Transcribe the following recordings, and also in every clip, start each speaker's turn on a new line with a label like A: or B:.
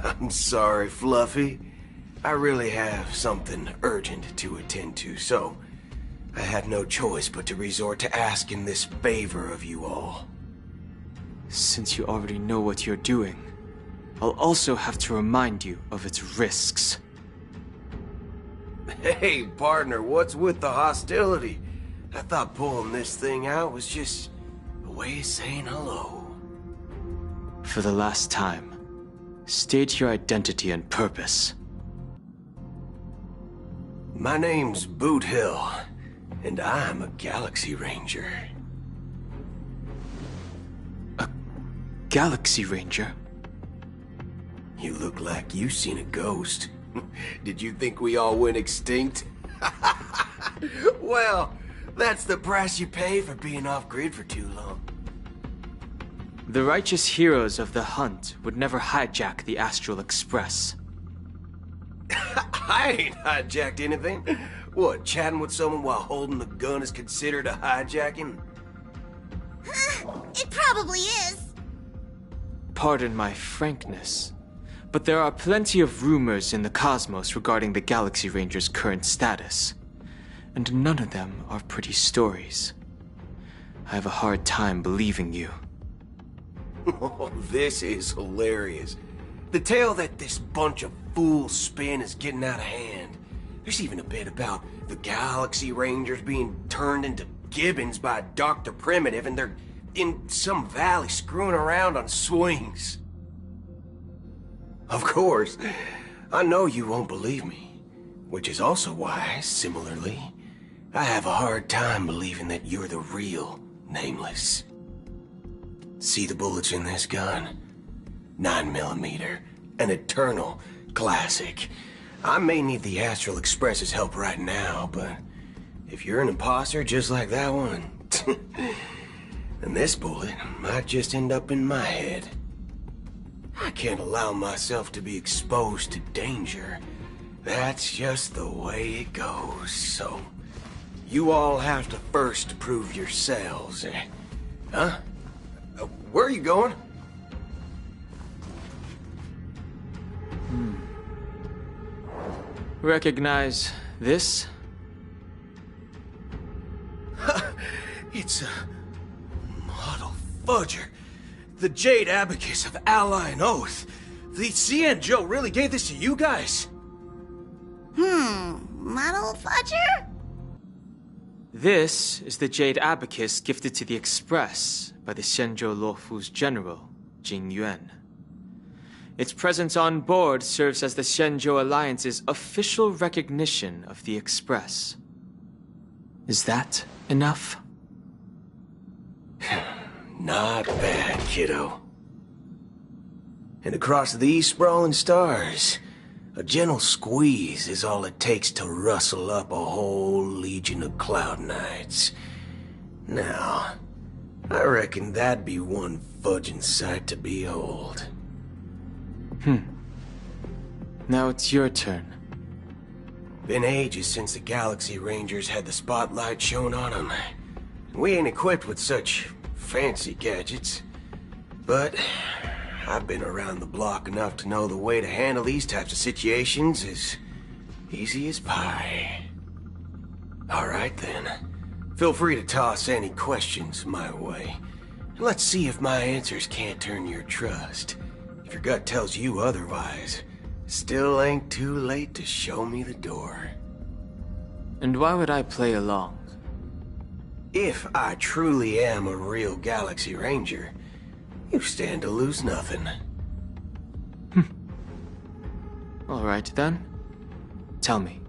A: I'm sorry, Fluffy. I really have something urgent to attend to, so I had no choice but to resort to asking this favor of you all.
B: Since you already know what you're doing, I'll also have to remind you of its risks.
A: Hey, partner, what's with the hostility? I thought pulling this thing out was just a way of saying hello.
B: For the last time, state your identity and purpose.
A: My name's Boot Hill, and I'm a Galaxy Ranger.
B: A Galaxy Ranger?
A: You look like you've seen a ghost. Did you think we all went extinct? Well, that's the price you pay for being off-grid for too long.
B: The righteous heroes of the hunt would never hijack the Astral Express.
A: I ain't hijacked anything. What, chatting with someone while holding the gun is considered a hijacking?
C: It probably is.
B: Pardon my frankness, but there are plenty of rumors in the cosmos regarding the Galaxy Ranger's current status, and none of them are pretty stories. I have a hard time believing you.
A: Oh, this is hilarious. The tale that this bunch of fools spin is getting out of hand. There's even a bit about the Galaxy Rangers being turned into gibbons by Dr. Primitive, and they're in some valley screwing around on swings. Of course, I know you won't believe me, which is also why, similarly, I have a hard time believing that you're the real Nameless. See the bullets in this gun? 9mm, an eternal classic. I may need the Astral Express's help right now, but if you're an imposter just like that one, then this bullet might just end up in my head. I can't allow myself to be exposed to danger. That's just the way it goes, so you all have to first prove yourselves, eh? Huh? Where are you going?
B: Recognize this?
A: It's a model fudger. The Jade Abacus of Ally and Oath. The CN Joe really gave this to you guys?
C: Model fudger?
B: This is the Jade Abacus gifted to the Express by the Shenzhou Luofu's general, Jing Yuan. Its presence on board serves as the Shenzhou Alliance's official recognition of the Express. Is that enough?
A: Not bad, kiddo. And across these sprawling stars, a gentle squeeze is all it takes to rustle up a whole legion of Cloud Knights. Now, I reckon that'd be one fudging sight to behold.
B: Now it's your turn.
A: Been ages since the Galaxy Rangers had the spotlight shown on them. We ain't equipped with such fancy gadgets. But I've been around the block enough to know the way to handle these types of situations is easy as pie. Alright then. Feel free to toss any questions my way. Let's see if my answers can't turn your trust. If your gut tells you otherwise, still ain't too late to show me the door.
B: And why would I play along?
A: If I truly am a real Galaxy Ranger, you stand to lose nothing.
B: Alright then. Tell me,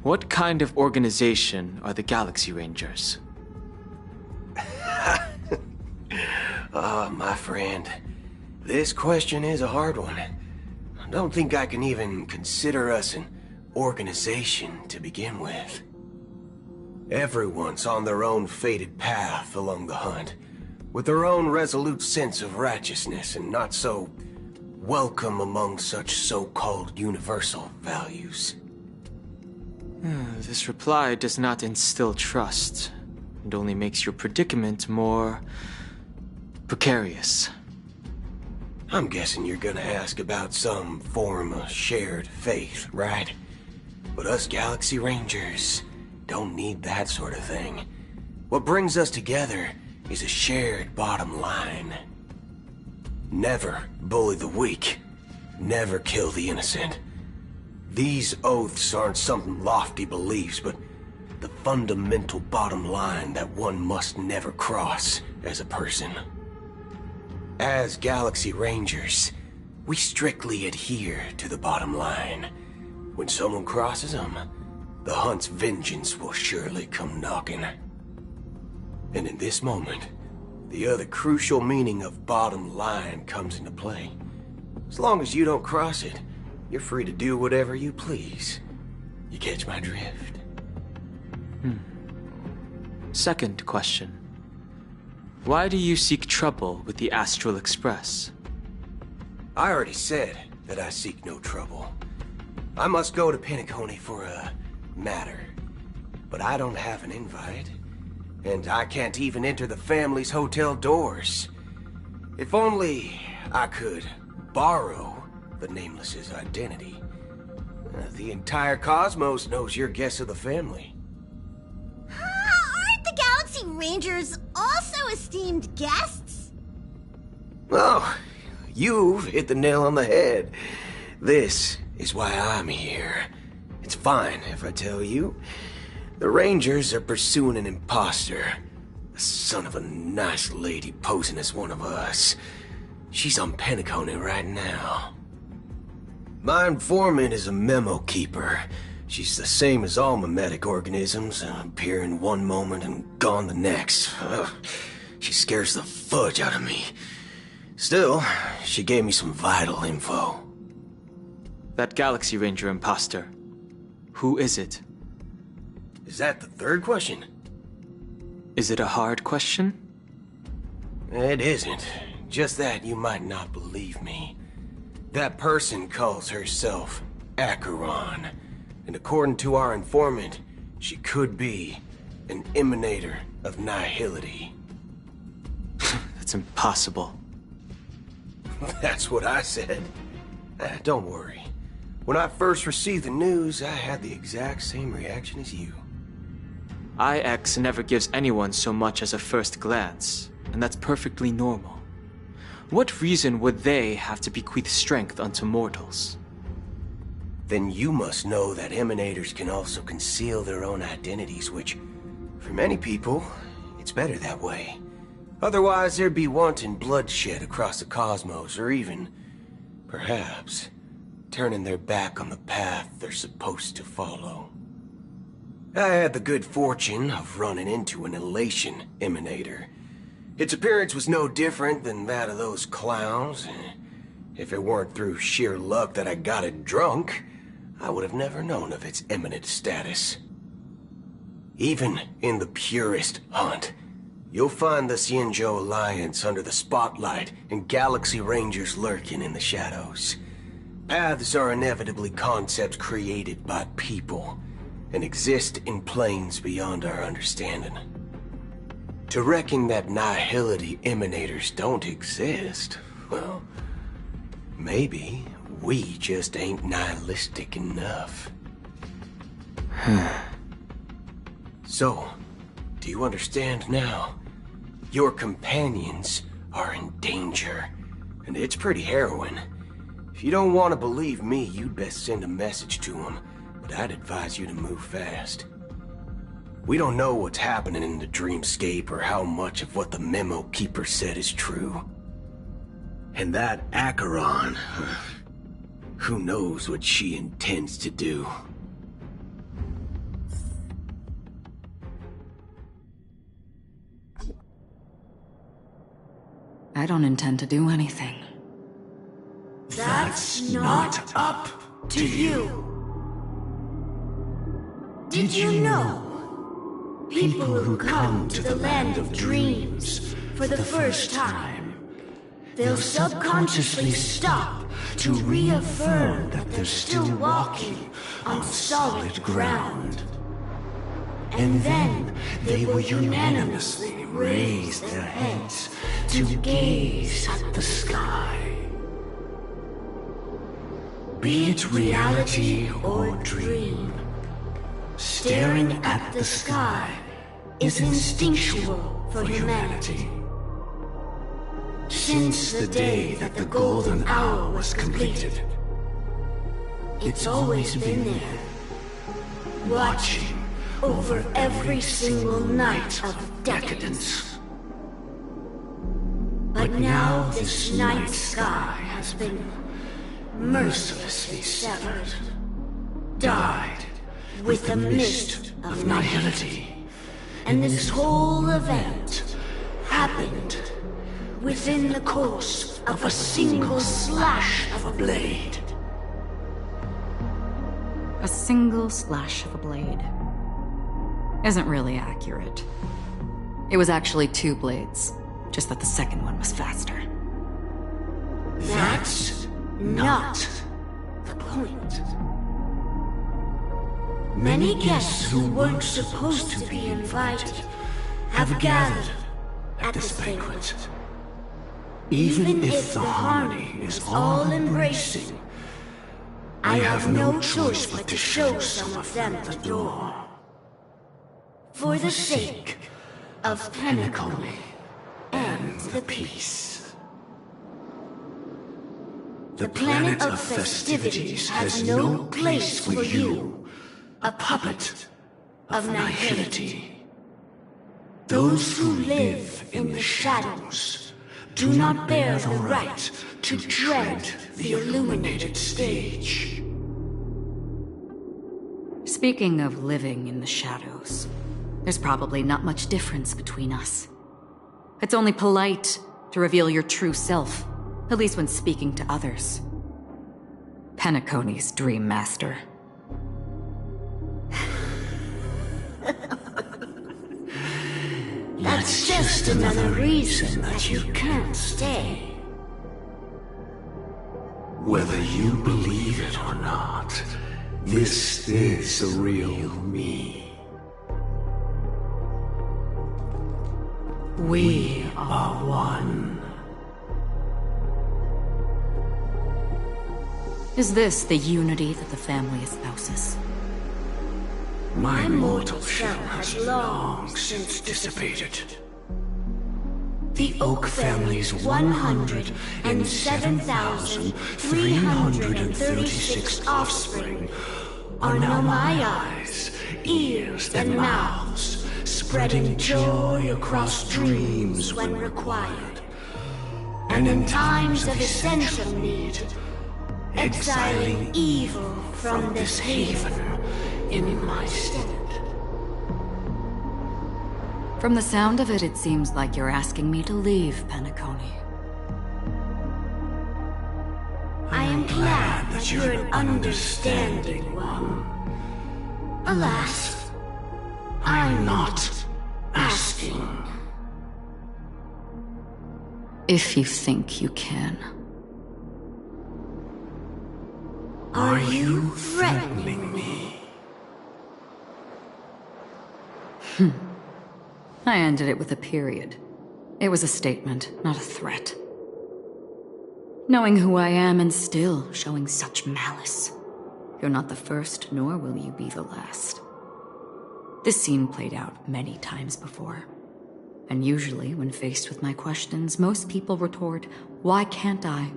B: what kind of organization are the Galaxy Rangers?
A: My friend, this question is a hard one. I don't think I can even consider us an organization to begin with. Everyone's on their own fated path along the hunt, with their own resolute sense of righteousness and not so welcome among such so-called universal values.
B: This reply does not instill trust, and only makes your predicament more precarious.
A: I'm guessing you're gonna ask about some form of shared faith, right? But us Galaxy Rangers don't need that sort of thing. What brings us together is a shared bottom line. Never bully the weak. Never kill the innocent. These oaths aren't some lofty beliefs, but the fundamental bottom line that one must never cross as a person. As Galaxy Rangers, we strictly adhere to the bottom line. When someone crosses them, the hunt's vengeance will surely come knocking. And in this moment, the other crucial meaning of bottom line comes into play. As long as you don't cross it, you're free to do whatever you please. You catch my drift?
B: Second question. Why do you seek trouble with the Astral Express?
A: I already said that I seek no trouble. I must go to Penacony for a matter. But I don't have an invite. And I can't even enter the family's hotel doors. If only I could borrow the Nameless's identity. The entire cosmos knows you're guests of the family.
C: Aren't the Galaxy Rangers also esteemed guests?
A: Oh, you've hit the nail on the head. This is why I'm here. It's fine if I tell you. The Rangers are pursuing an imposter. A son of a nice lady posing as one of us. She's on Penacony right now. My informant is a memo keeper. She's the same as all mimetic organisms, appearing one moment and gone the next. She scares the fudge out of me. Still, she gave me some vital info.
B: That Galaxy Ranger imposter. Who is it?
A: Is that the third question?
B: Is it a hard question?
A: It isn't. Just that you might not believe me. That person calls herself Acheron. And according to our informant, she could be an emanator of nihility.
B: That's impossible.
A: That's what I said. Don't worry. When I first received the news, I had the exact same reaction as you.
B: IX never gives anyone so much as a first glance, and that's perfectly normal. What reason would they have to bequeath strength unto mortals?
A: Then you must know that emanators can also conceal their own identities, which, for many people, it's better that way. Otherwise, there'd be wanton bloodshed across the cosmos, or even, perhaps, turning their back on the path they're supposed to follow. I had the good fortune of running into an elation emanator. Its appearance was no different than that of those clowns. If it weren't through sheer luck that I got it drunk, I would have never known of its eminent status. Even in the purest hunt, you'll find the Xianzhou Alliance under the spotlight and Galaxy Rangers lurking in the shadows. Paths are inevitably concepts created by people and exist in planes beyond our understanding. To reckon that nihility emanators don't exist, well, maybe we just ain't nihilistic enough. So, do you understand now? Your companions are in danger, and it's pretty harrowing. If you don't want to believe me, you'd best send a message to them, but I'd advise you to move fast. We don't know what's happening in the dreamscape or how much of what the memo keeper said is true. And that Acheron, who knows what she intends to do.
D: I don't intend to do anything.
E: That's not up to you. Did you know? People who come to the land of dreams for the first time, they'll subconsciously stop to reaffirm that they're still walking on solid ground. And then they will unanimously raise their heads to gaze at the sky. Be it reality or dream, staring at the sky is instinctual for humanity. Since the day that the golden hour was completed, it's always been there, watching over every single night of decadence. But now this night sky has been mercilessly severed, dyed with the mist of nihility. And this whole event happened within the course of a single slash of a blade.
D: A single slash of a blade isn't really accurate. It was actually 2 blades, just that the second one was faster.
E: That's not the point. Many guests who weren't supposed to be invited have gathered at this banquet. Even if the harmony is all-embracing, I have no choice but to show some of them the door. For the sake of Penacony and the peace. The planet of festivities has no place for you, a puppet of nihility. Those who live in the shadows do not bear the right to tread the illuminated stage.
D: Speaking of living in the shadows, there's probably not much difference between us. It's only polite to reveal your true self, at least when speaking to others. Penacony's Dream Master.
E: That's just another reason that you can't stay. Whether you believe it or not, this is the real me. We are one.
D: Is this the unity that the family espouses?
E: My mortal shell has long since dissipated. The Oak family's 107,336 offspring are now my eyes, ears, and mouths, spreading joy across dreams when required. And in times of essential need, exiling evil from this haven in my stead.
D: From the sound of it, it seems like you're asking me to leave Penacony.
E: I am glad that you're an understanding one. Alas, I'm not asking.
D: If you think you can.
E: Are you threatening me?
D: I ended it with a period. It was a statement, not a threat. Knowing who I am and still showing such malice. You're not the first, nor will you be the last. This scene played out many times before. And usually, when faced with my questions, most people retort, "Why can't I?"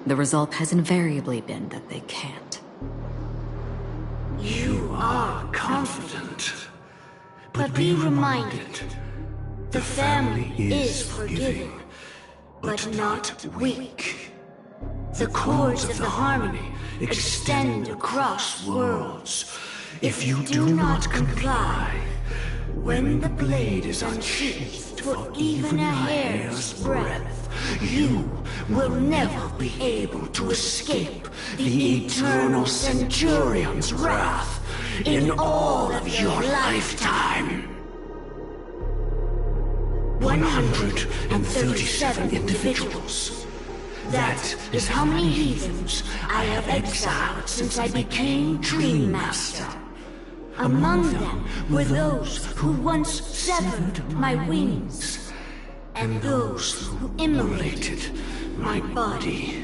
D: The result has invariably been that they can't.
E: You are confident. But be reminded, the family is forgiving, but not weak. The cords of the harmony extend across worlds. If you do not comply, when the blade is unsheathed for even a hair's breadth, you will never be able to escape the eternal Centurion's wrath in all of your lifetime. 137 individuals. That is how many heathens I have exiled since I became Dream Master. Among them were those who once severed my wings, and those who immolated my body.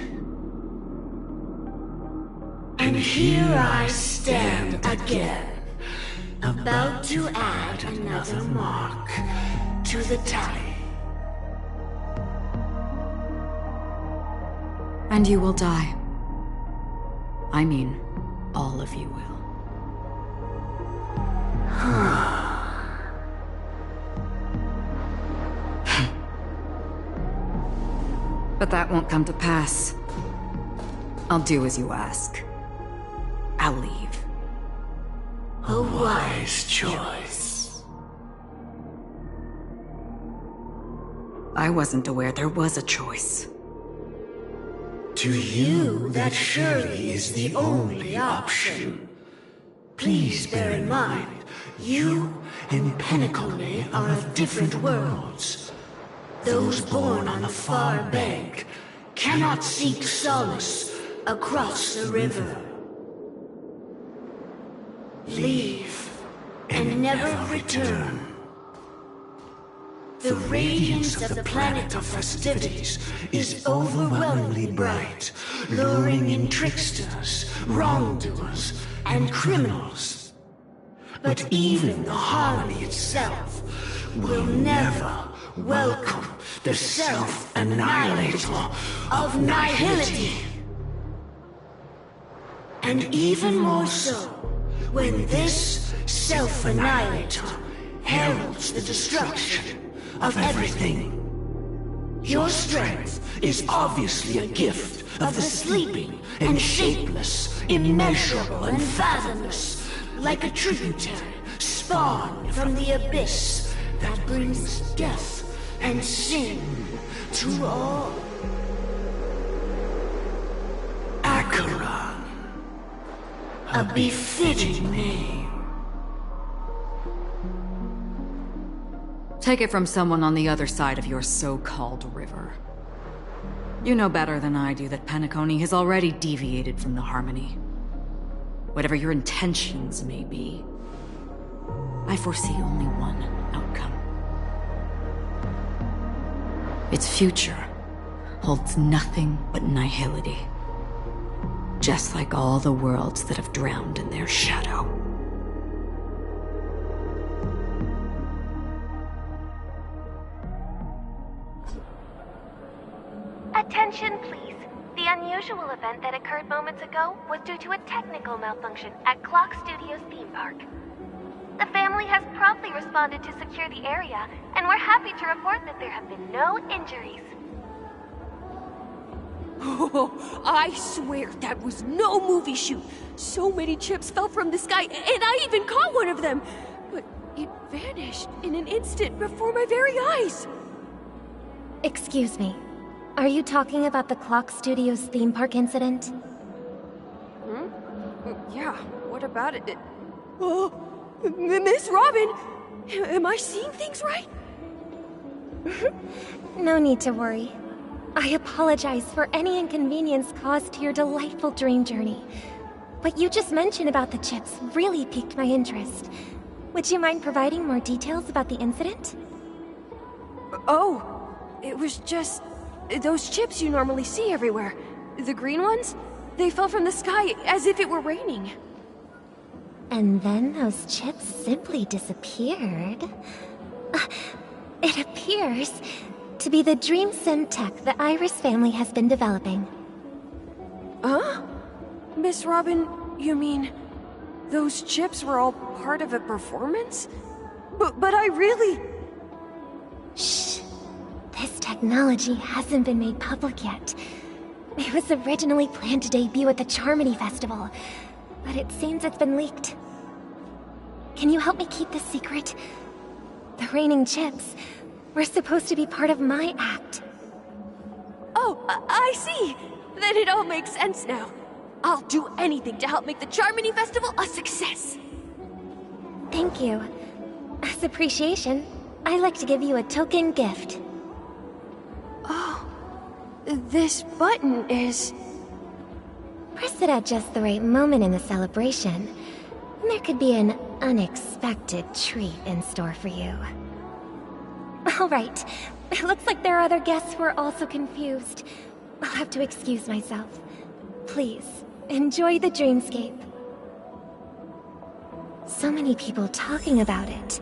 E: And here I stand again, about to add another mark to the tally.
D: And you will die. I mean, all of you will. But that won't come to pass. I'll do as you ask. I'll leave.
E: A wise choice.
D: I wasn't aware there was a choice.
E: To you, that surely is the only option. Please bear in mind, you and Penacony are of different worlds. Those born on the far bank cannot seek solace across the river. Leave and never return. The radiance of the planet of festivities is overwhelmingly bright, luring in tricksters, wrongdoers, and criminals. But even the harmony itself will never welcome the self-annihilator of nihility. And even more so, when this self-annihilator heralds the destruction of everything. Your strength is obviously a gift of the sleeping and shapeless, immeasurable and fathomless, like a tributary spawned from the abyss that brings death and sin to all. Acheron, a befitting name.
D: Take it from someone on the other side of your so-called river. You know better than I do that Penacony has already deviated from the harmony. Whatever your intentions may be, I foresee only one outcome. Its future holds nothing but nihility. Just like all the worlds that have drowned in their shadow.
F: Attention, please. The unusual event that occurred moments ago was due to a technical malfunction at Clock Studios theme park. The family has promptly responded to secure the area, and we're happy to report that there have been no injuries.
G: Oh, I swear that was no movie shoot. So many chips fell from the sky, and I even caught one of them. But it vanished in an instant before my very eyes.
F: Excuse me. Are you talking about the Clock Studios theme park incident?
G: Yeah, what about it? Oh, Miss Robin! Am I seeing things right?
F: No need to worry. I apologize for any inconvenience caused to your delightful dream journey. What you just mentioned about the chips really piqued my interest. Would you mind providing more details about the incident?
G: Oh, it was just those chips you normally see everywhere. The green ones? They fell from the sky as if it were raining.
F: And then those chips simply disappeared. It appears to be the dream sim tech the Iris family has been developing.
G: Huh? Miss Robin, you mean those chips were all part of a performance? But I really...
F: Shh. This technology hasn't been made public yet. It was originally planned to debut at the Charmony Festival, but it seems it's been leaked. Can you help me keep this secret? The raining chips were supposed to be part of my act.
G: Oh, I see! Then it all makes sense now. I'll do anything to help make the Charmony Festival a success!
F: Thank you. As appreciation, I'd like to give you a token gift.
G: Oh, this button is...
F: Press it at just the right moment in the celebration, and there could be an unexpected treat in store for you. All right. It looks like there are other guests who are also confused. I'll have to excuse myself. Please, enjoy the dreamscape. So many people talking about it.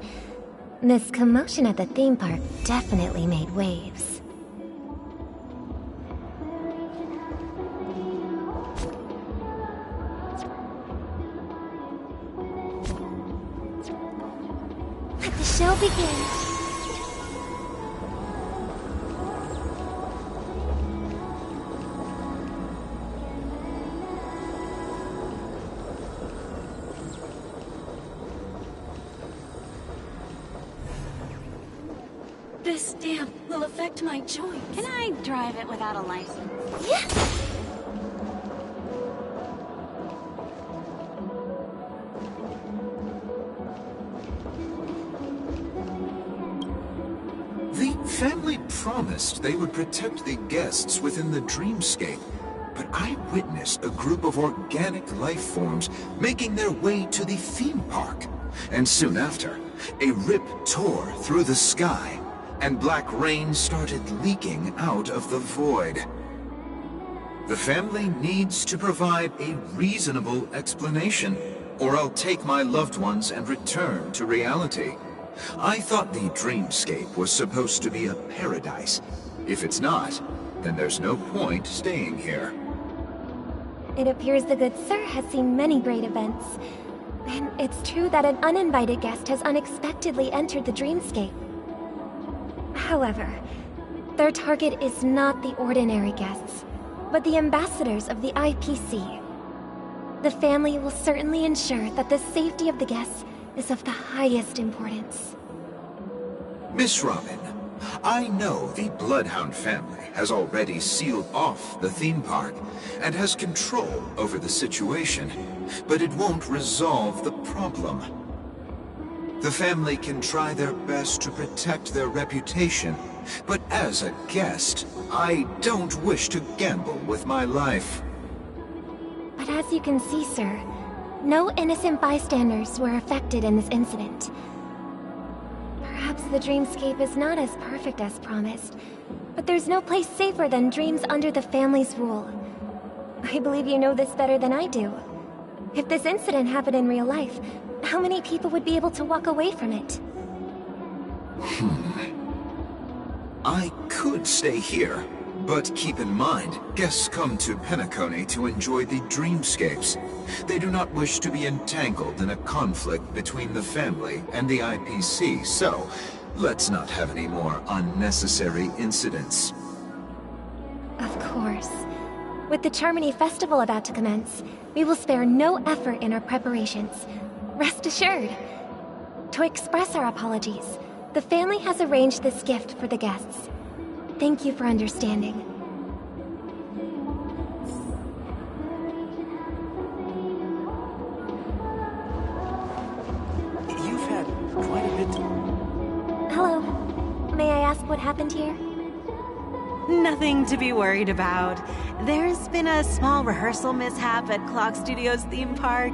F: This commotion at the theme park definitely made waves. Let the show begin.
G: This damp will affect my joints.
H: Can I drive it without a license?
F: Yeah.
I: The family promised they would protect the guests within the dreamscape, but I witnessed a group of organic life forms making their way to the theme park. And soon after, a rip tore through the sky, and black rain started leaking out of the void. The family needs to provide a reasonable explanation, or I'll take my loved ones and return to reality. I thought the dreamscape was supposed to be a paradise. If it's not, then there's no point staying here.
F: It appears the good sir has seen many great events. And it's true that an uninvited guest has unexpectedly entered the dreamscape. However, their target is not the ordinary guests, but the ambassadors of the IPC. The family will certainly ensure that the safety of the guests is of the highest importance.
I: Miss Robin, I know the Bloodhound family has already sealed off the theme park and has control over the situation, but it won't resolve the problem. The family can try their best to protect their reputation, but as a guest, I don't wish to gamble with my life.
F: But as you can see, sir, no innocent bystanders were affected in this incident. Perhaps the dreamscape is not as perfect as promised, but there's no place safer than dreams under the family's rule. I believe you know this better than I do. If this incident happened in real life, how many people would be able to walk away from it?
I: I could stay here, but keep in mind, guests come to Penacony to enjoy the dreamscapes. They do not wish to be entangled in a conflict between the family and the IPC, so let's not have any more unnecessary incidents.
F: Of course. With the Charmony Festival about to commence, we will spare no effort in our preparations. Rest assured. To express our apologies, the family has arranged this gift for the guests. Thank you for understanding.
A: You've had quite a bit to...
F: Hello. May I ask what happened here?
J: Nothing to be worried about. There's been a small rehearsal mishap at Clock Studios theme park.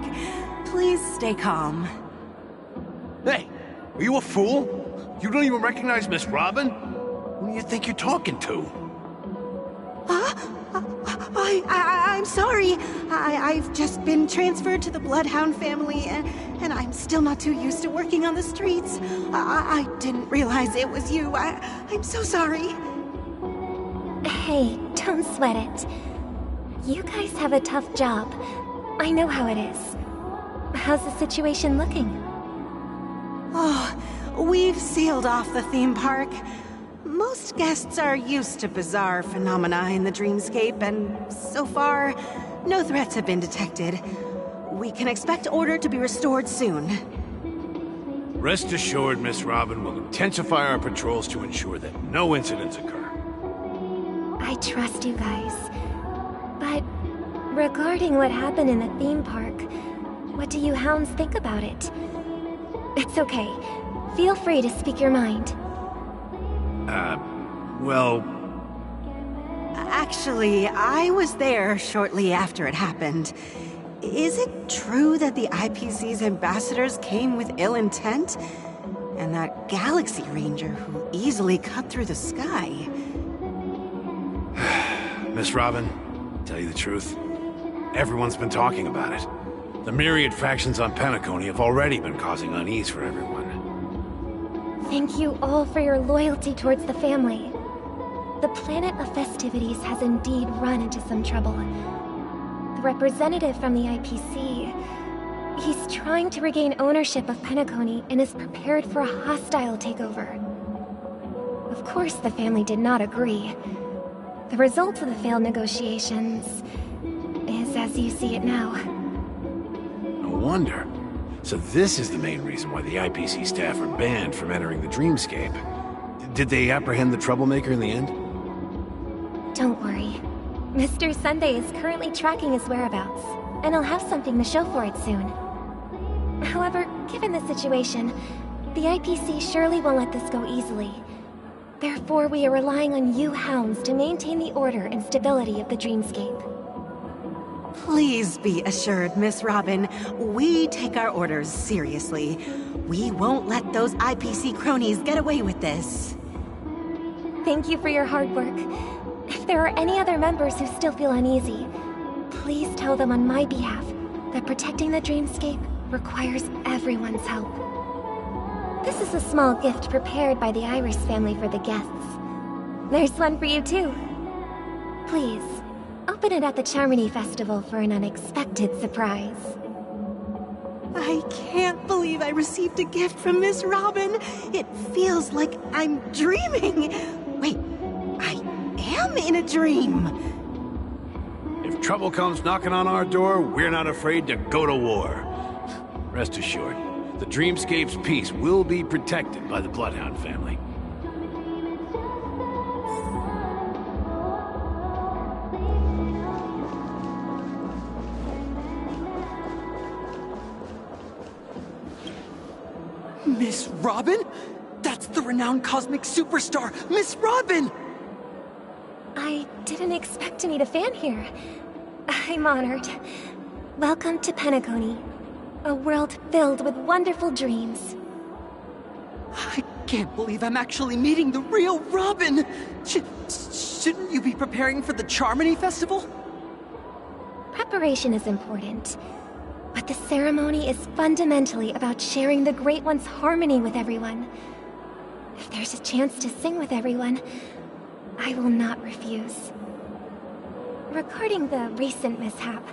J: Please stay calm.
K: Hey, are you a fool? You don't even recognize Miss Robin? Who do you think you're talking to?
J: I'm sorry. I've just been transferred to the Bloodhound family, and I'm still not too used to working on the streets. I didn't realize it was you. I'm so sorry.
F: Hey, don't sweat it. You guys have a tough job. I know how it is. How's the situation looking?
J: Oh, we've sealed off the theme park. Most guests are used to bizarre phenomena in the dreamscape, and so far, no threats have been detected. We can expect order to be restored soon.
K: Rest assured, Miss Robin will intensify our patrols to ensure that no incidents occur.
F: I trust you guys. But regarding what happened in the theme park, what do you hounds think about it? It's okay. Feel free to speak your mind.
K: Well...
J: Actually, I was there shortly after it happened. Is it true that the IPC's ambassadors came with ill intent? And that Galaxy Ranger who easily cut through the sky?
K: Miss Robin, tell you the truth, everyone's been talking about it. The myriad factions on Penacony have already been causing unease for everyone.
F: Thank you all for your loyalty towards the family. The planet of festivities has indeed run into some trouble. The representative from the IPC, he's trying to regain ownership of Penacony and is prepared for a hostile takeover. Of course, the family did not agree. The result of the failed negotiations is as you see it now.
K: No wonder. So this is the main reason why the IPC staff are banned from entering the Dreamscape. Did they apprehend the troublemaker in the end?
F: Don't worry. Mr. Sunday is currently tracking his whereabouts, and he'll have something to show for it soon. However, given the situation, the IPC surely won't let this go easily. Therefore, we are relying on you hounds to maintain the order and stability of the Dreamscape.
J: Please be assured, Miss Robin, we take our orders seriously. We won't let those IPC cronies get away with this.
F: Thank you for your hard work. If there are any other members who still feel uneasy, please tell them on my behalf that protecting the Dreamscape requires everyone's help. This is a small gift prepared by the Iris family for the guests. There's one for you too. Please, open it at the Charmony Festival for an unexpected surprise.
J: I can't believe I received a gift from Miss Robin. It feels like I'm dreaming. Wait, I am in a dream.
K: If trouble comes knocking on our door, we're not afraid to go to war. Rest assured, the Dreamscape's peace will be protected by the Bloodhound family.
L: Miss Robin? That's the renowned cosmic superstar, Miss Robin!
F: I didn't expect to meet a fan here. I'm honored. Welcome to Penacony, a world filled with wonderful dreams.
L: I can't believe I'm actually meeting the real Robin! Shouldn't you be preparing for the Charmony Festival?
F: Preparation is important, but the ceremony is fundamentally about sharing the Great One's harmony with everyone. If there's a chance to sing with everyone, I will not refuse. Regarding the recent mishap,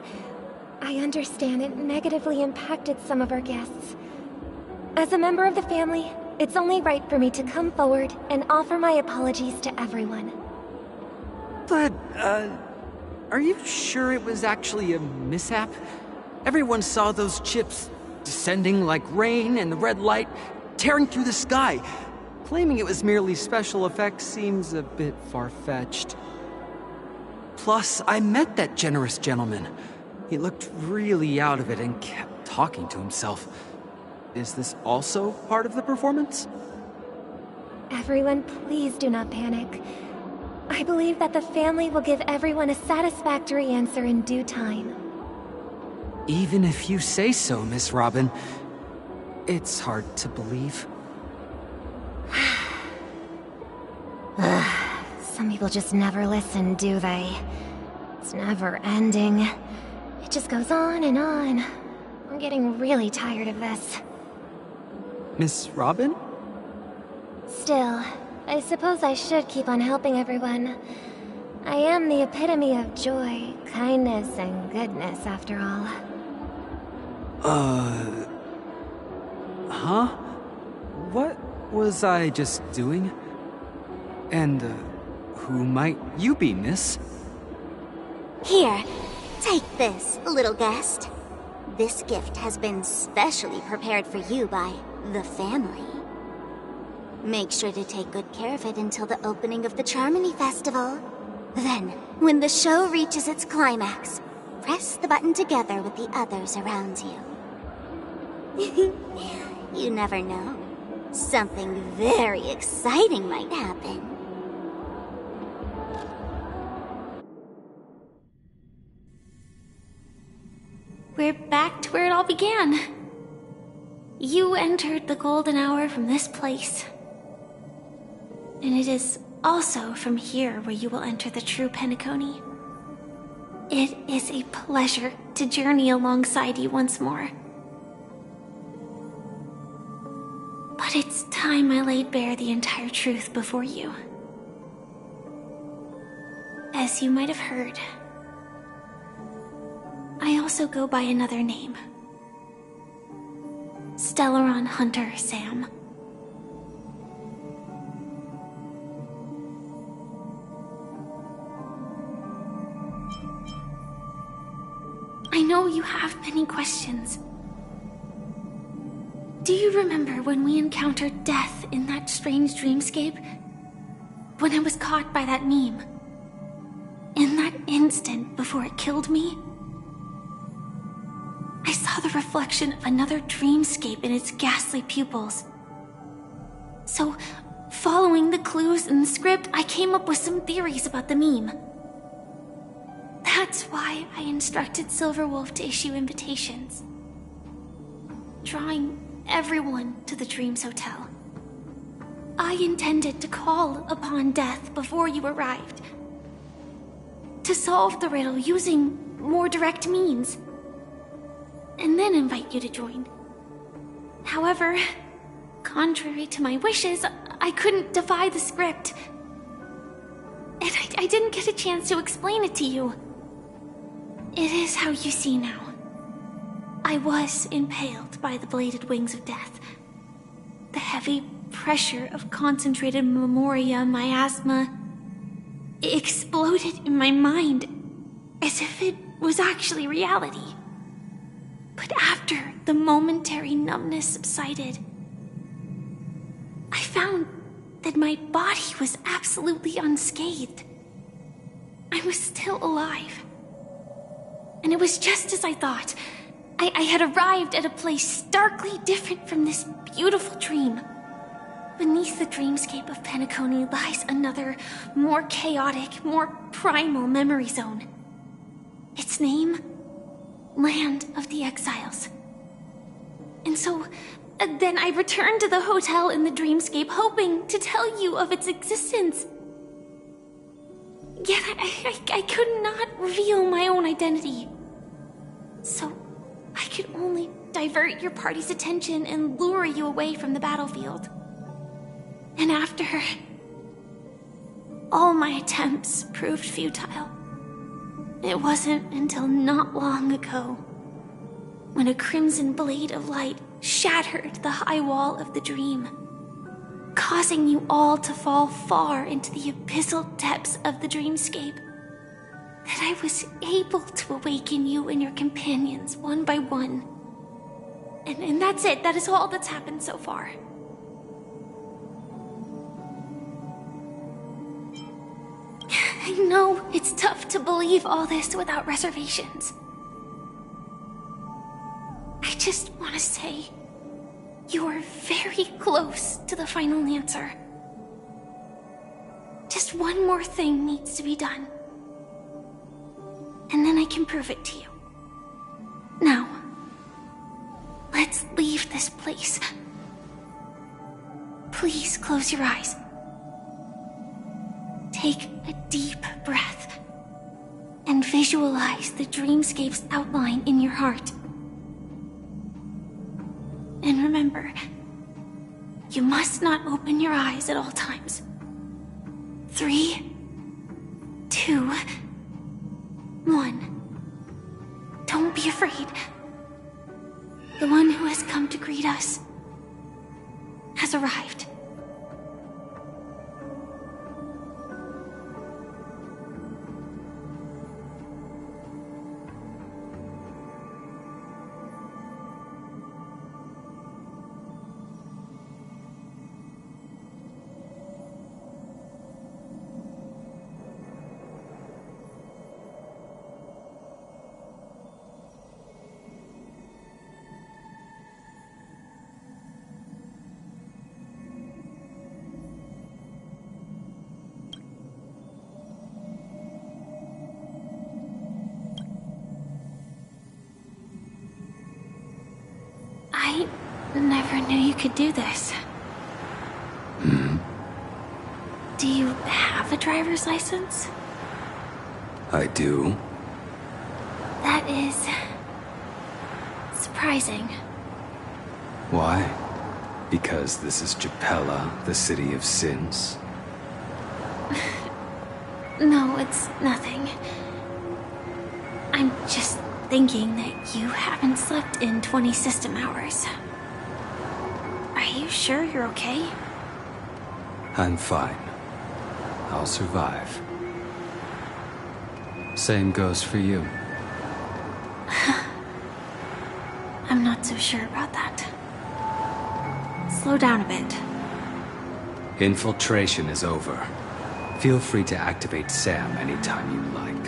F: I understand it negatively impacted some of our guests. As a member of the family, it's only right for me to come forward and offer my apologies to everyone.
L: But, are you sure it was actually a mishap? Everyone saw those chips descending like rain and the red light tearing through the sky. Claiming it was merely special effects seems a bit far-fetched. Plus, I met that generous gentleman. He looked really out of it and kept talking to himself. Is this also part of the performance?
F: Everyone, please do not panic. I believe that the family will give everyone a satisfactory answer in due time.
L: Even if you say so, Miss Robin, it's hard to believe.
F: Some people just never listen, do they? It's never ending. It just goes on and on. I'm getting really tired of this.
L: Miss Robin?
F: Still, I suppose I should keep on helping everyone. I am the epitome of joy, kindness, and goodness, after all.
L: Huh? What was I just doing? And, who might you be, miss?
C: Here, take this, little guest. This gift has been specially prepared for you by the family. Make sure to take good care of it until the opening of the Charmony Festival. Then, when the show reaches its climax, press the button together with the others around you. You never know. Something very exciting might happen.
H: We're back to where it all began. You entered the golden hour from this place. And it is also from here where you will enter the true Penacony. It is a pleasure to journey alongside you once more. But it's time I laid bare the entire truth before you. As you might have heard, I also go by another name. Stellaron Hunter Sam. I know you have many questions. Do you remember when we encountered death in that strange dreamscape? When I was caught by that meme? In that instant before it killed me? I saw the reflection of another dreamscape in its ghastly pupils. So, following the clues in the script, I came up with some theories about the meme. That's why I instructed Silverwolf to issue invitations, drawing everyone to the Dreams Hotel. I intended to call upon death before you arrived, to solve the riddle using more direct means, and then invite you to join. However, contrary to my wishes, I couldn't defy the script, and I didn't get a chance to explain it to you. It is how you see now. I was impaled by the bladed wings of death. The heavy pressure of concentrated memoria miasma exploded in my mind as if it was actually reality. But after the momentary numbness subsided, I found that my body was absolutely unscathed. I was still alive. And it was just as I thought. I had arrived at a place starkly different from this beautiful dream. Beneath the dreamscape of Penacony lies another, more chaotic, more primal memory zone. Its name? Land of the Exiles. And so, then I returned to the hotel in the dreamscape, hoping to tell you of its existence. Yet I could not reveal my own identity. So, I could only divert your party's attention and lure you away from the battlefield. And after, all my attempts proved futile. It wasn't until not long ago, when a crimson blade of light shattered the high wall of the dream, causing you all to fall far into the abyssal depths of the dreamscape, that I was able to awaken you and your companions one by one. And that's it. That is all that's happened so far. I know it's tough to believe all this without reservations. I just want to say, you are very close to the final answer. Just one more thing needs to be done. And then I can prove it to you. Now, let's leave this place. Please close your eyes. Take a deep breath and visualize the dreamscape's outline in your heart. And remember, you must not open your eyes at all times. 3, 2, 1. Don't be afraid. The one who has come to greet us has arrived. I never knew you could do this.
M: Hmm?
H: Do you have a driver's license?
M: I do.
H: That is... surprising.
M: Why? Because this is Japella, the city of sins?
H: No, it's nothing. I'm just thinking that you haven't slept in 20 system hours. Are you sure you're okay?
M: I'm fine. I'll survive. Same goes for you.
H: I'm not so sure about that. Slow down a bit.
M: Infiltration is over. Feel free to activate Sam anytime you like.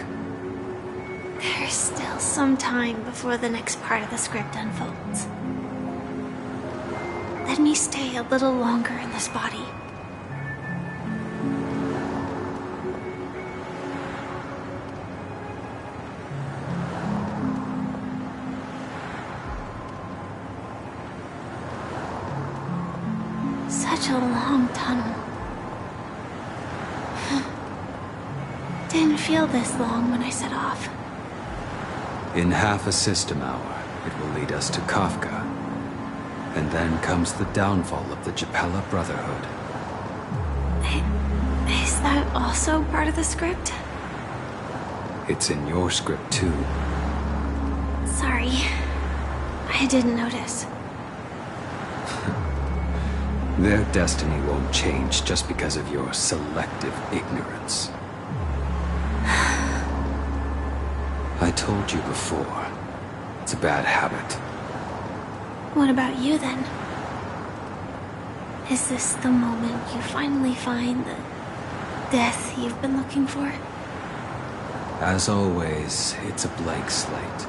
H: There's still some time before the next part of the script unfolds. Let me stay a little longer in this body. Such a long tunnel. Didn't feel this long when I set off.
M: In half a system hour, it will lead us to Kafka. And then comes the downfall of the Japella Brotherhood.
H: Is that also part of the script?
M: It's in your script too.
H: Sorry. I didn't notice.
M: Their destiny won't change just because of your selective ignorance. I told you before, it's a bad habit.
H: What about you then? Is this the moment you finally find the death you've been looking for?
M: As always, it's a blank slate.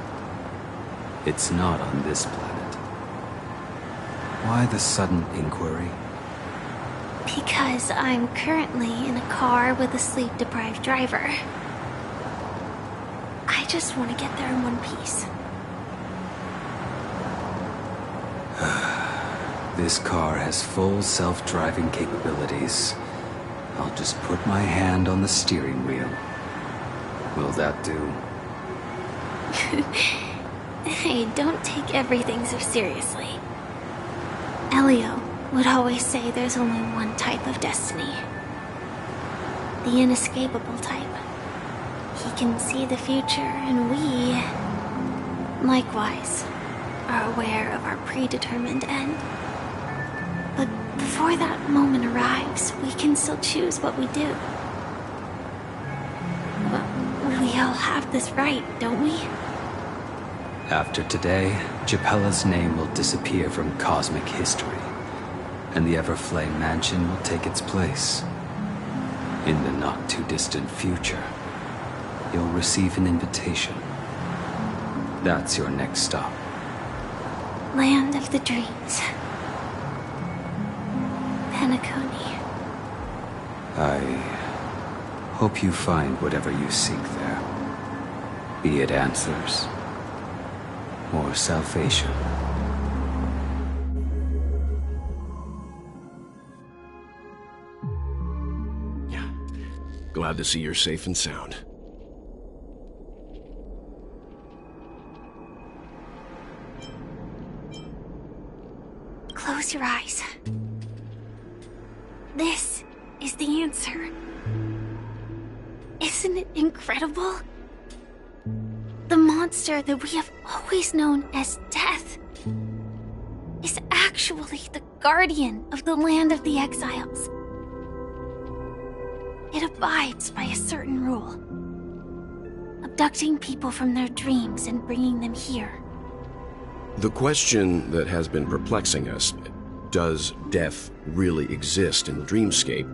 M: It's not on this planet. Why the sudden inquiry?
H: Because I'm currently in a car with a sleep-deprived driver. I just want to get there in one piece.
M: This car has full self-driving capabilities. I'll just put my hand on the steering wheel. Will that do?
H: Hey, don't take everything so seriously. Elio would always say there's only one type of destiny. The inescapable type. He can see the future, and we, likewise, are aware of our predetermined end. But before that moment arrives, we can still choose what we do. We all have this right, don't we?
M: After today, Japella's name will disappear from cosmic history, and the Everflame Mansion will take its place. In the not-too-distant future, you'll receive an invitation. That's your next stop.
H: Land of the Dreams. Penacony.
M: I hope you find whatever you seek there. Be it answers or salvation.
N: Glad to see you're safe and sound.
H: Close your eyes. This is the answer. Isn't it incredible? The monster that we have always known as Death is actually the guardian of the land of the exiles. It abides by a certain rule. Abducting people from their dreams and bringing them here.
N: The question that has been perplexing us, does death really exist in the dreamscape,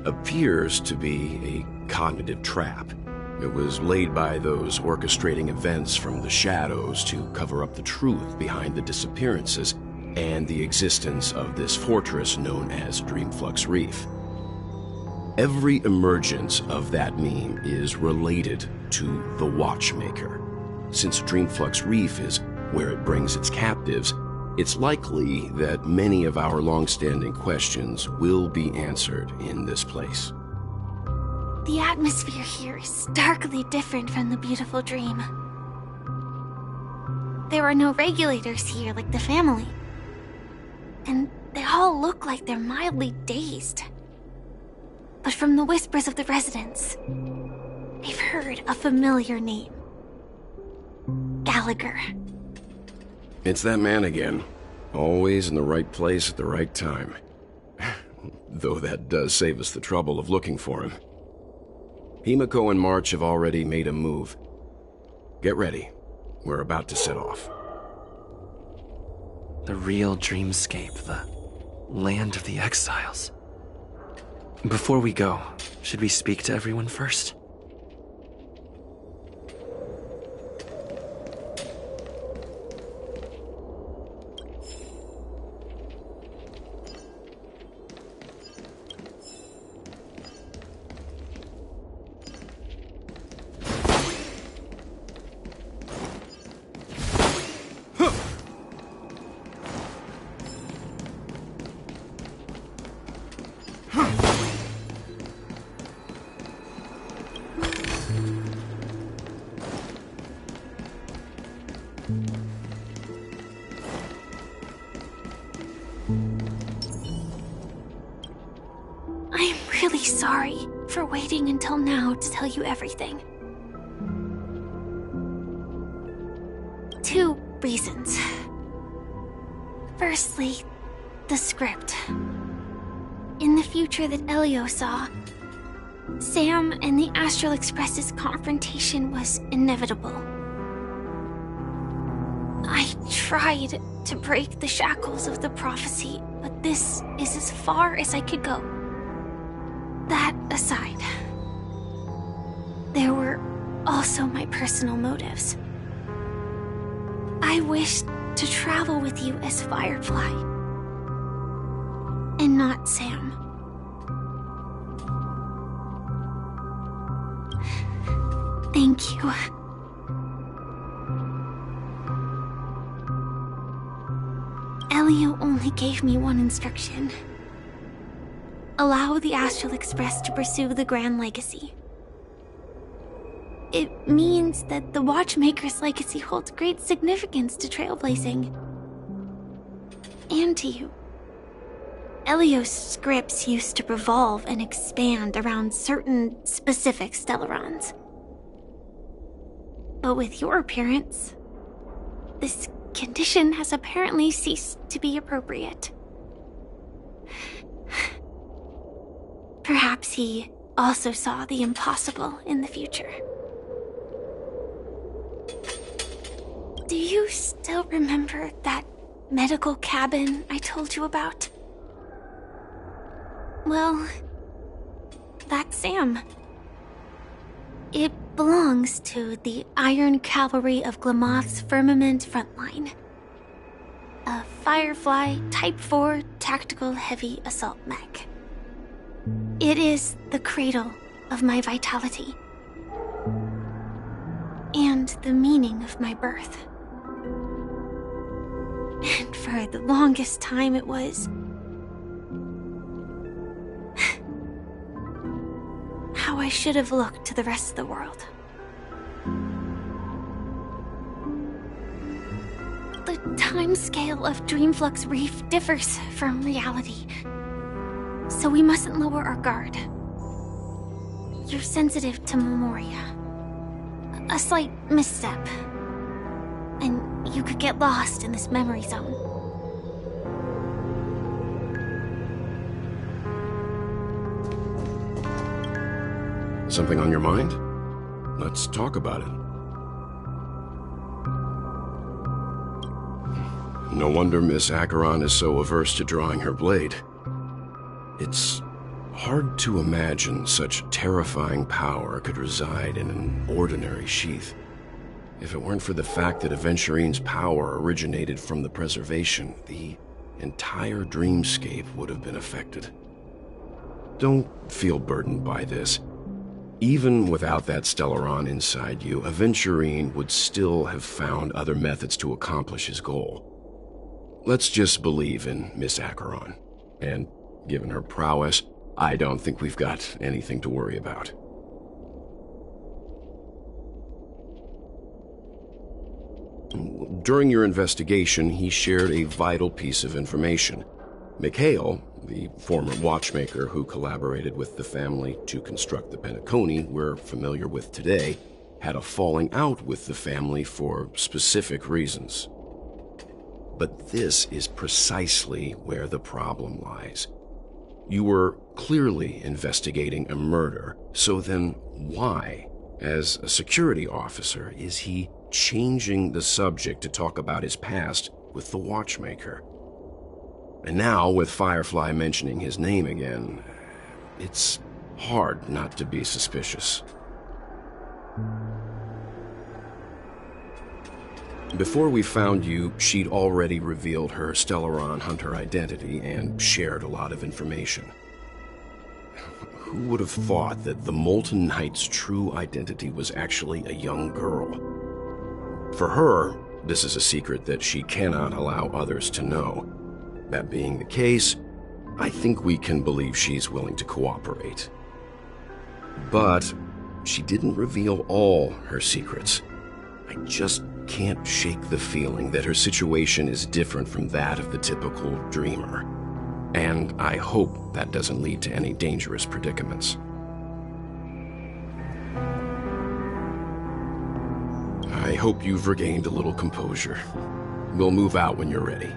N: appears to be a cognitive trap. It was laid by those orchestrating events from the shadows to cover up the truth behind the disappearances and the existence of this fortress known as Dreamflux Reef. Every emergence of that meme is related to the Watchmaker. Since Dreamflux Reef is where it brings its captives, it's likely that many of our long-standing questions will be answered in this place.
H: The atmosphere here is starkly different from the beautiful dream. there are no regulators here like the family. And they all look like they're mildly dazed. But from the whispers of the residents, they've heard a familiar name. Gallagher.
N: It's that man again. Always in the right place at the right time. Though that does save us the trouble of looking for him. Himiko and March have already made a move. Get ready. We're about to set off.
O: The real dreamscape, the land of the exiles. Before we go, should we speak to everyone first?
H: I'm really sorry for waiting until now to tell you everything. 2 reasons. Firstly, the script. In the future that Elio saw, Sam and the Astral Express's confrontation was inevitable. I tried to break the shackles of the prophecy, but this is as far as I could go. That aside, there were also my personal motives. I wished to travel with you as Firefly, and not Sam. Thank you. Elio only gave me one instruction. Allow the Astral Express to pursue the Grand Legacy. It means that the Watchmaker's legacy holds great significance to Trailblazing. And to you. Elio's scripts used to revolve and expand around certain specific Stellarons. But with your appearance, this condition has apparently ceased to be appropriate. Perhaps he also saw the impossible in the future. Do you still remember that medical cabin I told you about? Well, that's Sam. It belongs to the Iron Cavalry of Glamoth's Firmament Frontline. A Firefly Type 4 tactical heavy assault mech. It is the cradle of my vitality. And the meaning of my birth. And for the longest time it was how I should have looked to the rest of the world. The timescale of Dreamflux Reef differs from reality, so we mustn't lower our guard. You're sensitive to Memoria. A slight misstep, and you could get lost in this memory zone.
N: Something on your mind? Let's talk about it. No wonder Miss Acheron is so averse to drawing her blade. It's hard to imagine such terrifying power could reside in an ordinary sheath. If it weren't for the fact that Aventurine's power originated from the preservation, the entire dreamscape would have been affected. Don't feel burdened by this. Even without that Stellaron inside you, Aventurine would still have found other methods to accomplish his goal. Let's just believe in Miss Acheron. And given her prowess, I don't think we've got anything to worry about. During your investigation, he shared a vital piece of information. Mikhail, the former watchmaker who collaborated with the family to construct the Penacony we're familiar with today, had a falling out with the family for specific reasons. But this is precisely where the problem lies. You were clearly investigating a murder, so then why, as a security officer, is he changing the subject to talk about his past with the watchmaker? And now, with Firefly mentioning his name again, it's hard not to be suspicious. Before we found you, she'd already revealed her Stellaron Hunter identity and shared a lot of information. Who would have thought that the Molten Knight's true identity was actually a young girl? For her, this is a secret that she cannot allow others to know. That being the case, I think we can believe she's willing to cooperate. But she didn't reveal all her secrets. I just can't shake the feeling that her situation is different from that of the typical dreamer. And I hope that doesn't lead to any dangerous predicaments. I hope you've regained a little composure. We'll move out when you're ready.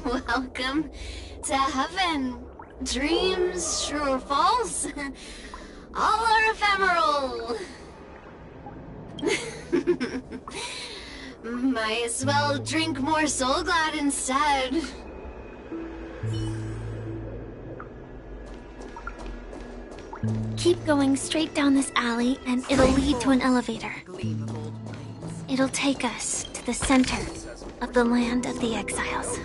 P: Welcome to heaven. Dreams, true or false, all are ephemeral. Might as well drink more Soul Glad instead.
H: Keep going straight down this alley and it'll lead to an elevator. It'll take us to the center of the land of the exiles.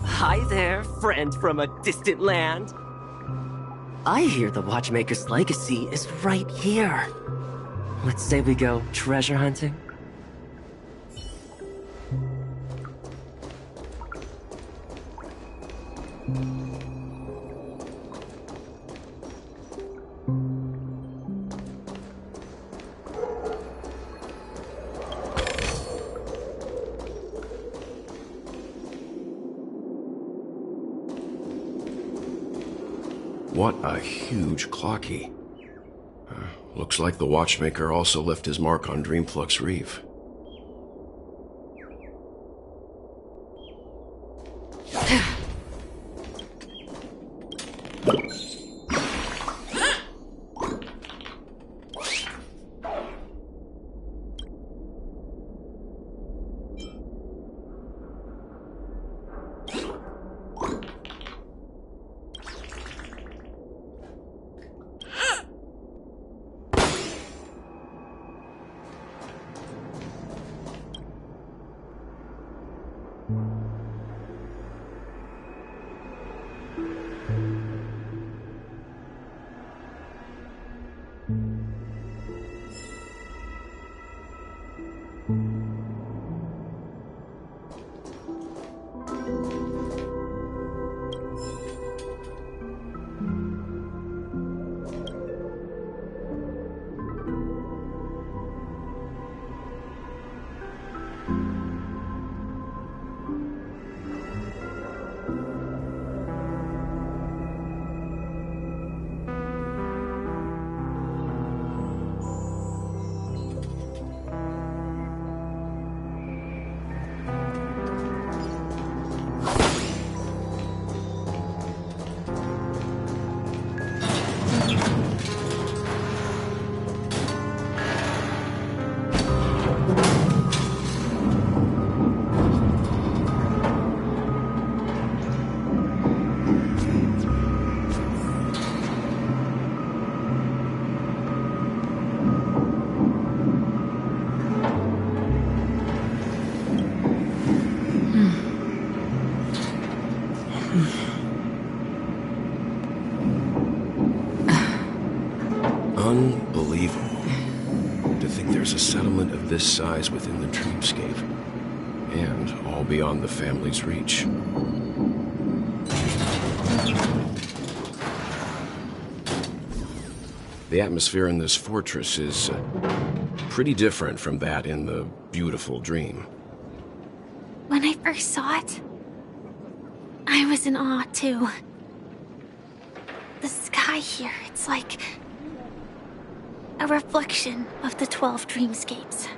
Q: Hi there, friend from a distant land. I hear the Watchmaker's legacy is right here. Let's say we go treasure hunting.
N: What a huge clock key. Looks like the Watchmaker also left his mark on Dreamflux Reef. Unbelievable. To think there's a settlement of this size within the dreamscape, and all beyond the family's reach. The atmosphere in this fortress is pretty different from that in the beautiful dream.
H: When I first saw it, I was in awe too. The sky here, it's like a reflection of the 12 dreamscapes.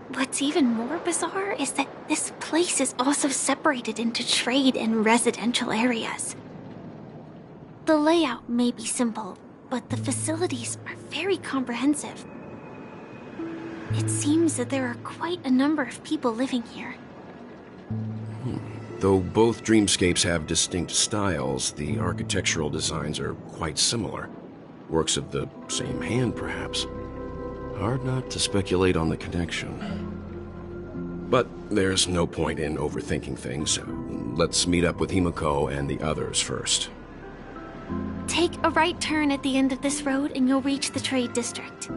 H: What's even more bizarre is that this place is also separated into trade and residential areas. The layout may be simple, but the facilities are very comprehensive. It seems that there are quite a number of people living here.
N: Though both dreamscapes have distinct styles, the architectural designs are quite similar. Works of the same hand, perhaps. Hard not to speculate on the connection. But there's no point in overthinking things. Let's meet up with Himiko and the others first.
H: Take a right turn at the end of this road and you'll reach the trade district.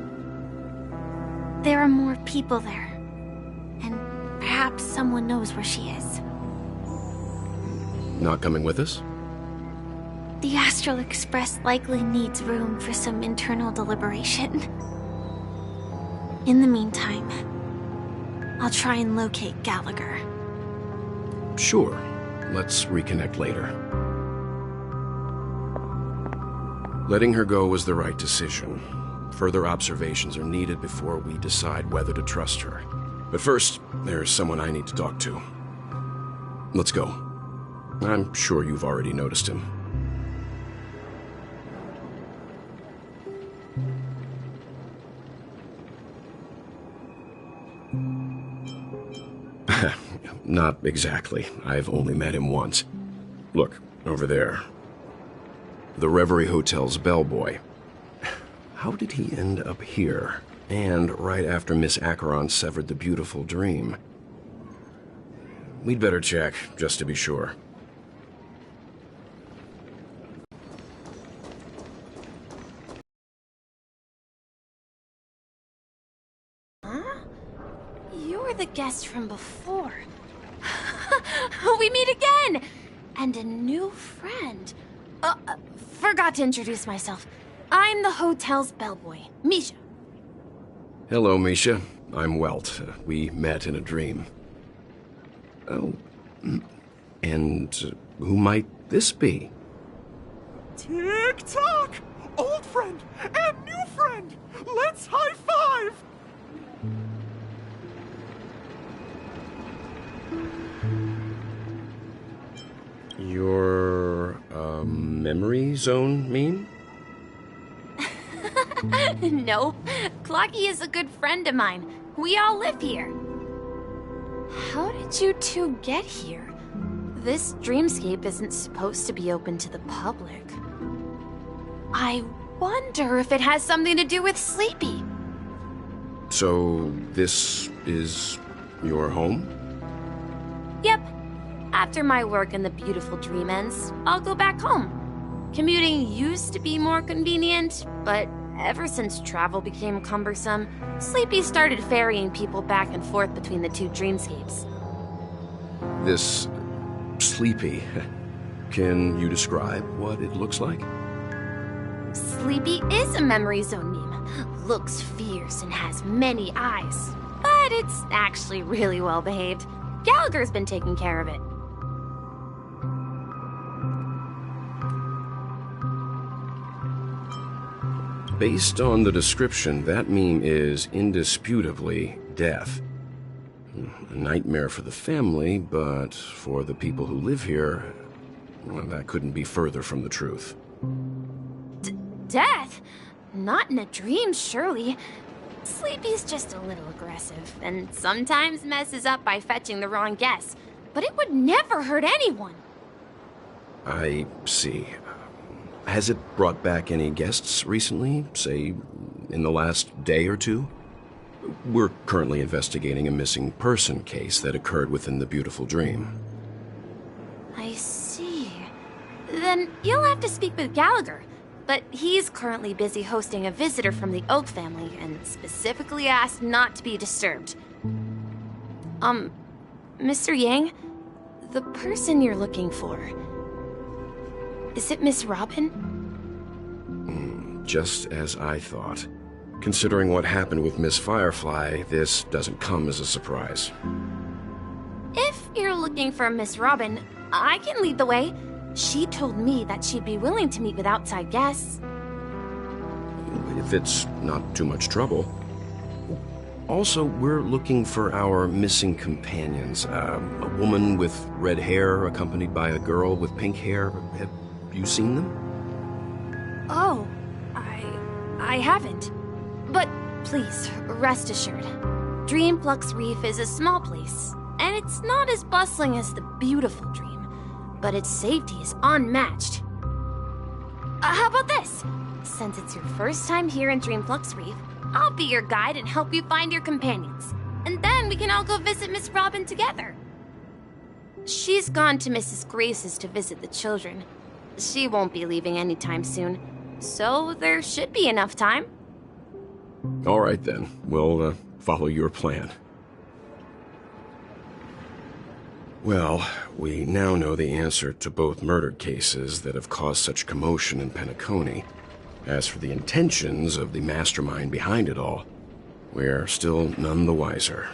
H: There are more people there. And perhaps someone knows where she is.
N: Not coming with us?
H: The Astral Express likely needs room for some internal deliberation. In the meantime, I'll try and locate Gallagher.
N: Sure. Let's reconnect later. Letting her go was the right decision. Further observations are needed before we decide whether to trust her. But first, there's someone I need to talk to. Let's go. I'm sure you've already noticed him. Not exactly. I've only met him once. Look, over there. The Reverie Hotel's bellboy. How did he end up here? And right after Miss Acheron severed the beautiful dream. We'd better check, just to be sure.
H: Huh? You're the guest from before. We meet again! And a new friend. Forgot to introduce myself. I'm the hotel's bellboy, Misha.
N: Hello, Misha. I'm Welt. We met in a dream. Oh, and who might this be?
R: Tick-tock! Old friend and new friend! Let's high-five!
N: Your, memory zone mean?
H: Nope. Clocky is a good friend of mine. We all live here. How did you two get here? This dreamscape isn't supposed to be open to the public. I wonder if it has something to do with Sleepy.
N: So, this is your home?
H: Yep. After my work in the beautiful dream ends, I'll go back home. Commuting used to be more convenient, but ever since travel became cumbersome, Sleepy started ferrying people back and forth between the two dreamscapes.
N: This Sleepy. Can you describe what it looks like?
H: Sleepy is a memory zone meme. Looks fierce and has many eyes. But it's actually really well behaved. Gallagher's been taking care of it.
N: Based on the description, that meme is indisputably death. A nightmare for the family, but for the people who live here, well, that couldn't be further from the truth.
H: Death? Not in a dream, surely. Sleepy's just a little aggressive, and sometimes messes up by fetching the wrong guess. But it would never hurt anyone.
N: I see. Has it brought back any guests recently, say, in the last day or two? We're currently investigating a missing person case that occurred within the beautiful dream.
H: I see. Then you'll have to speak with Gallagher.
F: but he's currently busy hosting a visitor from the Oak family and specifically asked not to be disturbed. Mr. Yang, the person you're looking for, is it Miss Robin?
N: Just as I thought. Considering what happened with Miss Firefly, this doesn't come as a surprise.
F: If you're looking for Miss Robin, I can lead the way. She told me that she'd be willing to meet with outside guests.
N: If it's not too much trouble. Also, we're looking for our missing companions. A woman with red hair accompanied by a girl with pink hair. Have you seen them?
F: Oh, I haven't. But please, rest assured. Dreamflux Reef is a small place, and it's not as bustling as the beautiful Dream, but its safety is unmatched. How about this? Since it's your first time here in Dreamflux Reef, I'll be your guide and help you find your companions. And then we can all go visit Miss Robin together. She's gone to Mrs. Grace's to visit the children. She won't be leaving anytime soon, so there should be enough time.
N: All right then, we'll follow your plan. Well, we now know the answer to both murder cases that have caused such commotion in Penacony. As for the intentions of the mastermind behind it all, we're still none the wiser.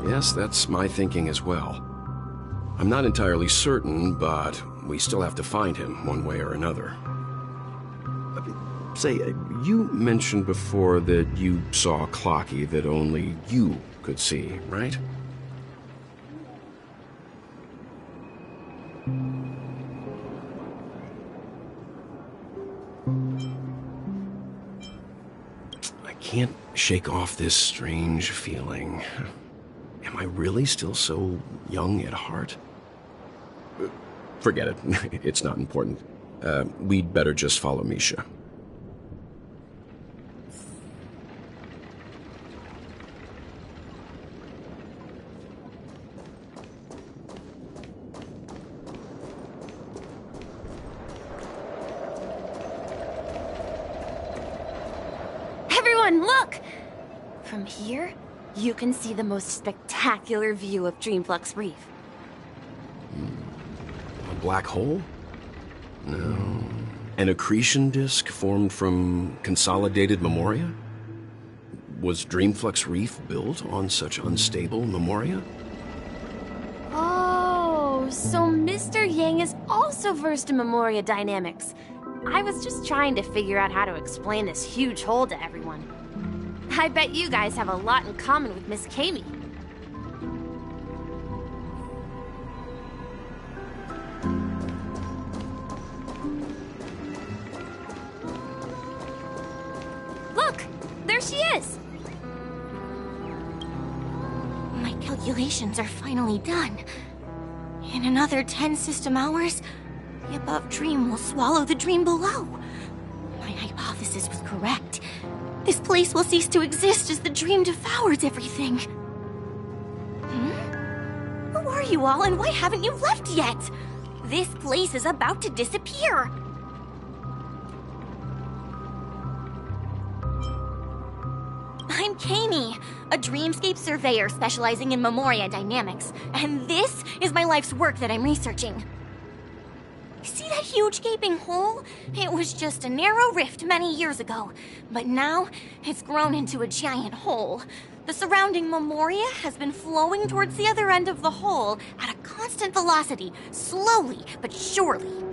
N: Yes, that's my thinking as well. I'm not entirely certain, but we still have to find him one way or another. Say, you mentioned before that you saw Clocky that only you could see, right? I can't shake off this strange feeling. Am I really still so young at heart? Forget it. It's not important. We'd better just follow Misha.
F: Everyone, look! From here, you can see the most spectacular view of Dreamflux Reef.
N: A black hole? No. An accretion disk formed from consolidated memoria? Was Dreamflux Reef built on such unstable memoria?
F: Oh, so Mr. Yang is also versed in memoria dynamics. I was just trying to figure out how to explain this huge hole to everyone. I bet you guys have a lot in common with Miss Kami. Look! There she is!
C: My calculations are finally done.
H: In another 10 system hours, the above dream will swallow the dream below. My hypothesis was correct. This place will cease to exist as the dream devours everything. Who are you all, and why haven't you left yet? This place is about to disappear. I'm Kami, a dreamscape surveyor specializing in Memoria dynamics, and this is my life's work that I'm researching. See that huge gaping hole? It was just a narrow rift many years ago, but now it's grown into a giant hole. The surrounding Memoria has been flowing towards the other end of the hole at a constant velocity, slowly but surely.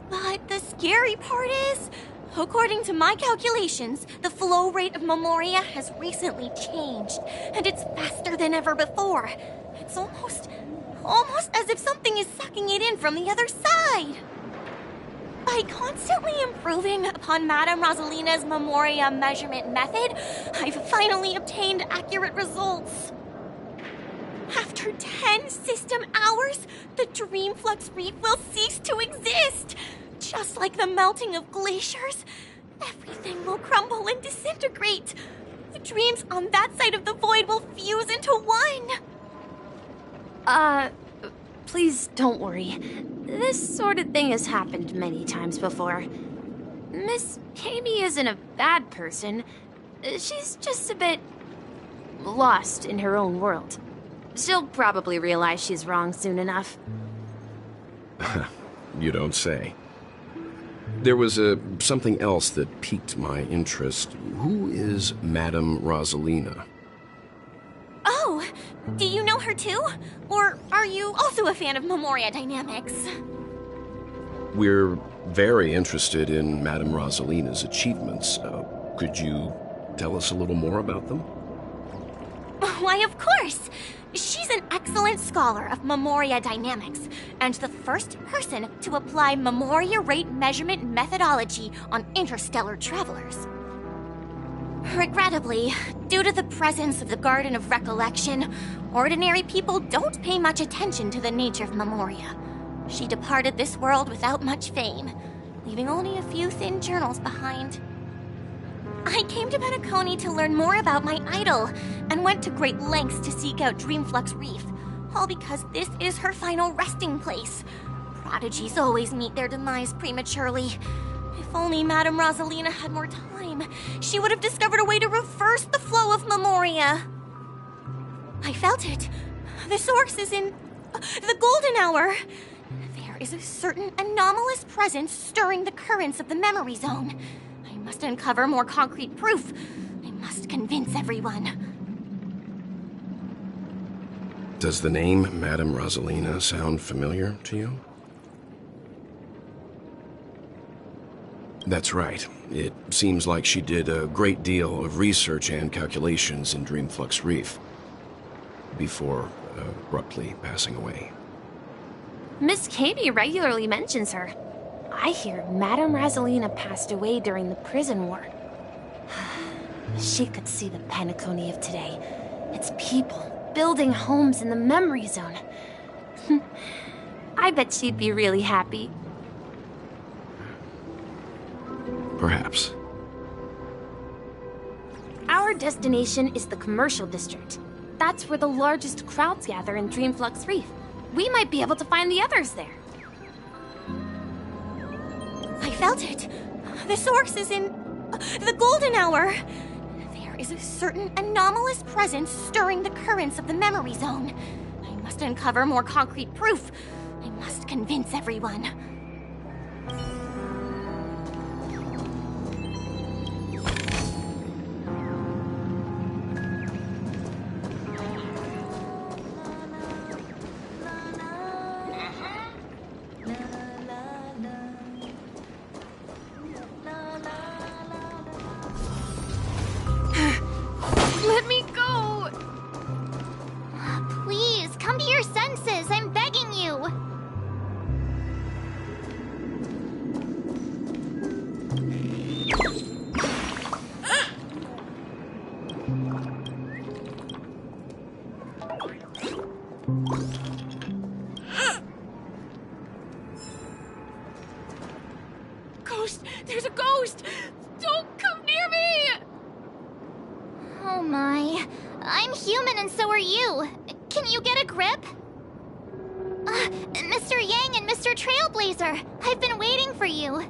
H: But the scary part is, according to my calculations, the flow rate of Memoria has recently changed, and it's faster than ever before. It's almost as if something is sucking it in from the other side. By constantly improving upon Madame Rosalina's Memoria measurement method, I've finally obtained accurate results. After 10 system hours, the Dreamflux Reef will cease to exist. Just like the melting of glaciers, everything will crumble and disintegrate. The dreams on that side of the void will fuse into one.
F: Please don't worry. This sort of thing has happened many times before. Miss Kami isn't a bad person. She's just a bit lost in her own world. She'll probably realize she's wrong soon enough.
N: You don't say. There was something else that piqued my interest. Who is Madame Rosalina?
H: Oh, do you know her too? Or are you also a fan of Memoria dynamics?
N: We're very interested in Madame Rosalina's achievements. Could you tell us a little more about them?
H: Why, of course! She's an excellent scholar of Memoria dynamics, and the first person to apply Memoria rate measurement methodology on interstellar travelers. Regrettably, due to the presence of the Garden of Recollection, ordinary people don't pay much attention to the nature of Memoria. She departed this world without much fame, leaving only a few thin journals behind. I came to Penacony to learn more about my idol, and went to great lengths to seek out Dreamflux Reef, all because this is her final resting place. Prodigies always meet their demise prematurely. If only Madame Rosalina had more time, she would have discovered a way to reverse the flow of Memoria. I felt it. The source is in the golden hour. There is a certain anomalous presence stirring the currents of the memory zone. I must uncover more concrete proof. I must convince everyone.
N: Does the name Madame Rosalina sound familiar to you? That's right. It seems like she did a great deal of research and calculations in Dreamflux Reef before abruptly passing away.
F: Miss Kami regularly mentions her. I hear Madame Rosalina passed away during the prison war. She could see the Penacony of today. Its people building homes in the memory zone. I bet she'd be really happy.
N: Perhaps.
F: Our destination is the commercial district. That's where the largest crowds gather in Dreamflux Reef. We might be able to find the others there.
H: I felt it. The source is in the golden hour. There is a certain anomalous presence stirring the currents of the memory zone. I must uncover more concrete proof. I must convince everyone.
F: Let me go!
C: Please, come to your senses. I'm begging you.
G: ghost! There's a ghost! Don't come near me!
C: Oh my. I'm human and so are you. Can you get a grip? Mr. Yang and Mr. Trailblazer, I've been waiting for you.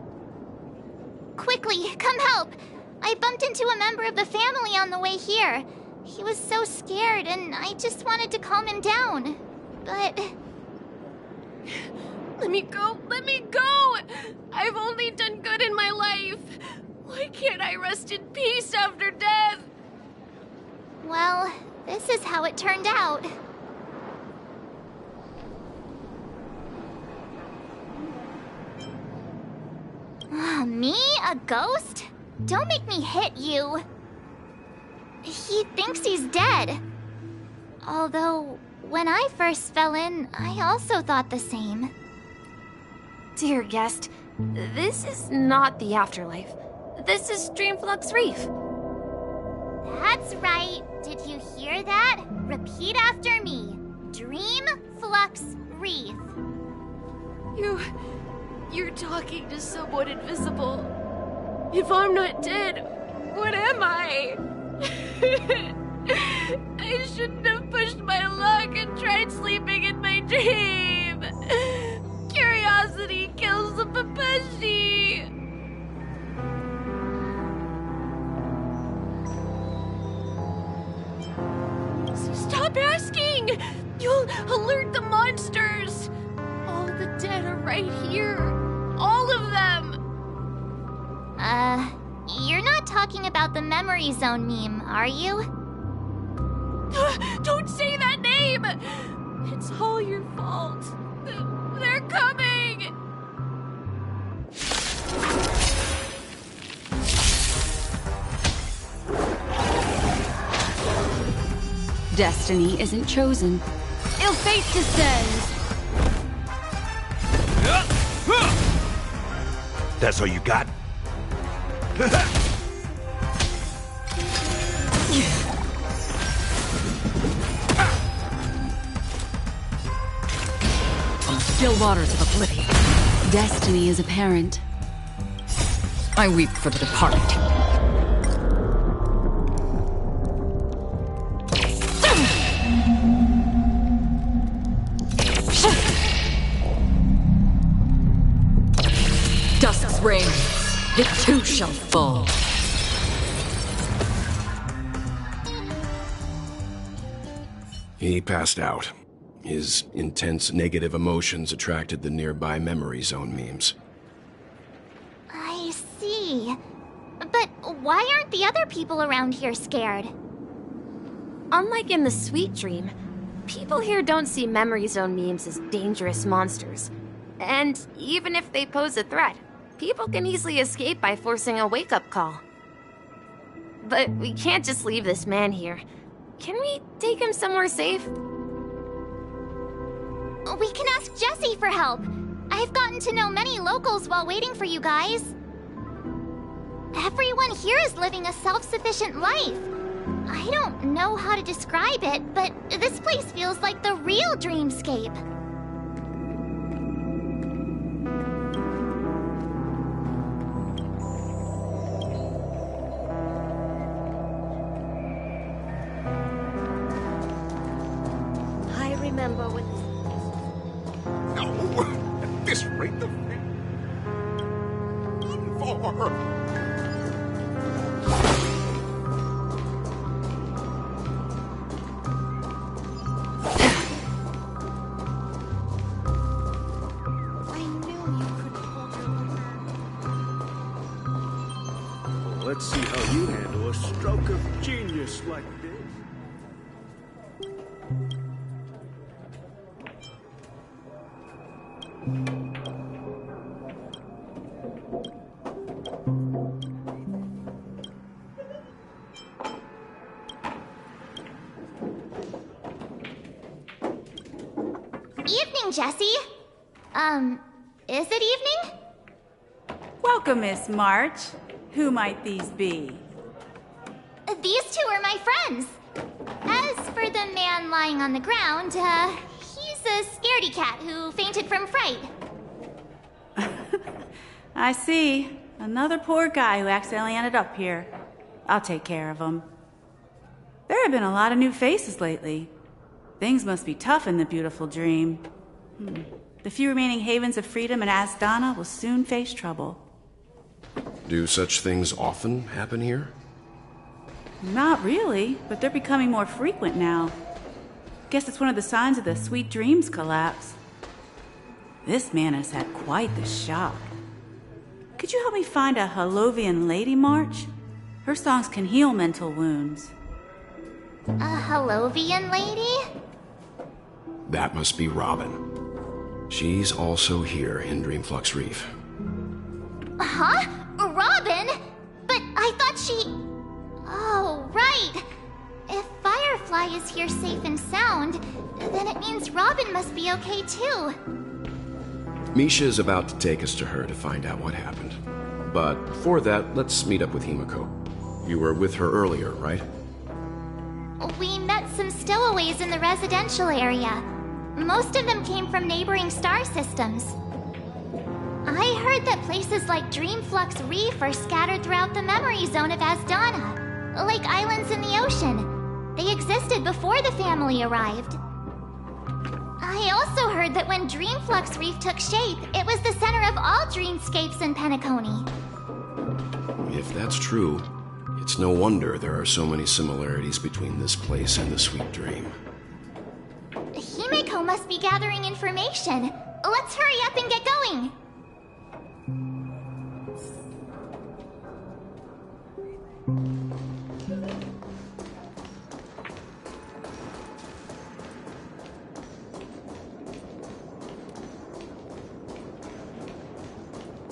C: Quickly, come help. I bumped into a member of the family on the way here. He was so scared and I just wanted to calm him down. But...
G: Let me go! Let me go! I've only done good in my life. Why can't I rest in peace after death?
C: Well, this is how it turned out. Me? A ghost? Don't make me hit you. He thinks he's dead. Although, when I first fell in, I also thought the same.
F: Dear guest, this is not the afterlife. This is Dreamflux Reef.
C: That's right. Did you hear that? Repeat after me. Dreamflux Reef.
G: You're talking to someone invisible. If I'm not dead, what am I? I shouldn't have pushed my luck and tried sleeping in my dream. Curiosity kills the Papeshi. Stop asking! You'll alert the monsters. All the dead are right here. All of them!
C: You're not talking about the Memory Zone meme, are you?
G: Don't say that name! It's all your fault. They're coming!
S: Destiny isn't chosen. Ill fate descends!
R: That's all you got?
S: On still waters of oblivion. Destiny is apparent. I weep for the departed. Dusk's reign, it too shall fall.
N: He passed out. His intense negative emotions attracted the nearby Memory Zone memes.
C: I see. But why aren't the other people around here scared?
F: Unlike in the Sweet Dream, people here don't see Memory Zone memes as dangerous monsters. And even if they pose a threat, people can easily escape by forcing a wake-up call. But we can't just leave this man here. Can we take him somewhere safe?
C: We can ask Jessie for help. I've gotten to know many locals while waiting for you guys. Everyone here is living a self-sufficient life. I don't know how to describe it, but this place feels like the real dreamscape.
G: I remember when...
I: No! At this rate, the... One for...
T: Let's see how you handle a stroke of genius like this.
C: Evening, Jessie. Is it evening?
U: Welcome, Miss March. Who might these be?
C: These two are my friends. As for the man lying on the ground, he's a scaredy cat who fainted from fright.
U: I see. Another poor guy who accidentally ended up here. I'll take care of him. There have been a lot of new faces lately. Things must be tough in the beautiful dream. The few remaining havens of freedom in Asdana will soon face trouble.
N: Do such things often happen here?
U: Not really, but they're becoming more frequent now. Guess it's one of the signs of the Sweet Dreams collapse. This man has had quite the shock. Could you help me find a Halovian lady, March? Her songs can heal mental wounds.
C: A Halovian lady?
N: That must be Robin. She's also here in Dreamflux Reef.
C: Huh? Robin? But I thought she... Oh, right. If Firefly is here safe and sound, then it means Robin must be okay too.
N: Misha is about to take us to her to find out what happened. But before that, let's meet up with Himiko. You were with her earlier, right?
C: We met some stowaways in the residential area. Most of them came from neighboring star systems. I heard that places like Dreamflux Reef are scattered throughout the memory zone of Asdana, like islands in the ocean. They existed before the family arrived. I also heard that when Dreamflux Reef took shape, it was the center of all dreamscapes in Penacony.
N: If that's true, it's no wonder there are so many similarities between this place and the Sweet Dream.
C: Himiko must be gathering information. Let's hurry up and get going.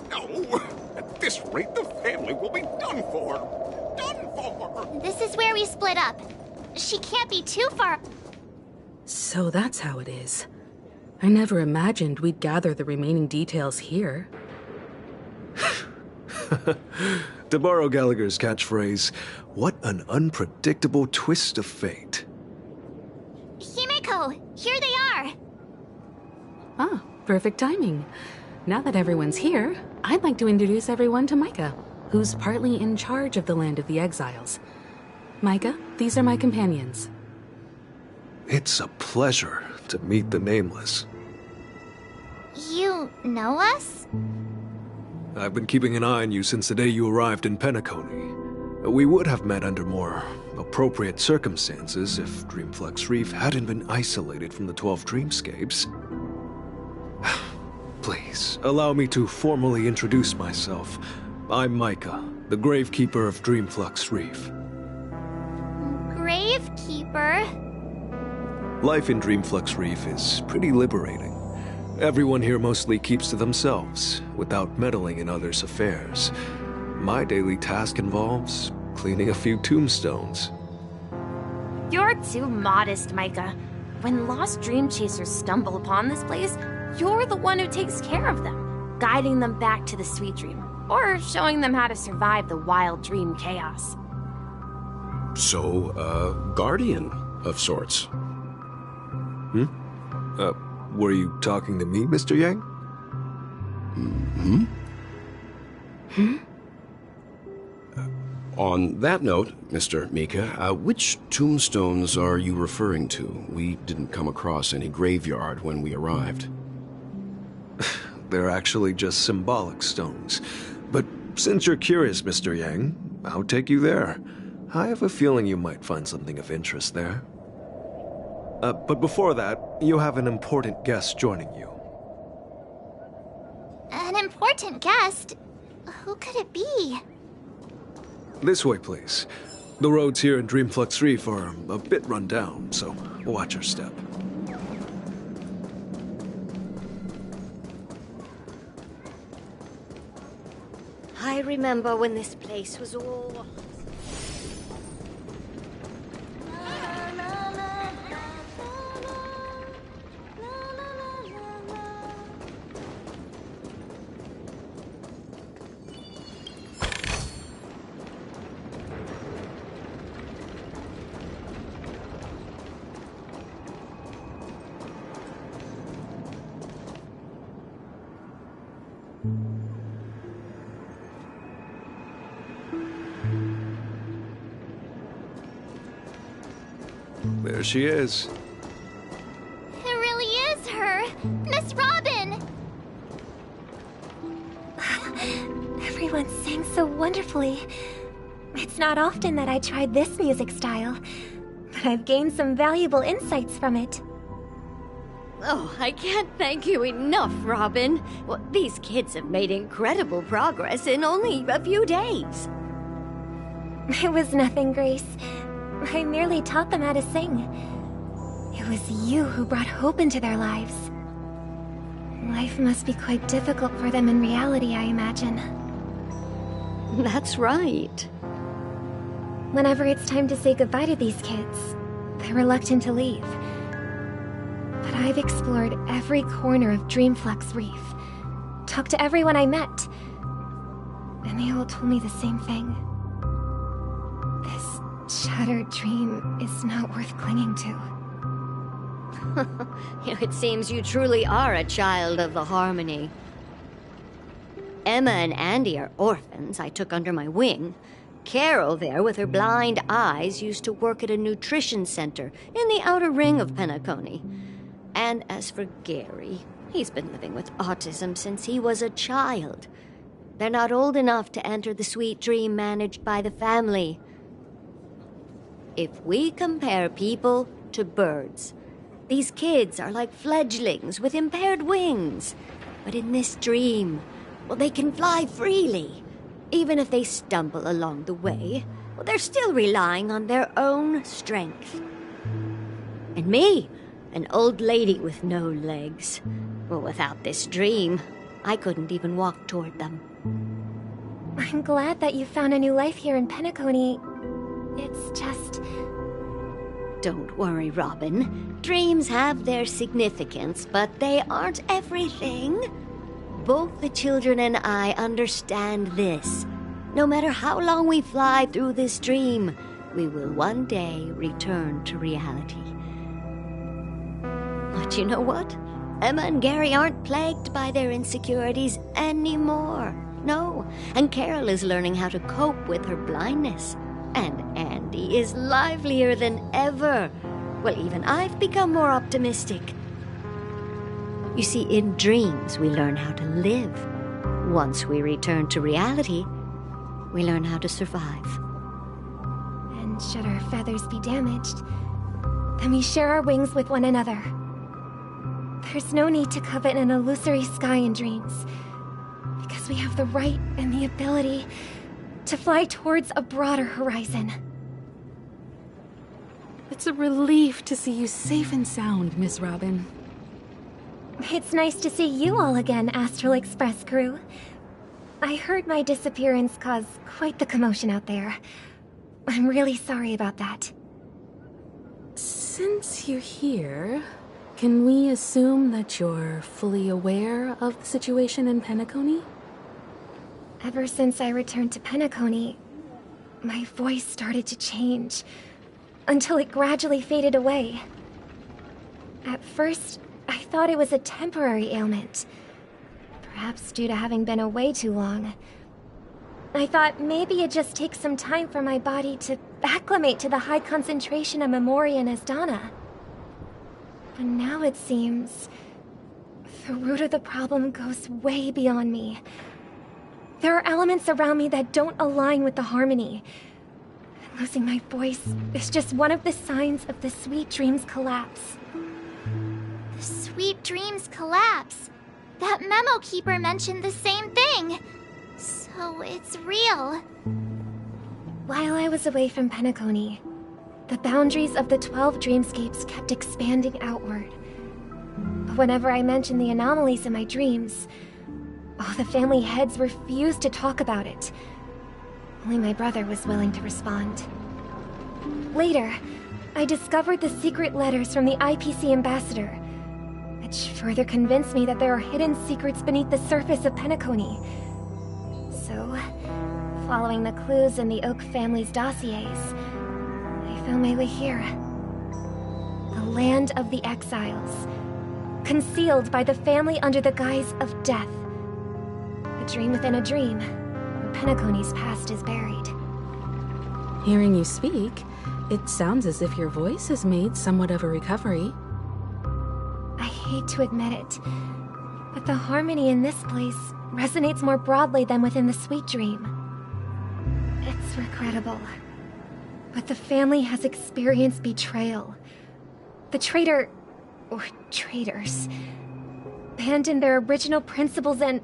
R: No! At this rate, the family will be done for! Done for!
C: This is where we split up. She can't be too far.
B: So that's how it is. I never imagined we'd gather the remaining details here.
V: To borrow Gallagher's catchphrase, what an unpredictable twist of fate.
C: Himiko, here they are.
B: Ah, perfect timing. Now that everyone's here, I'd like to introduce everyone to Micah, who's partly in charge of the Land of the Exiles. Micah, these are my companions.
V: It's a pleasure to meet the Nameless.
C: You know us?
V: I've been keeping an eye on you since the day you arrived in Penacony. We would have met under more appropriate circumstances if Dreamflux Reef hadn't been isolated from the 12 dreamscapes. Please, allow me to formally introduce myself. I'm Micah, the Gravekeeper of Dreamflux Reef.
C: Gravekeeper?
V: Life in Dreamflux Reef is pretty liberating. Everyone here mostly keeps to themselves, without meddling in others' affairs. My daily task involves cleaning a few tombstones.
W: You're too modest, Micah. When lost dream chasers stumble upon this place, you're the one who takes care of them, guiding them back to the Sweet Dream, or showing them how to survive the wild dream chaos.
N: So, guardian of sorts.
V: Were you talking to me, Mr. Yang?
N: On that note, Mr. Mika, which tombstones are you referring to? We didn't come across any graveyard when we arrived.
V: They're actually just symbolic stones. But since you're curious, Mr. Yang, I'll take you there. I have a feeling you might find something of interest there. But before that, you have an important guest joining you.
C: An important guest? Who could it be?
V: This way, please. The roads here in Dreamflux Reef are a bit run down, so watch your step.
X: I remember when this place was all...
V: there she is.
F: It really is her! Miss Robin! Everyone sang so wonderfully. It's not often that I tried this music style, but I've gained some valuable insights from it.
X: Oh, I can't thank you enough, Robin. Well, these kids have made incredible progress in only a few days.
F: It was nothing, Grace. I merely taught them how to sing. It was you who brought hope into their lives. Life must be quite difficult for them in reality, I imagine.
X: That's right.
F: Whenever it's time to say goodbye to these kids, they're reluctant to leave. But I've explored every corner of Dreamflux Reef, talked to everyone I met, and they all told me the same thing. This shattered dream is not worth clinging to.
X: It seems you truly are a child of the Harmony. Emma and Andy are orphans I took under my wing. Carol there, with her blind eyes, used to work at a nutrition center in the outer ring of Penacony. And as for Gary, he's been living with autism since he was a child. They're not old enough to enter the sweet dream managed by the family. If we compare people to birds, these kids are like fledglings with impaired wings. But in this dream, well, they can fly freely. Even if they stumble along the way, well, they're still relying on their own strength. And me, an old lady with no legs. Well, without this dream, I couldn't even walk toward them.
F: I'm glad that you found a new life here in Penacony. It's just...
X: Don't worry, Robin. Dreams have their significance, but they aren't everything. Both the children and I understand this. No matter how long we fly through this dream, we will one day return to reality. But you know what? Emma and Gary aren't plagued by their insecurities anymore. No, and Carol is learning how to cope with her blindness. And Andy is livelier than ever. Well, even I've become more optimistic. You see, in dreams, we learn how to live. Once we return to reality, we learn how to survive.
F: And should our feathers be damaged, then we share our wings with one another. There's no need to covet an illusory sky in dreams, because we have the right and the ability to fly towards a broader horizon.
B: It's a relief to see you safe and sound, Miss Robin.
F: It's nice to see you all again, Astral Express crew. I heard my disappearance caused quite the commotion out there. I'm really sorry about that.
B: Since you're here, can we assume that you're fully aware of the situation in Penacony?
F: Ever since I returned to Penacony, my voice started to change, until it gradually faded away. At first, I thought it was a temporary ailment, perhaps due to having been away too long. I thought maybe it just takes some time for my body to acclimate to the high concentration of Memoria and Asdana. But now it seems the root of the problem goes way beyond me. There are elements around me that don't align with the harmony. Losing my voice is just one of the signs of the Sweet Dreams collapse.
A: The Sweet Dreams collapse? That memo keeper mentioned the same thing. So it's real.
F: While I was away from Penacony, the boundaries of the 12 dreamscapes kept expanding outward. But whenever I mentioned the anomalies in my dreams, all the family heads refused to talk about it. Only my brother was willing to respond. Later, I discovered the secret letters from the IPC ambassador, which further convinced me that there are hidden secrets beneath the surface of Penacony. So, following the clues in the Oak family's dossiers, I found my way here. The land of the exiles, concealed by the family under the guise of death. A dream within a dream, where Penacony's past is buried.
B: Hearing you speak, It sounds as if your voice has made somewhat of a recovery.
F: I hate to admit it, but the harmony in this place resonates more broadly than within the Sweet Dream. It's regrettable, but the family has experienced betrayal. The traitor, or traitors, abandoned their original principles and,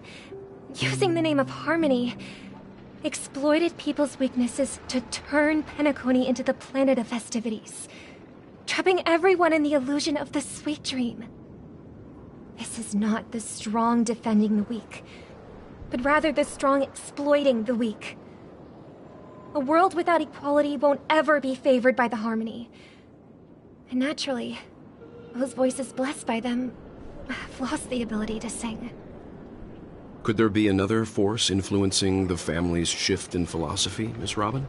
F: using the name of harmony, exploited people's weaknesses to turn Penacony into the planet of festivities, trapping everyone in the illusion of the Sweet Dream. This is not the strong defending the weak, but rather the strong exploiting the weak. A world without equality won't ever be favored by the harmony. And naturally, those voices blessed by them have lost the ability to sing.
N: Could there be another force influencing the family's shift in philosophy, Miss Robin?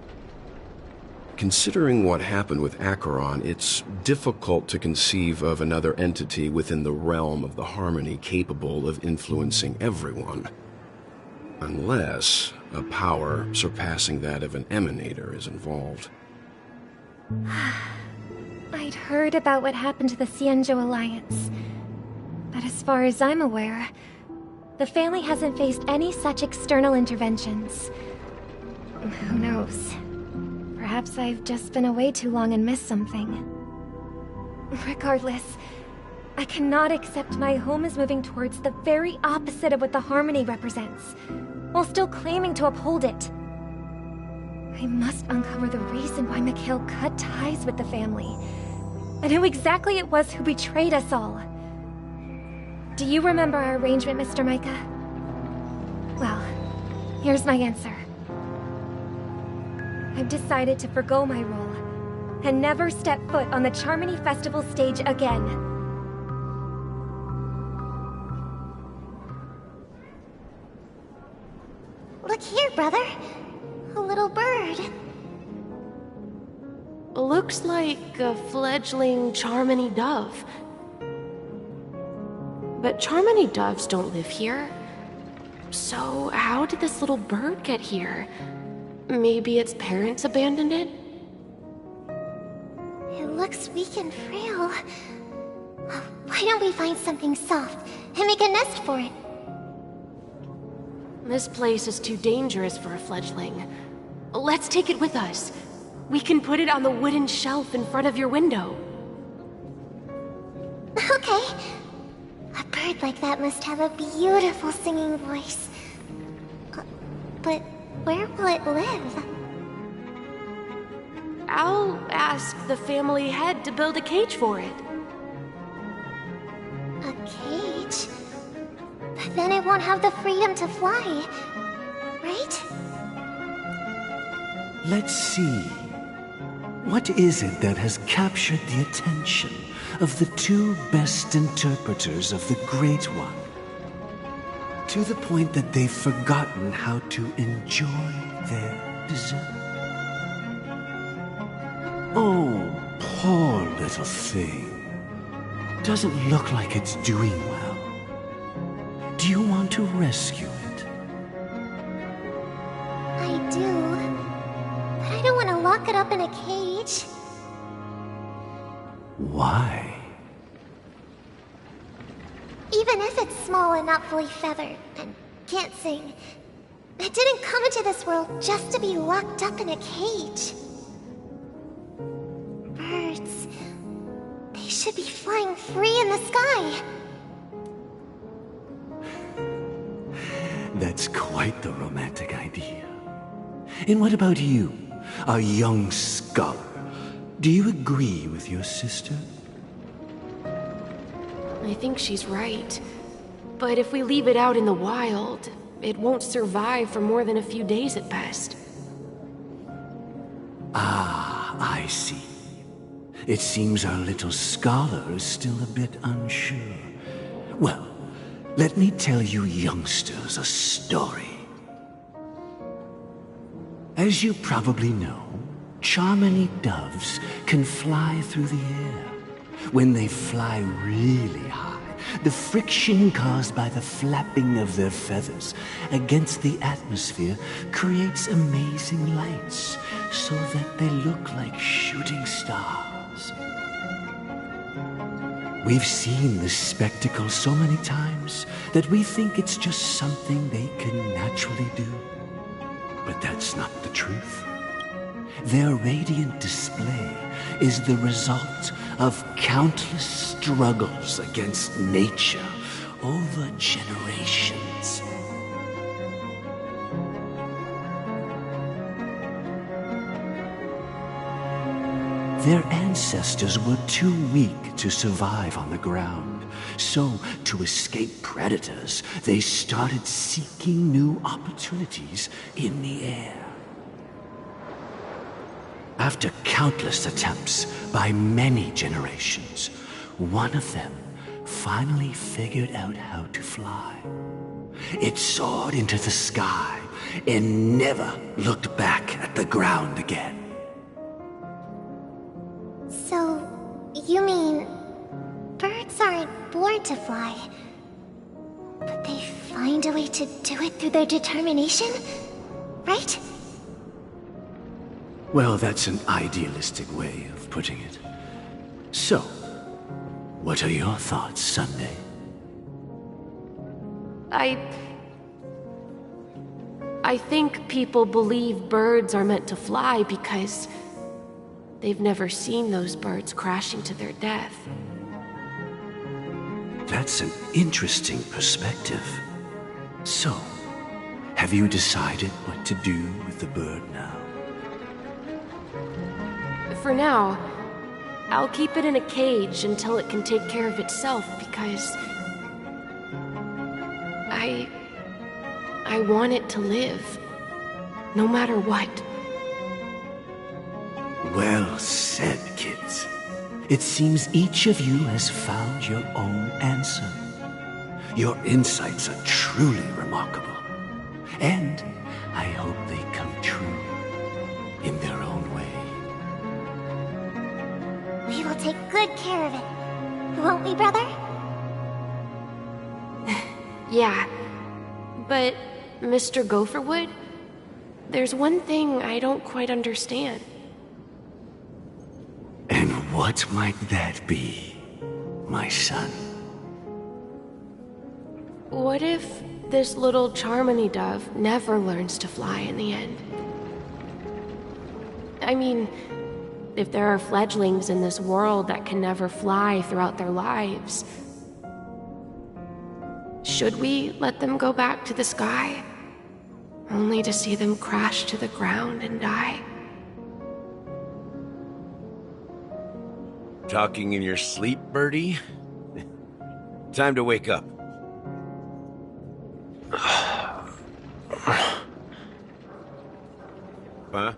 N: Considering what happened with Acheron, it's difficult to conceive of another entity within the realm of the harmony capable of influencing everyone. Unless a power surpassing that of an emanator is involved.
F: I'd heard about what happened to the Xianzhou Alliance, but as far as I'm aware, the family hasn't faced any such external interventions. Who knows? Perhaps I've just been away too long and missed something. Regardless, I cannot accept my home is moving towards the very opposite of what the harmony represents, while still claiming to uphold it. I must uncover the reason why Mikhail cut ties with the family, and who exactly it was who betrayed us all. Do you remember our arrangement, Mr. Micah? Well, here's my answer. I've decided to forgo my role, and never step foot on the Charmony Festival stage again.
A: Look here, brother. A little bird.
G: Looks like a fledgling Charmony dove. But Charmony doves don't live here. So how did this little bird get here? Maybe its parents abandoned it?
A: It looks weak and frail. Why don't we find something soft and make a nest for it?
G: This place is too dangerous for a fledgling. Let's take it with us. We can put it on the wooden shelf in front of your window.
A: Okay. A bird like that must have a beautiful singing voice. But where will it live?
G: I'll ask the family head to build a cage for it.
A: A cage? But then it won't have the freedom to fly, right?
D: Let's see. What is it that has captured the attention of the two best interpreters of the Great One? To the point that they've forgotten how to enjoy their dessert. Oh, poor little thing. Doesn't look like it's doing well. Do you want to rescue it?
A: I do. But I don't want to lock it up in a cage.
D: Why?
A: Even if it's small and not fully feathered, and can't sing, it didn't come into this world just to be locked up in a cage. Birds, they should be flying free in the sky.
D: That's quite the romantic idea. And what about you, a young scholar? Do you agree with your sister?
G: I think she's right. But if we leave it out in the wild, it won't survive for more than a few days at best.
D: Ah, I see. It seems our little scholar is still a bit unsure. Well, let me tell you youngsters a story. As you probably know, Charmony doves can fly through the air. When they fly really high, The friction caused by the flapping of their feathers against the atmosphere creates amazing lights so that they look like shooting stars. We've seen this spectacle so many times that we think it's just something they can naturally do. But that's not the truth. Their radiant display is the result of countless struggles against nature over generations. Their ancestors were too weak to survive on the ground, so to escape predators, they started seeking new opportunities in the air. After countless attempts by many generations, one of them finally figured out how to fly. It soared into the sky and never looked back at the ground again.
A: So, you mean birds aren't born to fly, but they find a way to do it through their determination, right?
D: Well, that's an idealistic way of putting it. So, what are your thoughts, Sunday?
G: I think people believe birds are meant to fly because they've never seen those birds crashing to their death.
D: That's an interesting perspective. So, have you decided what to do with the bird now?
G: For now, I'll keep it in a cage until it can take care of itself because I want it to live, no matter what.
D: Well said, kids. It seems each of you has found your own answer. Your insights are truly remarkable. And I hope they come true in their own way.
A: We will take good care of it, won't we, brother?
G: Yeah, but Mr. Gopherwood, there's one thing I don't quite understand.
D: And what might that be, my son?
G: What if this little Charmony dove never learns to fly in the end? I mean, if there are fledglings in this world that can never fly throughout their lives, should we let them go back to the sky, only to see them crash to the ground and die?
E: Talking in your sleep, Birdie? Time to wake up. Huh?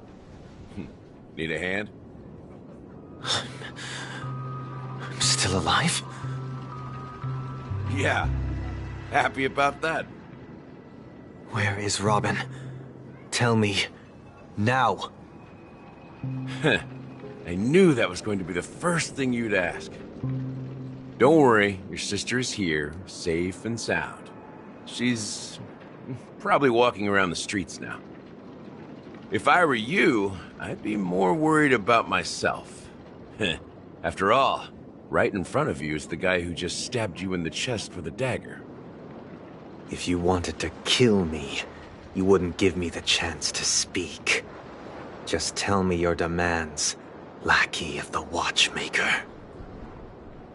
E: Need a hand?
O: I'm still alive?
E: Yeah. Happy about that.
O: Where is Robin? Tell me. Now.
E: I knew that was going to be the first thing you'd ask. Don't worry, your sister is here, safe and sound. She's probably walking around the streets now. If I were you, I'd be more worried about myself. After all, right in front of you is the guy who just stabbed you in the chest with a dagger.
O: If you wanted to kill me, you wouldn't give me the chance to speak. Just tell me your demands, lackey of the Watchmaker.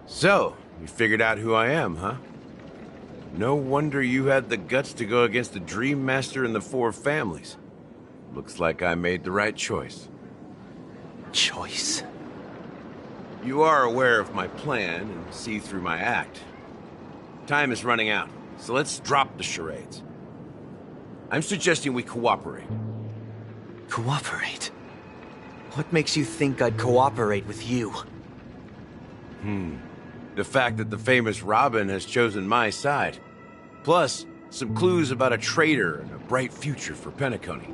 E: So, you figured out who I am, huh? No wonder you had the guts to go against the Dream Master and the Four Families. Looks like I made the right choice.
O: Choice?
E: You are aware of my plan and see through my act. Time is running out, so let's drop the charades. I'm suggesting we cooperate.
O: Cooperate? What makes you think I'd cooperate with you?
E: The fact that the famous Robin has chosen my side. Plus, some clues about a traitor and a bright future for Penacony.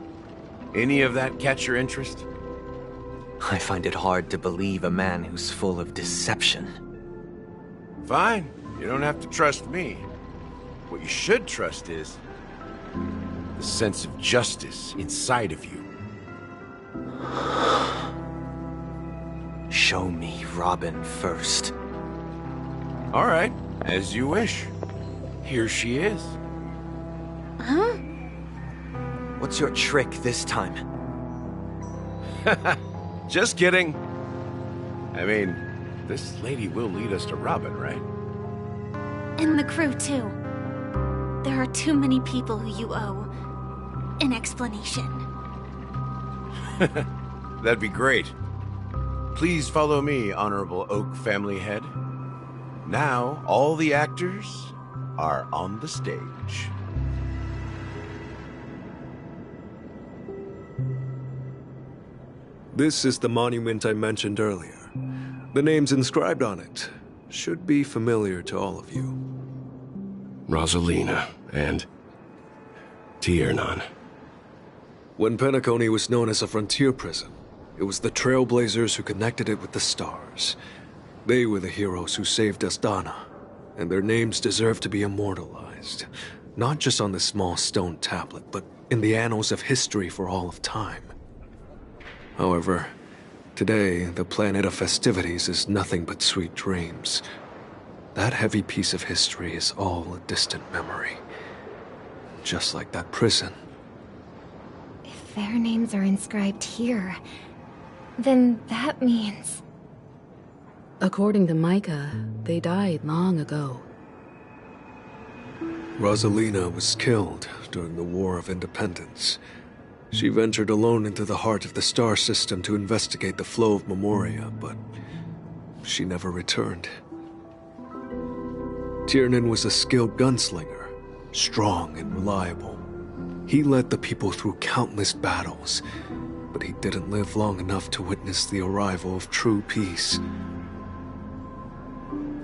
E: Any of that catch your interest?
O: I find it hard to believe a man who's full of deception.
E: Fine. You don't have to trust me. What you should trust is the sense of justice inside of you.
O: Show me Robin first.
E: All right, as you wish. Here she is.
W: Huh?
O: What's your trick this time?
E: Just kidding. I mean, this lady will lead us to Robin, right?
H: And the crew, too. There are too many people who you owe an explanation.
E: That'd be great. Please follow me, Honorable Oak family head. Now, all the actors are on the stage.
V: This is the monument I mentioned earlier. The names inscribed on it should be familiar to all of you.
N: Rosalina and Tiernan.
V: When Penacony was known as a frontier prison, it was the Trailblazers who connected it with the stars. They were the heroes who saved Astana, and their names deserve to be immortalized, not just on this small stone tablet, but in the annals of history for all of time. However, today, the planet of festivities is nothing but sweet dreams. That heavy piece of history is all a distant memory. Just like that prison.
F: If their names are inscribed here, then that means...
B: According to Micah, they died long ago.
V: Rosalina was killed during the War of Independence. She ventured alone into the heart of the star system to investigate the flow of Memoria, but she never returned. Tiernan was a skilled gunslinger, strong and reliable. He led the people through countless battles, but he didn't live long enough to witness the arrival of true peace.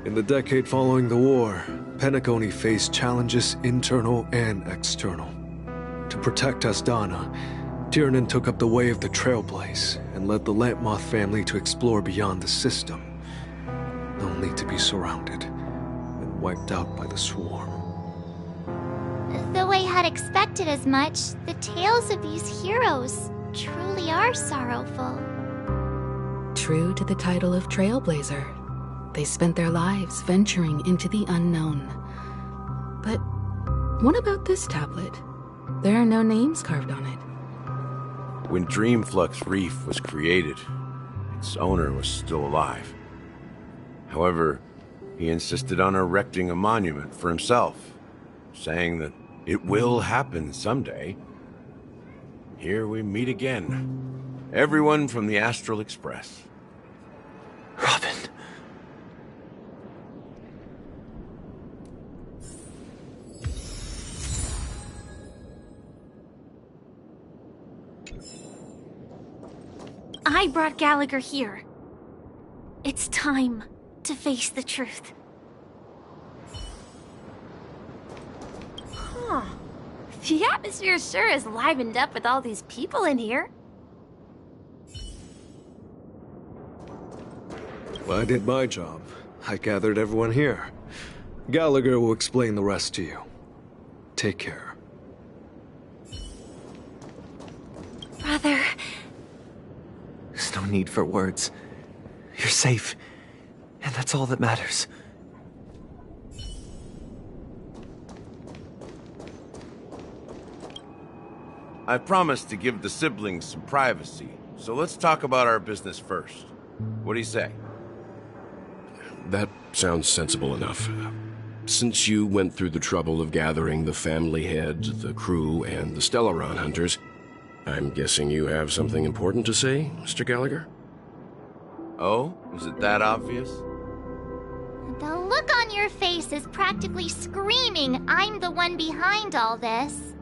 V: In the decade following the war, Penacony faced challenges internal and external. To protect Astana, Tiernan took up the way of the Trailblaze and led the Lampmoth family to explore beyond the system, only to be surrounded and wiped out by the swarm.
C: Though I had expected as much, the tales of these heroes truly are sorrowful.
B: True to the title of Trailblazer, they spent their lives venturing into the unknown. But what about this tablet? There are no names carved on it.
E: When Dreamflux Reef was created, its owner was still alive. However, he insisted on erecting a monument for himself, saying that it will happen someday. Here we meet again. Everyone from the Astral Express.
O: Robin.
H: I brought Gallagher here. It's time to face the truth.
W: Huh. The atmosphere sure is livened up with all these people in here.
V: Well, I did my job. I gathered everyone here. Gallagher will explain the rest to you. Take care.
H: Brother...
O: There's no need for words. You're safe, and that's all that matters.
E: I promised to give the siblings some privacy, so let's talk about our business first. What do you say?
N: That sounds sensible enough. Since you went through the trouble of gathering the family head, the crew, and the Stellaron hunters, I'm guessing you have something important to say, Mr. Gallagher?
E: Oh? Is it that obvious?
C: The look on your face is practically screaming I'm the one behind all this.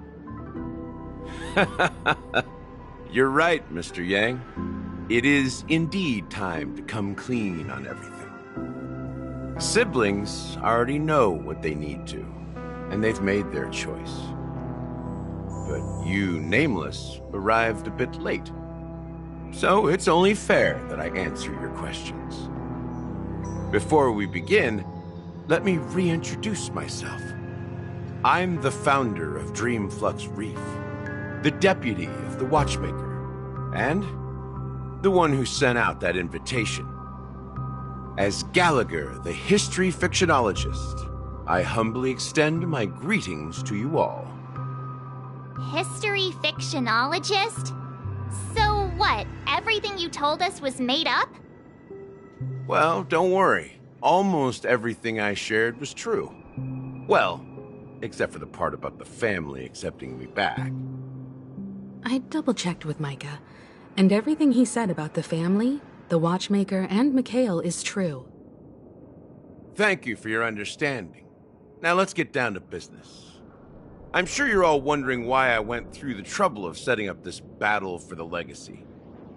E: You're right, Mr. Yang. It is indeed time to come clean on everything. Siblings already know what they need to, and they've made their choice. But you, Nameless, arrived a bit late. So it's only fair that I answer your questions. Before we begin, let me reintroduce myself. I'm the founder of Dreamflux Reef, the deputy of the Watchmaker, and the one who sent out that invitation. As Gallagher, the history fictionologist, I humbly extend my greetings to you all.
J: History fictionologist? So what, everything you told us was made up?
E: Well, don't worry. Almost everything I shared was true. Well, except for the part about the family accepting me back.
B: I double-checked with Micah, and everything he said about the family, the Watchmaker, and Mikhail is true.
E: Thank you for your understanding. Now let's get down to business. I'm sure you're all wondering why I went through the trouble of setting up this battle for the legacy,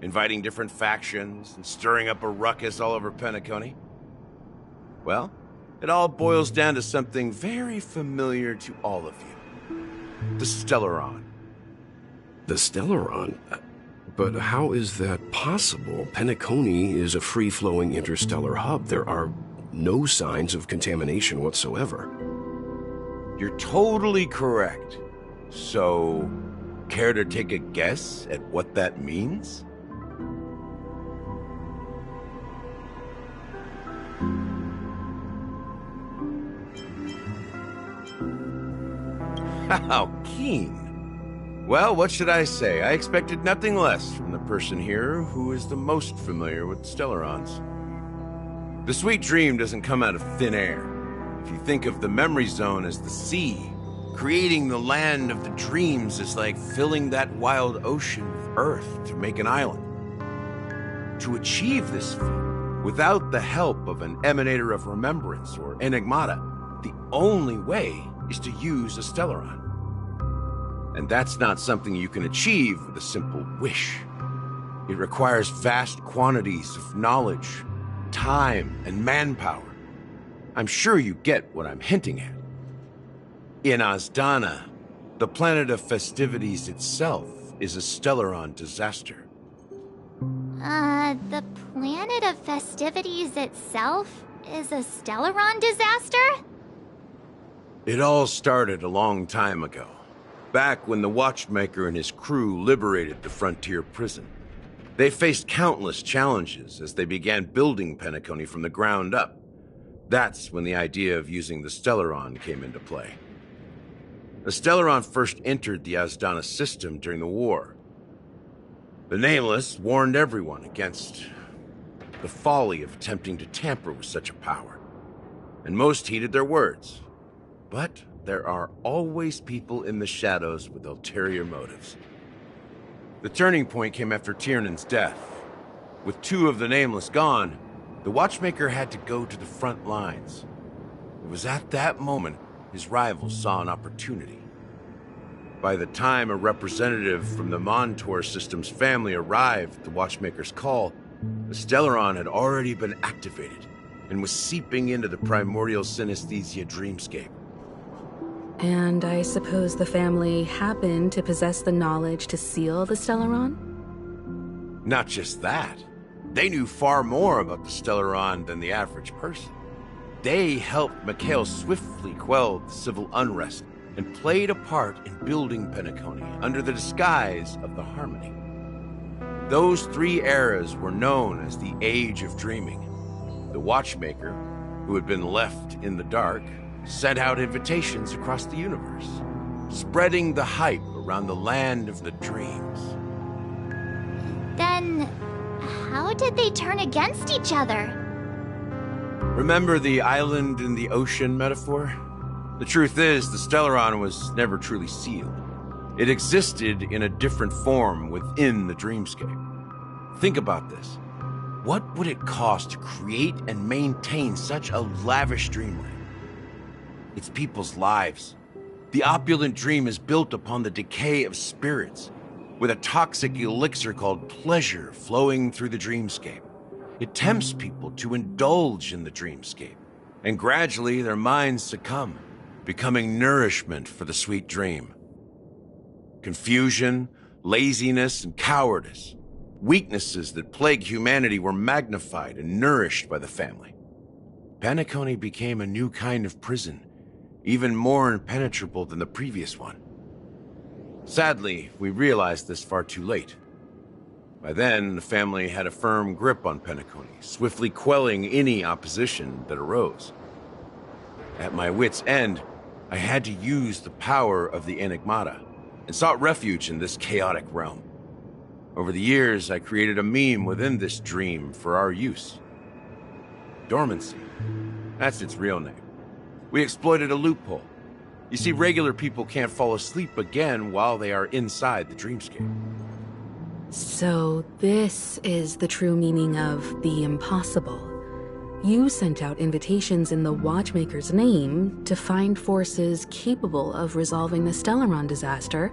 E: inviting different factions and stirring up a ruckus all over Penacony. Well, it all boils down to something very familiar to all of you. The Stellaron.
N: The Stellaron? But how is that possible? Penacony is a free-flowing interstellar hub. There are no signs of contamination whatsoever.
E: You're totally correct. So, care to take a guess at what that means? How keen. Well, what should I say? I expected nothing less from the person here who is the most familiar with Stellarons. The sweet dream doesn't come out of thin air. If you think of the memory zone as the sea, creating the land of the dreams is like filling that wild ocean with earth to make an island. To achieve this feat, without the help of an emanator of remembrance or enigmata, the only way is to use a Stellaron. And that's not something you can achieve with a simple wish. It requires vast quantities of knowledge, time, and manpower. I'm sure you get what I'm hinting at. In Azdana, the planet of festivities itself is a Stellaron disaster.
J: The planet of festivities itself is a Stellaron disaster?
E: It all started a long time ago, back when the Watchmaker and his crew liberated the frontier prison. They faced countless challenges as they began building Penacony from the ground up. That's when the idea of using the Stellaron came into play. The Stellaron first entered the Azdana system during the war. The Nameless warned everyone against the folly of attempting to tamper with such a power, and most heeded their words. But there are always people in the shadows with ulterior motives. The turning point came after Tiernan's death. With two of the Nameless gone, the Watchmaker had to go to the front lines. It was at that moment his rivals saw an opportunity. By the time a representative from the Montour Systems family arrived at the Watchmaker's call, the Stellaron had already been activated and was seeping into the primordial synesthesia dreamscape.
B: And I suppose the family happened to possess the knowledge to seal the Stellaron?
E: Not just that. They knew far more about the Stellaron than the average person. They helped Mikhail swiftly quell the civil unrest and played a part in building Penacony under the disguise of the Harmony. Those 3 eras were known as the Age of Dreaming. The Watchmaker, who had been left in the dark, sent out invitations across the universe, spreading the hype around the land of the dreams.
J: Then, how did they turn against each other?
E: Remember the island in the ocean metaphor? The truth is, the Stellaron was never truly sealed. It existed in a different form within the dreamscape. Think about this. What would it cost to create and maintain such a lavish dreamland? It's people's lives. The opulent dream is built upon the decay of spirits, with a toxic elixir called pleasure flowing through the dreamscape. It tempts people to indulge in the dreamscape, and gradually their minds succumb, becoming nourishment for the sweet dream. Confusion, laziness, and cowardice, weaknesses that plague humanity, were magnified and nourished by the family. Penacony became a new kind of prison, even more impenetrable than the previous one. Sadly, we realized this far too late. By then, the family had a firm grip on Penacony, swiftly quelling any opposition that arose. At my wit's end, I had to use the power of the Enigmata, and sought refuge in this chaotic realm. Over the years, I created a meme within this dream for our use. Dormancy. That's its real name. We exploited a loophole. You see, regular people can't fall asleep again while they are inside the dreamscape.
B: So this is the true meaning of the impossible. You sent out invitations in the Watchmaker's name to find forces capable of resolving the Stellaron disaster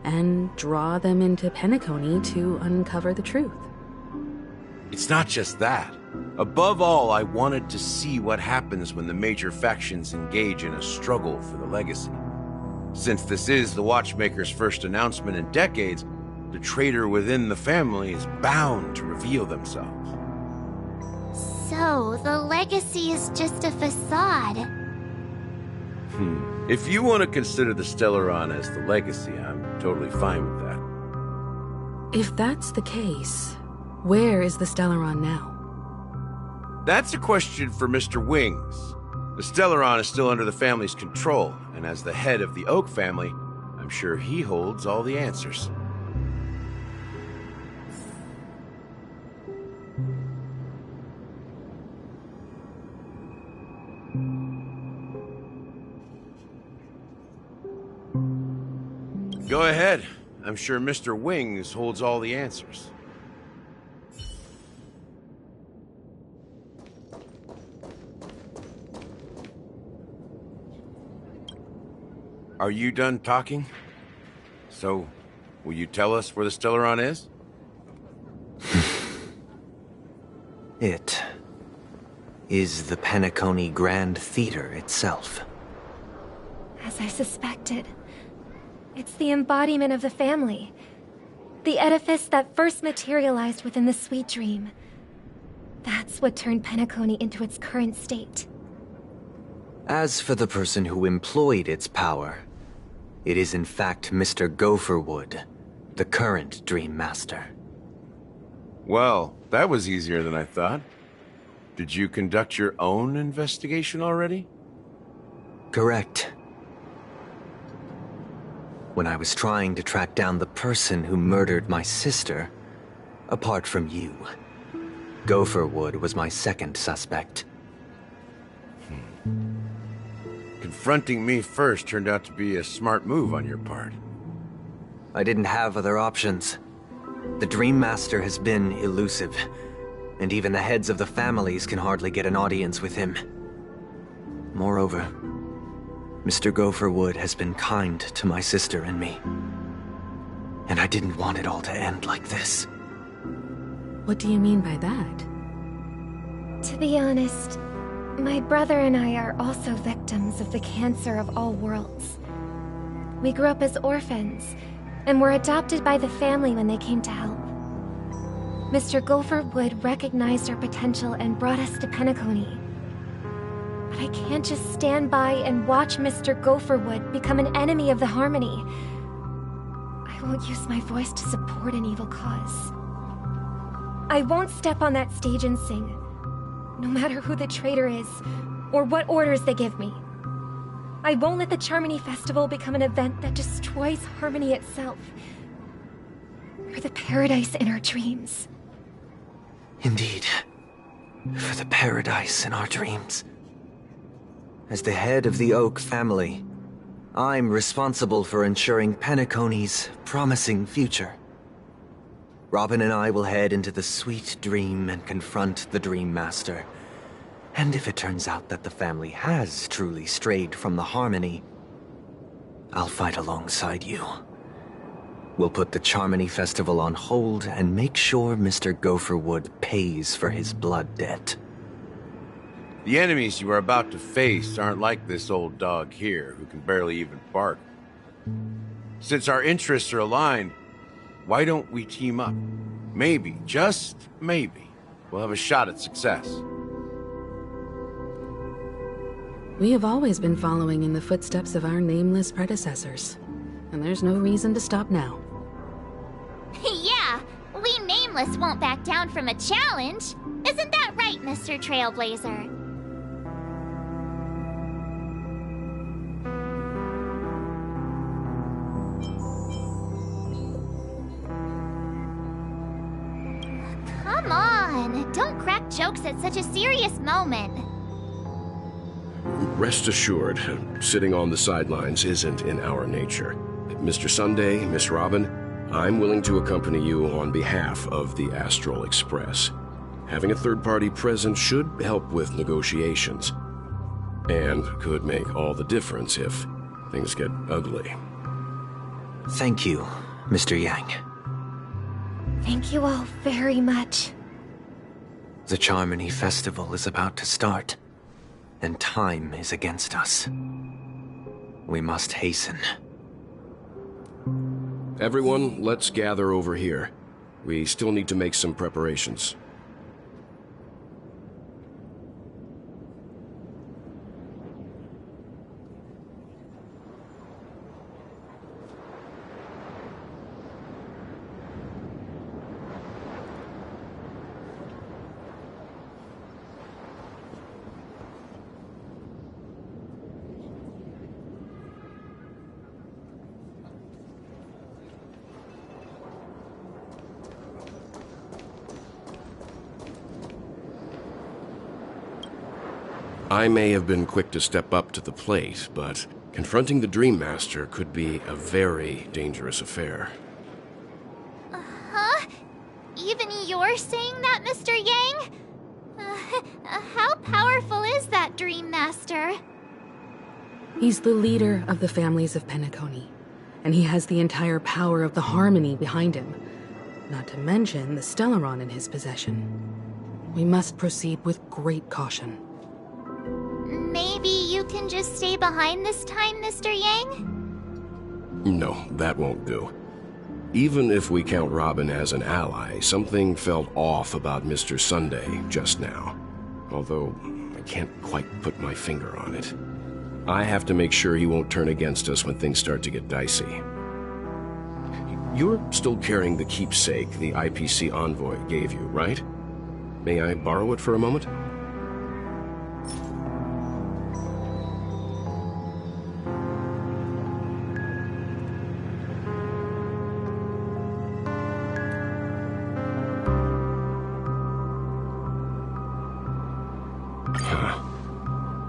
B: and draw them into Penacony to uncover the truth.
E: It's not just that. Above all, I wanted to see what happens when the major factions engage in a struggle for the legacy. Since this is the Watchmaker's first announcement in decades, the traitor within the family is bound to reveal themselves.
J: So, the legacy is just a facade.
E: If you want to consider the Stellaron as the legacy, I'm totally fine with that.
B: If that's the case, where is the Stellaron now?
E: That's a question for Mr. Wings. The Stellaron is still under the family's control, and as the head of the Oak family, I'm sure he holds all the answers. Go ahead. I'm sure Mr. Wings holds all the answers. Are you done talking? So, will you tell us where the Stellaron is?
O: It is the Penacony Grand Theater itself.
F: As I suspected, it's the embodiment of the family. The edifice that first materialized within the Sweet Dream. That's what turned Penacony into its current state.
O: As for the person who employed its power, it is in fact Mr. Gopherwood, the current Dream Master.
E: Well, that was easier than I thought. Did you conduct your own investigation already?
O: Correct. When I was trying to track down the person who murdered my sister, apart from you, Gopherwood was my second suspect.
E: Confronting me first turned out to be a smart move on your part.
O: I didn't have other options. The Dream Master has been elusive, and even the heads of the families can hardly get an audience with him. Moreover, Mr. Gopherwood has been kind to my sister and me. And I didn't want it all to end like this.
B: What do you mean by that?
F: To be honest, my brother and I are also victims of the cancer of all worlds. We grew up as orphans, and were adopted by the family when they came to help. Mr. Gopherwood recognized our potential and brought us to Penacony. But I can't just stand by and watch Mr. Gopherwood become an enemy of the Harmony. I won't use my voice to support an evil cause. I won't step on that stage and sing, no matter who the traitor is, or what orders they give me. I won't let the Charmony Festival become an event that destroys Harmony itself, or the paradise in our dreams.
O: Indeed, for the paradise in our dreams. As the head of the Oak family, I'm responsible for ensuring Penacony's promising future. Robin and I will head into the Sweet Dream and confront the Dream Master. And if it turns out that the family has truly strayed from the Harmony, I'll fight alongside you. We'll put the Charmony Festival on hold and make sure Mr. Gopherwood pays for his blood debt.
E: The enemies you are about to face aren't like this old dog here, who can barely even bark. Since our interests are aligned, why don't we team up? Maybe, just maybe, we'll have a shot at success.
B: We have always been following in the footsteps of our nameless predecessors, and there's no reason to stop now.
J: Yeah, we Nameless won't back down from a challenge. Isn't that right, Mr. Trailblazer? Come on, don't crack jokes at such a serious moment.
N: Rest assured, sitting on the sidelines isn't in our nature. Mr. Sunday, Miss Robin, I'm willing to accompany you on behalf of the Astral Express. Having a third party present should help with negotiations, and could make all the difference if things get ugly.
O: Thank you, Mr. Yang.
F: Thank you all very much.
O: The Charmony Festival is about to start, and time is against us. We must hasten.
N: Everyone, let's gather over here. We still need to make some preparations. I may have been quick to step up to the plate, but confronting the Dream Master could be a very dangerous affair.
J: Huh? Even you're saying that, Mr. Yang? How powerful is that Dream Master?
B: He's the leader of the families of Penacony, and he has the entire power of the Harmony behind him, not to mention the Stellaron in his possession. We must proceed with great caution.
J: Maybe you can just stay behind this time, Mr. Yang?
N: No, that won't do. Even if we count Robin as an ally, something felt off about Mr. Sunday just now. Although, I can't quite put my finger on it. I have to make sure he won't turn against us when things start to get dicey. You're still carrying the keepsake the IPC envoy gave you, right? May I borrow it for a moment?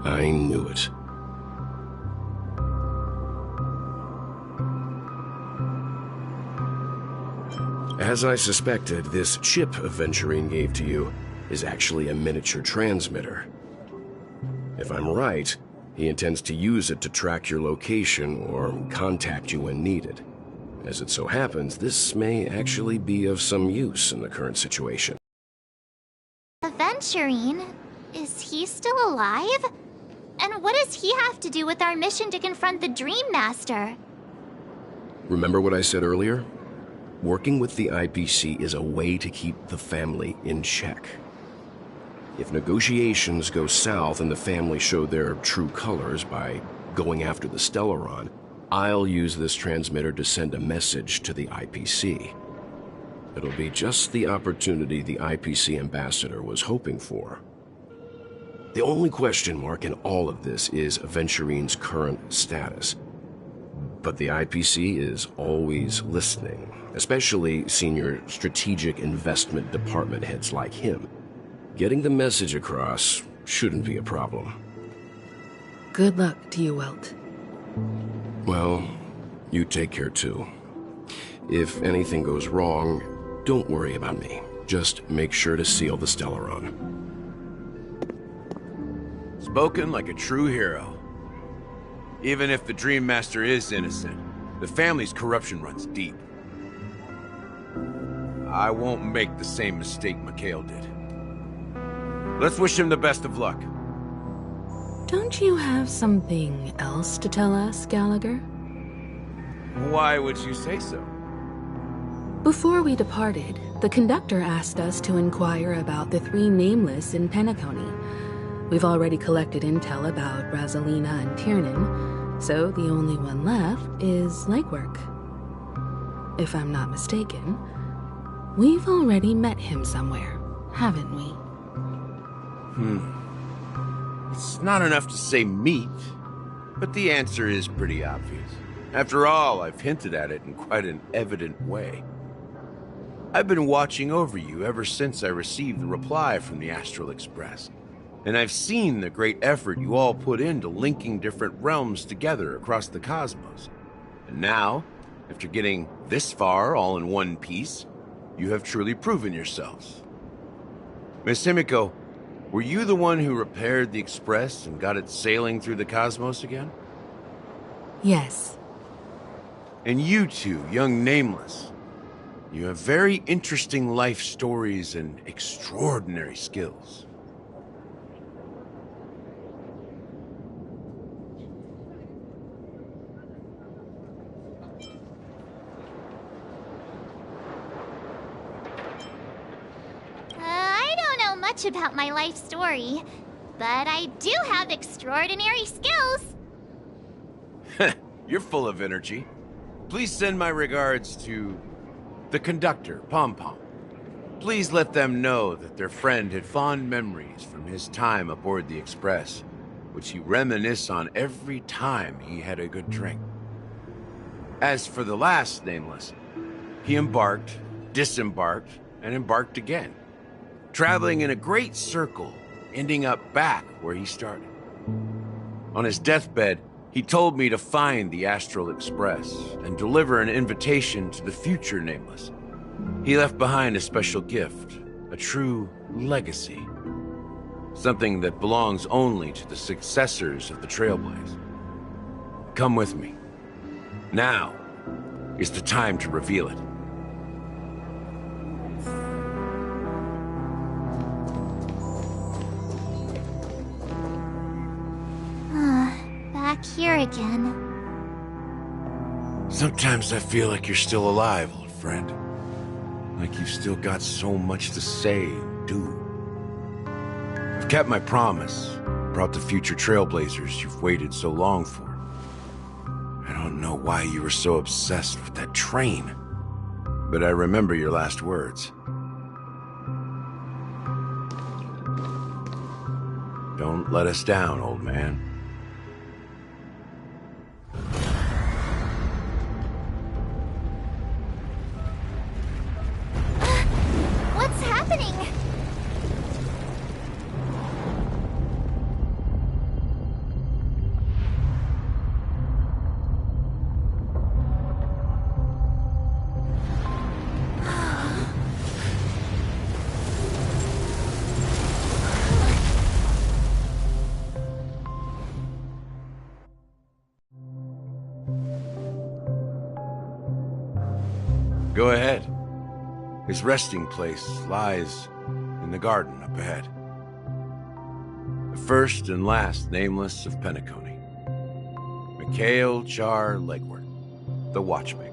N: I knew it. As I suspected, this chip Aventurine gave to you is actually a miniature transmitter. If I'm right, he intends to use it to track your location or contact you when needed. As it so happens, this may actually be of some use in the current situation.
J: Aventurine? Is he still alive? And what does he have to do with our mission to confront the Dream Master?
N: Remember what I said earlier? Working with the IPC is a way to keep the family in check. If negotiations go south and the family show their true colors by going after the Stellaron, I'll use this transmitter to send a message to the IPC. It'll be just the opportunity the IPC ambassador was hoping for. The only question mark in all of this is Aventurine's current status. But the IPC is always listening, especially senior strategic investment department heads like him. Getting the message across shouldn't be a problem.
B: Good luck to you, Welt.
N: Well, you take care too. If anything goes wrong, don't worry about me. Just make sure to seal the Stellaron.
E: Spoken like a true hero. Even if the Dream Master is innocent, the family's corruption runs deep. I won't make the same mistake Mikhail did. Let's wish him the best of luck.
B: Don't you have something else to tell us, Gallagher?
E: Why would you say so?
B: Before we departed, the conductor asked us to inquire about the three Nameless in Penacony. We've already collected intel about Brazelina and Tiernan, so the only one left is legwork. If I'm not mistaken, we've already met him somewhere, haven't we?
E: It's not enough to say meet, but the answer is pretty obvious. After all, I've hinted at it in quite an evident way. I've been watching over you ever since I received the reply from the Astral Express, and I've seen the great effort you all put into linking different realms together across the cosmos. And now, after getting this far all in one piece, you have truly proven yourselves. Miss Himiko, were you the one who repaired the Express and got it sailing through the cosmos again?
B: Yes.
E: And you two, young Nameless, you have very interesting life stories and extraordinary skills.
J: I don't know much about my life story, but I do have extraordinary skills.
E: You're full of energy. Please send my regards to the conductor, Pom Pom. Please let them know that their friend had fond memories from his time aboard the Express, which he reminisced on every time he had a good drink. As for the last Nameless, he embarked, disembarked, and embarked again, traveling in a great circle, ending up back where he started. On his deathbed, he told me to find the Astral Express and deliver an invitation to the future Nameless. He left behind a special gift, a true legacy. Something that belongs only to the successors of the Trailblazer. Come with me. Now is the time to reveal it.
J: Back here again.
E: Sometimes I feel like you're still alive, old friend. Like you've still got so much to say and do. I've kept my promise, brought the future Trailblazers you've waited so long for. I don't know why you were so obsessed with that train, but I remember your last words. Don't let us down, old man.
J: What's happening?
E: Go ahead. His resting place lies in the garden up ahead. The first and last Nameless of Penacony. Mikhail Char Legwork, the Watchmaker.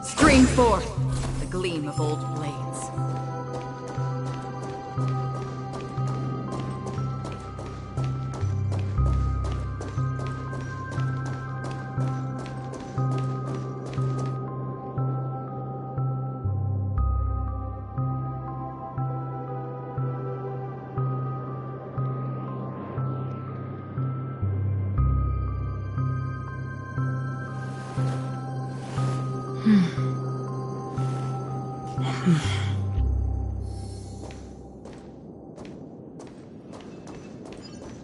S: Spring forth, the gleam of old blades.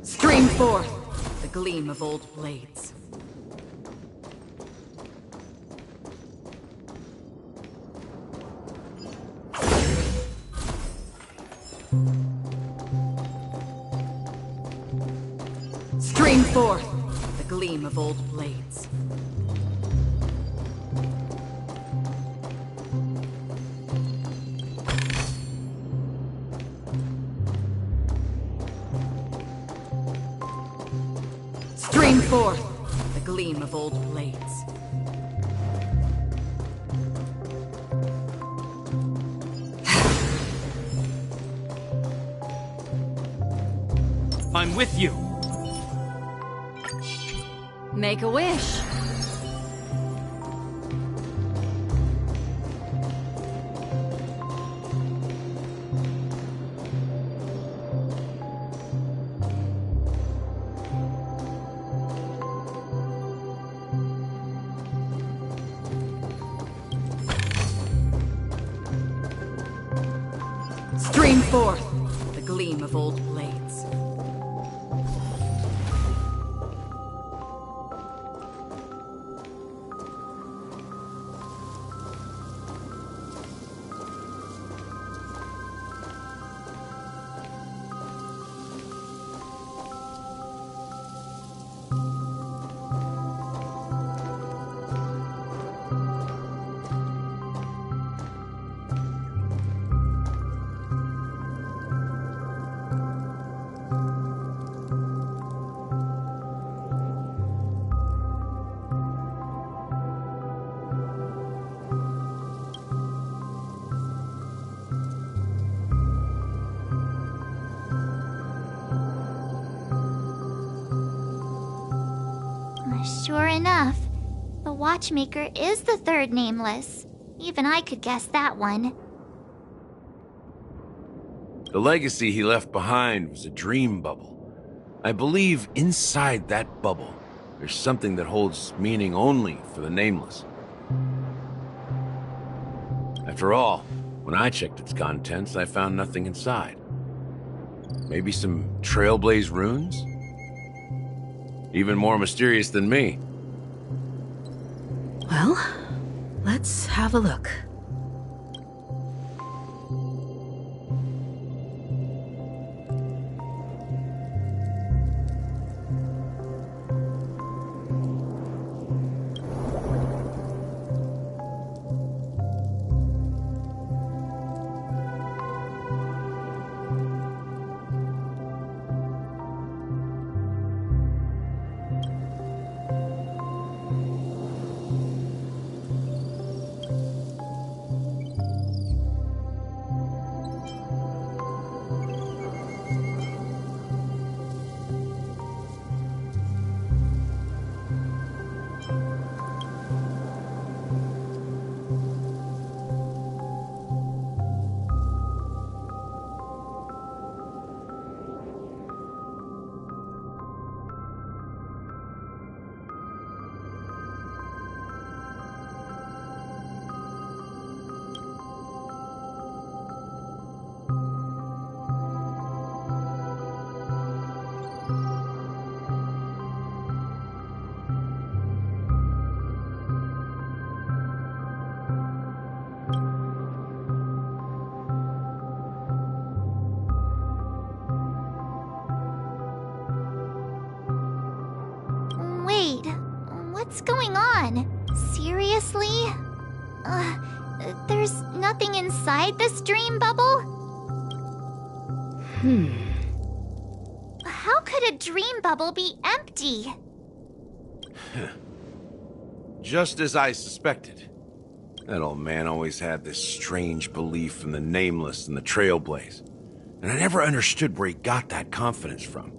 S: Spring forth, the gleam of old blades. forth the gleam of old blades. Stream forth the gleam of old blades.
K: I'm with you.
S: Make a wish. Stream forth the gleam of old blades.
J: Sure enough, the watchmaker is the third nameless. Even I could guess that one.
E: The legacy he left behind was a dream bubble. I believe inside that bubble, there's something that holds meaning only for the nameless. After all, when I checked its contents, I found nothing inside. Maybe some Trailblaze runes? Even more mysterious than me.
B: Well, let's have a look.
J: Wait, what's going on? Seriously? There's nothing inside this dream bubble? How could a dream bubble be empty?
E: Just as I suspected. That old man always had this strange belief in the nameless and the Trailblaze. And I never understood where he got that confidence from.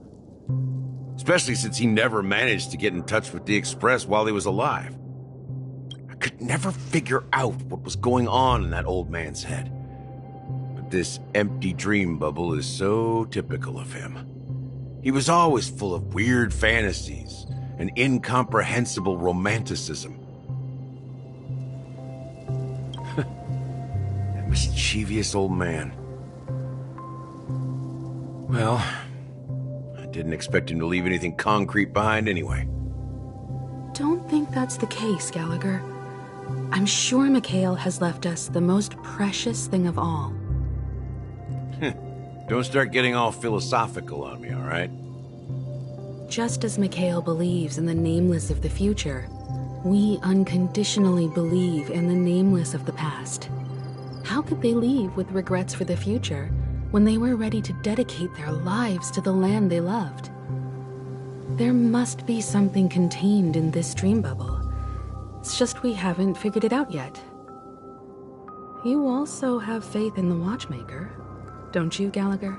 E: Especially since he never managed to get in touch with the Express while he was alive. I could never figure out what was going on in that old man's head. But this empty dream bubble is so typical of him. He was always full of weird fantasies and incomprehensible romanticism. That mischievous old man. Well, I didn't expect him to leave anything concrete behind anyway.
B: Don't think that's the case, Gallagher. I'm sure Mikhail has left us the most precious thing of all.
E: Don't start getting all philosophical on me, all right?
B: just as Mikhail believes in the nameless of the future, we unconditionally believe in the nameless of the past. How could they leave with regrets for the future when they were ready to dedicate their lives to the land they loved? There must be something contained in this dream bubble. It's just we haven't figured it out yet. You also have faith in the Watchmaker, don't you, Gallagher?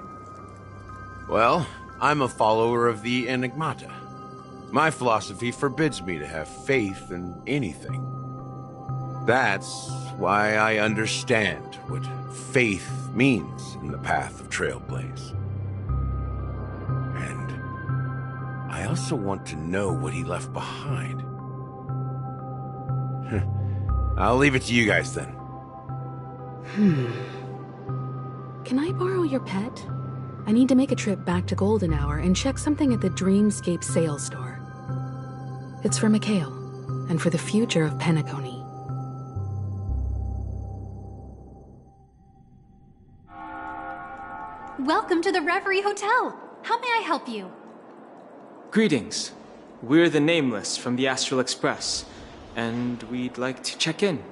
E: Well, I'm a follower of the Enigmata. My philosophy forbids me to have faith in anything. That's why I understand what faith means in the path of Trailblaze. And I also want to know what he left behind. I'll leave it to you guys then.
B: Can I borrow your pet? I need to make a trip back to Golden Hour and check something at the Dreamscape sales store. It's for Mikhail, and for the future of Penacony.
K: Welcome to the Reverie Hotel. How may I help you?
L: Greetings. We're the Nameless from the Astral Express, and we'd like to check in.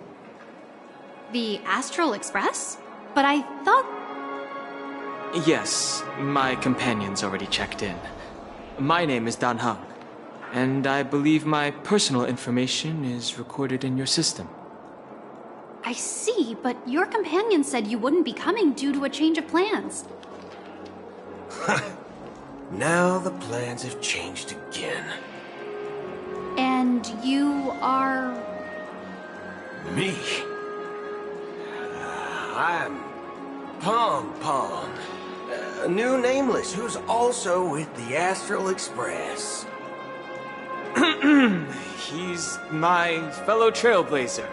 K: The Astral Express? But I thought...
L: Yes, my companion's already checked in. My name is Dan Hung, and I believe my personal information is recorded in your system.
K: I see, but your companion said you wouldn't be coming due to a change of plans.
M: Now the plans have changed again.
K: And you are...
M: Me? I'm Pom Pom, a new Nameless who's also with the Astral Express.
L: He's my fellow Trailblazer.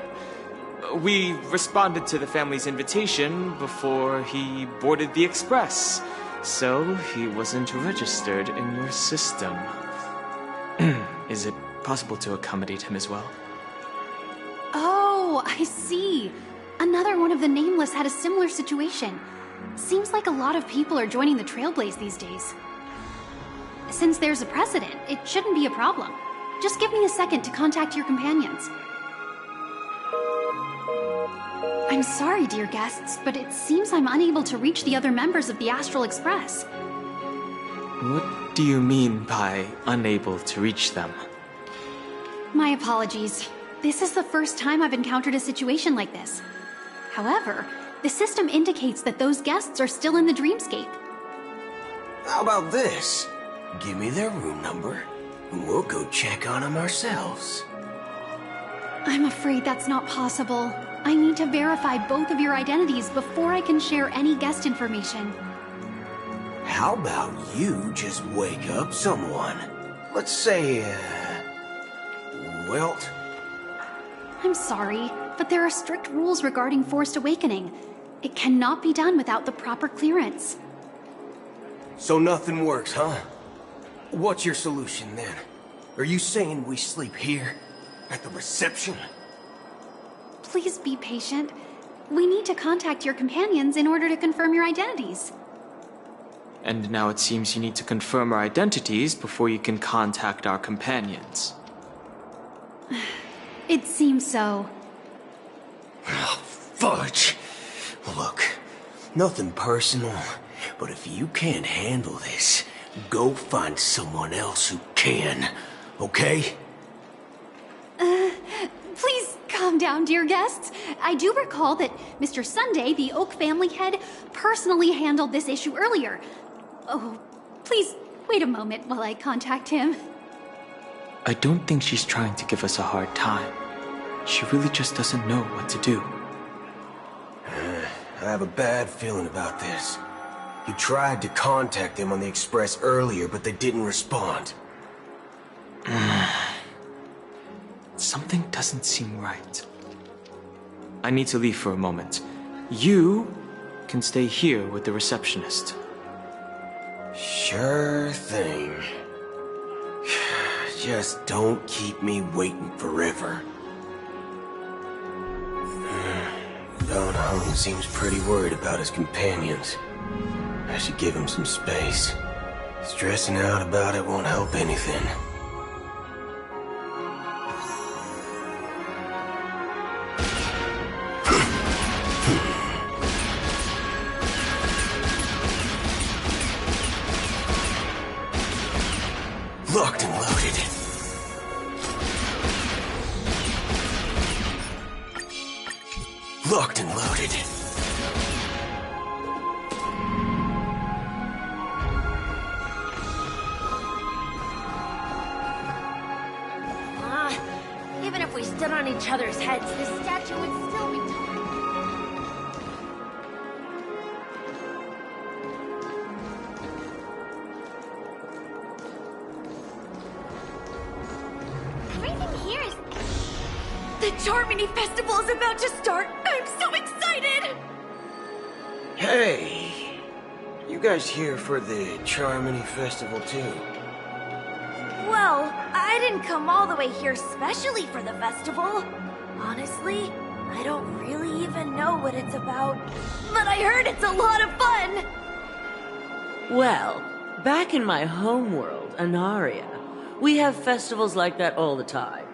L: We responded to the family's invitation before he boarded the Express, so he wasn't registered in your system. Is it possible to accommodate him as well?
K: Oh, I see. Another one of the Nameless had a similar situation. Seems like a lot of people are joining the Trailblaze these days. Since there's a precedent, it shouldn't be a problem. Just give me a second to contact your companions. I'm sorry, dear guests, but it seems I'm unable to reach the other members of the Astral Express.
L: What do you mean by unable to reach them?
K: My apologies. This is the first time I've encountered a situation like this. However, the system indicates that those guests are still in the Dreamscape.
M: How about this? Give me their room number, and we'll go check on them ourselves.
K: I'm afraid that's not possible. I need to verify both of your identities before I can share any guest information.
M: How about you just wake up someone? Let's say, Welt?
K: I'm sorry, but there are strict rules regarding forced awakening. It cannot be done without the proper clearance.
M: So nothing works, huh? What's your solution then? Are you saying we sleep here? At the reception?
K: Please be patient. We need to contact your companions in order to confirm your identities.
L: And now it seems you need to confirm our identities before you can contact our companions.
K: It seems so.
M: Oh, fudge! Look, nothing personal, but if you can't handle this, go find someone else who can, okay?
K: Please calm down, dear guests. I do recall that Mr. Sunday, the Oak family head, personally handled this issue earlier. Oh, please wait a moment while I contact him.
L: I don't think she's trying to give us a hard time. She really just doesn't know what to do.
M: I have a bad feeling about this. You tried to contact them on the Express earlier, but they didn't respond.
L: Something doesn't seem right. I need to leave for a moment. You can stay here with the receptionist.
M: Sure thing. Just don't keep me waiting forever. Don Hung seems pretty worried about his companions. I should give him some space. Stressing out about it won't help anything. Locked and loaded. Locked and loaded.
W: Even if we stood on each other's heads, this statue would still be tall.
G: Everything here is... The Charmony Festival is about to start! I'm so excited!
M: Hey! You guys here for the Charmony Festival too?
W: Well, I didn't come all the way here specially for the festival. Honestly, I don't really even know what it's about. But I heard it's a lot of fun!
I: Well, back in my homeworld, Anaria, we have festivals like that all the time.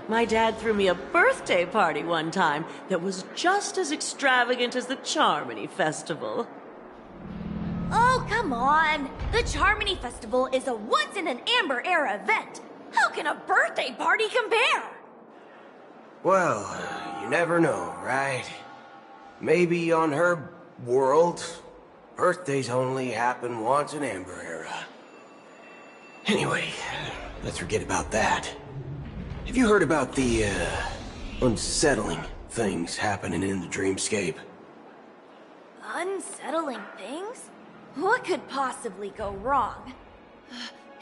I: My dad threw me a birthday party one time that was just as extravagant as the Charmony Festival.
W: Oh, come on! The Charmony Festival is a once-in-an-Amber Era event! How can a birthday party compare?
M: Well, you never know, right? Maybe on her world, birthdays only happen once in Amber Era. Anyway, let's forget about that. Have you heard about the, unsettling things happening in the dreamscape?
W: Unsettling things? What could possibly go wrong?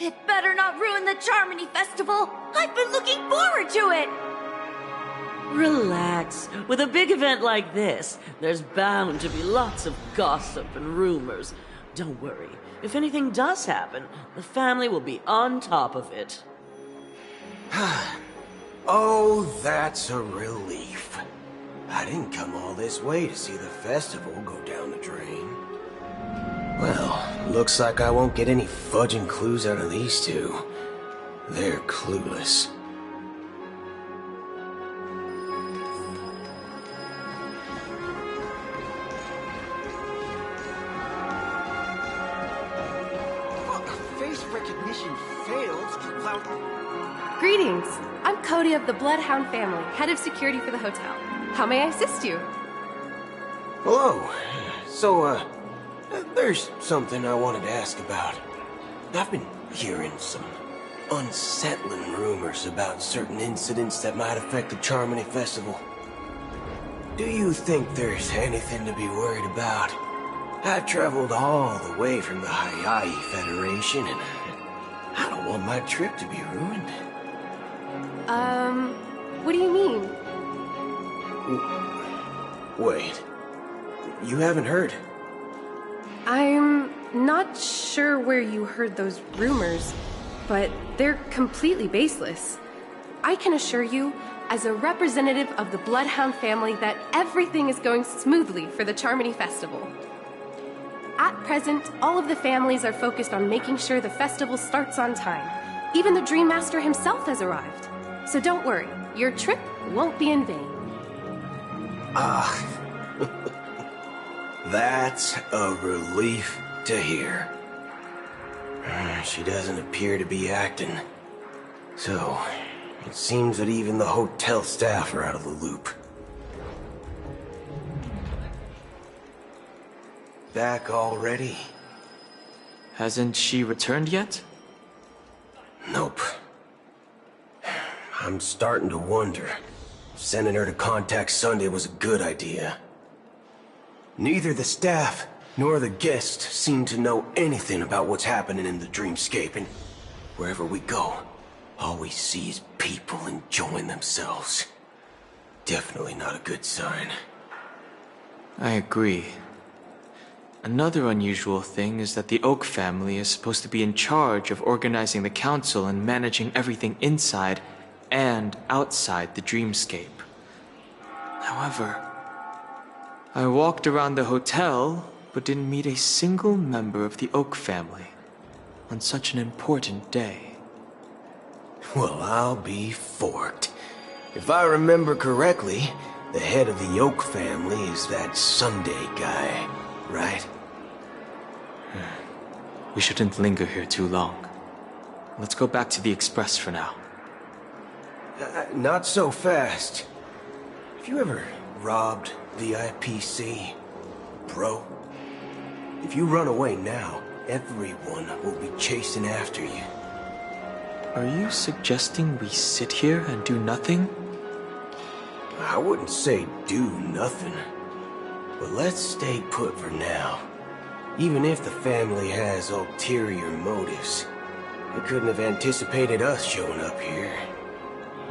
W: It better not ruin the Charmony Festival! I've been looking forward to it!
I: Relax. With a big event like this, there's bound to be lots of gossip and rumors. Don't worry. If anything does happen, the family will be on top of it.
M: Oh, that's a relief. I didn't come all this way to see the festival go down the drain. Well, looks like I won't get any fudging clues out of these two. They're clueless.
P: Face recognition failed without...
Q: Greetings. I'm Cody of the Bloodhound family, head of security for the hotel. How may I assist you?
M: Hello. So, there's something I wanted to ask about. I've been hearing some unsettling rumors about certain incidents that might affect the Charmony Festival. Do you think there's anything to be worried about? I've traveled all the way from the Hayaii Federation, and I don't want my trip to be ruined.
Q: What do you mean?
M: Wait. You haven't heard?
Q: I'm not sure where you heard those rumors, but they're completely baseless. I can assure you, as a representative of the Bloodhound family, that everything is going smoothly for the Charmony Festival. At present, all of the families are focused on making sure the festival starts on time. Even the Dream Master himself has arrived. So don't worry, your trip won't be in vain.
M: That's a relief to hear. She doesn't appear to be acting. So, it seems that even the hotel staff are out of the loop. Back already?
L: Hasn't she returned yet?
M: Nope. I'm starting to wonder if sending her to contact Sunday was a good idea. Neither the staff nor the guests seem to know anything about what's happening in the dreamscape, and wherever we go, all we see is people enjoying themselves. Definitely not a good sign.
L: I agree. Another unusual thing is that the Oak family is supposed to be in charge of organizing the council and managing everything inside and outside the dreamscape. However, I walked around the hotel, but didn't meet a single member of the Oak family. on such an important day.
M: Well, I'll be forked. If I remember correctly, the head of the Oak family is that Sunday guy, right?
L: We shouldn't linger here too long. Let's go back to the Express for now.
M: Not so fast. Have you ever robbed VIPC, bro? If you run away now, everyone will be chasing after you.
L: Are you suggesting we sit here and do nothing?
M: I wouldn't say do nothing, but let's stay put for now. Even if the family has ulterior motives, they couldn't have anticipated us showing up here.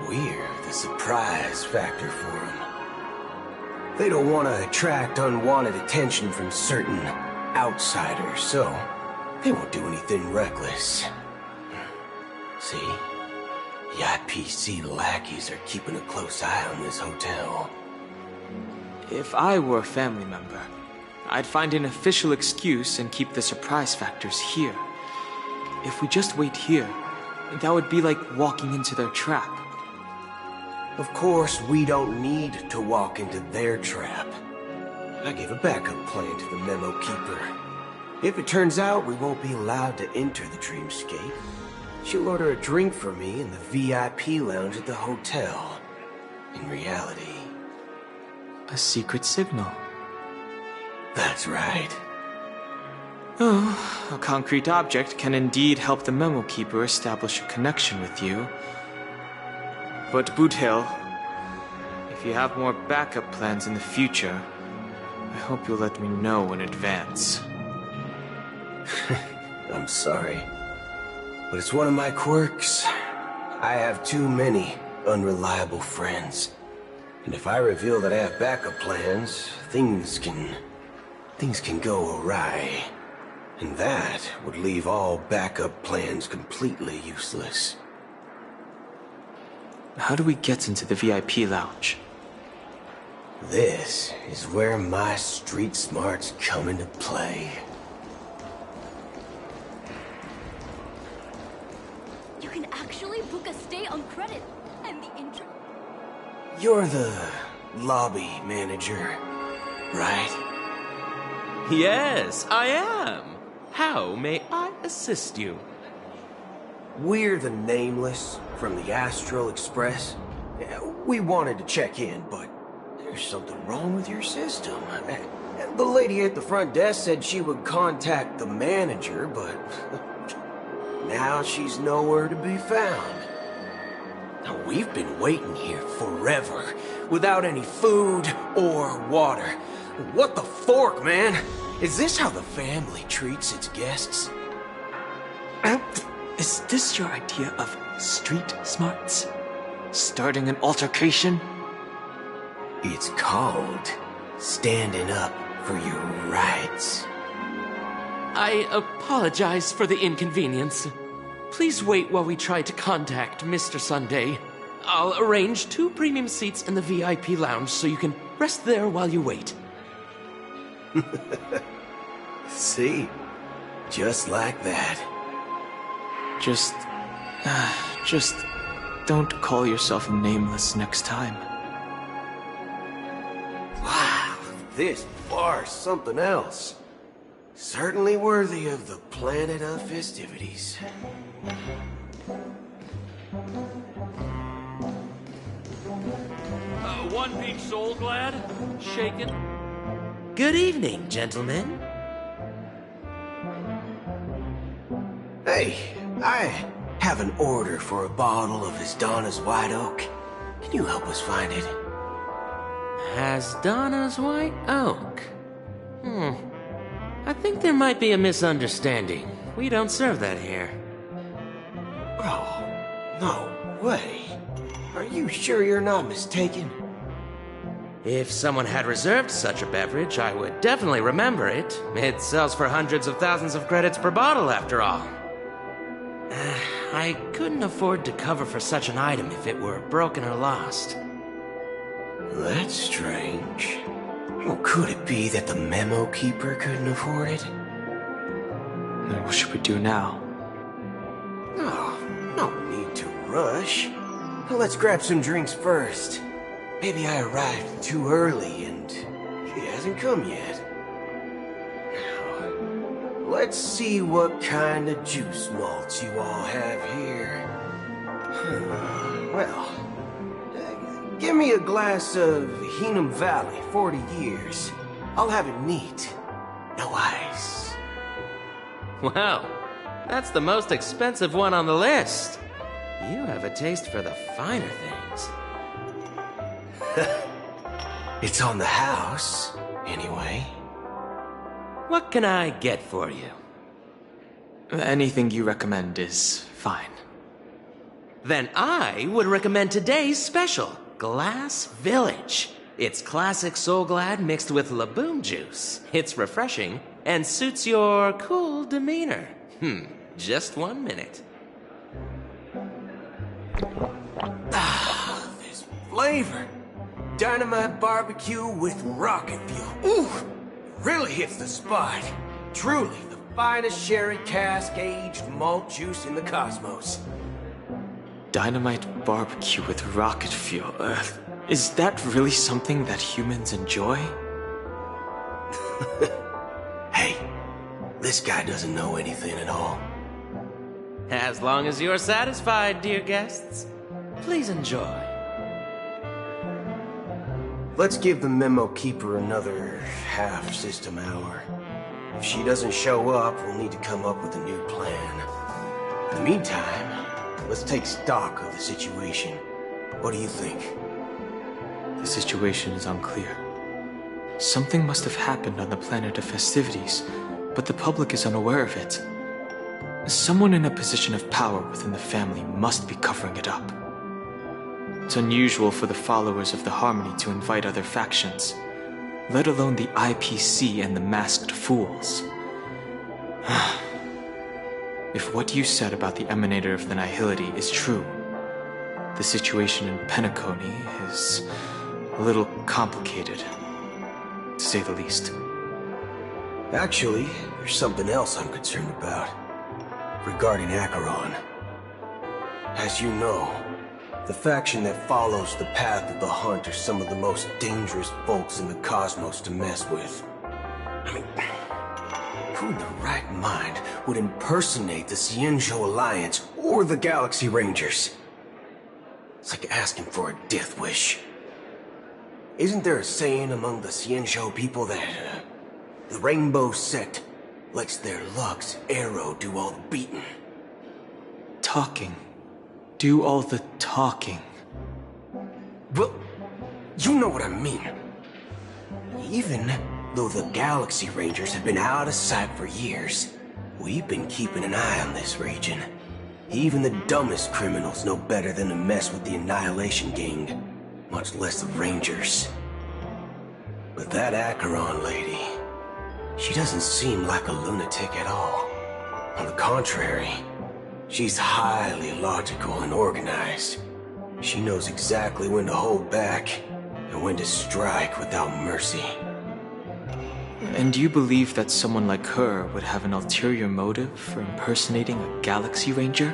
M: We're the surprise factor for them. They don't want to attract unwanted attention from certain outsiders, so they won't do anything reckless. See? The IPC lackeys are keeping a close eye on this hotel.
L: If I were a family member, I'd find an official excuse and keep the surprise factors here. If we just wait here, that would be like walking into their trap.
M: Of course, we don't need to walk into their trap. I gave a backup plan to the memo keeper. If it turns out we won't be allowed to enter the dreamscape, she'll order a drink for me in the VIP lounge at the hotel. In reality...
L: a secret signal.
M: That's right.
L: Oh, a concrete object can indeed help the memo keeper establish a connection with you. But Boot Hill, if you have more backup plans in the future, I hope you'll let me know in advance.
M: I'm sorry, but it's one of my quirks. I have too many unreliable friends. And if I reveal that I have backup plans, things can go awry. And that would leave all backup plans completely useless.
L: How do we get into the VIP lounge?
M: This is where my street smarts come into play.
G: You can actually book a stay on credit, and the intro...
M: You're the lobby manager, right?
R: Yes, I am. How may I assist you?
M: We're the Nameless from the Astral Express. We wanted to check in, but there's something wrong with your system. The lady at the front desk said she would contact the manager, but now she's nowhere to be found. Now, we've been waiting here forever, without any food or water. What the fork, man? Is this how the family treats its guests?
L: Is this your idea of street smarts? Starting an altercation?
M: It's called standing up for your rights.
R: I apologize for the inconvenience. Please wait while we try to contact Mr. Sunday. I'll arrange 2 premium seats in the VIP lounge so you can rest there while you wait.
M: See? Just like that.
L: Just don't call yourself Nameless next time.
M: Wow, this bar's something else. Certainly worthy of the planet of festivities.
R: One peach soul glad? Shaken?
T: Good evening, gentlemen.
M: Hey, I have an order for a bottle of Hasdana's White Oak. Can you help us find it?
T: Hasdana's White Oak? I think there might be a misunderstanding. We don't serve that here.
M: Oh, no way. Are you sure you're not mistaken?
T: If someone had reserved such a beverage, I would definitely remember it. It sells for hundreds of thousands of credits per bottle, after all. I couldn't afford to cover for such an item if it were broken or lost.
M: That's strange. Well, could it be that the memo keeper couldn't afford it?
L: Then what should we do now?
M: rush. Let's grab some drinks first. Maybe I arrived too early and he hasn't come yet. Now, let's see what kind of juice malts you all have here. Well, give me a glass of Heenum Valley, 40 years. I'll have it neat. No ice.
T: Wow, that's the most expensive one on the list. You have a taste for the finer things.
M: It's on the house, anyway.
T: What can I get for you?
L: Anything you recommend is fine.
T: Then I would recommend today's special, Glass Village. It's classic Soul Glad mixed with Laboom juice. It's refreshing and suits your cool demeanor. Just 1 minute.
M: Ah, this flavor. Dynamite barbecue with rocket fuel. Ooh, really hits the spot. Truly the finest sherry cask-aged malt juice in the cosmos.
L: Dynamite barbecue with rocket fuel. Is that really something that humans enjoy?
M: Hey, this guy doesn't know anything at all.
T: As long as you're satisfied, dear guests, please enjoy.
M: Let's give the memo keeper another half-system hour. If she doesn't show up, we'll need to come up with a new plan. In the meantime, let's take stock of the situation. What do you think?
L: The situation is unclear. Something must have happened on the planet of festivities, but the public is unaware of it. Someone in a position of power within the family must be covering it up. It's unusual for the followers of the Harmony to invite other factions, let alone the IPC and the Masked Fools. If what you said about the Emanator of the Nihility is true, the situation in Penacony is a little complicated, to say the least.
M: Actually, there's something else I'm concerned about. Regarding Acheron. As you know, the faction that follows the path of the Hunt are some of the most dangerous folks in the cosmos to mess with. I mean, who in the right mind would impersonate the Xianzhou Alliance or the Galaxy Rangers? It's like asking for a death wish. Isn't there a saying among the Xianzhou people that the Rainbow Sect lets their Lux arrow do all the beating?
L: Talking. Do all the talking.
M: Well, you know what I mean. Even though the Galaxy Rangers have been out of sight for years, we've been keeping an eye on this region. Even the dumbest criminals know better than to mess with the Annihilation Gang, much less the Rangers. But that Acheron lady, she doesn't seem like a lunatic at all. On the contrary, she's highly logical and organized. She knows exactly when to hold back and when to strike without mercy.
L: And you believe that someone like her would have an ulterior motive for impersonating a Galaxy Ranger?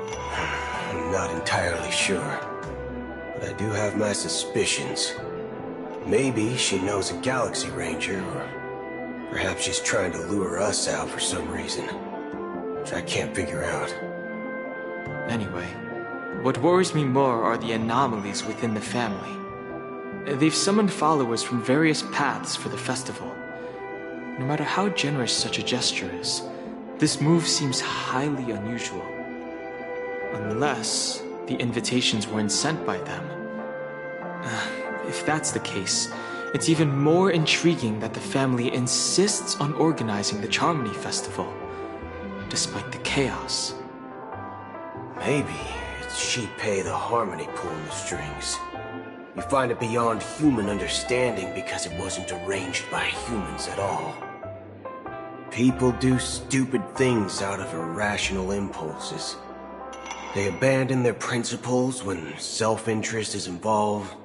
M: I'm not entirely sure, but I do have my suspicions. Maybe she knows a Galaxy Ranger, or perhaps she's trying to lure us out for some reason, which I can't figure out.
L: Anyway, what worries me more are the anomalies within the family. They've summoned followers from various paths for the festival. No matter how generous such a gesture is, this move seems highly unusual. Unless the invitations weren't sent by them. If that's the case, it's even more intriguing that the family insists on organizing the Charmony Festival, despite the chaos.
M: Maybe it's she'd pay the Harmony pulling the strings. You find it beyond human understanding because it wasn't arranged by humans at all. People do stupid things out of irrational impulses. They abandon their principles when self-interest is involved.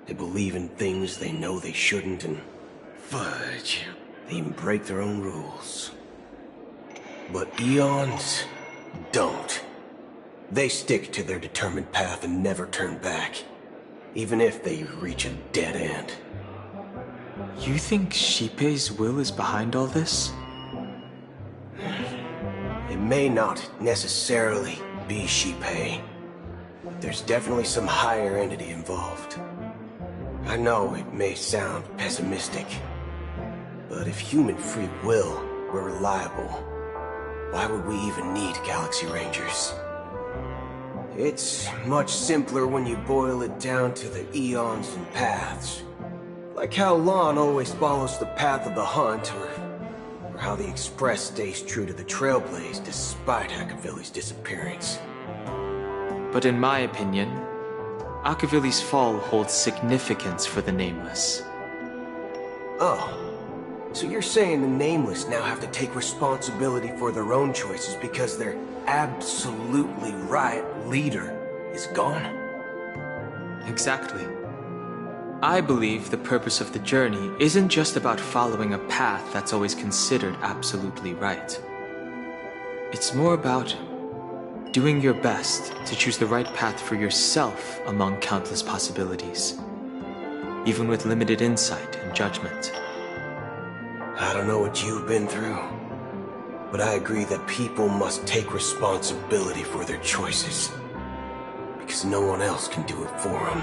M: They believe in things they know they shouldn't, and fudge, they even break their own rules. But eons don't. They stick to their determined path and never turn back, even if they reach a dead end.
L: You think Shippei's will is behind all this?
M: It may not necessarily be Shippei, but there's definitely some higher entity involved. I know it may sound pessimistic, but if human free will were reliable, why would we even need Galaxy Rangers? It's much simpler when you boil it down to the eons and paths. Like how Lon always follows the path of the hunt, or how the Express stays true to the Trailblaze despite Akavili's disappearance.
L: But in my opinion, Akavili's fall holds significance for the Nameless.
M: Oh. So you're saying the Nameless now have to take responsibility for their own choices because their absolutely right leader is gone?
L: Exactly. I believe the purpose of the journey isn't just about following a path that's always considered absolutely right. It's more about doing your best to choose the right path for yourself among countless possibilities, even with limited insight and judgment.
M: I don't know what you've been through, but I agree that people must take responsibility for their choices, because no one else can do it for them.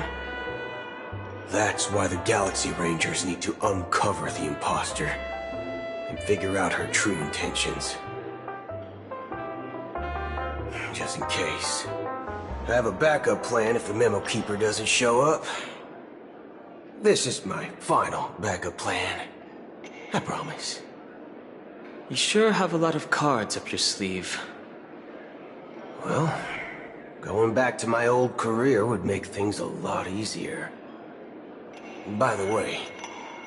M: That's why the Galaxy Rangers need to uncover the imposter and figure out her true intentions. Just in case, I have a backup plan if the Memo Keeper doesn't show up. This is my final backup plan. I promise.
L: You sure have a lot of cards up your sleeve.
M: Well, going back to my old career would make things a lot easier. And by the way,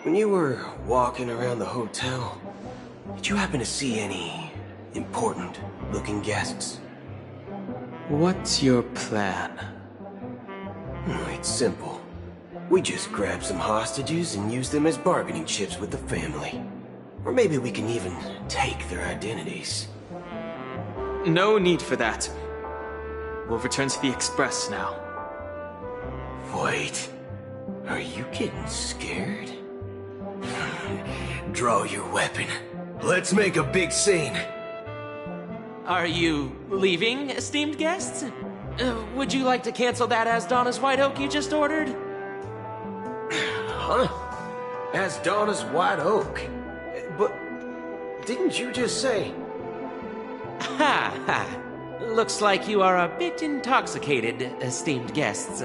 M: when you were walking around the hotel, did you happen to see any important-looking guests?
L: What's your plan?
M: It's simple. We just grab some hostages and use them as bargaining chips with the family. Or maybe we can even take their identities.
L: No need for that. We'll return to the Express now.
M: Wait. Are you getting scared? Draw your weapon. Let's make a big scene.
T: Are you leaving, esteemed guests? Would you like to cancel that Asdana's White Oak you just ordered?
M: Huh? Asdana's White Oak? But didn't you just say...
T: Ha ha. Looks like you are a bit intoxicated, esteemed guests.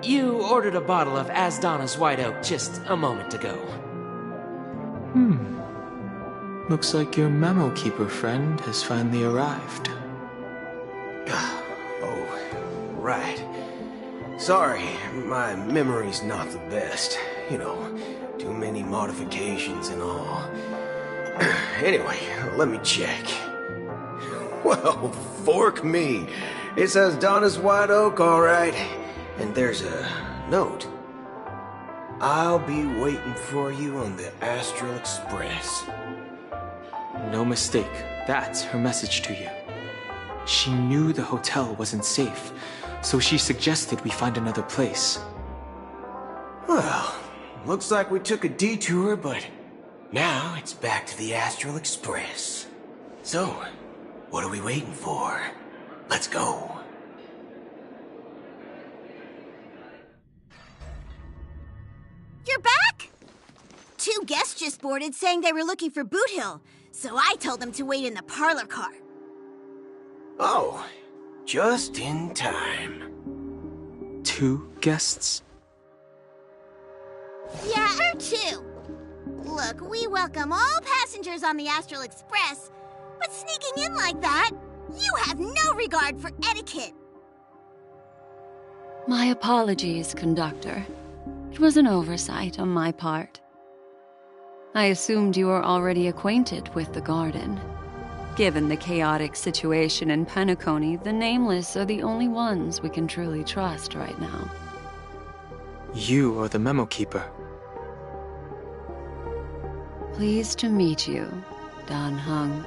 T: You ordered a bottle of Asdana's White Oak just a moment ago.
L: Looks like your Memo Keeper friend has finally arrived.
M: Oh, right. Sorry, my memory's not the best. You know, too many modifications and all. Anyway, let me check. Well, fork me. It says Donna's White Oak, all right. And there's a note. I'll be waiting for you on the Astral Express.
L: No mistake. That's her message to you. She knew the hotel wasn't safe, so she suggested we find another place.
M: Well, looks like we took a detour, but now it's back to the Astral Express. So, what are we waiting for? Let's go.
A: You're back? 2 guests just boarded saying they were looking for Boot Hill, so I told them to wait in the parlor car.
M: Oh, just in time.
L: 2 guests?
A: Yeah, or 2. Look, we welcome all passengers on the Astral Express, but sneaking in like that, you have no regard for etiquette.
S: My apologies, conductor. It was an oversight on my part. I assumed you were already acquainted with the garden. Given the chaotic situation in Penacony, the Nameless are the only ones we can truly trust right now.
L: You are the Memo Keeper.
S: Pleased to meet you, Dan Hung.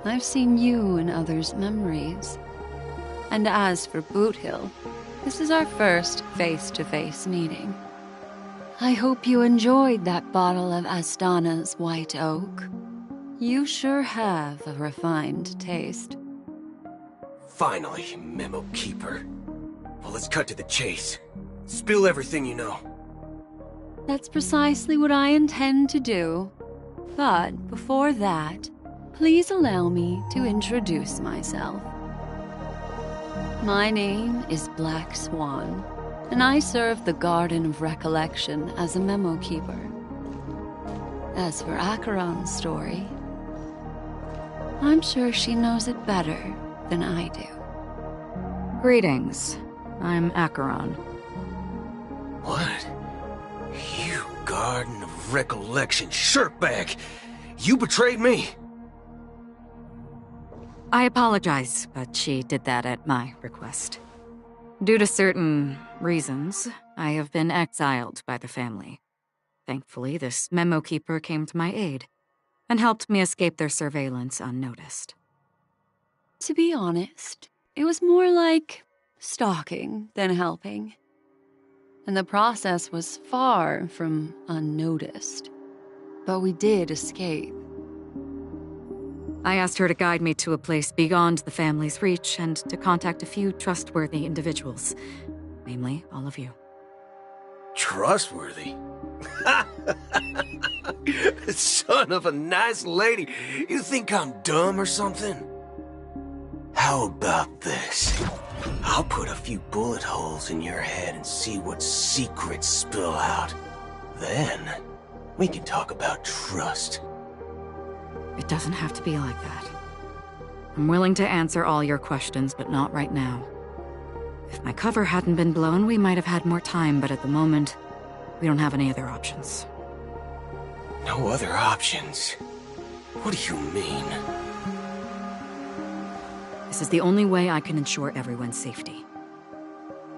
S: I've seen you in others' memories. And as for Boot Hill, this is our first face-to-face meeting. I hope you enjoyed that bottle of Astana's White Oak. You sure have a refined taste.
M: Finally, Memo Keeper. Well, let's cut to the chase. Spill everything you know.
S: That's precisely what I intend to do. But before that, please allow me to introduce myself. My name is Black Swan, and I serve the Garden of Recollection as a memo keeper. As for Acheron's story, I'm sure she knows it better than I do.
B: Greetings. I'm Acheron.
M: What? You Garden of Recollection shirtbag! You betrayed me!
B: I apologize, but she did that at my request. Due to certain reasons, I have been exiled by the family. Thankfully, this memo keeper came to my aid and helped me escape their surveillance unnoticed.
S: To be honest, it was more like stalking than helping. And the process was far from unnoticed. But we did escape.
B: I asked her to guide me to a place beyond the family's reach and to contact a few trustworthy individuals. Namely, all of you.
M: Trustworthy? Son of a nice lady. You think I'm dumb or something? How about this? I'll put a few bullet holes in your head and see what secrets spill out. Then, we can talk about trust.
B: It doesn't have to be like that. I'm willing to answer all your questions, but not right now. If my cover hadn't been blown, we might have had more time, but at the moment, we don't have any other options.
M: No other options? What do you mean?
B: This is the only way I can ensure everyone's safety.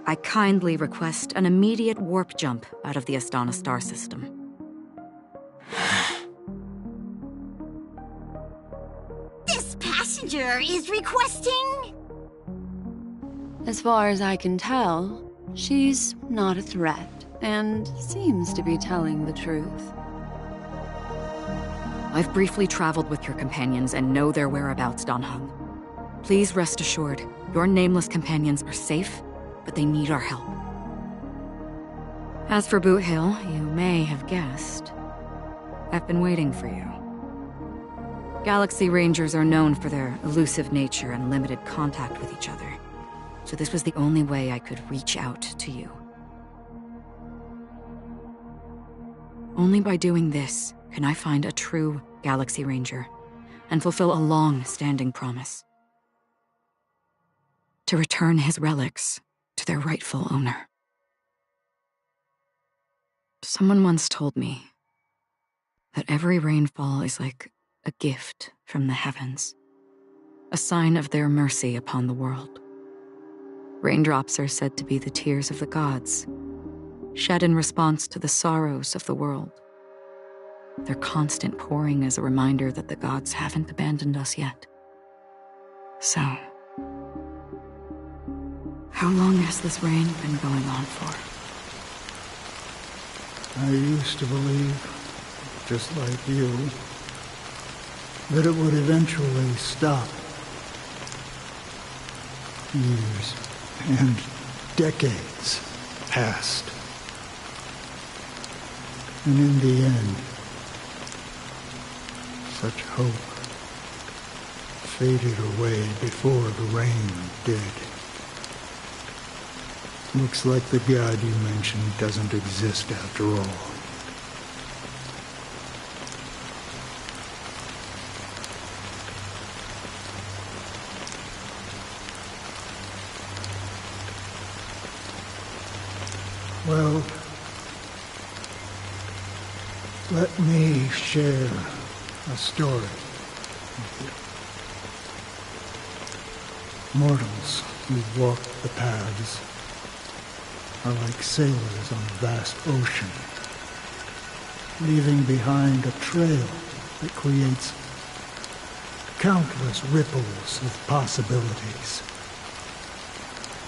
B: I kindly request an immediate warp jump out of the Astana star system.
A: This passenger is requesting...
S: As far as I can tell, she's not a threat and seems to be telling the truth.
B: I've briefly traveled with your companions and know their whereabouts, Dan Heng. Please rest assured, your nameless companions are safe, but they need our help. As for Boot Hill, you may have guessed. I've been waiting for you. Galaxy Rangers are known for their elusive nature and limited contact with each other, so this was the only way I could reach out to you. Only by doing this can I find a true Galaxy Ranger and fulfill a long-standing promise. To return his relics to their rightful owner. Someone once told me that every rainfall is like a gift from the heavens, a sign of their mercy upon the world. Raindrops are said to be the tears of the gods, shed in response to the sorrows of the world. Their constant pouring is a reminder that the gods haven't abandoned us yet. So, how long has this rain been going on for?
D: I used to believe, just like you, that it would eventually stop. Years and decades passed. And in the end, such hope faded away before the rain did. Looks like the god you mentioned doesn't exist after all. Well, let me share a story with you. Mortals who walk the paths are like sailors on a vast ocean, leaving behind a trail that creates countless ripples of possibilities.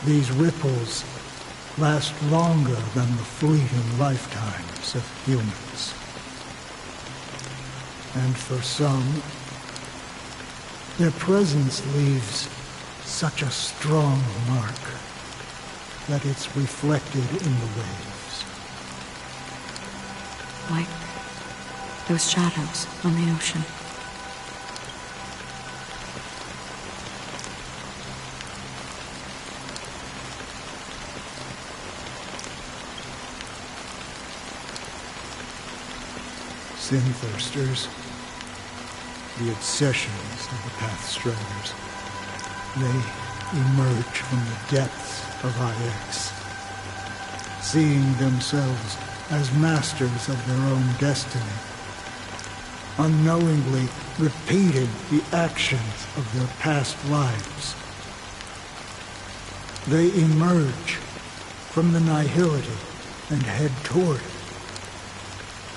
D: These ripples last longer than the fleeting lifetimes of humans. And for some, their presence leaves such a strong mark that it's reflected in the waves.
B: Like those shadows on the ocean.
D: Sin-thirsters, the obsessions of the Pathstriders, they emerge from the depths of IX, seeing themselves as masters of their own destiny, unknowingly repeating the actions of their past lives. They emerge from the nihility and head toward it,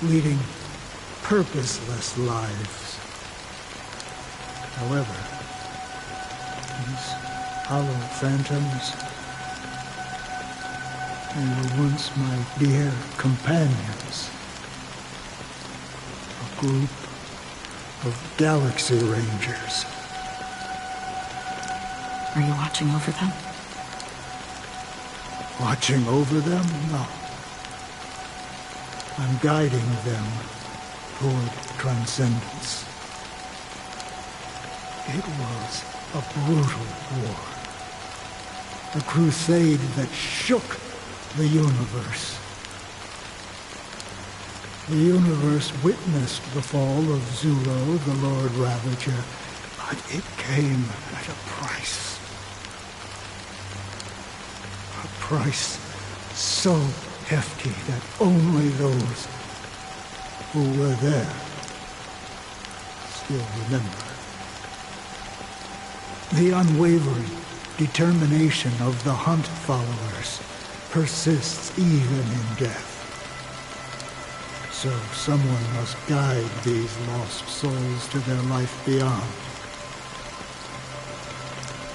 D: leading purposeless lives. However, these hollow phantoms, they were once my dear companions. A group of Galaxy Rangers.
B: Are you watching over them?
D: Watching over them? No. I'm guiding them toward transcendence. It was a brutal war. A crusade that shook the universe. The universe witnessed the fall of Zulo, the Lord Ravager, but it came at a price. A price so hefty that only those who were there still remember. The unwavering determination of the Hunt followers persists even in death. So someone must guide these lost souls to their life beyond.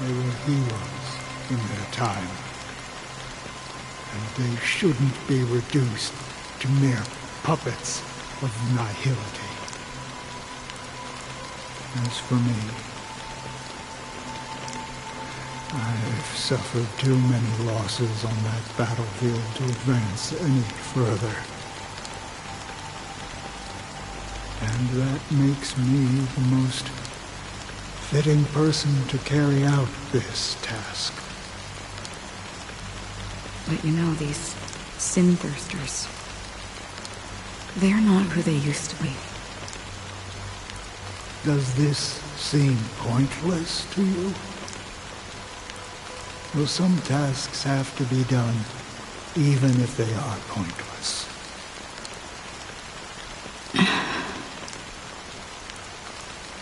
D: They were heroes in their time, and they shouldn't be reduced to mere puppets of nihility. As for me, I've suffered too many losses on that battlefield to advance any further. And that makes me the most fitting person to carry out this task.
B: But you know, these sin-thirsters, they're not who they used to be.
D: Does this seem pointless to you? Well, some tasks have to be done, even if they are pointless.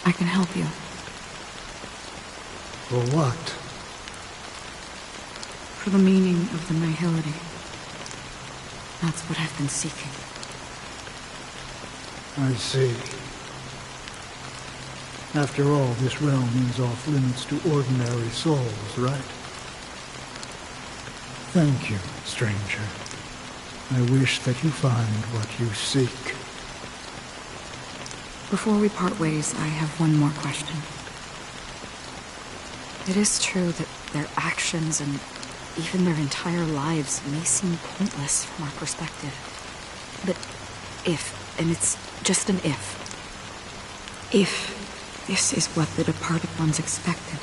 B: I can help you.
D: For what?
B: For the meaning of the nihility. That's what I've been seeking.
D: I see. After all, this realm is off limits to ordinary souls, right? Thank you, stranger. I wish that you find what you seek.
B: Before we part ways, I have one more question. It is true that their actions and even their entire lives may seem pointless from our perspective. But if, and it's just an if this is what the departed ones expected,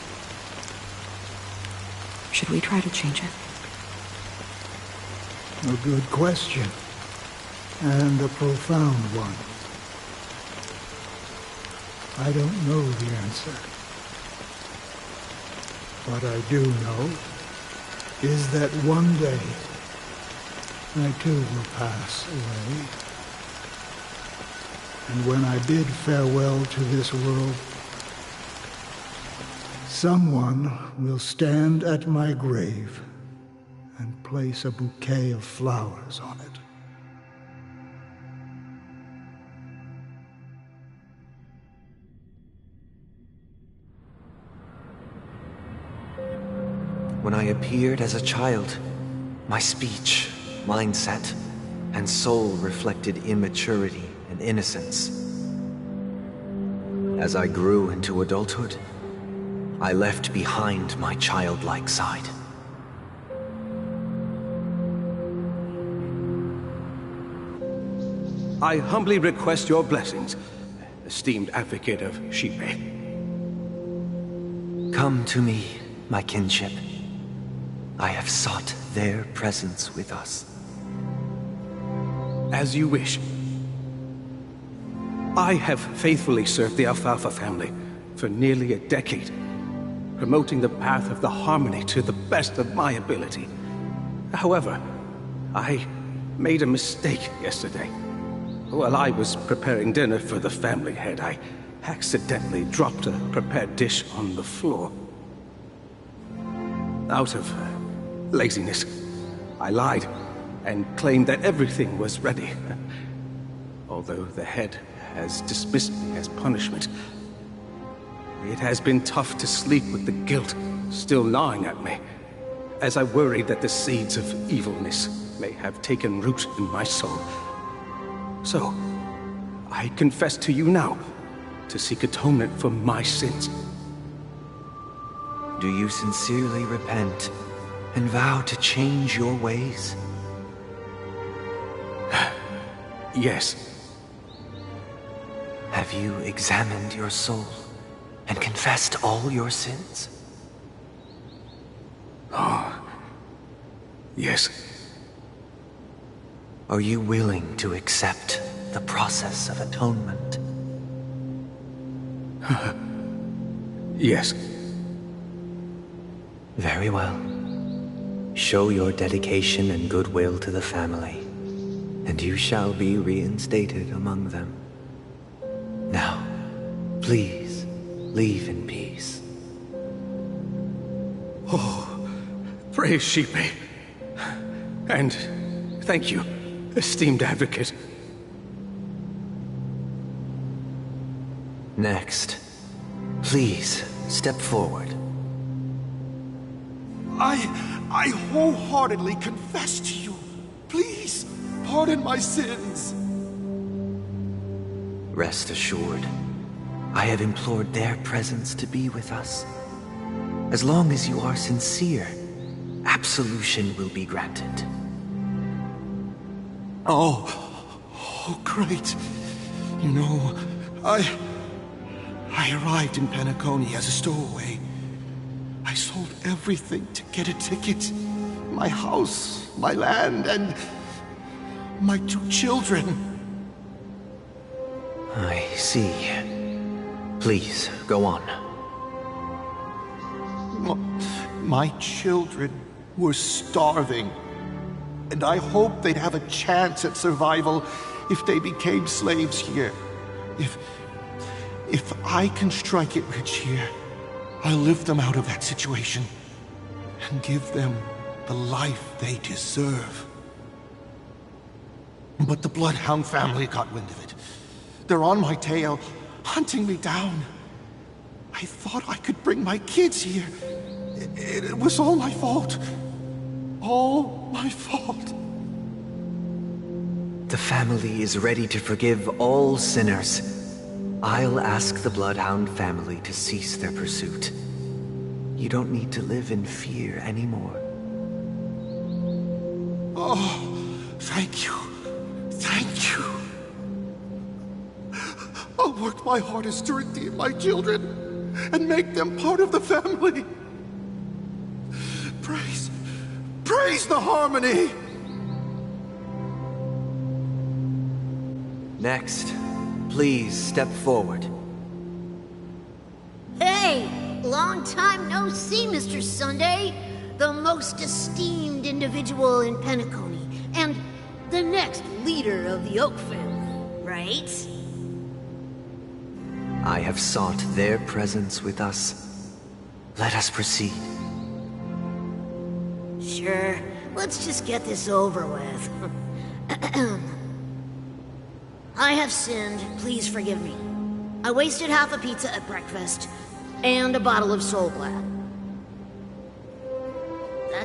B: should we try to change it?
D: A good question. And a profound one. I don't know the answer. What I do know is that one day I too will pass away. And when I bid farewell to this world, someone will stand at my grave and place a bouquet of flowers on it.
O: When I appeared as a child, my speech, mindset, and soul reflected immaturity and innocence. As I grew into adulthood, I left behind my childlike side.
H: I humbly request your blessings, esteemed advocate of Shipe.
O: Come to me, my kinship. I have sought their presence with us.
H: As you wish. I have faithfully served the Alfalfa family for nearly a decade, promoting the path of the harmony to the best of my ability. However, I made a mistake yesterday. While I was preparing dinner for the family head, I accidentally dropped a prepared dish on the floor. Out of laziness, I lied and claimed that everything was ready. Although the head has dismissed me as punishment, it has been tough to sleep with the guilt still gnawing at me, as I worry that the seeds of evilness may have taken root in my soul. So, I confess to you now, to seek atonement for my sins.
O: Do you sincerely repent and vow to change your ways?
H: Yes.
O: Have you examined your soul and confessed all your sins?
H: Oh, yes.
O: Are you willing to accept the process of atonement?
H: Yes.
O: Very well. Show your dedication and goodwill to the family, and you shall be reinstated among them. Now, please, leave in peace.
H: Oh, praise Shipe. And thank you, esteemed advocate.
O: Next, please step forward.
U: I wholeheartedly confess to you. Please, pardon my sins.
O: Rest assured, I have implored their presence to be with us. As long as you are sincere, absolution will be granted.
U: Oh, great. You know, I arrived in Penacony as a stowaway. I sold everything to get a ticket. My house, my land, and my 2 children.
O: I see. Please, go on.
U: My children were starving, and I hoped they'd have a chance at survival if they became slaves here. If I can strike it rich here, I'll lift them out of that situation and give them the life they deserve. But the Bloodhound family got wind of it. They're on my tail, hunting me down. I thought I could bring my kids here. It was all my fault. All my fault.
O: The family is ready to forgive all sinners. I'll ask the Bloodhound family to cease their pursuit. You don't need to live in fear anymore.
U: Oh, thank you. Thank you. I'll work my hardest to redeem my children and make them part of the family. Praise the harmony!
O: Next, please step forward.
V: Hey! Long time no see, Mr. Sunday. The most esteemed individual in Penacony, and the next leader of the Oak family, right?
O: I have sought their presence with us. Let us proceed.
V: Sure. Let's just get this over with. I have sinned. Please forgive me. I wasted half a pizza at breakfast, and a bottle of Soul Glad.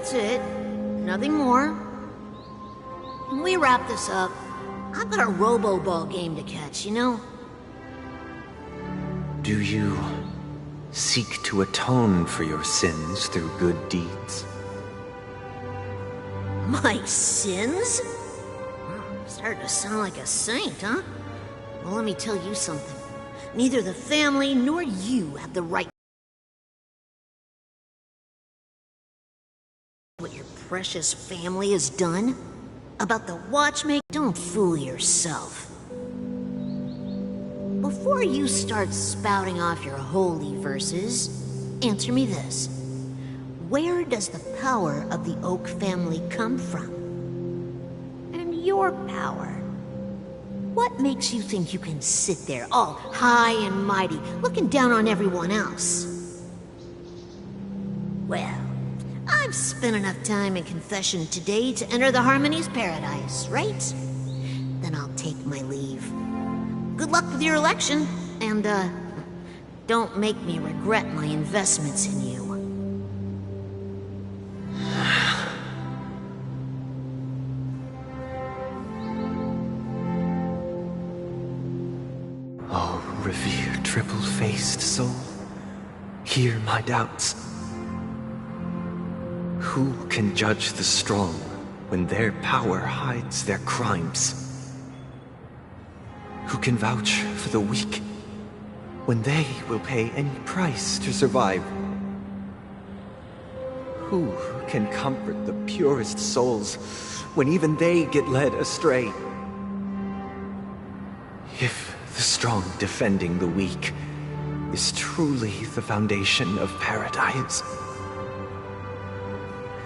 V: That's it. Nothing more. When we wrap this up, I've got a robo-ball game to catch, you know?
O: Do you seek to atone for your sins through good deeds?
V: My sins? Starting to sound like a saint, huh? Well, let me tell you something. Neither the family nor you have the right what your precious family has done. About the watchmaker, don't fool yourself. Before you start spouting off your holy verses, answer me this. Where does the power of the Oak family come from? And your power? What makes you think you can sit there all high and mighty, looking down on everyone else? Well, I've spent enough time in confession today to enter the Harmony's paradise, right? Then I'll take my leave. Good luck with your election, and, don't make me regret my investments in you.
O: Oh, revered triple-faced soul, hear my doubts. Who can judge the strong when their power hides their crimes? Who can vouch for the weak when they will pay any price to survive? Who can comfort the purest souls when even they get led astray? If the strong defending the weak is truly the foundation of paradise,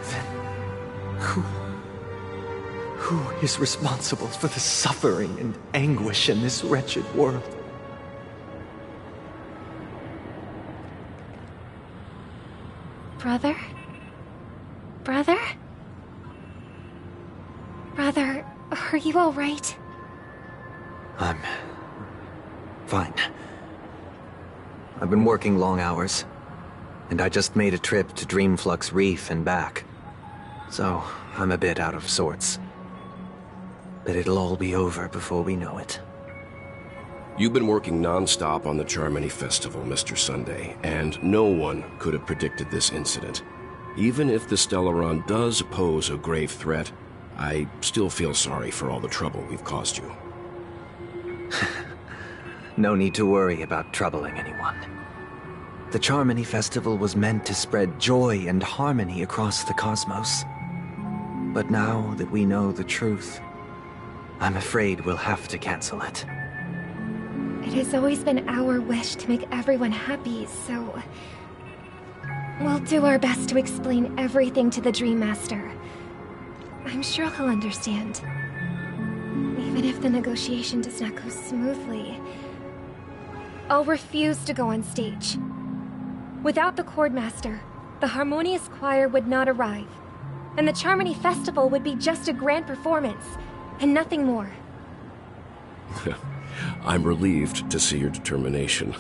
O: then who is responsible for the suffering and anguish in this wretched world?
W: Brother? Brother? Brother, are you all right?
O: I'm fine. I've been working long hours, and I just made a trip to Dreamflux Reef and back. So, I'm a bit out of sorts. But it'll all be over before we know it.
C: You've been working non-stop on the Charmony Festival, Mr. Sunday, and no one could have predicted this incident. Even if the Stellaron does pose a grave threat, I still feel sorry for all the trouble we've caused you.
O: No need to worry about troubling anyone. The Charmony Festival was meant to spread joy and harmony across the cosmos. But now that we know the truth, I'm afraid we'll have to cancel it.
W: It has always been our wish to make everyone happy, so... we'll do our best to explain everything to the Dream Master. I'm sure he'll understand. Even if the negotiation does not go smoothly, I'll refuse to go on stage. Without the Chordmaster, the Harmonious Choir would not arrive, and the Charmony Festival would be just a grand performance, and nothing more.
C: I'm relieved to see your determination.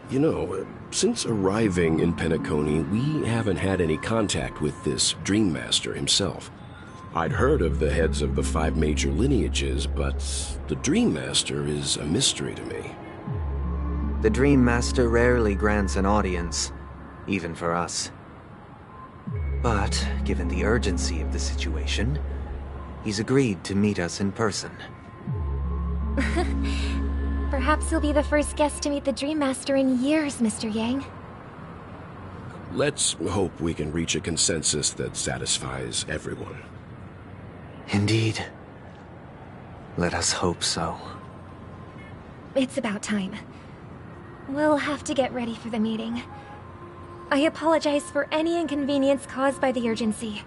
C: You know, since arriving in Penacony, we haven't had any contact with this Dream Master himself. I'd heard of the heads of the 5 major lineages, but the Dream Master is a mystery to me.
O: The Dream Master rarely grants an audience, even for us. But, given the urgency of the situation, he's agreed to meet us in person.
W: Perhaps you'll be the first guest to meet the Dream Master in years, Mr. Yang.
C: Let's hope we can reach a consensus that satisfies everyone.
O: Indeed. Let us hope so.
W: It's about time. We'll have to get ready for the meeting. I apologize for any inconvenience caused by the urgency.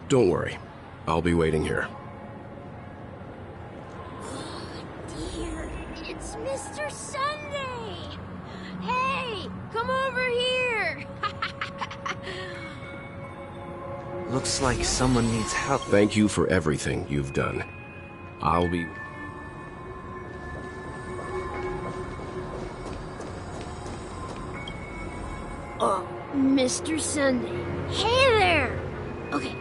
C: Don't worry. I'll be waiting here.
A: Dear, it's Mr. Sunday! Hey, come over here!
O: Looks like someone needs help.
C: Thank you for everything you've done. I'll be...
F: Mr. Sunday. Hey there! Okay,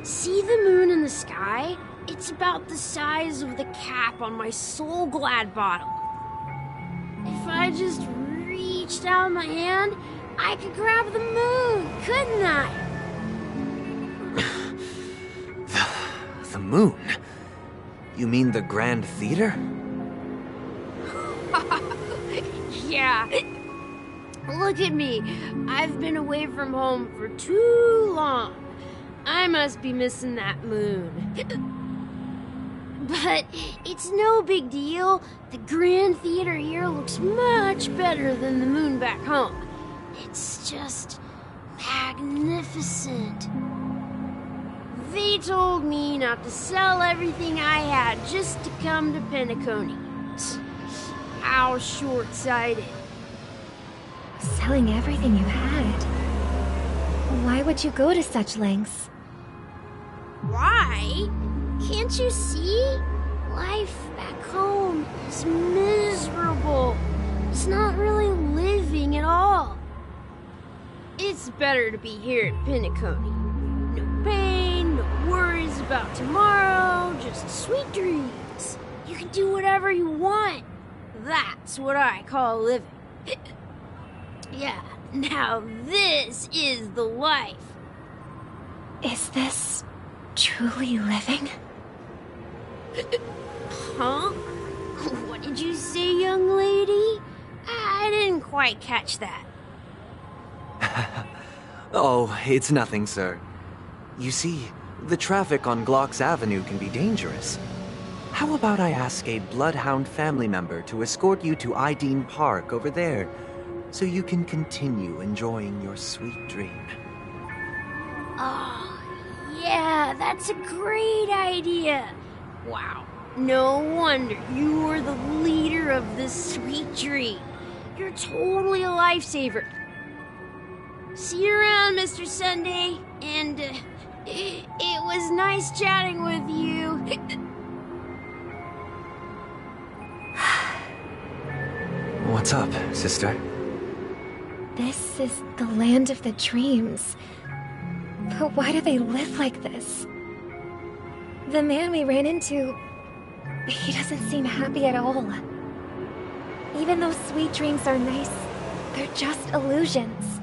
F: see the moon in the sky? It's about the size of the cap on my Soul Glad bottle. If I just reached out my hand, I could grab the moon, couldn't I?
O: The moon? You mean the Grand Theater?
F: Yeah. Look at me. I've been away from home for too long. I must be missing that moon. But it's no big deal. The Grand Theater here looks much better than the moon back home. It's just magnificent. They told me not to sell everything I had just to come to Penacony. How short-sighted.
J: Selling everything you had? Why would you go to such lengths?
F: Why? Can't you see? Life back home is miserable. It's not really living at all. It's better to be here at Penacony. No pain, no worries about tomorrow, just sweet dreams. You can do whatever you want. That's what I call living. Yeah, now this is the life.
J: Is this truly living?
F: Huh? What did you say, young lady? I didn't quite catch that.
O: Oh, it's nothing, sir. You see, the traffic on Glock's Avenue can be dangerous. How about I ask a Bloodhound family member to escort you to Ideen Park over there, so you can continue enjoying your sweet dream?
F: Oh, yeah, that's a great idea. Wow, no wonder you were the leader of this sweet dream. You're totally a lifesaver. See you around, Mr. Sunday, and it was nice chatting with you.
O: What's up, sister?
J: This is the land of the dreams. But why do they live like this? The man we ran into, he doesn't seem happy at all. Even though sweet dreams are nice, they're just illusions.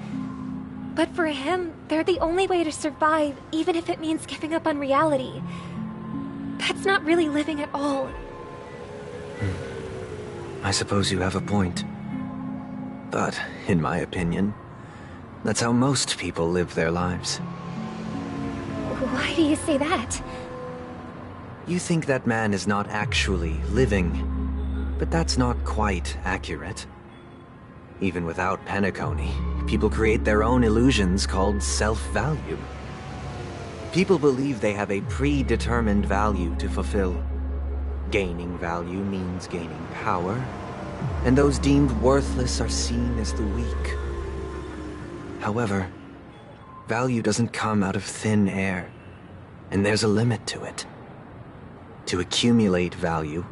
J: But for him, they're the only way to survive, even if it means giving up on reality. That's not really living at all.
O: I suppose you have a point. But, in my opinion, that's how most people live their lives.
J: Why do you say that?
O: You think that man is not actually living, but that's not quite accurate. Even without Penacony, people create their own illusions called self-value. People believe they have a predetermined value to fulfill. Gaining value means gaining power, and those deemed worthless are seen as the weak. However, value doesn't come out of thin air, and there's a limit to it. To accumulate value,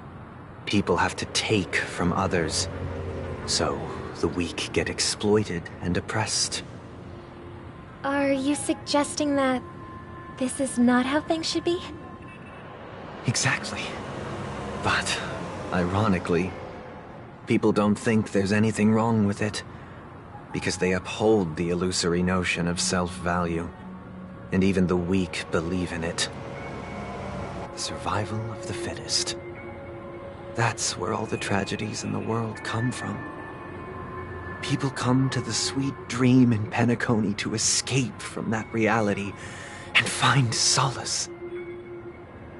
O: people have to take from others, so the weak get exploited and oppressed.
J: Are you suggesting that this is not how things should be?
O: Exactly. But, ironically, people don't think there's anything wrong with it, because they uphold the illusory notion of self-value, and even the weak believe in it. Survival of the fittest. That's where all the tragedies in the world come from. People come to the sweet dream in Penacony to escape from that reality and find solace.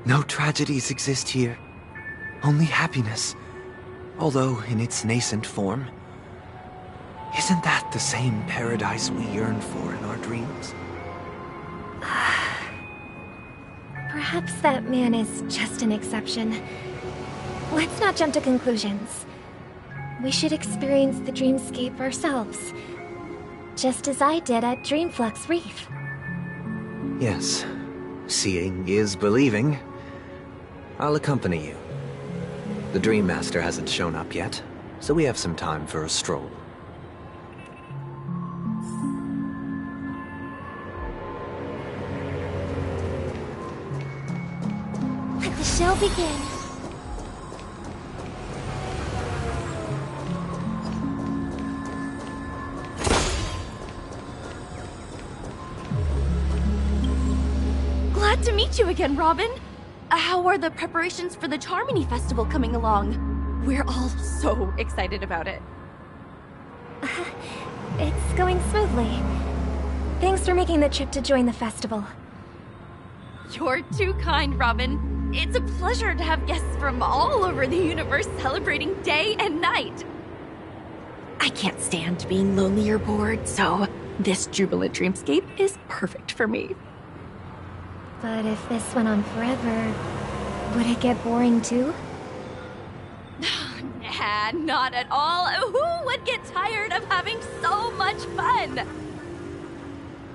O: No tragedies exist here, only happiness, although in its nascent form. Isn't that the same paradise we yearn for in our dreams?
J: Perhaps that man is just an exception. Let's not jump to conclusions. We should experience the dreamscape ourselves, just as I did at Dreamflux Reef.
O: Yes, seeing is believing. I'll accompany you. The Dream Master hasn't shown up yet, so we have some time for a stroll.
J: shall begin.
G: Glad to meet you again, Robin. How are the preparations for the Charmony Festival coming along? We're all so excited about it.
J: It's going smoothly. Thanks for making the trip to join the festival.
G: You're too kind, Robin. It's a pleasure to have guests from all over the universe celebrating day and night. I can't stand being lonely or bored, so this jubilant dreamscape is perfect for me.
J: But if this went on forever, would it get boring too?
G: Nah, not at all. Who would get tired of having so much fun?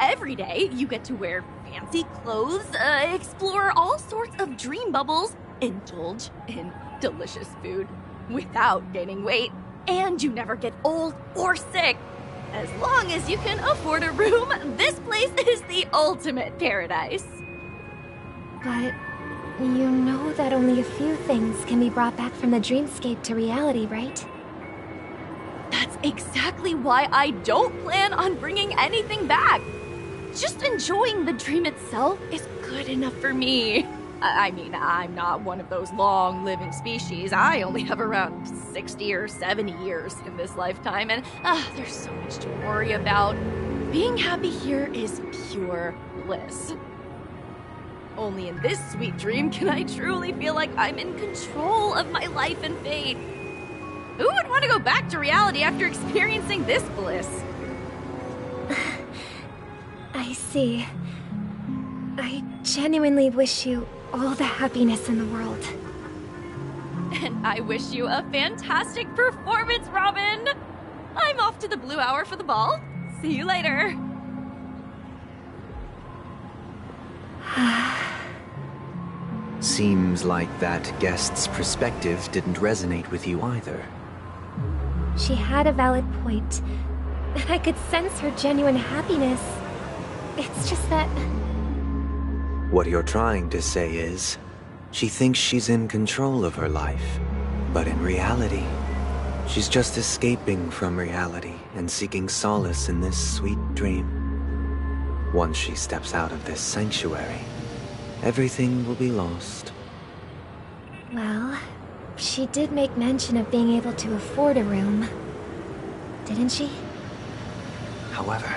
G: Every day, you get to wear fancy clothes, explore all sorts of dream bubbles, indulge in delicious food without gaining weight, and you never get old or sick. As long as you can afford a room, this place is the ultimate paradise.
J: But you know that only a few things can be brought back from the dreamscape to reality, right?
G: That's exactly why I don't plan on bringing anything back. Just enjoying the dream itself is good enough for me. I mean, I'm not one of those long-living species. I only have around 60 or 70 years in this lifetime, and there's so much to worry about. Being happy here is pure bliss. Only in this sweet dream can I truly feel like I'm in control of my life and fate. Who would want to go back to reality after experiencing this bliss?
J: I see. I genuinely wish you all the happiness in the world.
G: And I wish you a fantastic performance, Robin! I'm off to the Blue Hour for the ball. See you later.
O: Seems like that guest's perspective didn't resonate with you either.
J: She had a valid point, and I could sense her genuine happiness. It's just that...
O: What you're trying to say is, she thinks she's in control of her life, but in reality, she's just escaping from reality and seeking solace in this sweet dream. Once she steps out of this sanctuary, everything will be lost.
J: Well, she did make mention of being able to afford a room, didn't she?
O: However,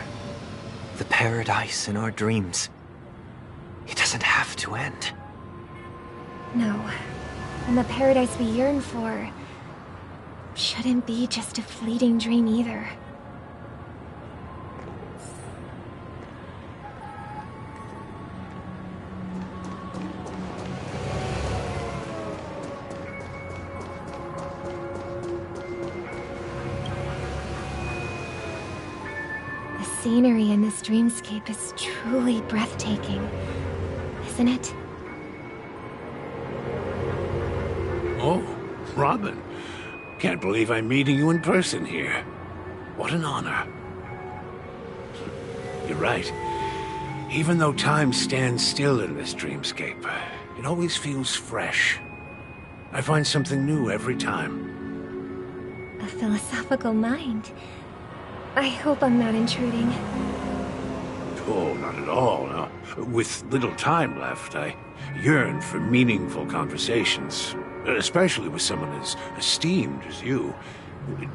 O: the paradise in our dreams, it doesn't have to end.
J: No, and the paradise we yearn for shouldn't be just a fleeting dream either. The scenery in this dreamscape is truly breathtaking, isn't it?
E: Oh, Robin. Can't believe I'm meeting you in person here. What an honor. You're right. Even though time stands still in this dreamscape, it always feels fresh. I find something new every time.
J: A philosophical mind. I hope I'm not intruding.
E: Oh, not at all. No. With little time left, I yearn for meaningful conversations, especially with someone as esteemed as you.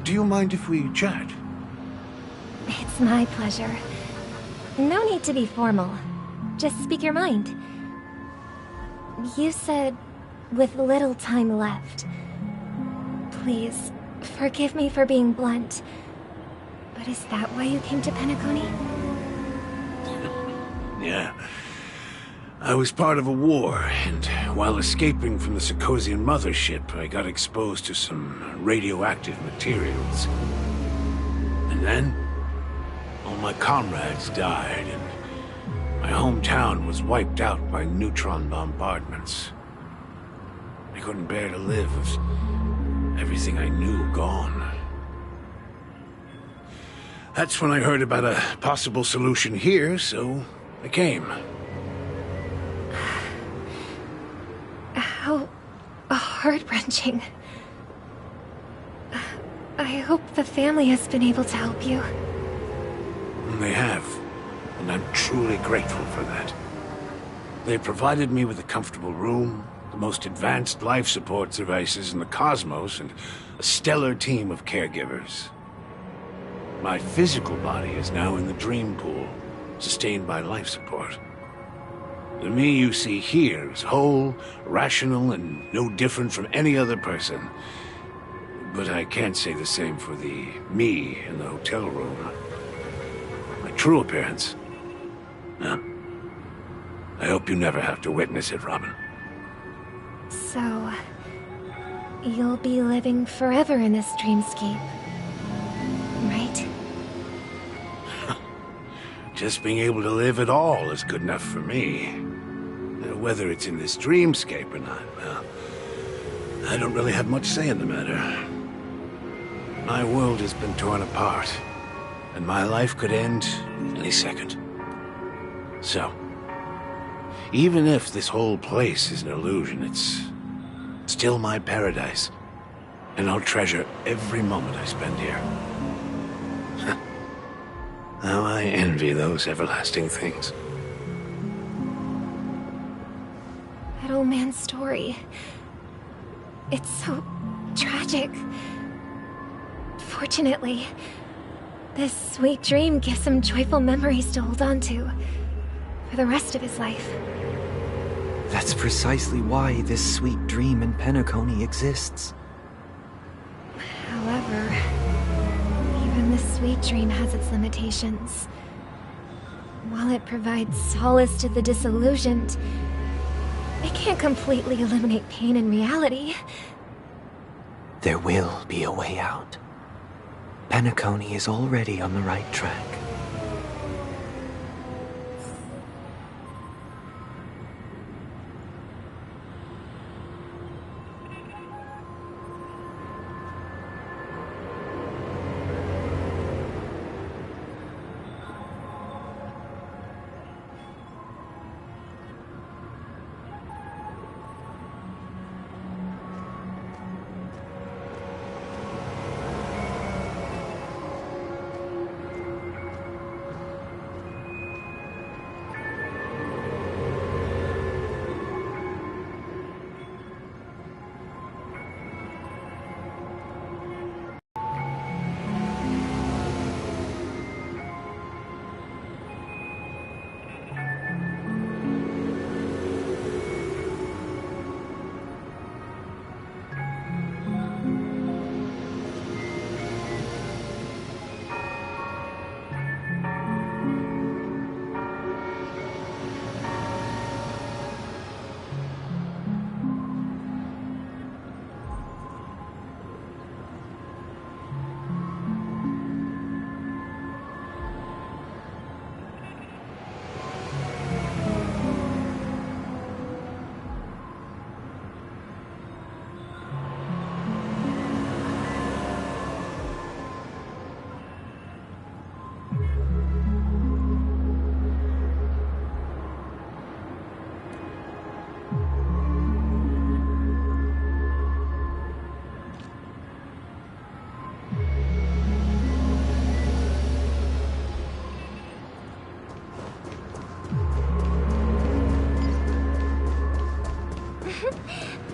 E: Do you mind if we chat?
J: It's my pleasure. No need to be formal. Just speak your mind. You said, with little time left. Please, forgive me for being blunt. But is that why you came to Penacony?
E: Yeah. I was part of a war, and while escaping from the Sarkosian mothership, I got exposed to some radioactive materials. And then, all my comrades died, and my hometown was wiped out by neutron bombardments. I couldn't bear to live with everything I knew gone. That's when I heard about a possible solution here, so I came.
J: heart-wrenching. I hope the family has been able to help you.
E: They have, and I'm truly grateful for that. They provided me with a comfortable room, the most advanced life support devices in the cosmos, and a stellar team of caregivers. My physical body is now in the dream pool, sustained by life support. The me you see here is whole, rational, and no different from any other person. But I can't say the same for the me in the hotel room. My true appearance. Huh? I hope you never have to witness it, Robin.
J: So, you'll be living forever in this dreamscape, right?
E: Just being able to live at all is good enough for me. Whether it's in this dreamscape or not, well, I don't really have much say in the matter. My world has been torn apart, and my life could end any second. So, even if this whole place is an illusion, it's still my paradise, and I'll treasure every moment I spend here. How I envy those everlasting things.
J: That old man's story. It's so tragic. Fortunately, this sweet dream gives him joyful memories to hold on to for the rest of his life.
O: That's precisely why this sweet dream in Penacony exists.
J: However, even this sweet dream has its limitations. While it provides solace to the disillusioned, it can't completely eliminate pain in reality.
O: There will be a way out. Penacony is already on the right track.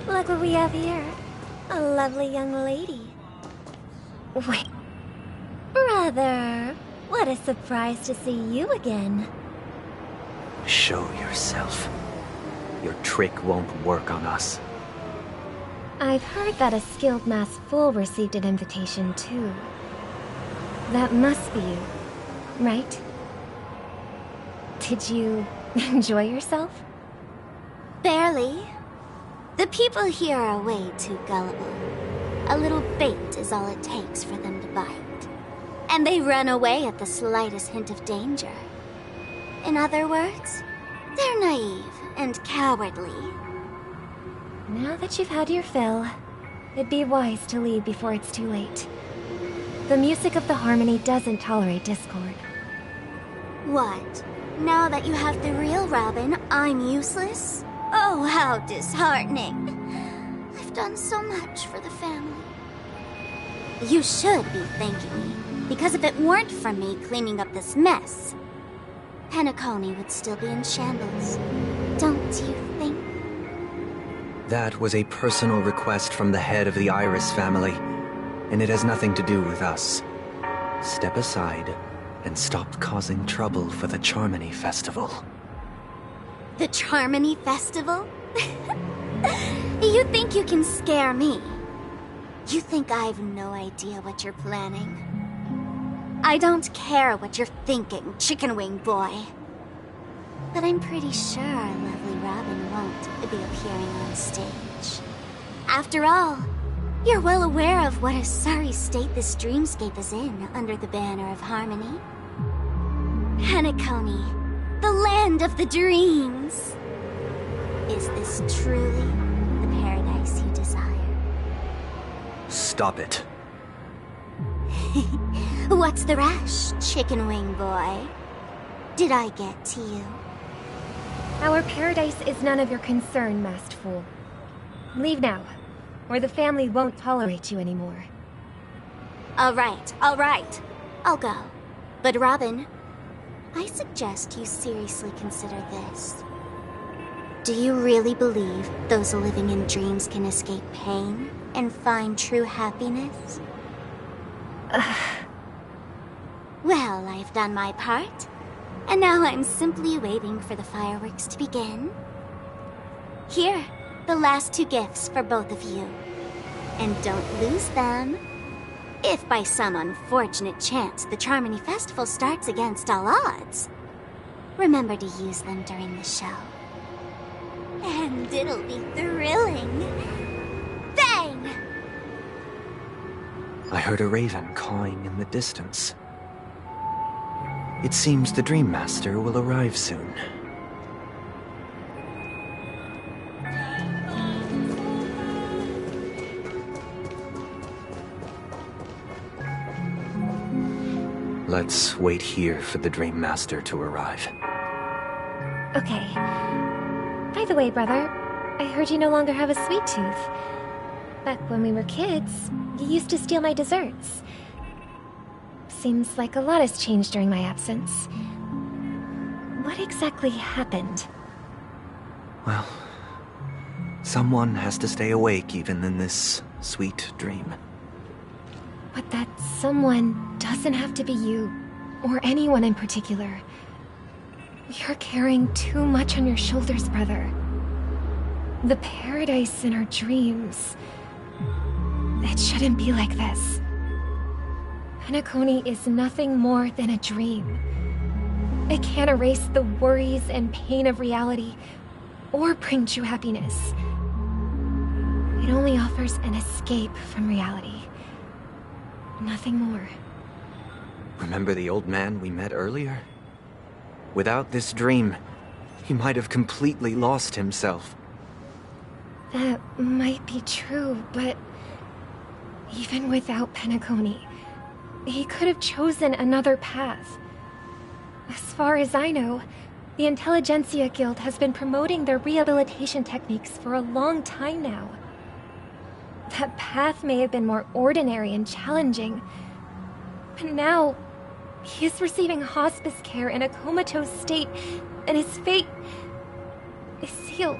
J: Look what we have here. A lovely young lady. Wait. Brother, what a surprise to see you again.
O: Show yourself. Your trick won't work on us.
J: I've heard that a skilled masked fool received an invitation too. That must be you, right? Did you enjoy yourself?
A: Barely. The people here are way too gullible. A little bait is all it takes for them to bite. And they run away at the slightest hint of danger. In other words, they're naive and cowardly.
J: Now that you've had your fill, it'd be wise to leave before it's too late. The music of the harmony doesn't tolerate discord.
A: What? Now that you have the real Robin, I'm useless? Oh, how disheartening. I've I've done so much for the family. You should be thanking me, because if it weren't for me cleaning up this mess, Penacony would still be in shambles. Don't you think?
O: That was a personal request from the head of the Iris family, and it has nothing to do with us. Step aside and stop causing trouble for the Charmony Festival.
A: The Charmony Festival? You think you can scare me? You think I've no idea what you're planning? I don't care what you're thinking, Chicken Wing Boy. But I'm pretty sure lovely Robin won't be appearing on stage. After all, you're well aware of what a sorry state this dreamscape is in under the banner of harmony. Penacony, the land of the dreams. Is this truly the paradise you desire?
O: Stop it.
A: What's the rush, Chicken Wing Boy? Did I get to you?
J: Our paradise is none of your concern, masked fool. Leave now, or the family won't tolerate you anymore.
A: All right. I'll go. But Robin, I suggest you seriously consider this. Do you really believe those living in dreams can escape pain and find true happiness? Well, I've done my part, and now I'm simply waiting for the fireworks to begin. Here, the last 2 gifts for both of you. And don't lose them. If by some unfortunate chance the Charmony Festival starts against all odds, remember to use them during the show. And it'll be thrilling. Bang!
O: I heard a raven cawing in the distance. It seems the Dream Master will arrive soon. Let's wait here for the Dream Master to arrive.
J: Okay. By the way, brother, I heard you no longer have a sweet tooth. Back when we were kids, you used to steal my desserts. Seems like a lot has changed during my absence. What exactly happened?
O: Well, someone has to stay awake even in this sweet dream.
J: But that someone doesn't have to be you, or anyone in particular. You're carrying too much on your shoulders, brother. The paradise in our dreams. It shouldn't be like this. Penacony is nothing more than a dream. It can't erase the worries and pain of reality, or bring true happiness. It only offers an escape from reality. Nothing more.
O: Remember the old man we met earlier? Without this dream, he might have completely lost himself.
J: That might be true, but even without Penacony, he could have chosen another path. As far as I know, the Intelligentsia Guild has been promoting their rehabilitation techniques for a long time now. That path may have been more ordinary and challenging, but now he is receiving hospice care in a comatose state, and his fate is sealed.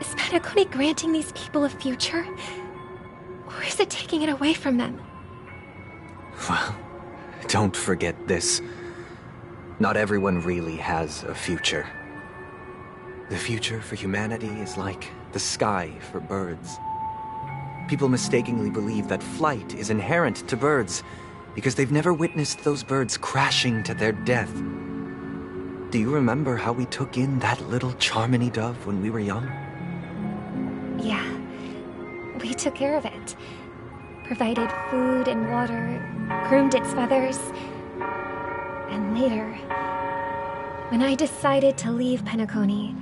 J: Is Penacony granting these people a future? Or is it taking it away from them?
O: Well, don't forget this. Not everyone really has a future. The future for humanity is like the sky for birds. People mistakenly believe that flight is inherent to birds because they've never witnessed those birds crashing to their death. Do you remember how we took in that little Charmony dove when we were young?
J: Yeah. We took care of it. Provided food and water, groomed its feathers. And later, when I decided to leave Penacony,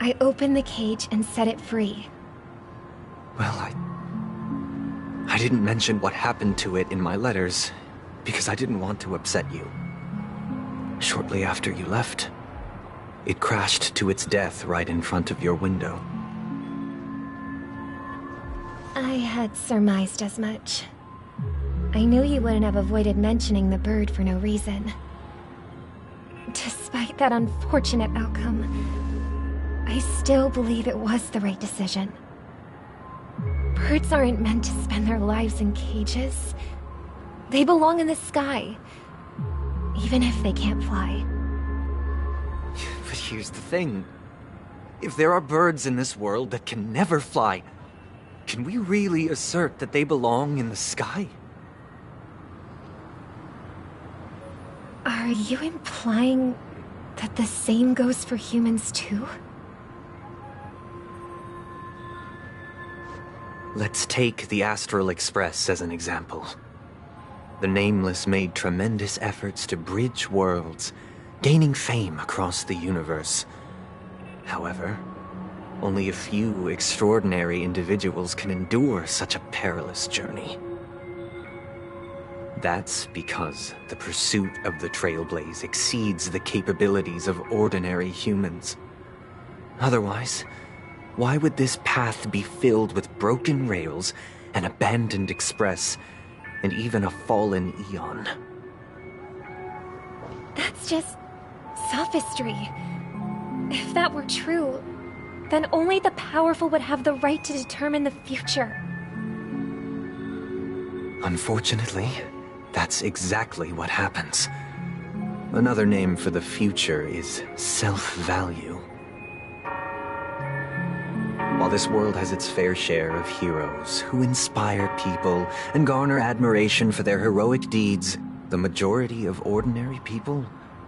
J: I opened the cage and set it free.
O: Well, I didn't mention what happened to it in my letters, because I didn't want to upset you. Shortly after you left, it crashed to its death right in front of your window.
J: I had surmised as much. I knew you wouldn't have avoided mentioning the bird for no reason. Despite that unfortunate outcome, I still believe it was the right decision. Birds aren't meant to spend their lives in cages. They belong in the sky, even if they can't fly.
O: But here's the thing. If there are birds in this world that can never fly, can we really assert that they belong in the sky?
J: Are you implying that the same goes for humans too?
O: Let's take the Astral Express as an example. The Nameless made tremendous efforts to bridge worlds, gaining fame across the universe. However, only a few extraordinary individuals can endure such a perilous journey. That's because the pursuit of the Trailblaze exceeds the capabilities of ordinary humans. Otherwise, why would this path be filled with broken rails, an abandoned express, and even a fallen Eon?
J: That's just sophistry. If that were true, then only the powerful would have the right to determine the future.
O: Unfortunately, that's exactly what happens. Another name for the future is self-value. While this world has its fair share of heroes who inspire people and garner admiration for their heroic deeds, the majority of ordinary people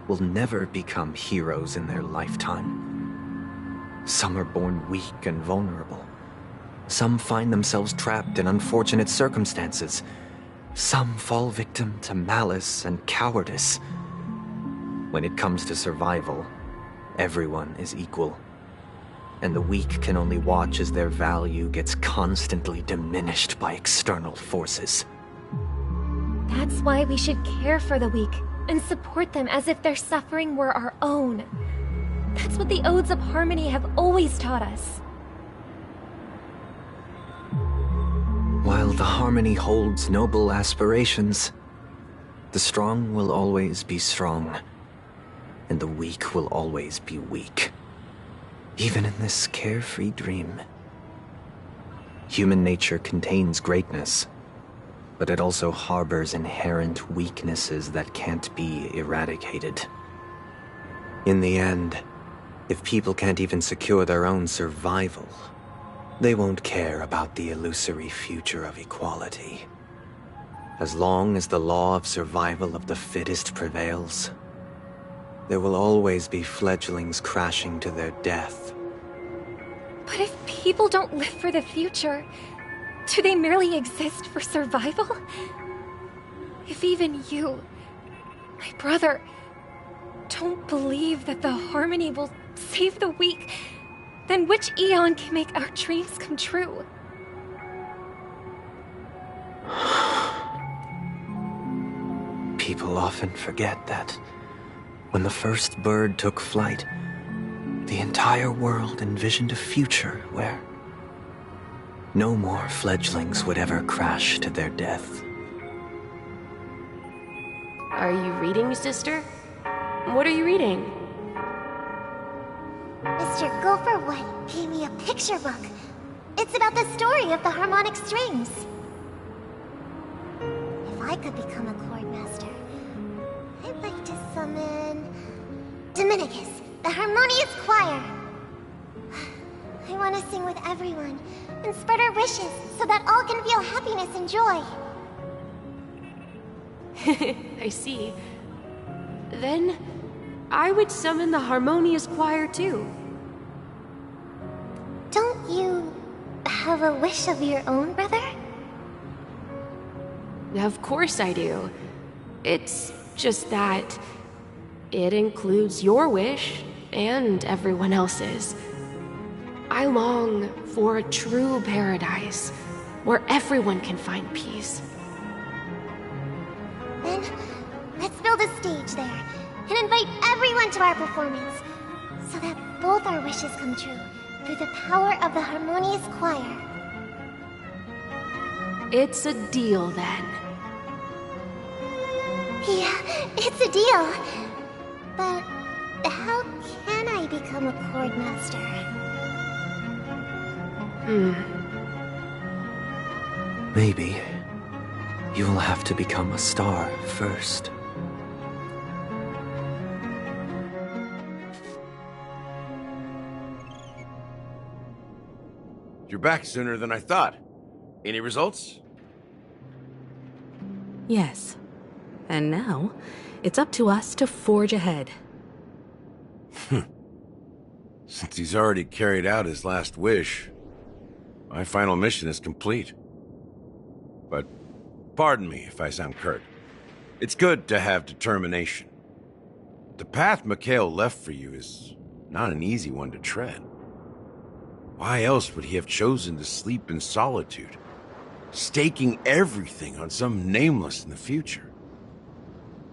O: will never become heroes in their lifetime. Some are born weak and vulnerable. Some find themselves trapped in unfortunate circumstances. Some fall victim to malice and cowardice. When it comes to survival, everyone is equal. And the weak can only watch as their value gets constantly diminished by external forces.
J: That's why we should care for the weak and support them as if their suffering were our own. That's what the Odes of Harmony have always taught us.
O: While the Harmony holds noble aspirations, the strong will always be strong, and the weak will always be weak. Even in this carefree dream. Human nature contains greatness, but it also harbors inherent weaknesses that can't be eradicated. In the end, if people can't even secure their own survival, they won't care about the illusory future of equality. As long as the law of survival of the fittest prevails, there will always be fledglings crashing to their death.
J: But if people don't live for the future, do they merely exist for survival? If even you, my brother, don't believe that the Harmony will save the weak, then which Eon can make our dreams come true?
O: People often forget that when the first bird took flight, the entire world envisioned a future where no more fledglings would ever crash to their death.
F: Are you reading, sister? What are you reading?
A: Mr. Gopherwood gave me a picture book. It's about the story of the harmonic strings. If I could become a chord master, I'd like to summon Dominicus, the harmonious choir. I want to sing with everyone and spread our wishes so that all can feel happiness and joy.
F: I see. Then, I would summon the harmonious choir too.
A: Don't you have a wish of your own, brother?
F: Of course I do. It's just that it includes your wish and everyone else's. I long for a true paradise where everyone can find peace.
A: Then, let's build a stage there and invite everyone to our performance so that both our wishes come true through the power of the harmonious choir.
Q: It's a deal then.
A: Yeah, it's a deal. But how can I become a Chord Master?
O: Maybe you'll have to become a star first.
E: You're back sooner than I thought. Any results?
B: Yes. And now, it's up to us to forge ahead.
E: Since he's already carried out his last wish, my final mission is complete. But pardon me if I sound curt. It's good to have determination. The path Mikhail left for you is not an easy one to tread. Why else would he have chosen to sleep in solitude, staking everything on some nameless in the future?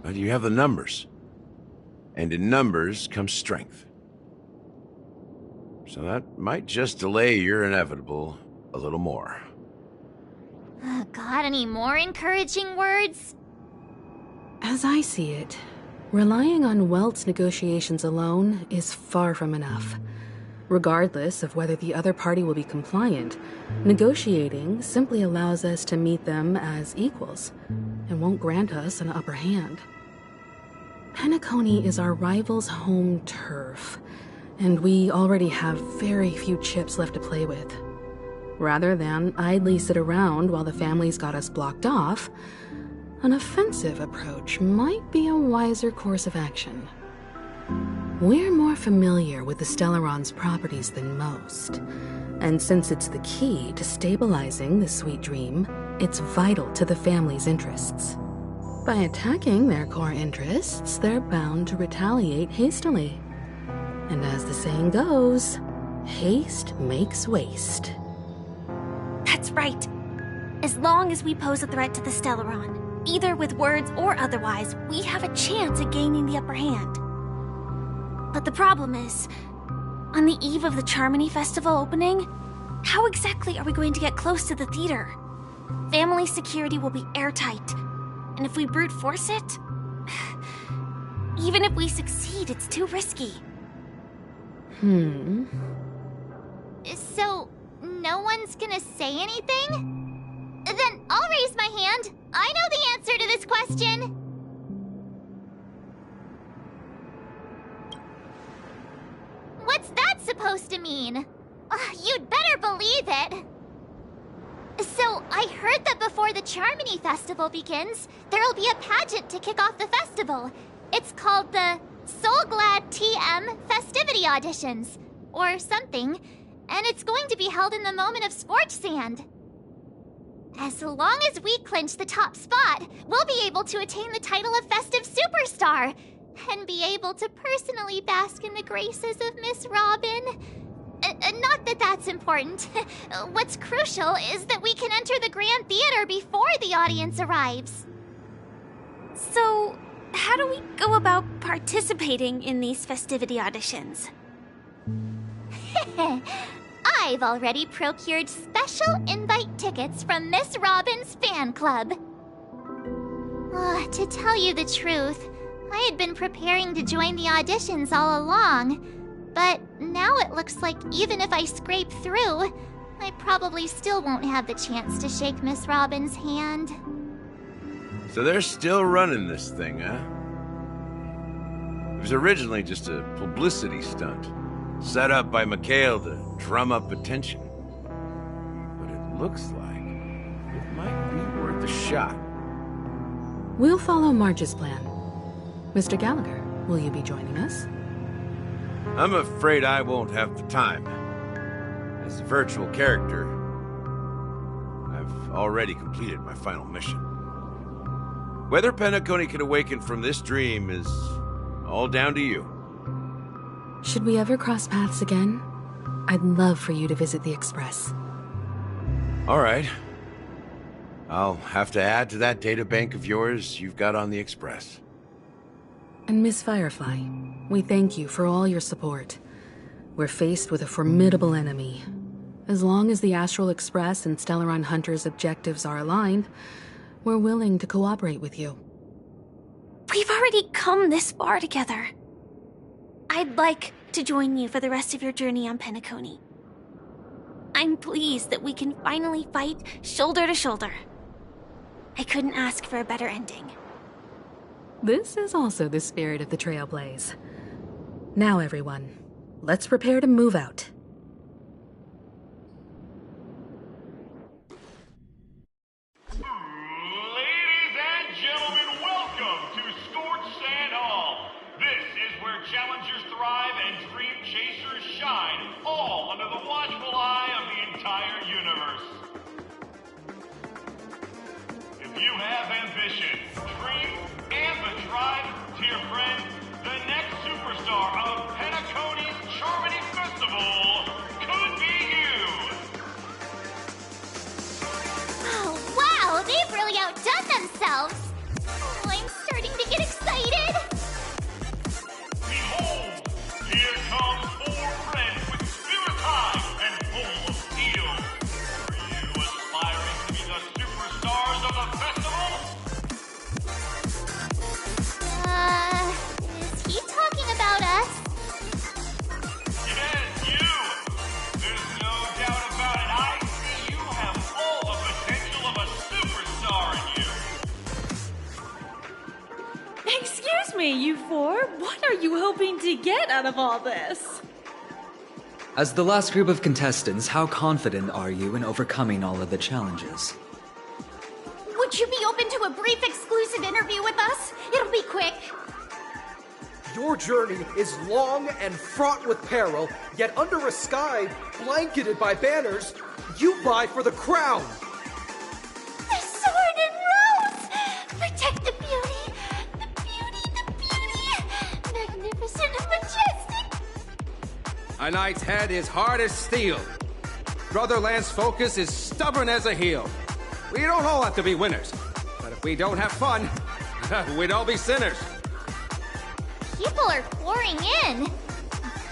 E: But you have the numbers, and in numbers comes strength. So that might just delay your inevitable a little more.
A: Got any more encouraging words?
B: As I see it, relying on Welt's negotiations alone is far from enough. Regardless of whether the other party will be compliant, negotiating simply allows us to meet them as equals and won't grant us an upper hand. Penacony is our rival's home turf, and we already have very few chips left to play with. Rather than idly sit around while the family's got us blocked off, an offensive approach might be a wiser course of action. We're more familiar with the Stellaron's properties than most, and since it's the key to stabilizing the Sweet Dream, it's vital to the family's interests. By attacking their core interests, they're bound to retaliate hastily. And as the saying goes, haste makes waste.
W: That's right. As long as we pose a threat to the Stellaron, either with words or otherwise, we have a chance at gaining the upper hand. But the problem is, on the eve of the Charmony Festival opening, how exactly are we going to get close to the theater? Family security will be airtight, and if we brute force it, even if we succeed, it's too risky.
A: So, no one's gonna say anything? Then I'll raise my hand. I know the answer to this question. What's that supposed to mean? You'd better believe it. So, I heard that before the Charmony Festival begins, there'll be a pageant to kick off the festival. It's called the Soul Glad TM Festivity Auditions, or something, and it's going to be held in the moment of Scorch Sand. As long as we clinch the top spot, we'll be able to attain the title of Festive Superstar, and be able to personally bask in the graces of Miss Robin. Not that that's important. What's crucial is that we can enter the Grand Theater before the audience arrives.
W: So, how do we go about participating in these festivity auditions?
A: I've already procured special invite tickets from Miss Robin's fan club. To tell you the truth, I had been preparing to join the auditions all along, but now it looks like even if I scrape through, I probably still won't have the chance to shake Miss Robin's hand.
E: So they're still running this thing, huh? It was originally just a publicity stunt, set up by Mikhail to drum up attention. But it looks like it might be worth a shot.
B: We'll follow Marge's plan. Mr. Gallagher, will you be joining us?
E: I'm afraid I won't have the time. As a virtual character, I've already completed my final mission. Whether Penacony can awaken from this dream is all down to you.
B: Should we ever cross paths again? I'd love for you to visit the Express.
E: All right. I'll have to add to that data bank of yours you've got on the Express.
B: And Miss Firefly, we thank you for all your support. We're faced with a formidable enemy, As long as the Astral Express and Stellaron Hunter's objectives are aligned, we're willing to cooperate with you.
A: We've already come this far together. I'd like to join you for the rest of your journey on Penacony. I'm pleased that we can finally fight shoulder to shoulder. I couldn't ask for a better ending.
B: This is also the spirit of the Trailblaze. Now, everyone, let's prepare to move out.
I: Ladies and gentlemen, welcome to Scorched Sand Hall. This is where challengers thrive and dream chasers shine, all under the watchful eye of the entire universe. If you have ambition, dream, and the drive, dear friend, the next superstar of Penacony's Charmony Festival could be you.
A: Oh, wow! They've really outdone themselves! Oh, I'm starting to get excited!
I: Behold, here comes four friends with spirit high and full of steel. Are you aspiring to be the superstars of the festival?
A: Is he talking about us?
I: Yes, you! There's no doubt about it. I see you have all the potential of a superstar in you.
K: Excuse me, you four. What are you hoping to get out of all this?
N: As the last group of contestants, how confident are you in overcoming all of the challenges?
A: Would you be open to a brief exclusive interview with us? It'll be quick.
X: Your journey is long and fraught with peril, yet under a sky blanketed by banners, you vie for the crown.
A: The sword and rose! Protect the beauty! The beauty, the beauty! Magnificent and majestic!
H: A knight's head is hard as steel. Brother Lance's focus is stubborn as a heel. We don't all have to be winners, but if we don't have fun, we'd all be sinners.
A: People are pouring in.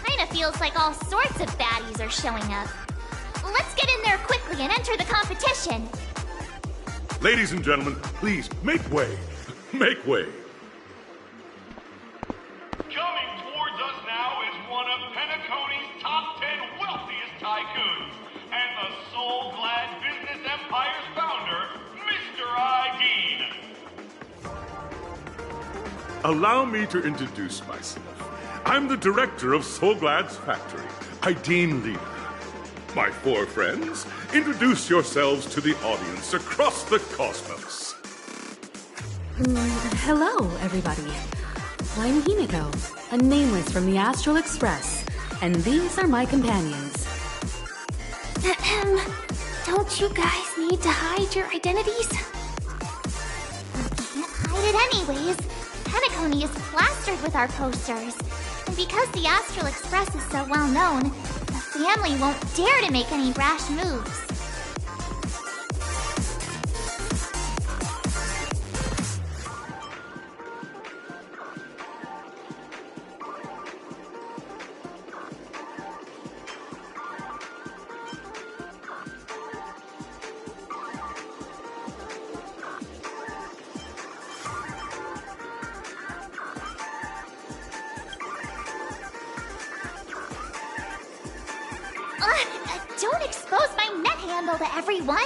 A: Kinda feels like all sorts of baddies are showing up. Let's get in there quickly and enter the competition.
I: Ladies and gentlemen, please make way. Make way. Coming towards us now is one of Penacony's top 10 wealthiest tycoons and the soul-glad business empire's founder, Mr. Dean.
Y: Allow me to introduce myself. I'm the director of Soulglad's factory, Dean Leader. My four friends, introduce yourselves to the audience across the cosmos.
B: Hello, everybody. I'm Himiko, a nameless from the Astral Express, and these are my companions.
A: Don't you guys need to hide your identities? We can't hide it anyways. Penacony is plastered with our posters. And because the Astral Express is so well known, the family won't dare to make any rash moves. Don't expose my net handle to everyone!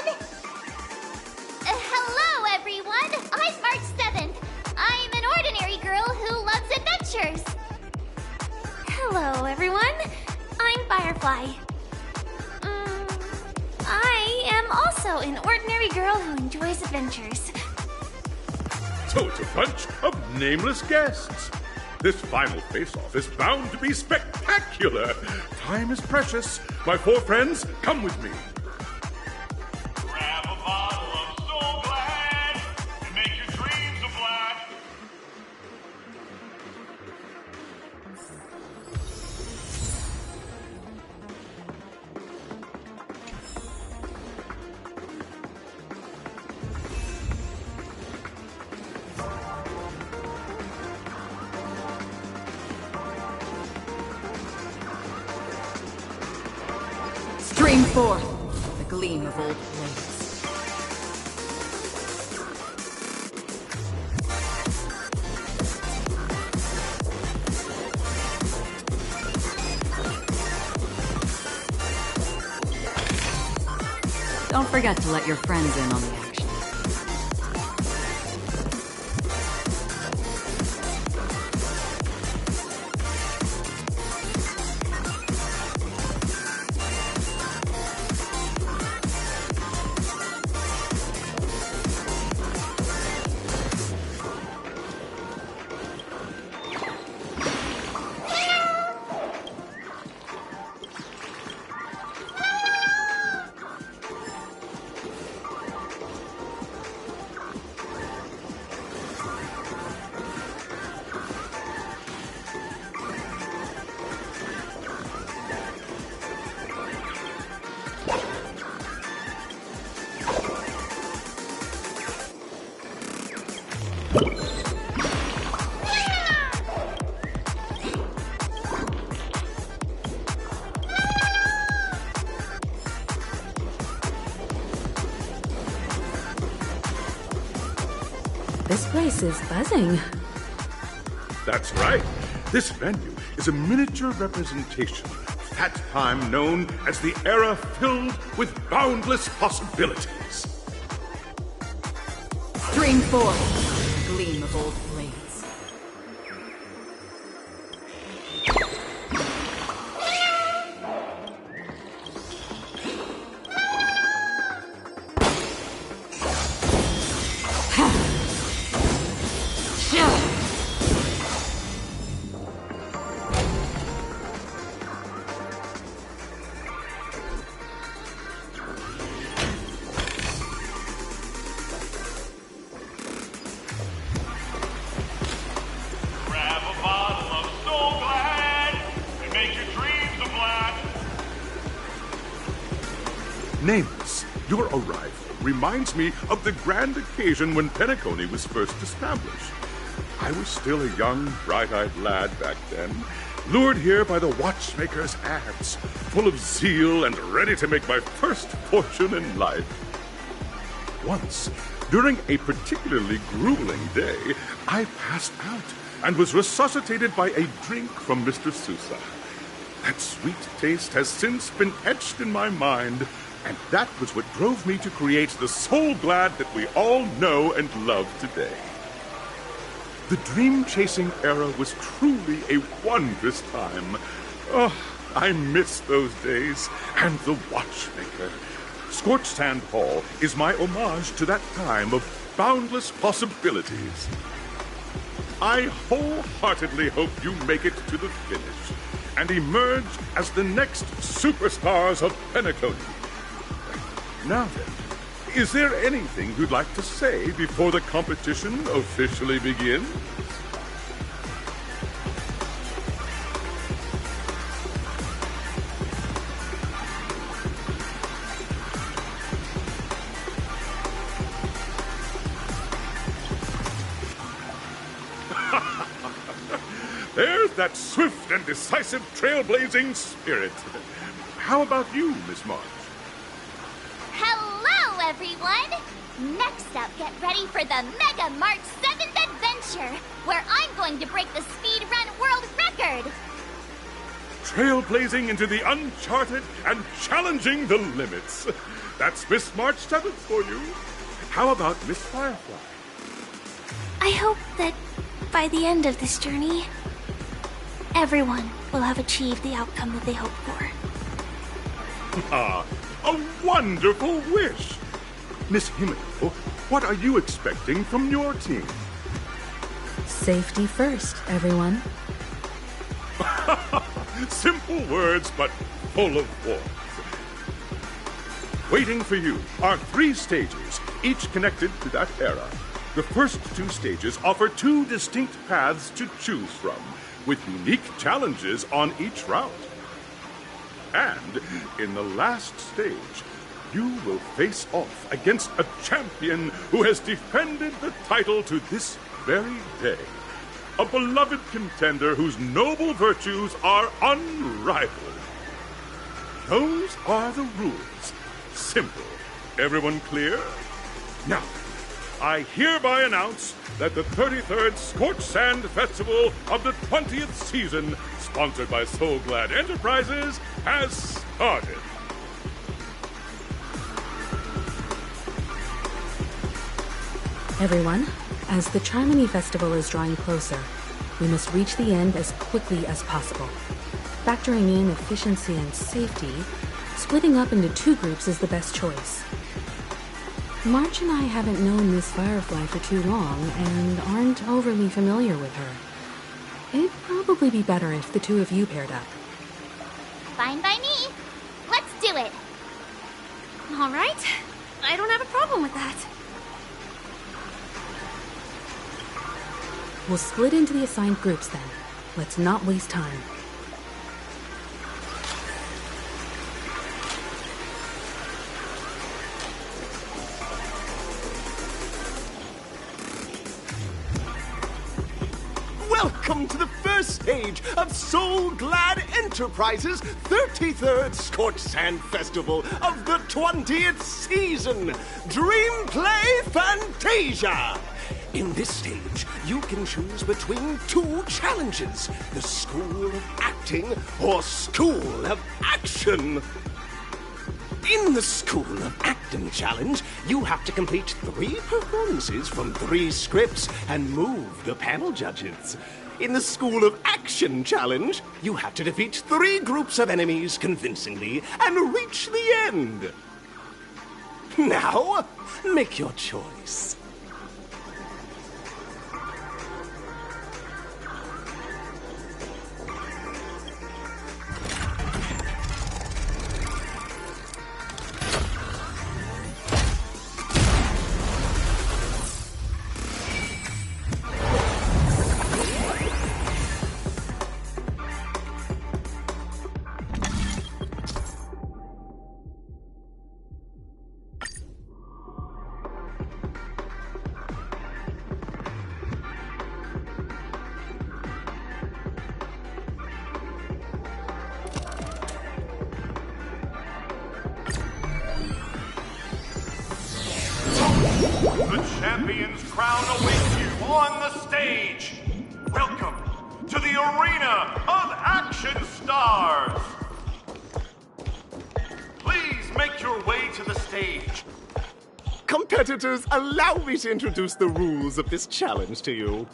A: Hello, everyone! I'm March 7th. I'm an ordinary girl who loves adventures. Hello, everyone. I'm Firefly. I am also an ordinary girl who enjoys adventures.
Y: So it's a bunch of nameless guests. This final face-off is bound to be spectacular. Time is precious. My four friends, come with me.
I: Grab a bottle of Soul Glad and make your dreams a black.
L: Stream forth the gleam of old blades.
S: Don't forget to let your friends in on the action.
B: This place is buzzing.
Y: That's right. This venue is a miniature representation of that time known as the era filled with boundless possibilities.
L: Stream forth the gleam of old blades.
I: Grab a bottle of Soul Glad and make your dreams a blast.
Y: Nameless, your arrival reminds me of the grand occasion when Penacony was first established. I was still a young, bright-eyed lad back then, lured here by the watchmaker's ads, full of zeal and ready to make my first fortune in life. Once, during a particularly grueling day, I passed out and was resuscitated by a drink from Mr. Sousa. That sweet taste has since been etched in my mind, and that was what drove me to create the Soul Glad that we all know and love today. The dream-chasing era was truly a wondrous time. Oh, I miss those days, and the watchmaker. Scorched Sand Hall is my homage to that time of boundless possibilities. I wholeheartedly hope you make it to the finish and emerge as the next superstars of Penacony. Now then, is there anything you'd like to say before the competition officially begins? There's that swift and decisive trailblazing spirit. How about you, Miss March?
A: Hello, everyone! Next up, get ready for the Mega March 7th Adventure, where I'm going to break the speedrun world record!
Y: Trailblazing into the uncharted and challenging the limits. That's Miss March 7th for you. How about Miss Firefly?
M: I hope that by the end of this journey, everyone will have achieved the outcome that they hoped for.
Y: Ah, a wonderful wish! Miss Himiko, what are you expecting from your team?
B: Safety first, everyone.
Y: Simple words, but full of warmth. Waiting for you are 3 stages, each connected to that era. The first 2 stages offer 2 distinct paths to choose from, with unique challenges on each route. And in the last stage, you will face off against a champion who has defended the title to this very day. A beloved contender whose noble virtues are unrivaled. Those are the rules. Simple. Everyone clear? Now, I hereby announce that the 33rd Scorched Sand Festival of the 20th season, sponsored by Soul Glad Enterprises, has started.
B: Everyone, as the Charmony Festival is drawing closer, we must reach the end as quickly as possible. Factoring in efficiency and safety, splitting up into 2 groups is the best choice. March and I haven't known Miss Firefly for too long and aren't overly familiar with her. It'd probably be better if the 2 of you paired up.
M: Fine by me. Let's do it. All right. I don't have a problem with that.
B: We'll split into the assigned groups then. Let's not waste time.
D: Welcome to the first stage of Soul Glad Enterprises' 33rd Scorched Sand Festival of the 20th season, Dream Play Fantasia. In this stage, you can choose between 2 challenges, the School of Acting or School of Action. In the School of Acting challenge, you have to complete 3 performances from 3 scripts and move the panel judges. In the School of Action challenge, you have to defeat 3 groups of enemies convincingly and reach the end. Now, make your choice.
I: The champion's crown awaits you on the stage. Welcome to the Arena of Action Stars. Please make your way to the stage.
D: Competitors, allow me to introduce the rules of this challenge to you.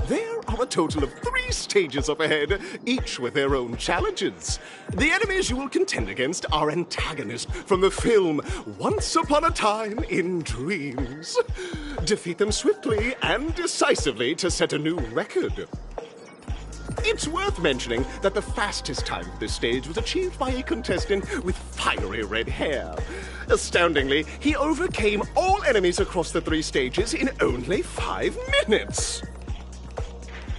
D: There are a total of 3 stages up ahead, each with their own challenges. The enemies you will contend against are antagonists from the film Once Upon a Time in Dreams. Defeat them swiftly and decisively to set a new record. It's worth mentioning that the fastest time for this stage was achieved by a contestant with fiery red hair. Astoundingly, he overcame all enemies across the 3 stages in only 5 minutes.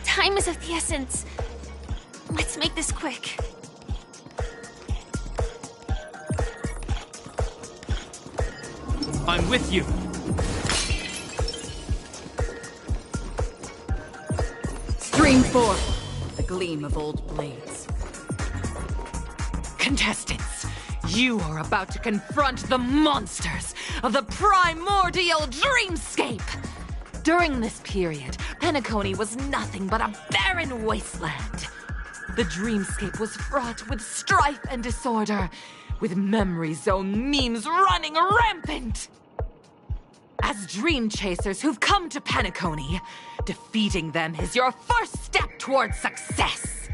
M: Time is of the essence. Let's make this quick.
P: I'm with you.
L: Stream 4. The gleam of old blades.
R: Contestants, you are about to confront the monsters of the primordial dreamscape. During this period, Penacony was nothing but a barren wasteland. The dreamscape was fraught with strife and disorder, with memory zone memes running rampant. As dream chasers who've come to Penacony, defeating them is your first step towards success.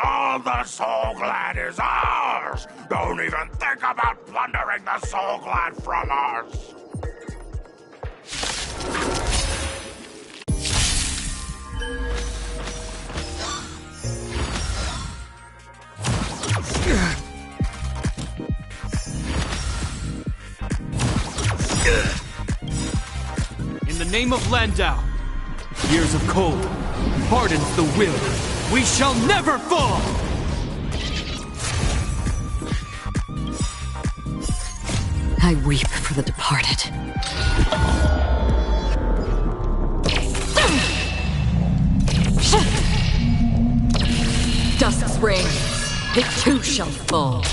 I: All the Soul Glad is ours! Don't even think about plundering the Soul Glad from us!
P: In the name of Landau, years of cold hardens the will. We shall never fall!
R: I weep for the departed.
L: spring, it too shall fall.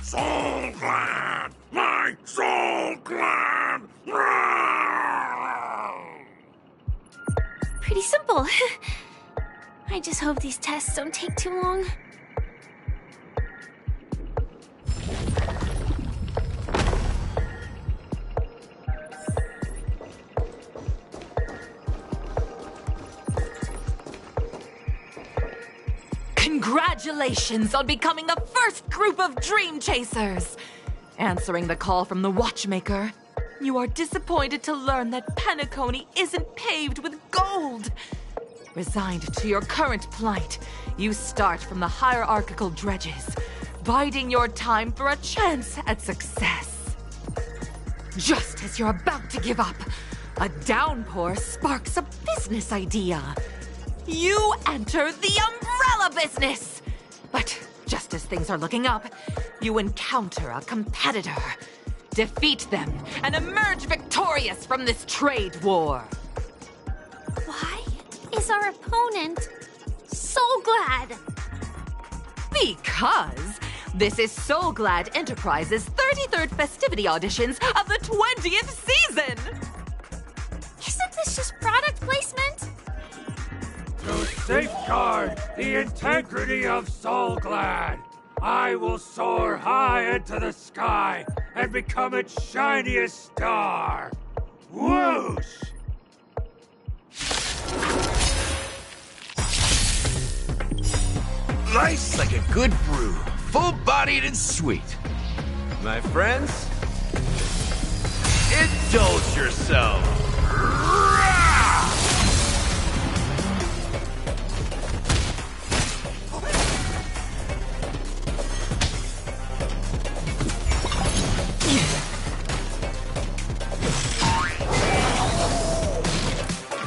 Y: Soul Glad! My Soul Glad!
M: Pretty simple. I just hope these tests don't take too long.
R: Congratulations on becoming the first group of Dream Chasers! Answering the call from the Watchmaker, you are disappointed to learn that Penacony isn't paved with gold. Resigned to your current plight, you start from the hierarchical dredges, biding your time for a chance at success. Just as you're about to give up, a downpour sparks a business idea. You enter the umbrella business! But just as things are looking up, you encounter a competitor. Defeat them and emerge victorious from this trade war.
M: Why is our opponent Soul Glad?
R: Because this is Soul Glad Enterprises' 33rd festivity auditions of the 20th season!
M: Isn't this just product placement?
C: To safeguard the integrity of Soul Glad, I will soar high into the sky and become its shiniest star. Whoosh!
E: Life's like a good brew, full-bodied and sweet. My friends, indulge yourself.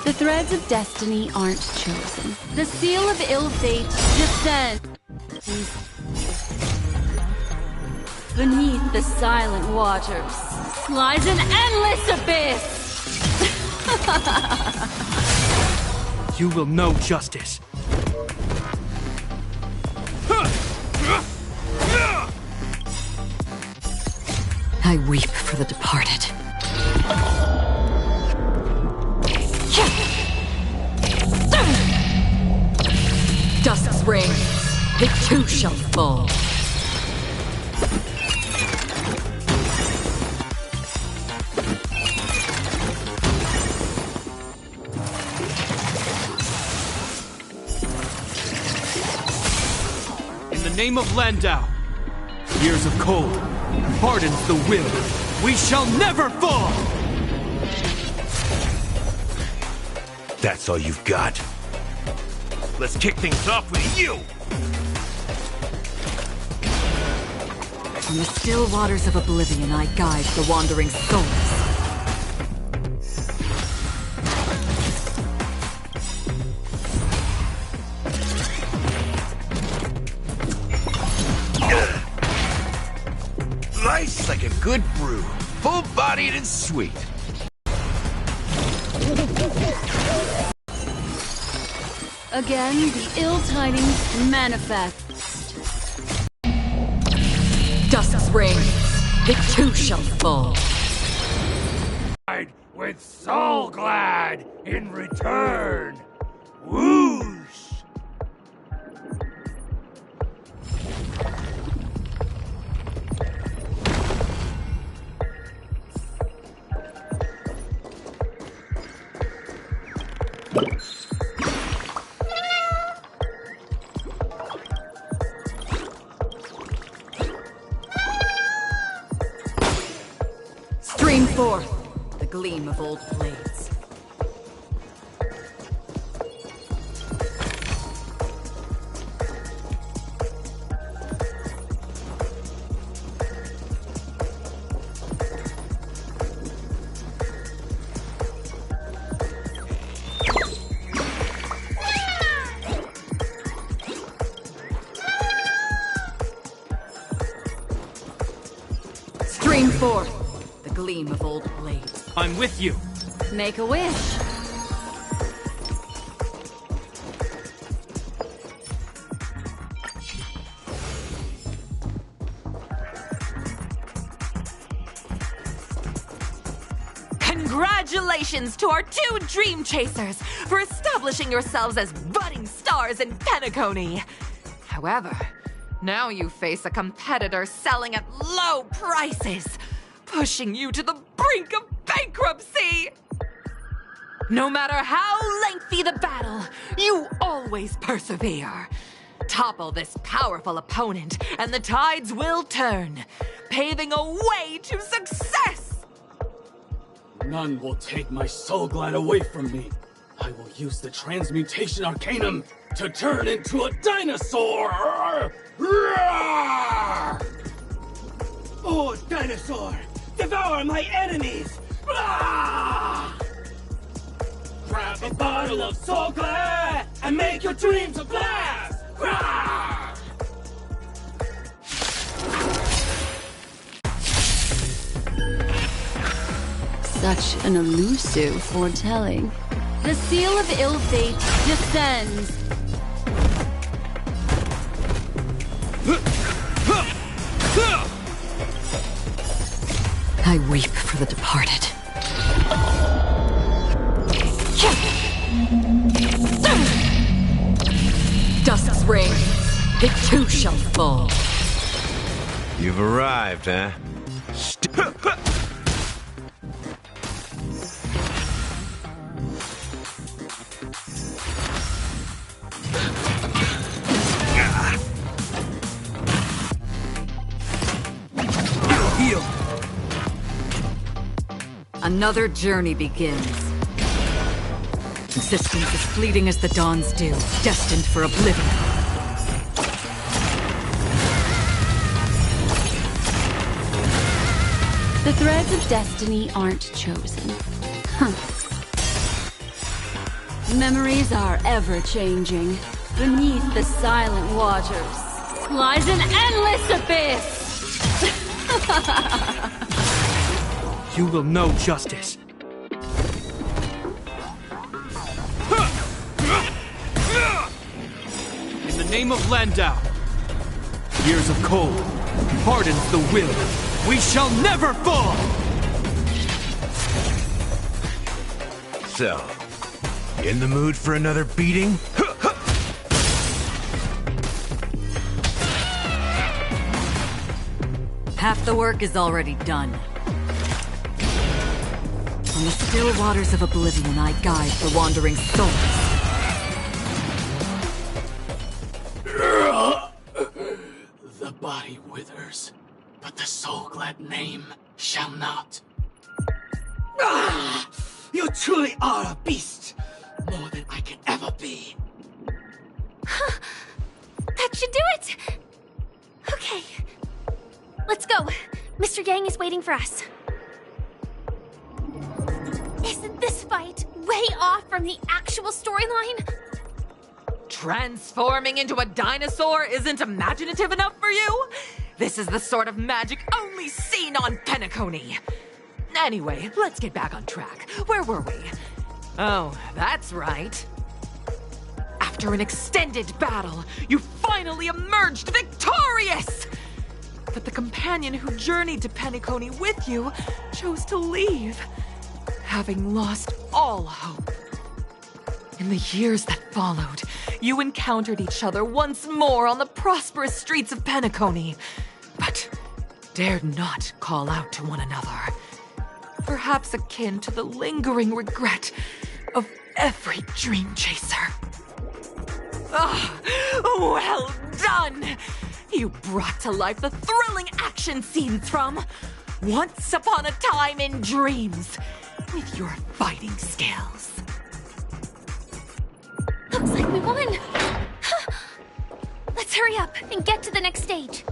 S: The threads of destiny aren't chosen. The seal of ill fate descends. Beneath the silent waters lies an endless abyss.
P: You will know justice.
L: I weep for the departed. Dusk's ring, it too shall fall.
P: In the name of Landau, years of cold hardens the will. We shall never fall!
E: That's all you've got? Let's kick things off with you!
L: From the still waters of oblivion, I guide the wandering souls.
E: Life's like a good brew, full-bodied and sweet.
S: Again, the ill tidings manifest.
L: Dusk's ring, it too shall fall.
C: With Soul Glad in return. Whoosh!
L: Stream forth the gleam of old blades. forth the gleam of old blades.
P: I'm with you.
S: Make a wish.
R: Congratulations to our two Dream Chasers for establishing yourselves as budding stars in Penacony. However, now you face a competitor selling at low prices, pushing you to the brink of bankruptcy. No matter how lengthy the battle, you always persevere. Topple this powerful opponent, and the tides will turn, paving a way to success.
G: None will take my soul glad away from me. I will use the transmutation arcanum to turn into a dinosaur! Roar! Oh, dinosaur! Devour my enemies! Ah! Grab a bottle of soul glad and make your dreams a blast! Ah!
S: Such an elusive foretelling. The seal of ill fate descends.
L: I weep for the departed. Dusk's reign, it too shall fall.
O: You've arrived, huh?
L: Heal. Another journey begins. Existence is fleeting as the dawn's dew, destined for oblivion.
S: The threads of destiny aren't chosen. Huh. Memories are ever-changing. Beneath the silent waters lies an endless abyss!
P: You will know justice. In the name of Landau, years of cold hardens the will. We shall never fall!
O: So, in the mood for another beating?
L: Half the work is already done. On the still waters of oblivion, I guide the wandering souls.
G: The body withers, but the soul-glad name shall not. Ah! You truly are a beast! More than I can ever be.
M: That should do it! Okay. Let's go. Mr. Yang is waiting for us. Isn't this fight way off from the actual storyline?
R: Transforming into a dinosaur isn't imaginative enough for you? This is the sort of magic only seen on Penacony. Anyway, let's get back on track. Where were we? Oh, that's right. After an extended battle, you finally emerged victorious! But the companion who journeyed to Penacony with you chose to leave, having lost all hope. In the years that followed, you encountered each other once more on the prosperous streets of Penacony, but dared not call out to one another. Perhaps akin to the lingering regret of every dream chaser. Ah, well done! You brought to life the thrilling action scenes from Once Upon a Time in Dreams with your fighting skills.
M: Looks like we won! Let's hurry up and get to the next stage.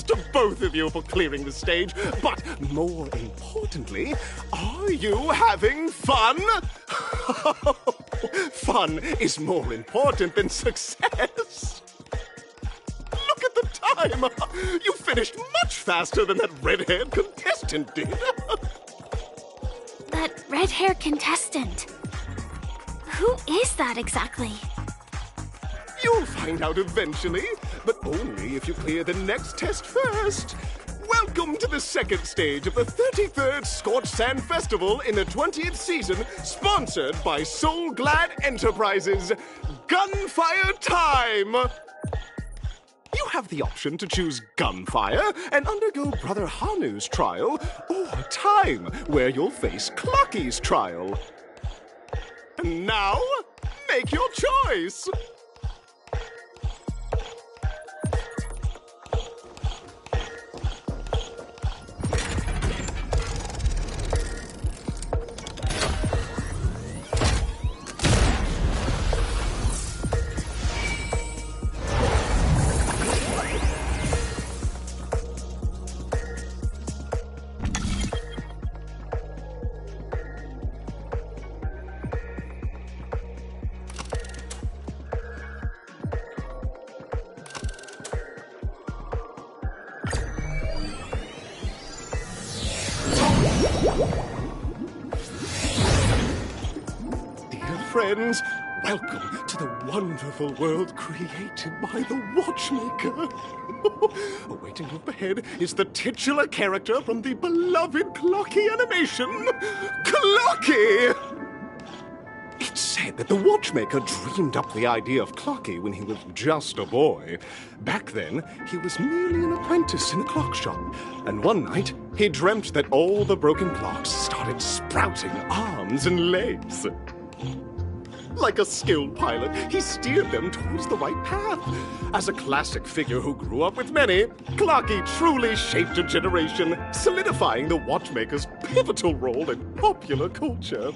D: to both of you for clearing the stage, but more importantly, are you having fun? Fun is more important than success. Look at the time! You finished much faster than that red-haired contestant did.
M: That red-haired contestant. Who is that exactly?
D: You'll find out eventually, but only if you clear the next test first. Welcome to the second stage of the 33rd Scorched Sand Festival in the 20th season, sponsored by Soul Glad Enterprises. Gunfire time! You have the option to choose gunfire and undergo Brother Hanu's trial, or time, where you'll face Clocky's trial. And now, make your choice! Friends, welcome to the wonderful world created by the Watchmaker. Awaiting up ahead is the titular character from the beloved Clocky animation, Clocky! It's said that the Watchmaker dreamed up the idea of Clocky when he was just a boy. Back then, he was merely an apprentice in a clock shop. And one night, he dreamt that all the broken clocks started sprouting arms and legs. Like a skilled pilot, he steered them towards the right path. As a classic figure who grew up with many, Clocky truly shaped a generation, solidifying the Watchmaker's pivotal role in popular culture.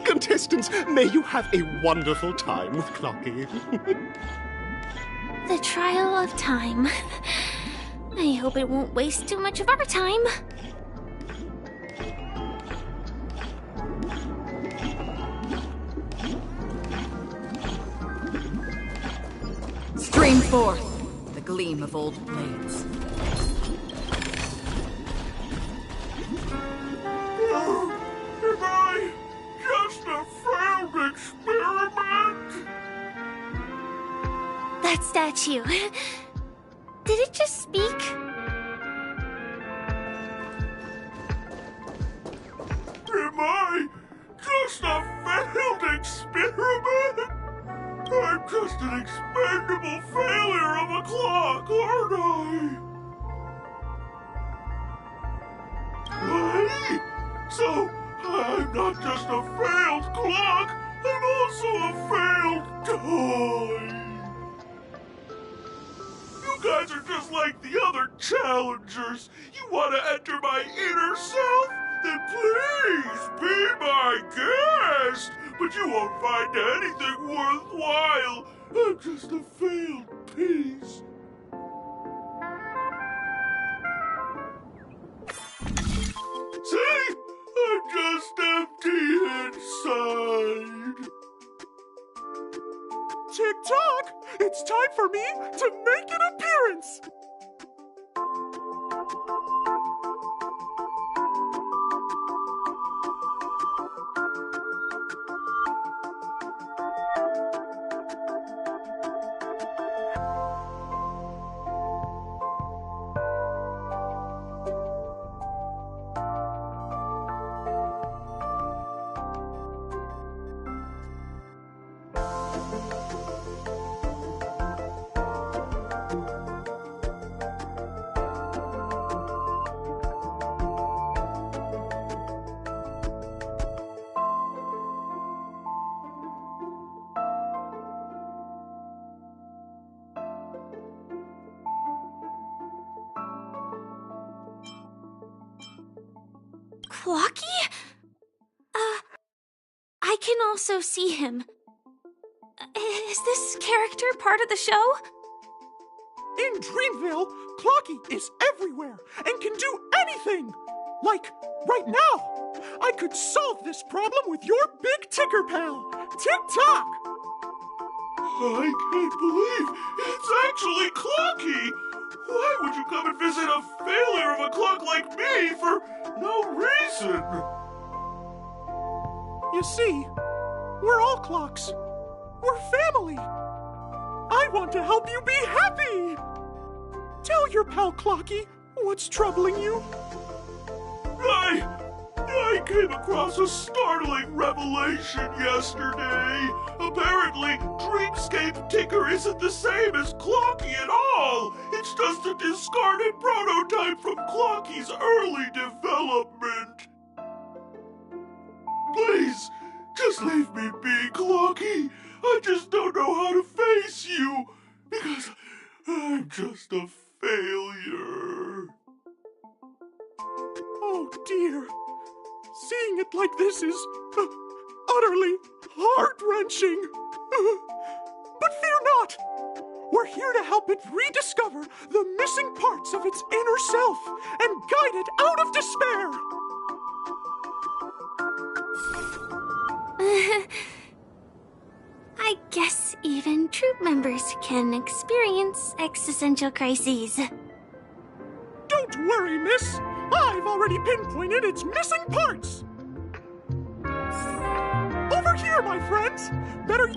D: Contestants, may you have a wonderful time with Clocky.
M: The trial of time. I hope it won't waste too much of our time.
L: Stream forth the gleam of old blades.
C: Am I just a failed experiment?
M: That statue. Did it just speak?
C: Am I just a failed experiment? I'm just an expendable failure of a clock, aren't I? What? So, I'm not just a failed clock, I'm also a failed toy. You guys are just like the other challengers. You want to enter my inner self? Then please be my guest. But you won't find anything worthwhile. I'm just a failed piece. See? I'm just empty inside.
F: Tick-tock! It's time for me to make an appearance!
M: Clocky? I can also see him. Is this character part of the show?
F: In Dreamville, Clocky is everywhere and can do anything! Like, right now! I could solve this problem with your big ticker pal, Tick-Tock!
Y: I can't believe it's actually Clocky! Why would you come and visit a failure of a clock like me for no reason?
F: You see, we're all clocks. We're family. I want to help you be happy! Tell your pal Clocky what's troubling you.
Y: I came across a startling revelation yesterday. Apparently, Dreamscape Ticker isn't the same as Clocky at all. It's just a discarded prototype from Clocky's early development. Please, just leave me be, Clocky. I just don't know how to face you, because I'm just a failure.
F: Oh dear. Seeing it like this is utterly heart-wrenching. But fear not. We're here to help it rediscover the missing parts of its inner self and guide it out of despair.
M: I guess even troop members can experience existential crises.
F: Don't worry, miss. I've already pinpointed its missing parts. Over here, my friends. Better...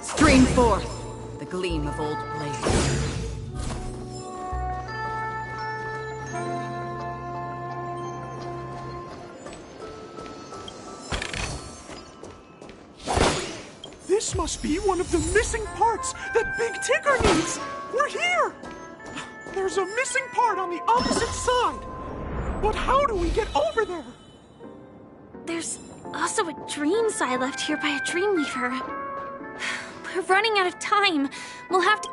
L: Stream forth the gleam of old blades.
F: This must be one of the missing parts that Big Ticker needs. We're here. There's a missing part on the opposite side. But how do we get over there?
M: There's also a dream side left here by a Dreamweaver. We're running out of time. We'll have to...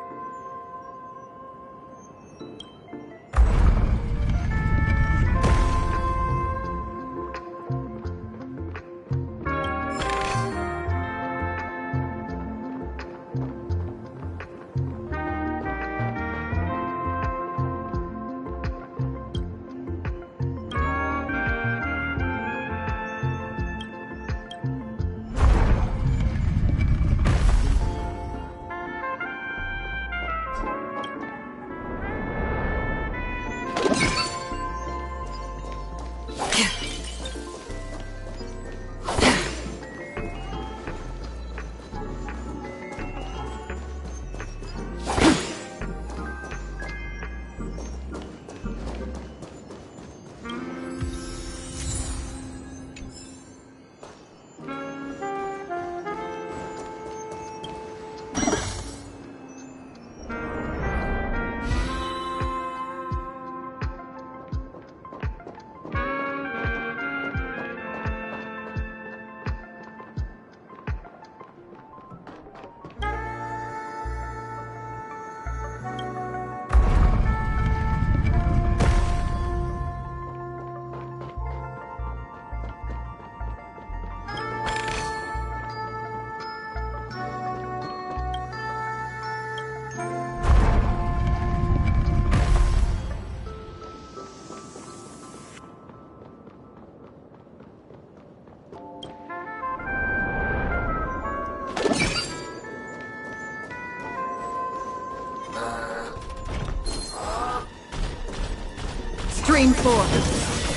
L: Stream forth,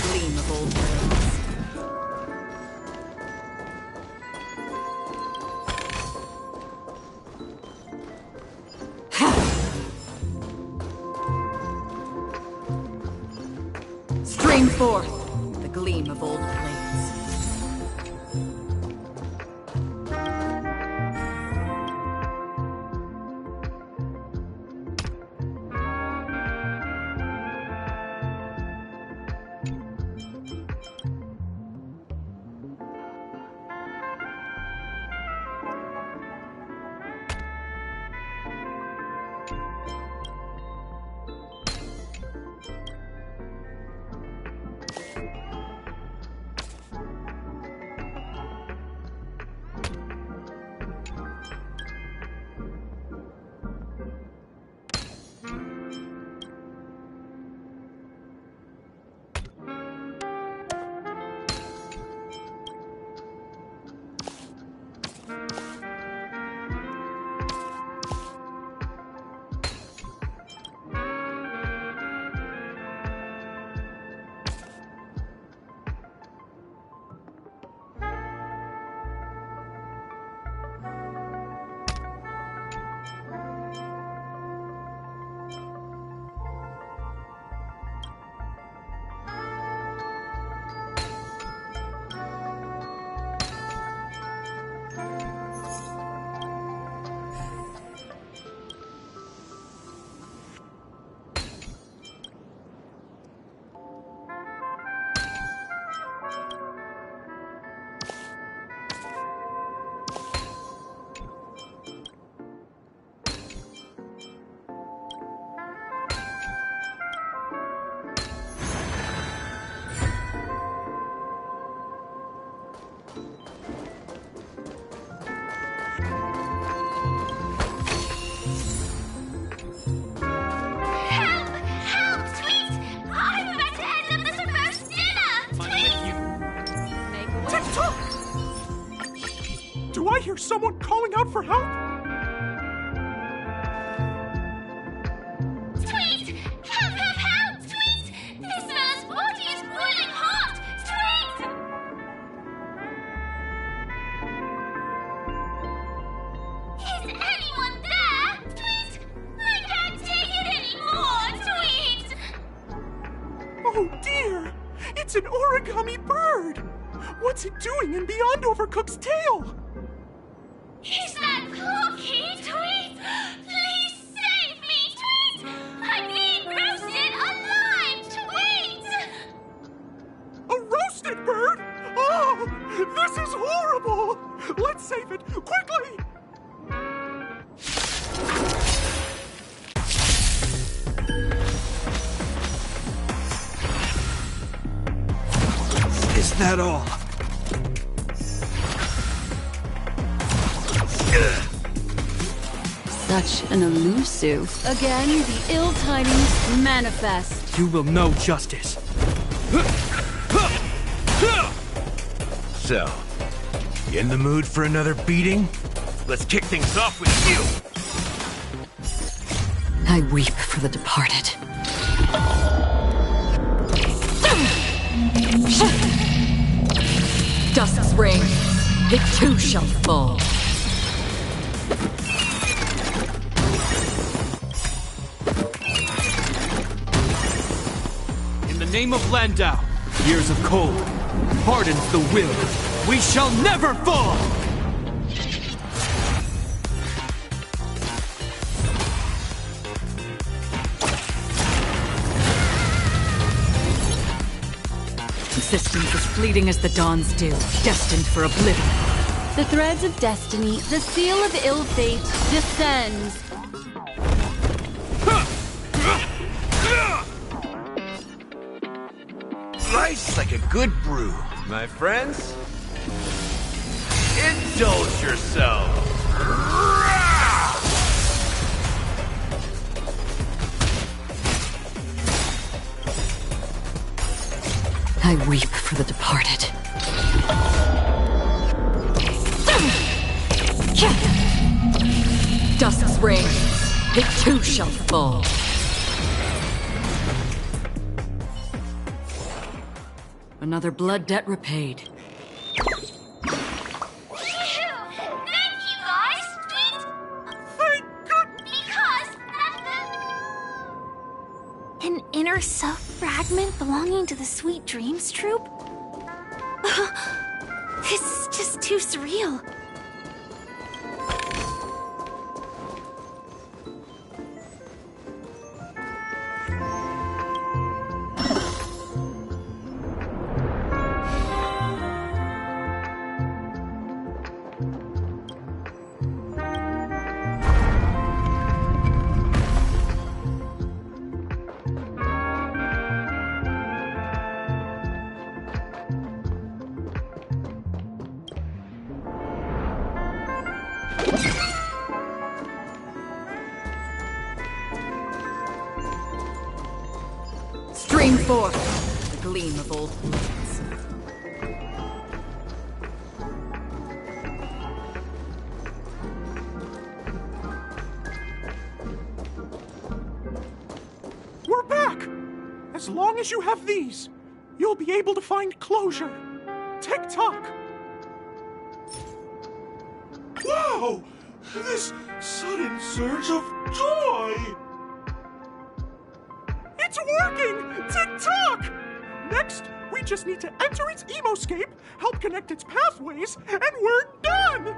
L: gleam of old blades. Stream forth, the gleam of old blades.
F: Do I hear someone calling out for help?
A: Tweet! Help, help, help! Tweet! This fella's body is boiling hot! Tweet! Is anyone there? Tweet! I can't take it anymore! Tweet!
F: Oh dear! It's an origami bird! What's it doing in Beyond Overcooked's tail?
A: Is that Cookie? Tweet! Please save me, Tweet! I'm being roasted alive, Tweet!
F: A roasted bird? Oh, this is horrible! Let's save it, quickly!
E: Is that all?
S: Such an elusive. Again, the ill tidings manifest.
P: You will know justice.
E: So, you in the mood for another beating? Let's kick things off with you!
S: I weep for the departed. Dusk's reign, it too shall fall.
P: In the name of Landau, years of cold, hardens the will. We shall never fall!
L: Existence as fleeting as the dawn's dew, destined for oblivion.
S: The threads of destiny, the seal of ill fate, descends.
E: Life's like a good brew, my friends. Indulge yourselves.
S: I weep for the departed. Dusk's reign, it too shall fall.
L: Another blood debt repaid.
M: Thank you, guys!
F: Thank goodness!
M: Because an inner self fragment belonging to the Sweet Dreams troupe? This is just too surreal.
L: Stream forth the gleam of old blades.
F: We're back! As long as you have these, you'll be able to find closure. Tick-tock!
Y: Wow! This sudden surge of joy!
F: It's working! Tick-tock! Next, we just need to enter its emoscape, help connect its pathways, and we're done!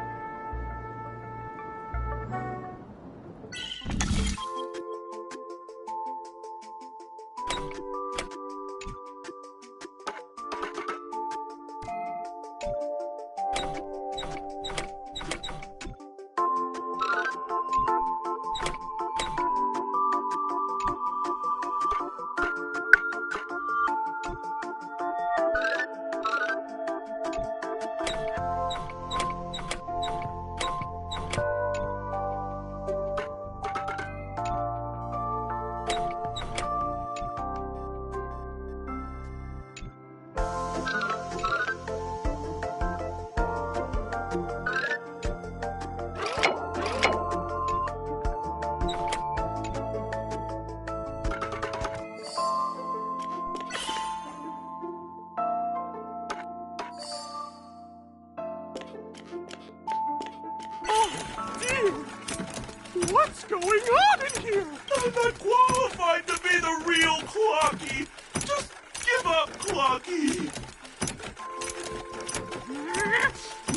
F: What's going on in here?
Y: I'm not qualified to be the real Clocky. Just give up, Clocky.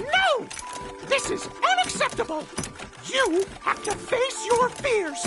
F: No! This is unacceptable! You have to face your fears!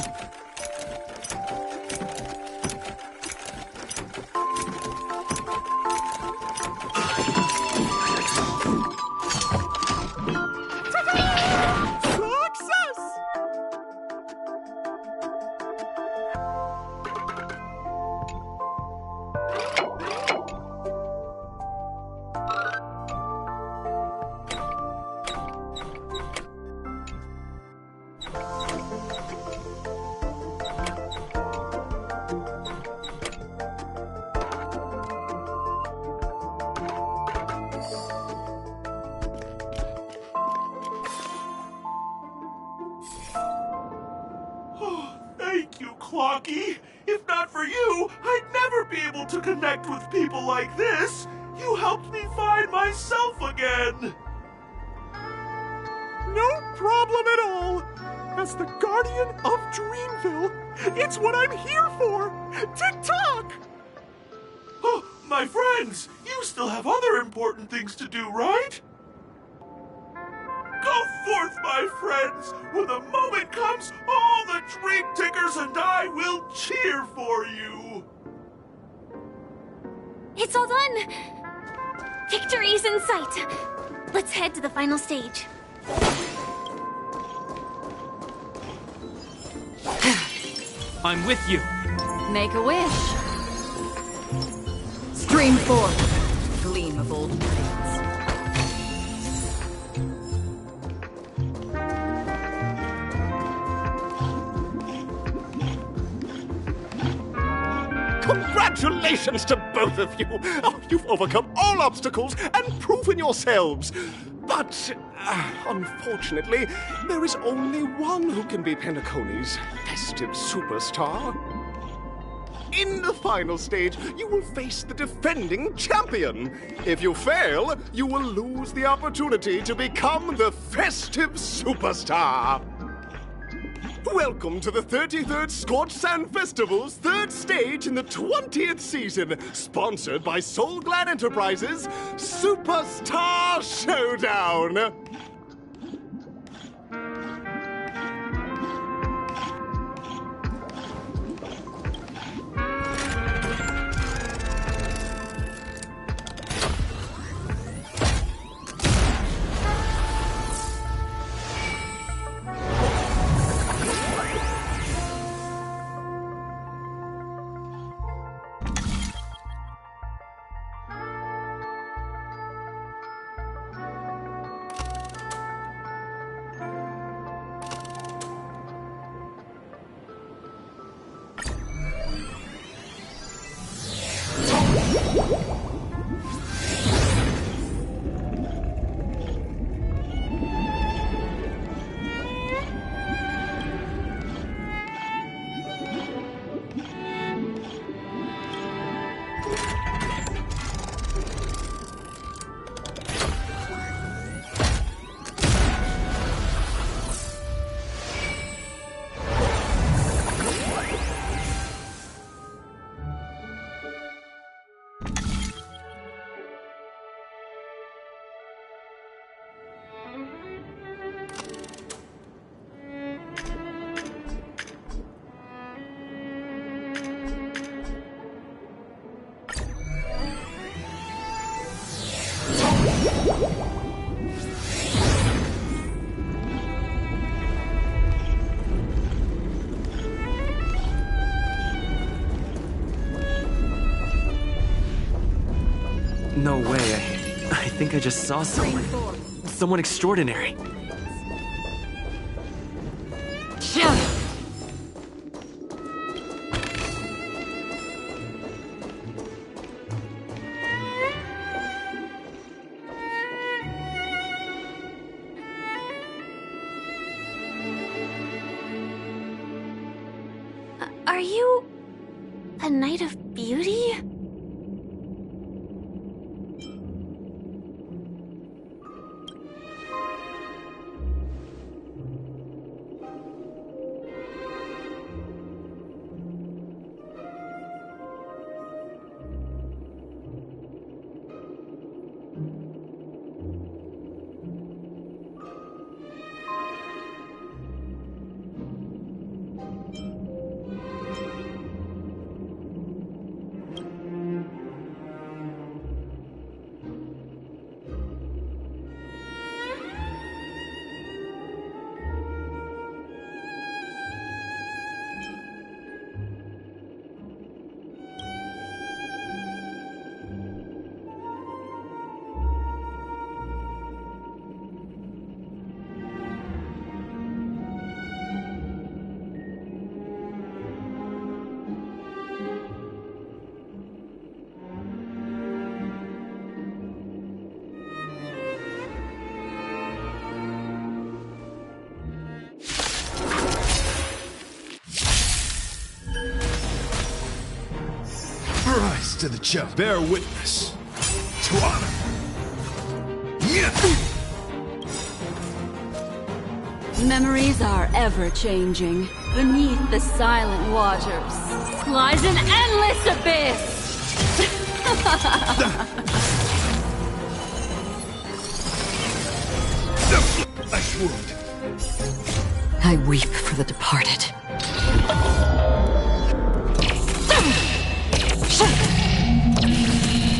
Y: Thank you, Clocky. If not for you, I'd never be able to connect with people like this. You helped me find myself again.
F: No problem at all. As the guardian of Dreamville, it's what I'm here for. Tick-tock!
Y: Oh, my friends, you still have other important things to do, right? Go forth, my friends! When the moment comes, all the Dream Tickers and I will cheer for you!
M: It's all done! Victory's in sight! Let's head to the final stage.
P: I'm with you.
L: Make a wish. Stream forth the gleam of old blades.
D: Congratulations to both of you! Oh, you've overcome all obstacles and proven yourselves. But, unfortunately, there is only one who can be Penacony's festive superstar. In the final stage, you will face the defending champion. If you fail, you will lose the opportunity to become the festive superstar. Welcome to the 33rd Scorched Sand Festival's third stage in the 20th season, sponsored by Soul Glad Enterprises' Superstar Showdown.
J: No way. I think I just saw someone. Someone extraordinary.
M: Are you a knight of beauty?
E: Rise to the challenge. Bear witness to honor.
S: Memories are ever-changing. Beneath the silent waters lies an endless abyss!
E: Flesh wound.
L: I weep for the departed.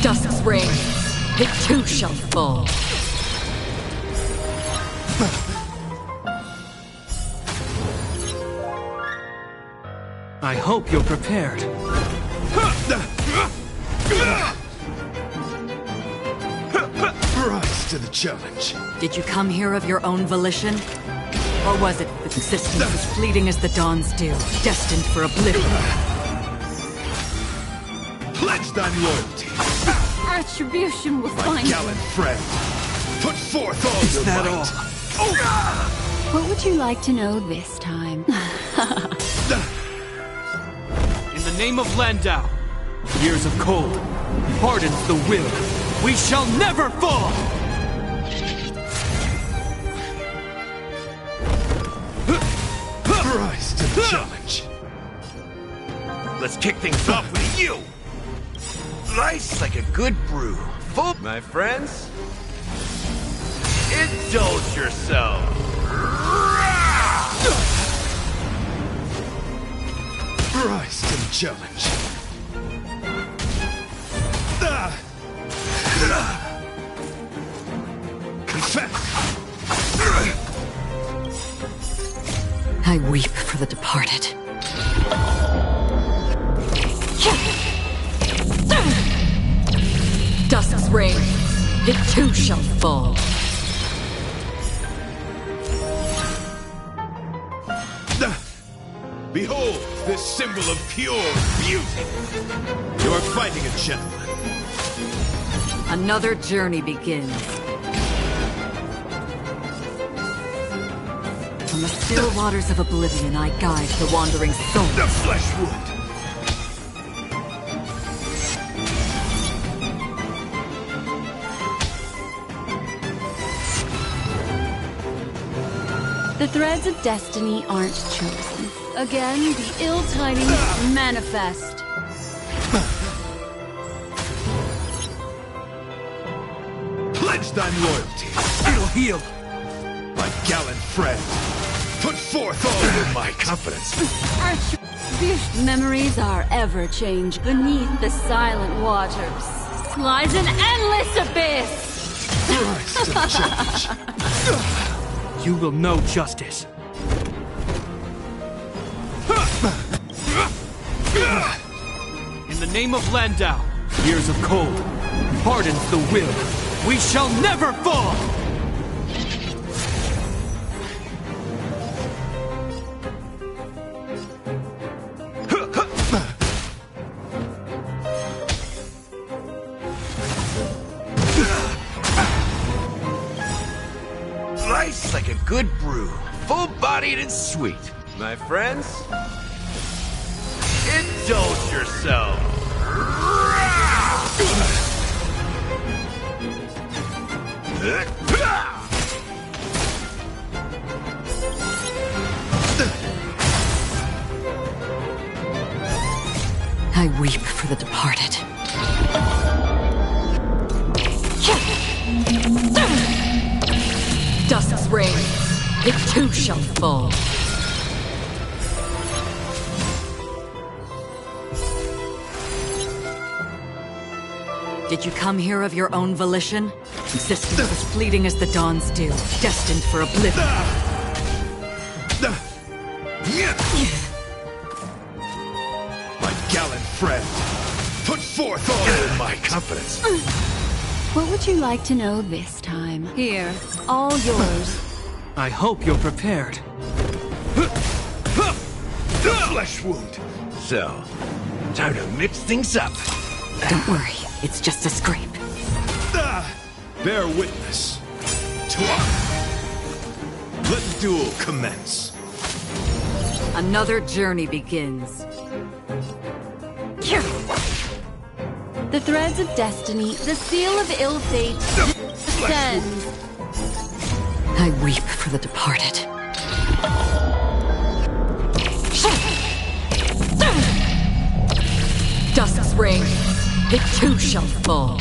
L: Dusk's reign, it too shall fall.
J: I hope you're prepared.
E: Rise to the challenge.
L: Did you come here of your own volition? Or was it with existence as fleeting as the dawn's dew, destined for oblivion?
E: Pledge thy loyalty.
S: Retribution will
E: My
S: find
E: gallant friend. Put forth all
J: Is
E: your
J: that
E: might.
J: all?
S: What would you like to know this time?
P: In the name of Landau, years of cold hardens the will. We shall never fall!
E: Rise to the challenge. Let's kick things off with you. Nice like a good brew. Full, my friends. Indulge yourself. Rise to the challenge. Confess.
L: I weep for the departed. Dusk's reign, it too shall fall.
E: Behold, this symbol of pure beauty. You are fighting a gentleman.
L: Another journey begins. From the still waters of oblivion, I guide the wandering soul.
E: The flesh wound.
S: The threads of destiny aren't chosen. Again, the ill tidings manifest.
E: Pledge thine loyalty. It'll heal. My gallant friend, put forth all of my confidence.
S: Memories are ever changed. Beneath the silent waters lies an endless abyss.
E: Rise to the challenge.
P: You will know justice. In the name of Landau, years of cold hardens the will. We shall never fall!
E: Nice like a good brew, full-bodied and sweet. My friends, indulge yourself.
L: I weep for the departed. Dusk's reign, it too shall fall. Did you come here of your own volition? Existence as fleeting as the dawn's dew, destined for oblivion.
E: My gallant friend, put forth all of my confidence.
S: What would you like to know this time? Here, all yours.
P: I hope you're prepared.
E: The flesh wound. So, time to mix things up.
L: Don't worry, it's just a scrape.
E: Bear witness to honor. Let the duel commence.
L: Another journey begins.
S: The threads of destiny, the seal of ill fate, ascends.
L: I weep for the departed. Dusk's reign, it too shall fall.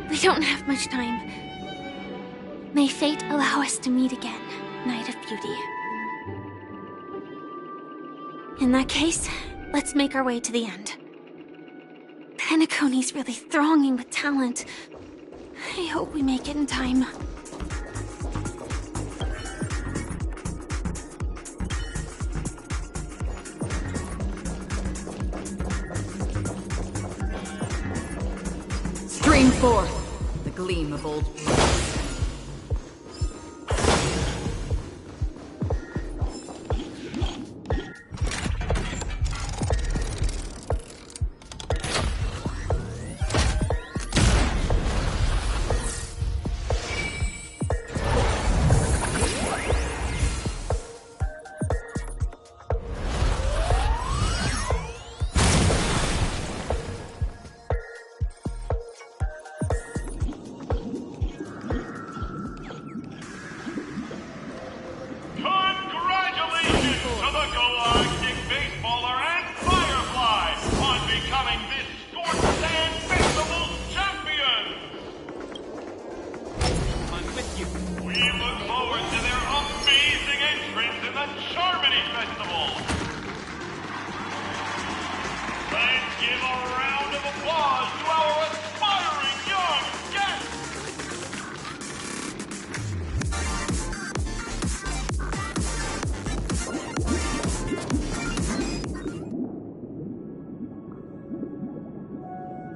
M: We don't have much time. May fate allow us to meet again, Night of Beauty. In that case, let's make our way to the end. Penacony's really thronging with talent. I hope we make it in time.
L: Stream forth. gleam of old blood.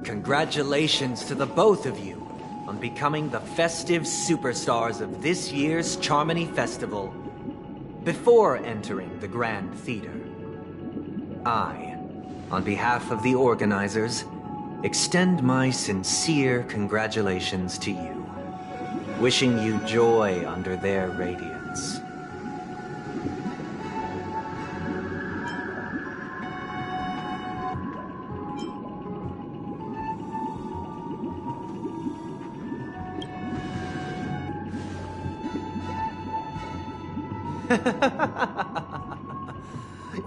O: Congratulations to the both of you on becoming the festive superstars of this year's Charmony Festival. Before entering the Grand Theater, I, on behalf of the organizers, extend my sincere congratulations to you, wishing you joy under their radiance.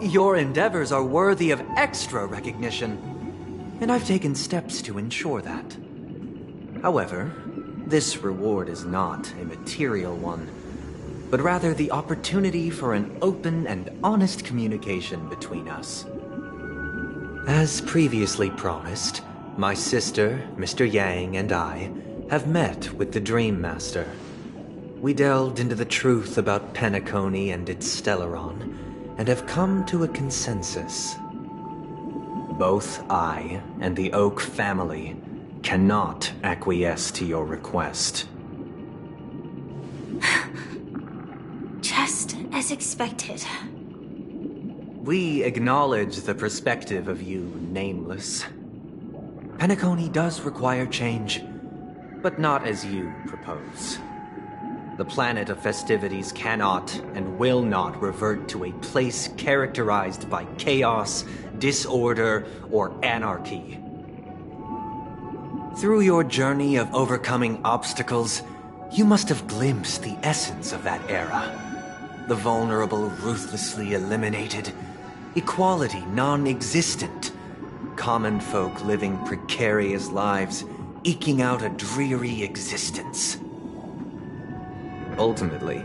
O: Your endeavors are worthy of extra recognition, and I've taken steps to ensure that. However, this reward is not a material one, but rather the opportunity for an open and honest communication between us. As previously promised, my sister, Mr. Yang, and I have met with the Dream Master. We delved into the truth about Penacony and its Stellaron, and have come to a consensus. Both I and the Oak family cannot acquiesce to your request.
M: Just as expected.
O: We acknowledge the perspective of you, Nameless. Penacony does require change, but not as you propose. The planet of festivities cannot and will not revert to a place characterized by chaos, disorder, or anarchy. Through your journey of overcoming obstacles, you must have glimpsed the essence of that era. The vulnerable ruthlessly eliminated, equality non-existent, common folk living precarious lives, eking out a dreary existence. Ultimately,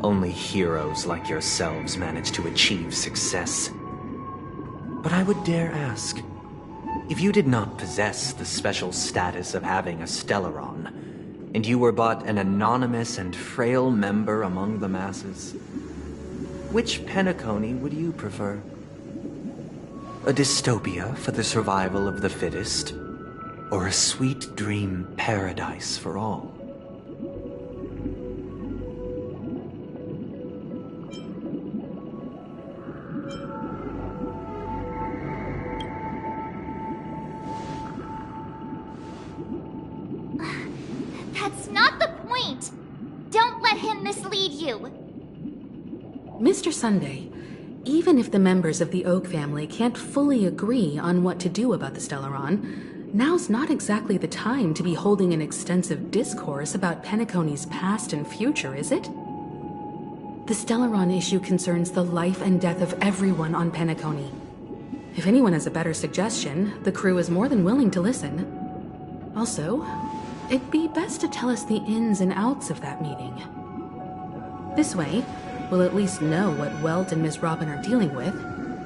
O: only heroes like yourselves manage to achieve success. But I would dare ask, if you did not possess the special status of having a Stellaron, and you were but an anonymous and frail member among the masses, which Penacony would you prefer? A dystopia for the survival of the fittest, or a sweet dream paradise for all?
A: That's not the point! Don't let him mislead you!
B: Mr. Sunday, even if the members of the Oak family can't fully agree on what to do about the Stellaron, now's not exactly the time to be holding an extensive discourse about Penacony's past and future, is it? The Stellaron issue concerns the life and death of everyone on Penacony. If anyone has a better suggestion, the crew is more than willing to listen. Also, it'd be best to tell us the ins and outs of that meeting. This way, we'll at least know what Welt and Miss Robin are dealing with,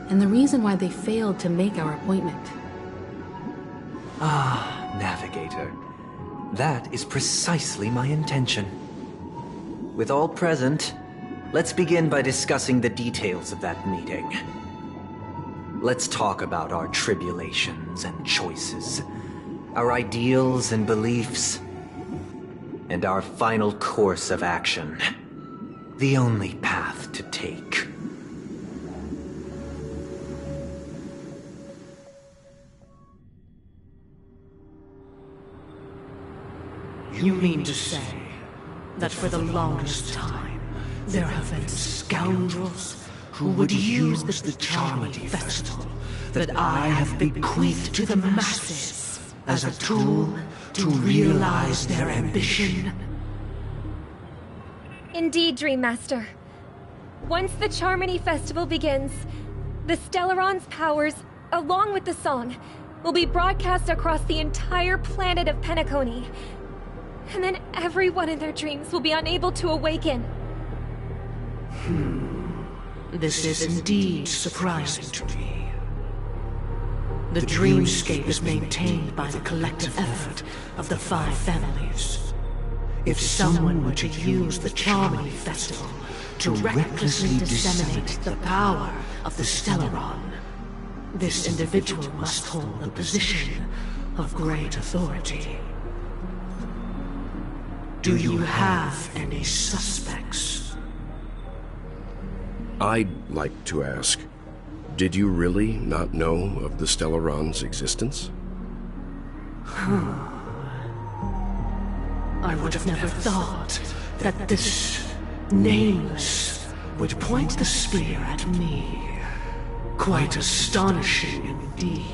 B: and the reason why they failed to make our appointment.
O: Ah, Navigator. That is precisely my intention. With all present, let's begin by discussing the details of that meeting. Let's talk about our tribulations and choices, our ideals and beliefs, and our final course of action. The only path to take.
Q: You mean to say that for the longest time, there have been scoundrels who would use the Charmity Festival that I have bequeathed to the masses as a tool to realize their ambition?
T: Indeed, Dream Master. Once the Charmony Festival begins, the Stellaron's powers, along with the song, will be broadcast across the entire planet of Penacony. And then everyone in their dreams will be unable to awaken.
Q: This is indeed surprising to me. The dreamscape is maintained by the collective effort of the 5 families. If someone were to use the Charmony Festival to recklessly disseminate the power of the Stellaron, this individual must hold a position of great authority. Do you have any suspects?
U: I'd like to ask, did you really not know of the Stellaron's existence?
Q: I would have never thought that this Nameless would point the spear at me. Quite astonishing indeed.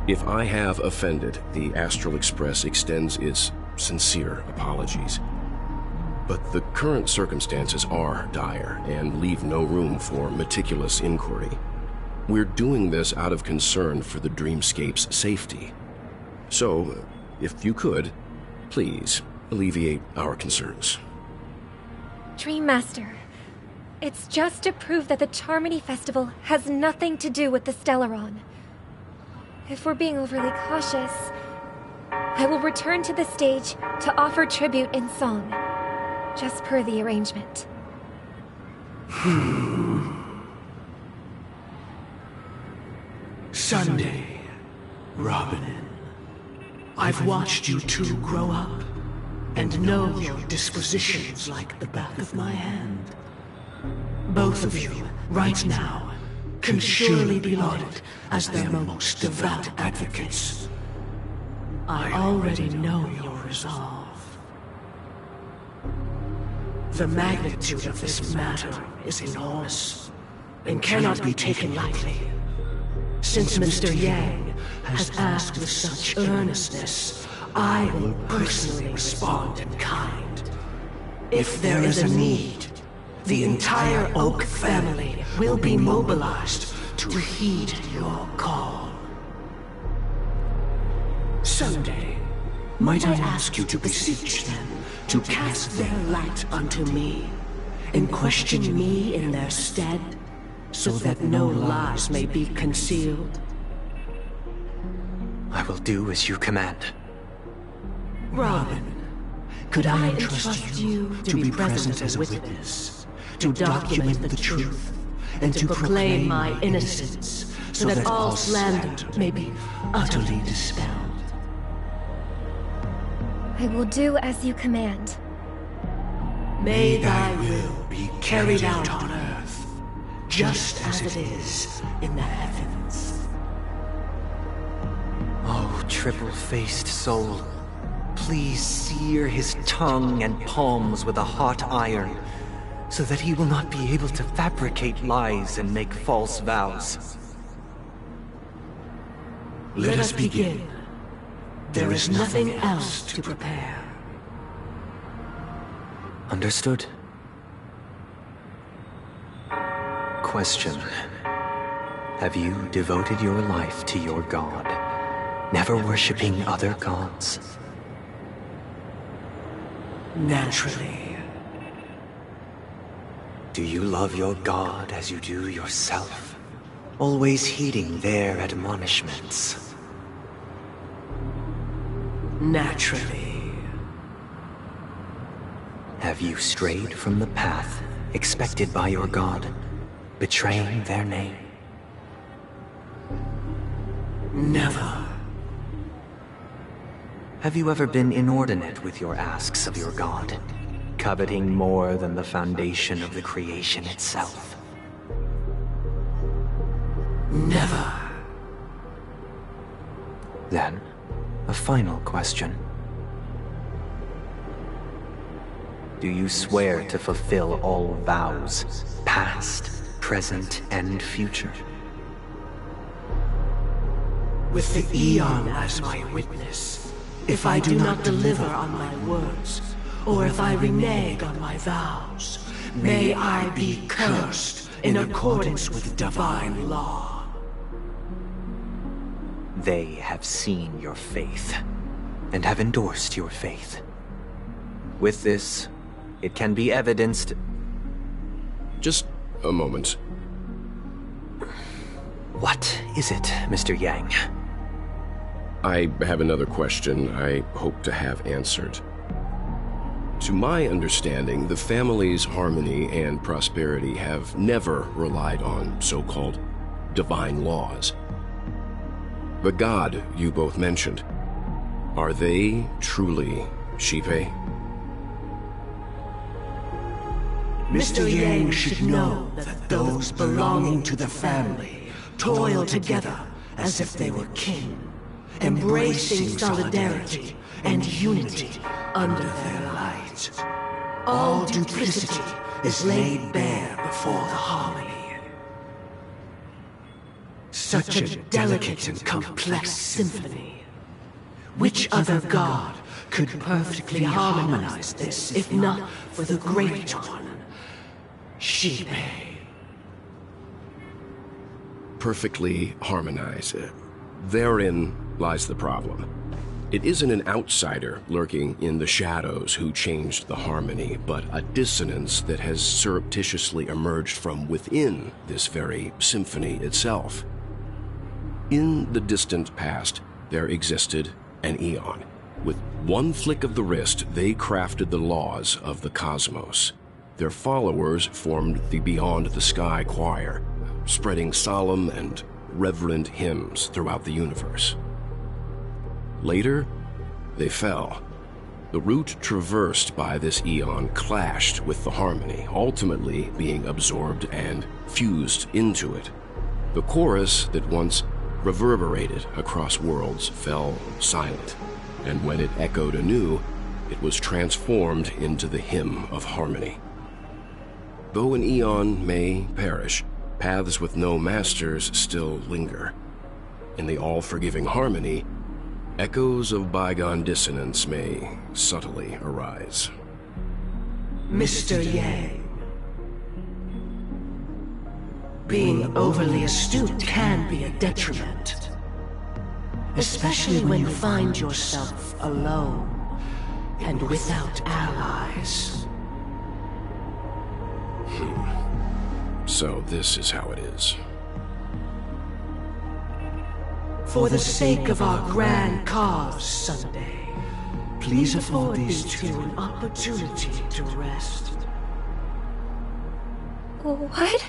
U: If I have offended, the Astral Express extends its sincere apologies. But the current circumstances are dire and leave no room for meticulous inquiry. We're doing this out of concern for the Dreamscape's safety. So, if you could, please alleviate our concerns.
T: Dream Master, it's just to prove that the Charmony Festival has nothing to do with the Stellaron. If we're being overly cautious, I will return to the stage to offer tribute in song, just per the arrangement.
Q: Sunday, Robin. I've watched you two grow up, and know your dispositions like the back of my hand. Both of you, right now, can surely be lauded as their most devout advocates. I already know your resolve. The magnitude of this matter is enormous, and cannot be taken lightly. Since Mr. Yang has asked with such earnestness, I will personally respond in kind. If there is a need, the entire Oak family will be mobilized to heed your call. Sunday, might I ask you to beseech them to cast their light unto me, and question me in their stead, so that no lies may be concealed?
O: I will do as you command.
Q: Robin, could I entrust you to be present as a witness, to document the truth, and to proclaim my innocence, so that all slander may be utterly dispelled?
T: I will do as you command.
Q: May thy will be carried out on earth, just as it is in the heavens.
O: Oh, triple-faced soul, please sear his tongue and palms with a hot iron, so that he will not be able to fabricate lies and make false vows.
Q: Let us begin. There is nothing else to prepare.
O: Understood. Question. Have you devoted your life to your god, never worshipping other gods?
Q: Naturally.
O: Do you love your god as you do yourself, always heeding their admonishments?
Q: Naturally.
O: Have you strayed from the path expected by your god, betraying their name?
Q: Never.
O: Have you ever been inordinate with your asks of your god, coveting more than the foundation of the creation itself?
Q: Never.
O: Then, a final question. Do you swear to fulfill all vows, past, present, and future?
Q: With the Eon as my witness, if I do not deliver on my words, or if I renege on my vows, may I be cursed in accordance with divine law.
O: They have seen your faith, and have endorsed your faith. With this, it can be evidenced...
U: Just a moment.
O: What is it, Mr. Yang?
U: I have another question I hope to have answered. To my understanding, the family's harmony and prosperity have never relied on so-called divine laws. The god you both mentioned, are they truly Xipe?
Q: Mr. Yang should know that those belonging to the family toil together as if they were kin, embracing solidarity and unity under their light. All duplicity is laid bare before the harmony. Such a delicate and complex symphony. Which other god could perfectly harmonize this, if not for the Great One, Xipe?
U: Perfectly harmonize. Therein lies the problem. It isn't an outsider lurking in the shadows who changed the harmony, but a dissonance that has surreptitiously emerged from within this very symphony itself. In the distant past, there existed an Eon. With one flick of the wrist, they crafted the laws of the cosmos. Their followers formed the Beyond the Sky Choir, spreading solemn and reverent hymns throughout the universe. Later, they fell. The route traversed by this Eon clashed with the harmony, ultimately being absorbed and fused into it. The chorus that once reverberated across worlds fell silent, and when it echoed anew, it was transformed into the hymn of harmony. Though an Eon may perish, paths with no masters still linger. In the all-forgiving harmony, echoes of bygone dissonance may subtly arise.
Q: Mr. Yang, being overly astute can be a detriment, especially when you find yourself alone and without allies.
U: So this is how it is.
Q: For the sake of our grand cause, Sunday, please afford these two an opportunity to rest.
T: What?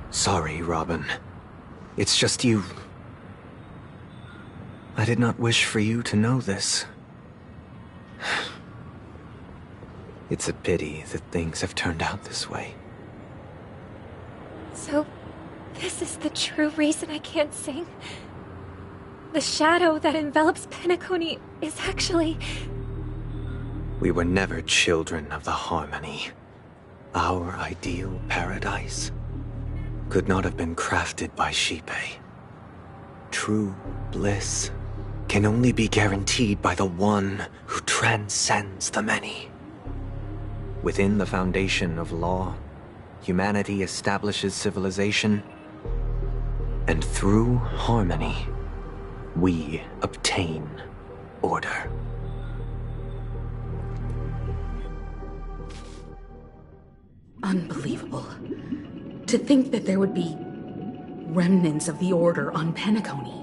O: Sorry, Robin. It's just you. I did not wish for you to know this. It's a pity that things have turned out this way.
T: So, this is the true reason I can't sing? The shadow that envelops Penacony is actually...
O: We were never children of the harmony. Our ideal paradise could not have been crafted by Xipe. True bliss can only be guaranteed by the one who transcends the many. Within the foundation of law, humanity establishes civilization, and through harmony, we obtain order.
B: Unbelievable. To think that there would be remnants of the Order on Penacony.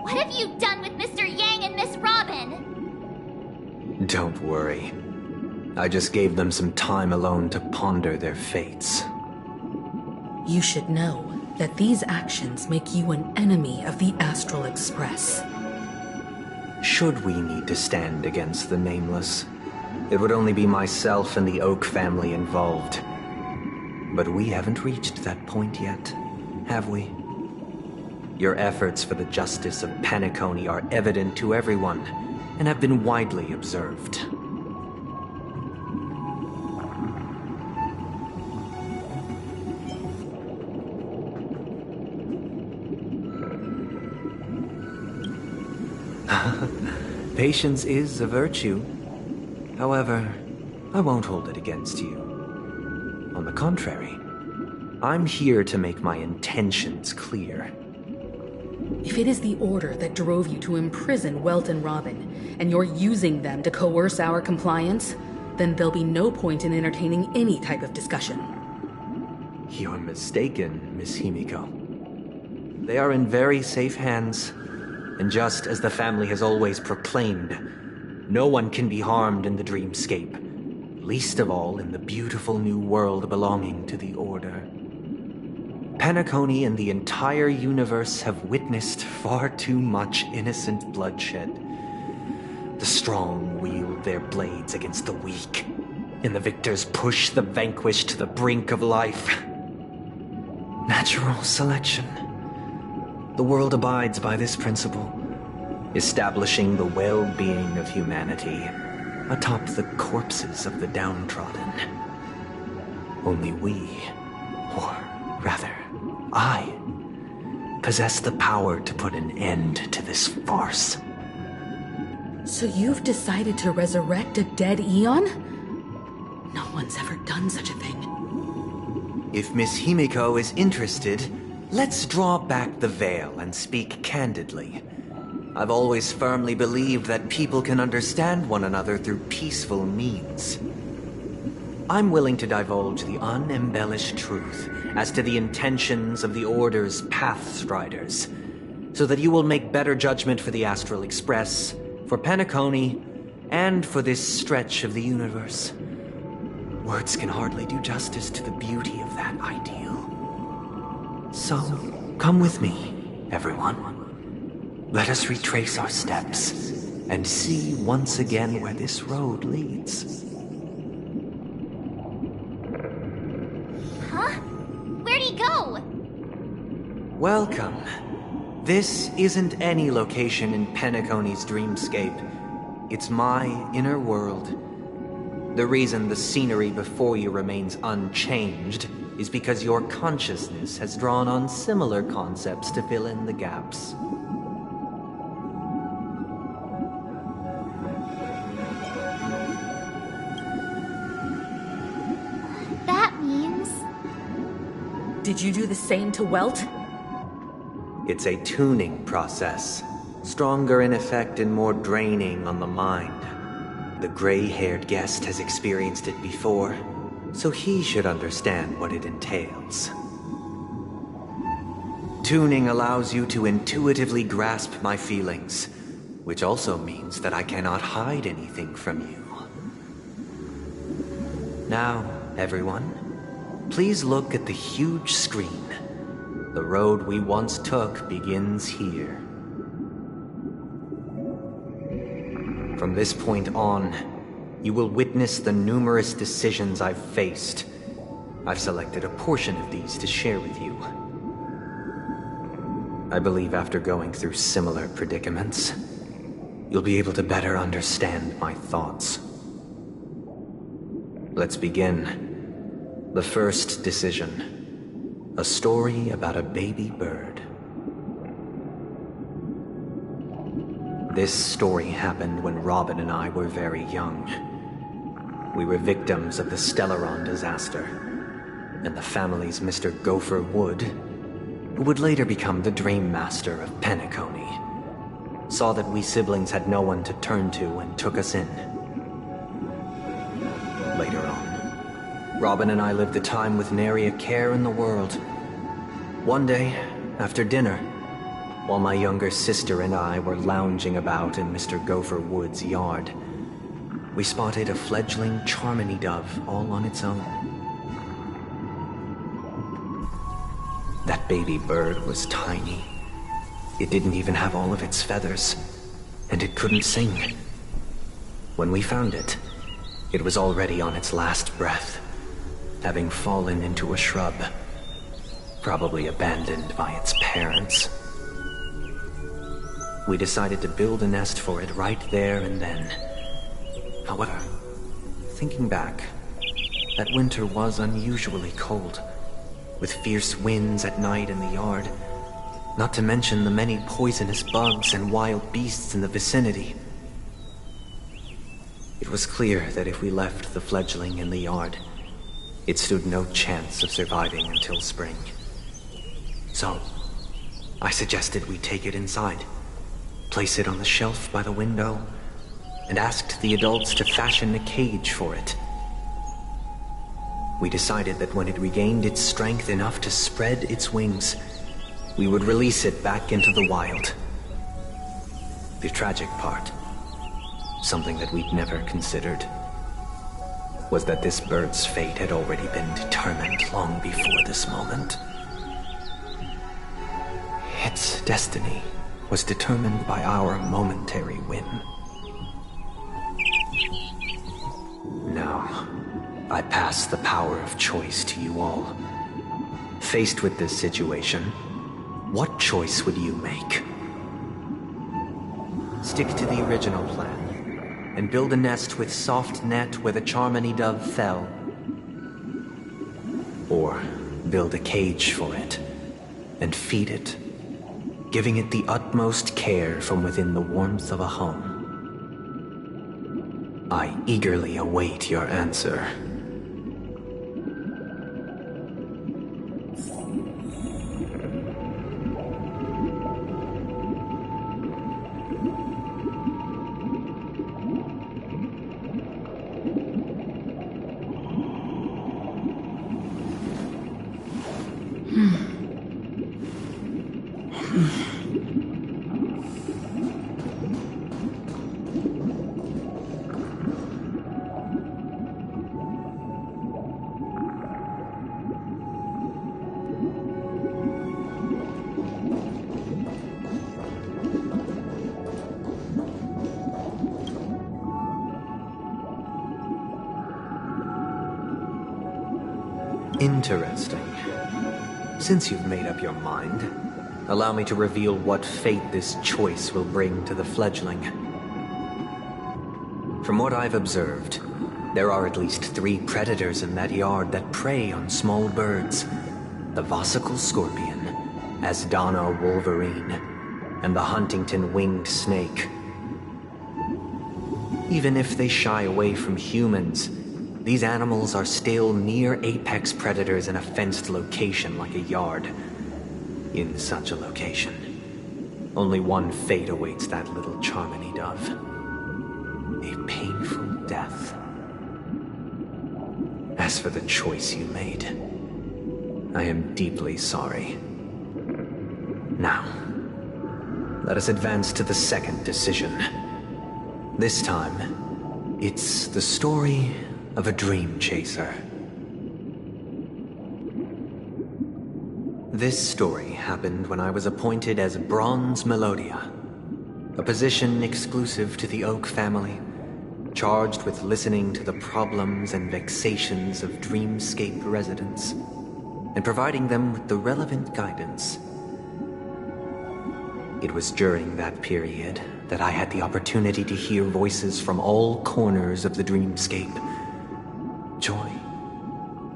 A: What have you done with Mr. Yang and Miss Robin?
O: Don't worry. I just gave them some time alone to ponder their fates.
B: You should know that these actions make you an enemy of the Astral Express.
O: Should we need to stand against the Nameless, it would only be myself and the Oak family involved. But we haven't reached that point yet, have we? Your efforts for the justice of Penacony are evident to everyone, and have been widely observed. Patience is a virtue. However, I won't hold it against you. On the contrary, I'm here to make my intentions clear.
B: If it is the Order that drove you to imprison Welt and Robin, and you're using them to coerce our compliance, then there'll be no point in entertaining any type of discussion.
O: You're mistaken, Miss Himiko. They are in very safe hands, and just as the family has always proclaimed, no one can be harmed in the dreamscape, least of all in the beautiful new world belonging to the Order. Penacony and the entire universe have witnessed far too much innocent bloodshed. The strong wield their blades against the weak, and the victors push the vanquished to the brink of life. Natural selection. The world abides by this principle, establishing the well-being of humanity atop the corpses of the downtrodden. Only we, or rather, I, possess the power to put an end to this farce.
B: So you've decided to resurrect a dead Eon? No one's ever done such a thing.
O: If Miss Himiko is interested, let's draw back the veil and speak candidly. I've always firmly believed that people can understand one another through peaceful means. I'm willing to divulge the unembellished truth as to the intentions of the Order's Pathstriders, so that you will make better judgment for the Astral Express, for Penacony, and for this stretch of the universe. Words can hardly do justice to the beauty of that ideal. So, come with me, everyone. Let us retrace our steps and see once again where this road leads.
A: Huh? Where'd he go?
O: Welcome. This isn't any location in Penacony's dreamscape. It's my inner world. The reason the scenery before you remains unchanged is because your consciousness has drawn on similar concepts to fill in the gaps.
A: That means...
B: Did you do the same to Welt?
O: It's a tuning process, stronger in effect and more draining on the mind. The gray-haired guest has experienced it before, so he should understand what it entails. Tuning allows you to intuitively grasp my feelings, which also means that I cannot hide anything from you. Now, everyone, please look at the huge screen. The road we once took begins here. From this point on, you will witness the numerous decisions I've faced. I've selected a portion of these to share with you. I believe after going through similar predicaments, you'll be able to better understand my thoughts. Let's begin. The first decision. A story about a baby bird. This story happened when Robin and I were very young. We were victims of the Stellaron disaster, and the family's Mr. Gopher Wood, who would later become the Dream Master of Penacony, saw that we siblings had no one to turn to and took us in. Later on, Robin and I lived a time with nary a care in the world. One day, after dinner, while my younger sister and I were lounging about in Mr. Gopher Wood's yard, we spotted a fledgling Charmony dove all on its own. That baby bird was tiny. It didn't even have all of its feathers, and it couldn't sing. When we found it, it was already on its last breath, having fallen into a shrub, probably abandoned by its parents. We decided to build a nest for it right there and then. However, thinking back, that winter was unusually cold, with fierce winds at night in the yard, not to mention the many poisonous bugs and wild beasts in the vicinity. It was clear that if we left the fledgling in the yard, it stood no chance of surviving until spring. So, I suggested we take it inside, place it on the shelf by the window, and asked the adults to fashion a cage for it. We decided that when it regained its strength enough to spread its wings, we would release it back into the wild. The tragic part, something that we'd never considered, was that this bird's fate had already been determined long before this moment. Its destiny was determined by our momentary whim. Now, I pass the power of choice to you all. Faced with this situation, what choice would you make? Stick to the original plan, and build a nest with soft net where the Charmony dove fell. Or build a cage for it, and feed it, giving it the utmost care from within the warmth of a home. I eagerly await your answer. Interesting. Since you've made up your mind, allow me to reveal what fate this choice will bring to the fledgling. From what I've observed, there are at least 3 predators in that yard that prey on small birds. The Vossicle scorpion, Asdana wolverine, and the Huntington winged snake. Even if they shy away from humans, these animals are still near apex predators in a fenced location like a yard. In such a location, only one fate awaits that little Charmony dove. A painful death. As for the choice you made, I am deeply sorry. Now, let us advance to the second decision. This time, it's the story of a dream chaser. This story happened when I was appointed as Bronze Melodia, a position exclusive to the Oak family, charged with listening to the problems and vexations of Dreamscape residents, and providing them with the relevant guidance. It was during that period that I had the opportunity to hear voices from all corners of the Dreamscape. Joy,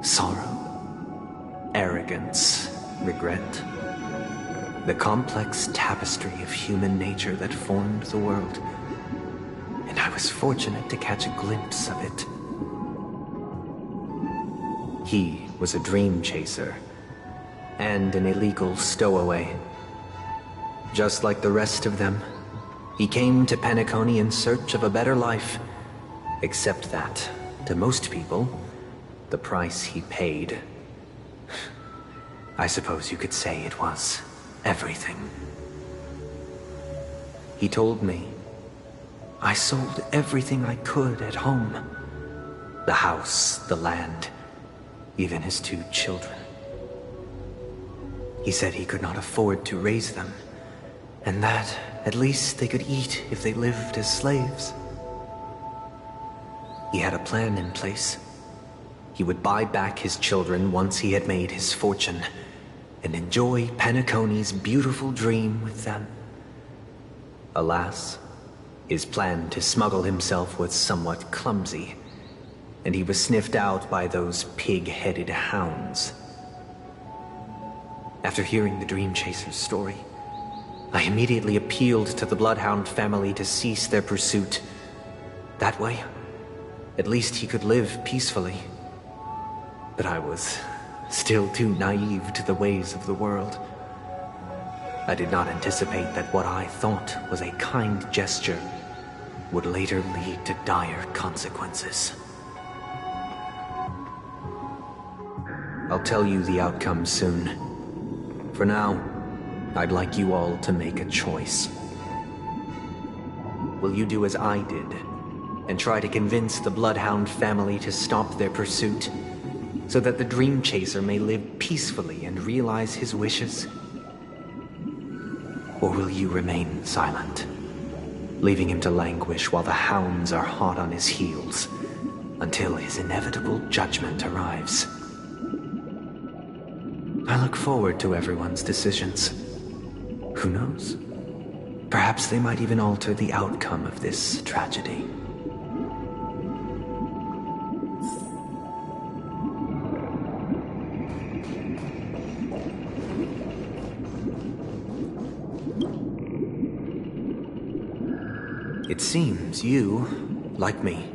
O: sorrow, arrogance, regret. The complex tapestry of human nature that formed the world. And I was fortunate to catch a glimpse of it. He was a dream chaser, and an illegal stowaway. Just like the rest of them, he came to Penacony in search of a better life, except that, to most people, the price he paid, I suppose you could say it was everything. He told me, I sold everything I could at home. The house, the land, even his 2 children. He said he could not afford to raise them, and that at least they could eat if they lived as slaves. He had a plan in place. He would buy back his children once he had made his fortune, and enjoy Penacony's beautiful dream with them. Alas, his plan to smuggle himself was somewhat clumsy, and he was sniffed out by those pig-headed hounds. After hearing the Dream Chaser's story, I immediately appealed to the Bloodhound family to cease their pursuit. That way, at least he could live peacefully. But I was still too naive to the ways of the world. I did not anticipate that what I thought was a kind gesture would later lead to dire consequences. I'll tell you the outcome soon. For now, I'd like you all to make a choice. Will you do as I did, and try to convince the Bloodhound family to stop their pursuit, so that the Dream Chaser may live peacefully and realize his wishes? Or will you remain silent, leaving him to languish while the hounds are hot on his heels, until his inevitable judgment arrives? I look forward to everyone's decisions. Who knows? Perhaps they might even alter the outcome of this tragedy. It seems you, like me,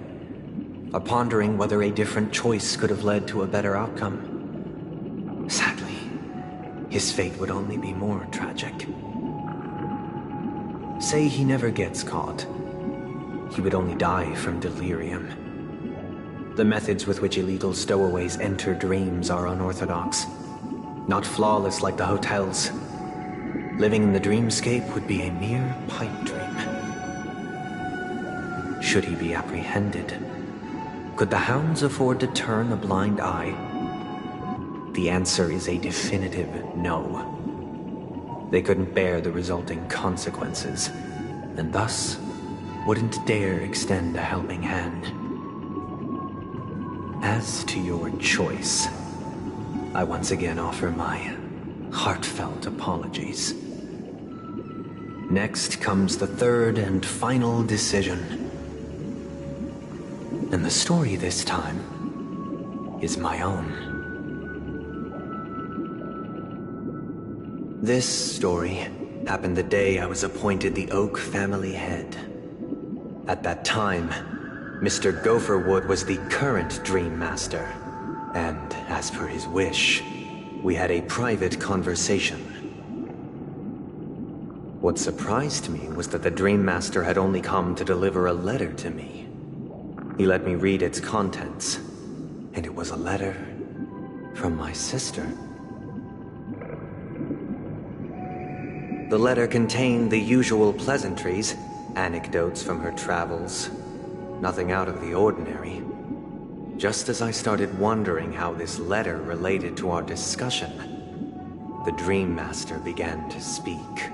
O: are pondering whether a different choice could have led to a better outcome. Sadly, his fate would only be more tragic. Say he never gets caught. He would only die from delirium. The methods with which illegal stowaways enter dreams are unorthodox, not flawless like the hotels. Living in the dreamscape would be a mere pipe dream. Should he be apprehended, could the hounds afford to turn a blind eye? The answer is a definitive no. They couldn't bear the resulting consequences, and thus wouldn't dare extend a helping hand. As to your choice, I once again offer my heartfelt apologies. Next comes the third and final decision. And the story this time is my own. This story happened the day I was appointed the Oak family head. At that time, Mr. Gopherwood was the current Dream Master, and as per his wish, we had a private conversation. What surprised me was that the Dream Master had only come to deliver a letter to me. He let me read its contents, and it was a letter from my sister. The letter contained the usual pleasantries, anecdotes from her travels, nothing out of the ordinary. Just as I started wondering how this letter related to our discussion, the Dream Master began to speak.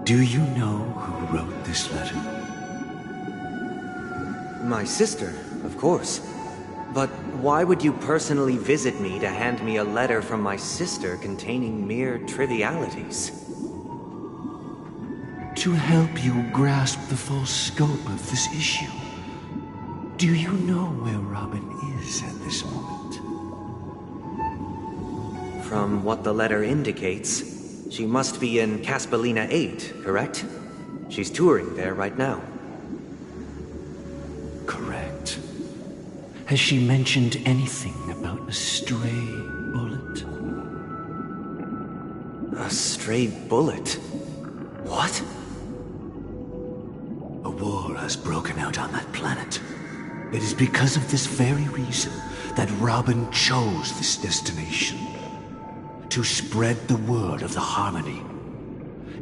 Q: Do you know who wrote this letter?
O: My sister, of course. But why would you personally visit me to hand me a letter from my sister containing mere trivialities?
Q: To help you grasp the full scope of this issue. Do you know where Robin is at this moment?
O: From what the letter indicates, she must be in Caspelina 8, correct? She's touring there right now.
Q: Correct. Has she mentioned anything about a stray bullet?
O: A stray bullet? What?
Q: A war has broken out on that planet. It is because of this very reason that Robin chose this destination. To spread the word of the Harmony.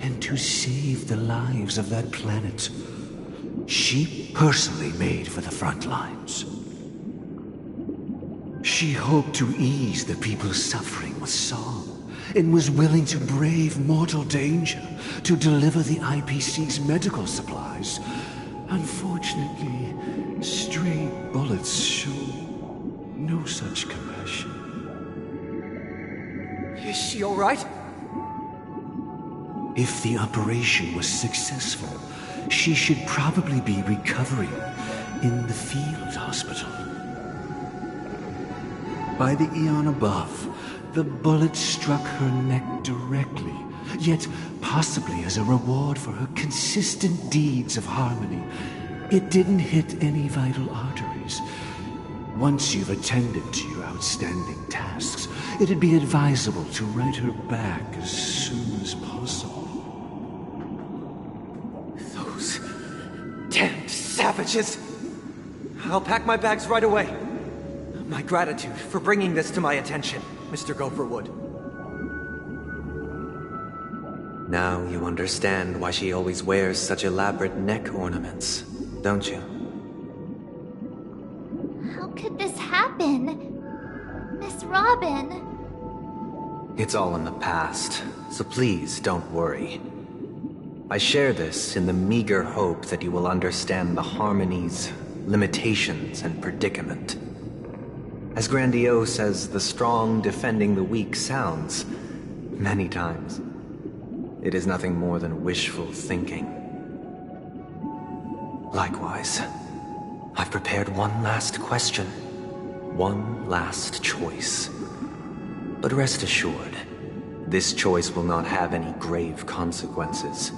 Q: and to save the lives of that planet. She personally made for the front lines. She hoped to ease the people's suffering with song, and was willing to brave mortal danger to deliver the IPC's medical supplies. Unfortunately, stray bullets show no such compassion.
O: Is she all right?
Q: If the operation was successful, she should probably be recovering in the field hospital. By the eon above, the bullet struck her neck directly, yet possibly as a reward for her consistent deeds of harmony. It didn't hit any vital arteries. Once you've attended to your outstanding tasks, it'd be advisable to write her back as soon as possible.
O: Those damned savages! I'll pack my bags right away. My gratitude for bringing this to my attention, Mr. Gopherwood. Now you understand why she always wears such elaborate neck ornaments, don't you?
A: How could this happen? Miss Robin.
O: It's all in the past, so please don't worry. I share this in the meager hope that you will understand the Harmony's limitations and predicament. As grandiose as the strong defending the weak sounds, many times, it is nothing more than wishful thinking. Likewise, I've prepared one last question, one last choice. But rest assured, this choice will not have any grave consequences.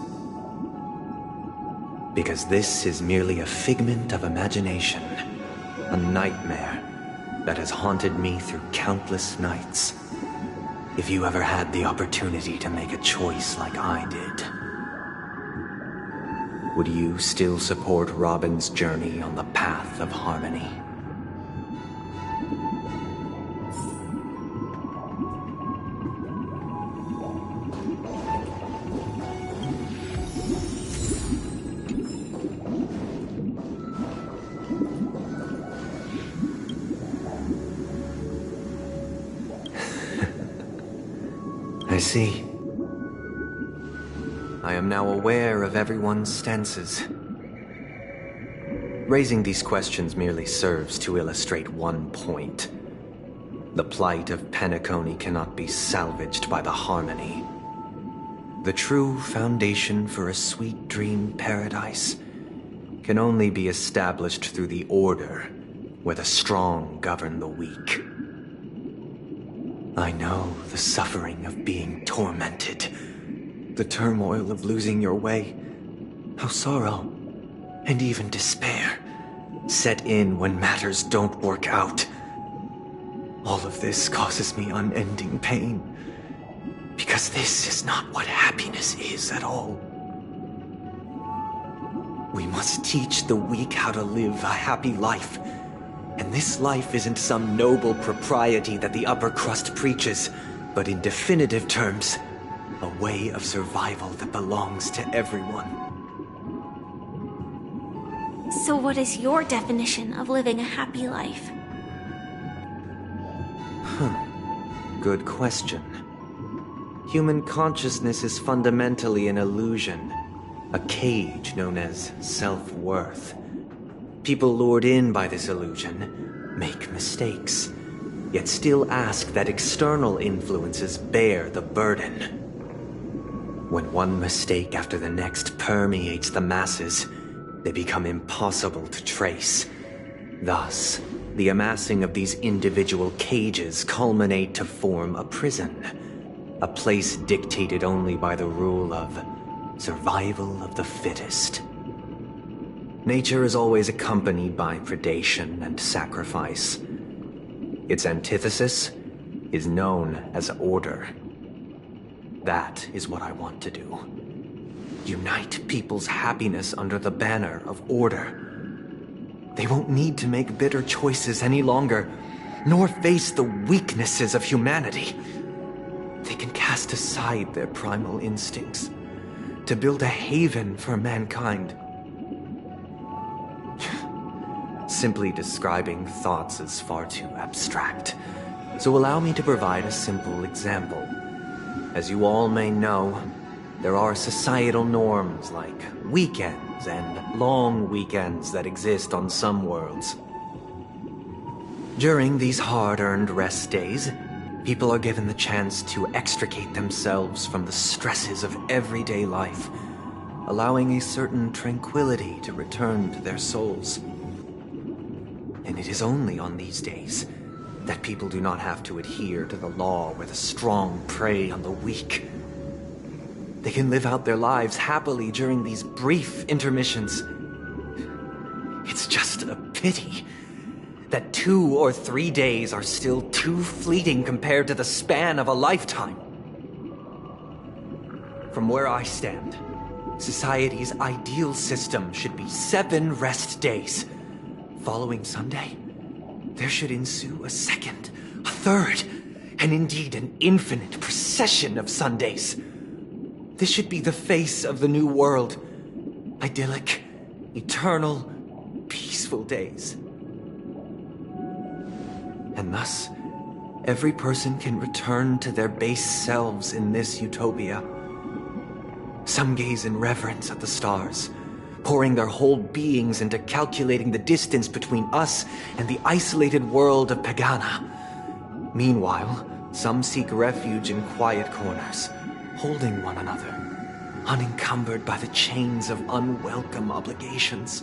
O: Because this is merely a figment of imagination, a nightmare that has haunted me through countless nights. If you ever had the opportunity to make a choice like I did, would you still support Robin's journey on the path of harmony? I see. I am now aware of everyone's stances. Raising these questions merely serves to illustrate one point. The plight of Penacony cannot be salvaged by the Harmony. The true foundation for a sweet dream paradise can only be established through the order where the strong govern the weak. I know the suffering of being tormented, the turmoil of losing your way, how sorrow and even despair set in when matters don't work out. All of this causes me unending pain, because this is not what happiness is at all. We must teach the weak how to live a happy life. And this life isn't some noble propriety that the upper crust preaches, but in definitive terms, a way of survival that belongs to everyone.
M: So what is your definition of living a happy life?
O: Good question. Human consciousness is fundamentally an illusion, a cage known as self-worth. People lured in by this illusion make mistakes, yet still ask that external influences bear the burden. When one mistake after the next permeates the masses, they become impossible to trace. Thus, the amassing of these individual cages culminate to form a prison, a place dictated only by the rule of survival of the fittest. Nature is always accompanied by predation and sacrifice. Its antithesis is known as order. That is what I want to do. Unite people's happiness under the banner of order. They won't need to make bitter choices any longer, nor face the weaknesses of humanity. They can cast aside their primal instincts, to build a haven for mankind. Simply describing thoughts is far too abstract, so allow me to provide a simple example. As you all may know, there are societal norms like weekends and long weekends that exist on some worlds. During these hard-earned rest days, people are given the chance to extricate themselves from the stresses of everyday life, allowing a certain tranquility to return to their souls. And it is only on these days that people do not have to adhere to the law where the strong prey on the weak. They can live out their lives happily during these brief intermissions. It's just a pity that 2 or 3 days are still too fleeting compared to the span of a lifetime. From where I stand, society's ideal system should be 7 rest days. Following Sunday, there should ensue a second, a third, and indeed an infinite procession of Sundays. This should be the face of the new world. Idyllic, eternal, peaceful days. And thus, every person can return to their base selves in this utopia. Some gaze in reverence at the stars, pouring their whole beings into calculating the distance between us and the isolated world of Pagana. Meanwhile, some seek refuge in quiet corners, holding one another, unencumbered by the chains of unwelcome obligations.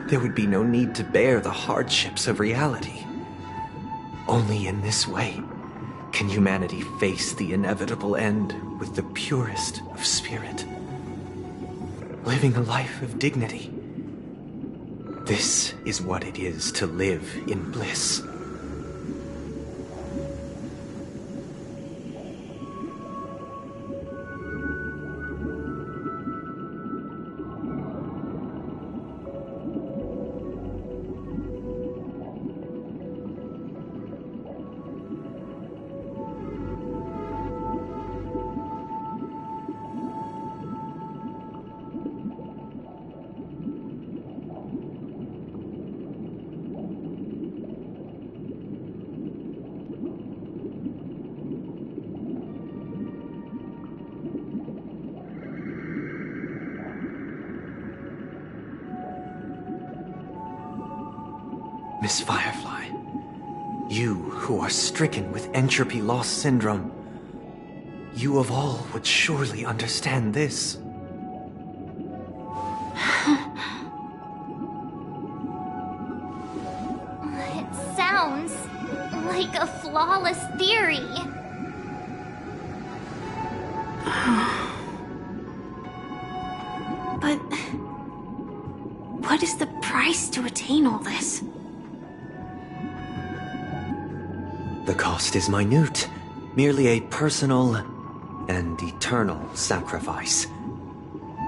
O: There would be no need to bear the hardships of reality. Only in this way can humanity face the inevitable end with the purest of spirit, living a life of dignity. This is what it is to live in bliss. Miss Firefly, you who are stricken with entropy loss syndrome, you of all would surely understand this.
A: It sounds like a flawless theory. But what is the price to attain all this?
O: The cost is minute, merely a personal and eternal sacrifice.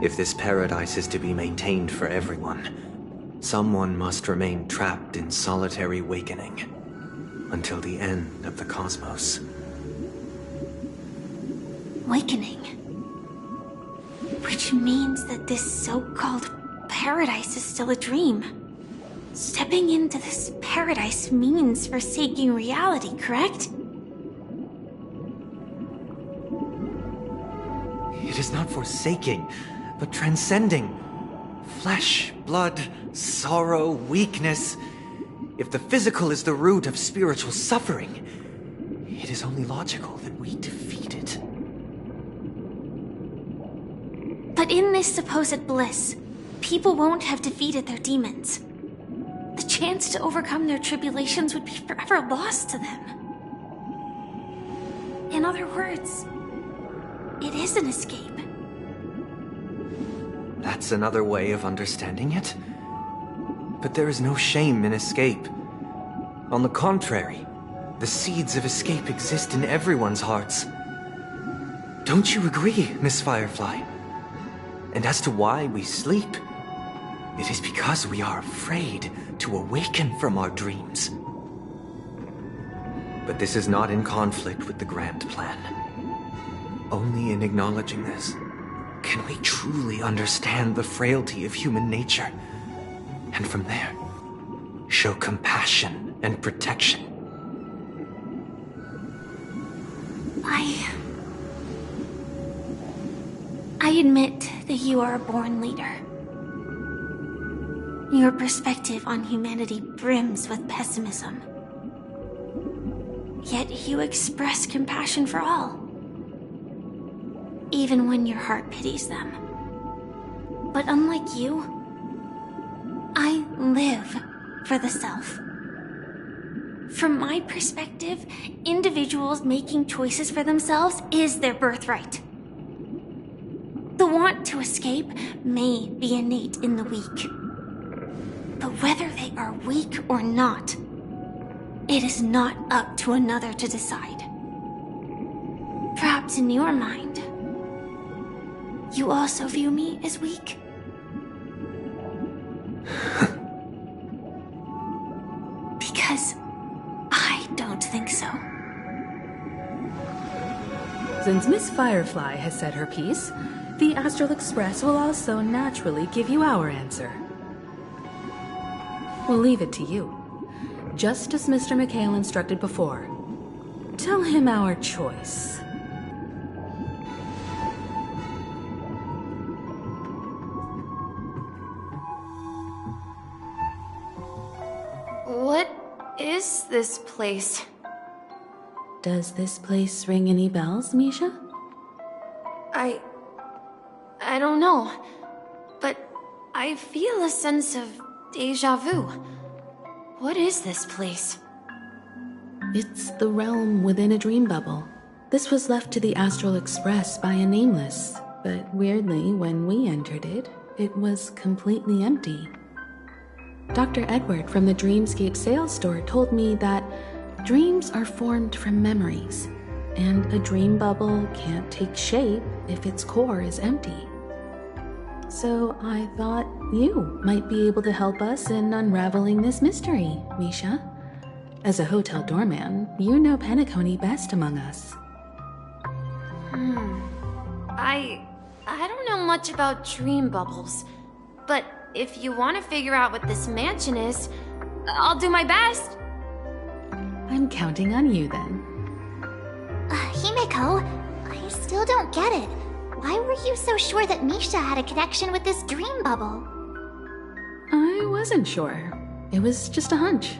O: If this paradise is to be maintained for everyone, someone must remain trapped in solitary awakening until the end of the cosmos.
M: Awakening. Which means that this so-called paradise is still a dream. Stepping into this paradise means forsaking reality, correct?
O: It is not forsaking, but transcending. Flesh, blood, sorrow, weakness. If the physical is the root of spiritual suffering, it is only logical that we defeat it.
M: But in this supposed bliss, people won't have defeated their demons. The chance to overcome their tribulations would be forever lost to them. In other words, it is an escape.
O: That's another way of understanding it. But there is no shame in escape. On the contrary, the seeds of escape exist in everyone's hearts. Don't you agree, Miss Firefly? And as to why we sleep, it is because we are afraid to awaken from our dreams. But this is not in conflict with the grand plan. Only in acknowledging this can we truly understand the frailty of human nature, and from there, show compassion and protection.
M: I admit that you are a born leader. Your perspective on humanity brims with pessimism. Yet you express compassion for all, even when your heart pities them. But unlike you, I live for the self. From my perspective, individuals making choices for themselves is their birthright. The want to escape may be innate in the weak. But whether they are weak or not, it is not up to another to decide. Perhaps in your mind, you also view me as weak? Because I don't think so.
B: Since Miss Firefly has said her piece, the Astral Express will also naturally give you our answer. We'll leave it to you. Just as Mr. McHale instructed before. Tell him our choice.
K: What is this place?
B: Does this place ring any bells, Misha?
K: I don't know, but I feel a sense of déjà vu. What is this place?
B: It's the realm within a dream bubble. This was left to the Astral Express by a nameless, but weirdly, when we entered it, it was completely empty. Dr. Edward from the Dreamscape sales store told me that dreams are formed from memories, and a dream bubble can't take shape if its core is empty. So I thought you might be able to help us in unraveling this mystery, Misha. As a hotel doorman, you know Penacony best among us.
K: I don't know much about dream bubbles, but if you want to figure out what this mansion is, I'll do my best.
B: I'm counting on you then.
A: Himeko, I still don't get it. Why were you so sure that Misha had a connection with this dream bubble?
B: I wasn't sure. It was just a hunch.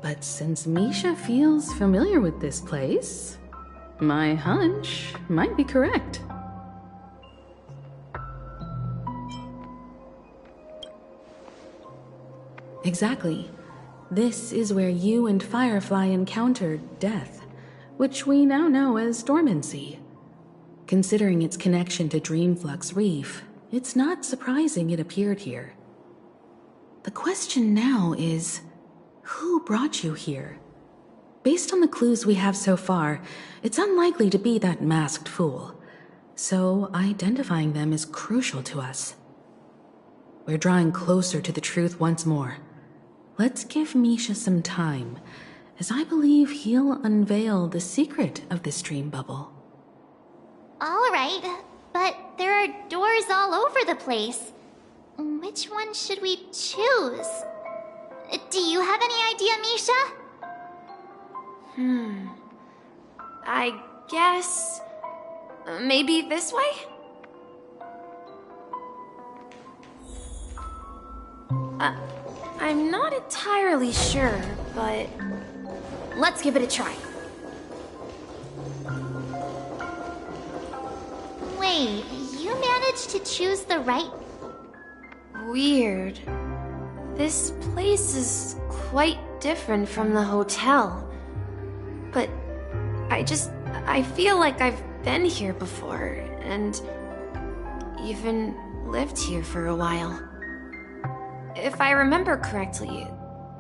B: But since Misha feels familiar with this place, my hunch might be correct. Exactly. This is where you and Firefly encountered death, which we now know as dormancy. Considering its connection to Dreamflux Reef, it's not surprising it appeared here. The question now is, who brought you here? Based on the clues we have so far, it's unlikely to be that masked fool. So identifying them is crucial to us. We're drawing closer to the truth once more. Let's give Misha some time, as I believe he'll unveil the secret of this dream bubble.
A: All right, but there are doors all over the place. Which one should we choose? Do you have any idea, Misha?
K: I guess... maybe this way? I'm not entirely sure, but... let's give it a try.
A: Wait, you managed to choose the right...
K: Weird. This place is quite different from the hotel. But I feel like I've been here before, and even lived here for a while. If I remember correctly,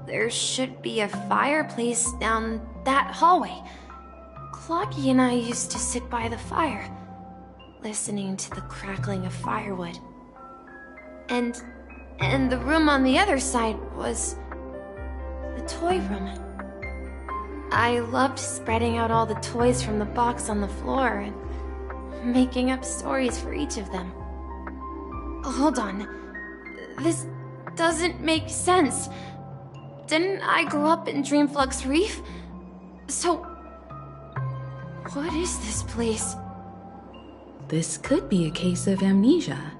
K: there should be a fireplace down that hallway. Clocky and I used to sit by the fire, listening to the crackling of firewood. And the room on the other side was the toy room. I loved spreading out all the toys from the box on the floor and making up stories for each of them. Hold on. This doesn't make sense. Didn't I grow up in Dreamflux Reef? So, what is this place?
B: This could be a case of amnesia.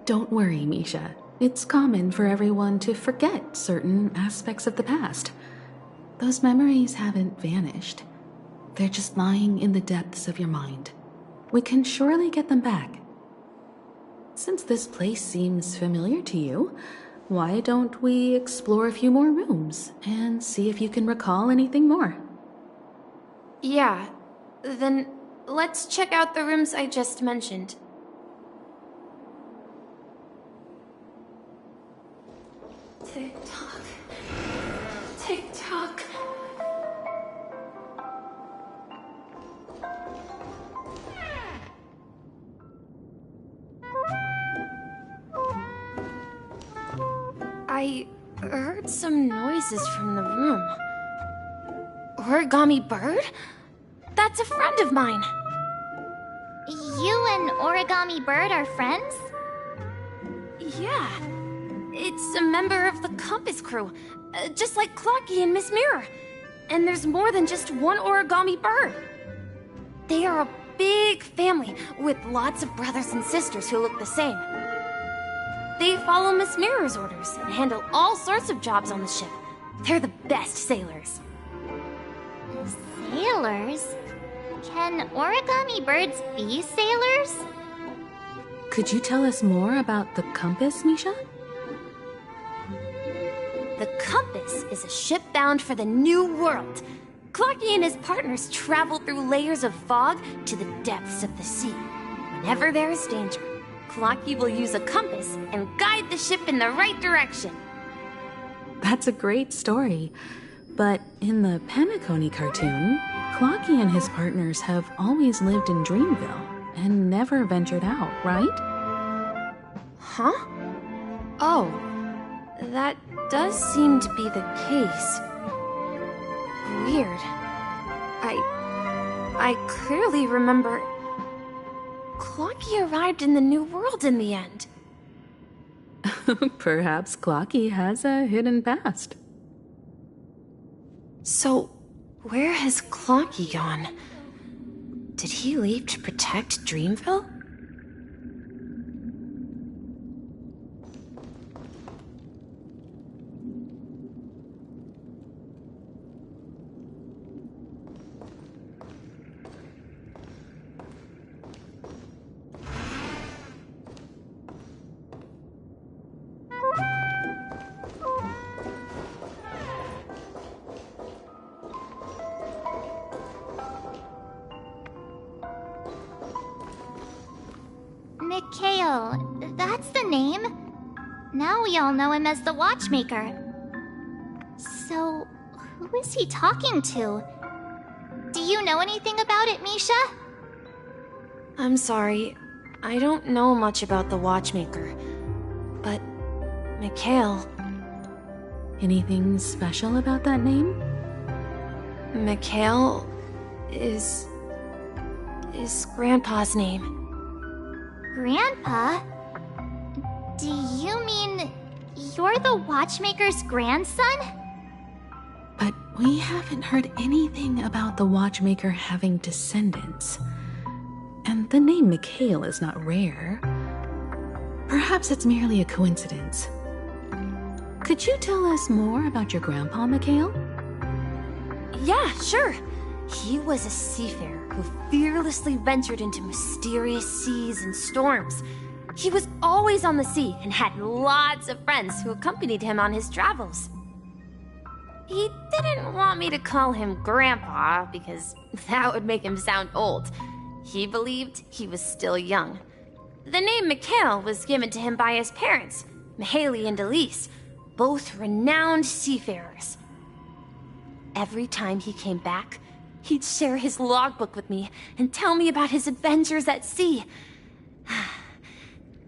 B: Don't worry, Misha. It's common for everyone to forget certain aspects of the past. Those memories haven't vanished. They're just lying in the depths of your mind. We can surely get them back. Since this place seems familiar to you, why don't we explore a few more rooms and see if you can recall anything more?
K: Yeah, then let's check out the rooms I just mentioned. Tick-tock. Tick-tock. I heard some noises from the room. Origami Bird? That's a friend of mine.
A: You and Origami Bird are friends?
K: Yeah. It's a member of the Compass crew, just like Clocky and Miss Mirror. And there's more than just one Origami Bird. They are a big family with lots of brothers and sisters who look the same. They follow Miss Mirror's orders and handle all sorts of jobs on the ship. They're the best sailors.
A: Sailors? Can Origami Birds be sailors?
B: Could you tell us more about the Compass, Misha?
K: The Compass is a ship bound for the New World. Clocky and his partners travel through layers of fog to the depths of the sea. Whenever there is danger, Clocky will use a compass and guide the ship in the right direction.
B: That's a great story. But in the Penacony cartoon, Clocky and his partners have always lived in Dreamville and never ventured out, right?
K: Huh? Oh, that does seem to be the case. Weird. I clearly remember... Clocky arrived in the New World in the end.
B: Perhaps Clocky has a hidden past.
K: So, where has Clocky gone? Did he leave to protect Dreamville?
A: Mikhail, that's the name. Now we all know him as the Watchmaker. So, who Who is he talking to? Do you know anything about it, Misha?
K: I'm sorry. I don't know much about the Watchmaker. But... Mikhail...
B: Anything special about that name?
K: Mikhail... is Grandpa's name.
A: Grandpa? Do you mean you're the Watchmaker's grandson?
B: But we haven't heard anything about the Watchmaker having descendants. And the name Mikhail is not rare. Perhaps it's merely a coincidence. Could you tell us more about your grandpa, Mikhail?
K: Yeah, sure. He was a seafarer who fearlessly ventured into mysterious seas and storms. He was always on the sea and had lots of friends who accompanied him on his travels. He didn't want me to call him Grandpa because that would make him sound old. He believed he was still young. The name Mikhail was given to him by his parents, Mihaly and Elise, both renowned seafarers. Every time he came back, he'd share his logbook with me and tell me about his adventures at sea.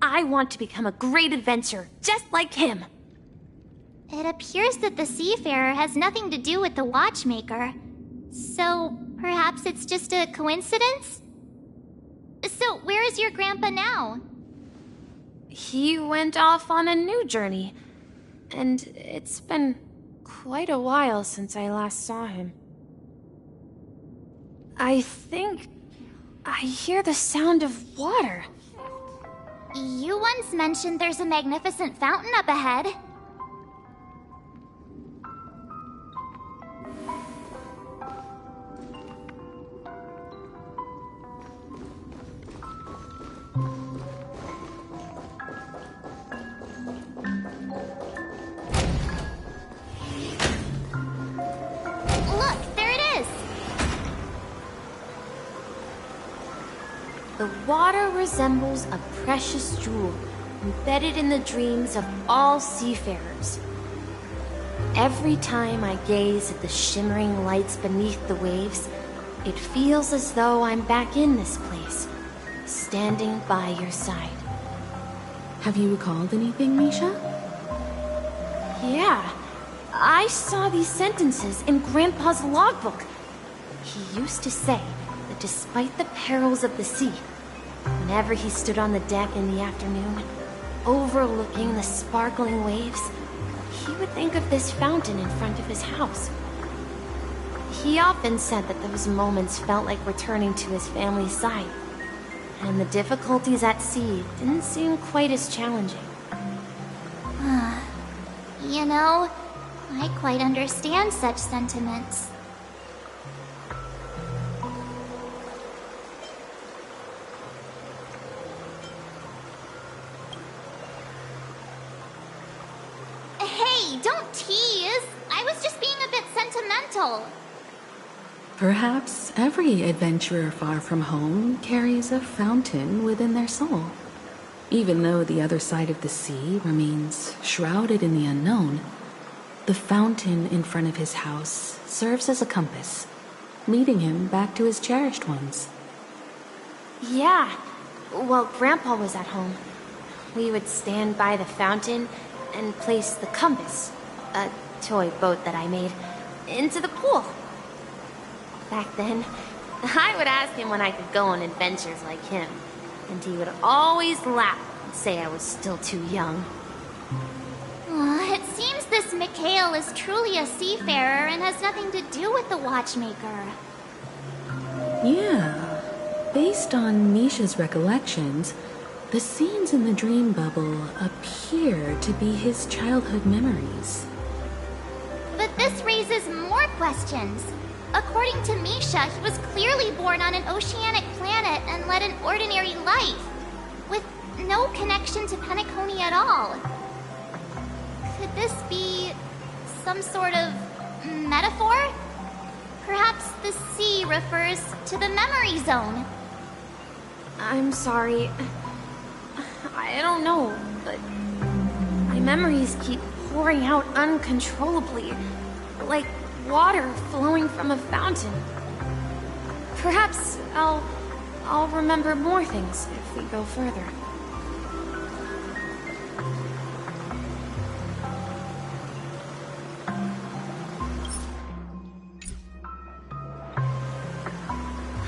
K: I want to become a great adventurer, just like him.
A: It appears that the seafarer has nothing to do with the Watchmaker. So, perhaps it's just a coincidence? So, where is your grandpa now?
K: He went off on a new journey, and it's been quite a while since I last saw him. I think I hear the sound of water.
A: You once mentioned there's a magnificent fountain up ahead. Look, there it is!
K: The water resembles a precious jewel embedded in the dreams of all seafarers. Every time I gaze at the shimmering lights beneath the waves, it feels as though I'm back in this place, standing by your side.
B: Have you recalled anything, Misha?
K: Yeah, I saw these sentences in Grandpa's logbook. He used to say that despite the perils of the sea, whenever he stood on the deck in the afternoon, overlooking the sparkling waves, he would think of this fountain in front of his house. He often said that those moments felt like returning to his family's side, and the difficulties at sea didn't seem quite as challenging.
A: You know, I quite understand such sentiments. Hey, don't tease! I was just being a bit sentimental.
B: Perhaps every adventurer far from home carries a fountain within their soul. Even though the other side of the sea remains shrouded in the unknown, the fountain in front of his house serves as a compass, leading him back to his cherished ones.
K: Yeah, while Grandpa was at home, we would stand by the fountain and place the compass, a toy boat that I made, into the pool. Back then, I would ask him when I could go on adventures like him, and he would always laugh and say I was still too young.
A: It seems this Mikhail is truly a seafarer and has nothing to do with the Watchmaker.
B: Yeah, based on Misha's recollections, the scenes in the dream bubble appear to be his childhood memories.
A: But this raises more questions. According to Misha, he was clearly born on an oceanic planet and led an ordinary life, with no connection to Penacony at all. Could this be some sort of metaphor? Perhaps the sea refers to the memory zone.
K: I'm sorry. I don't know, but my memories keep pouring out uncontrollably, like water flowing from a fountain. Perhaps I'll remember more things if we go further.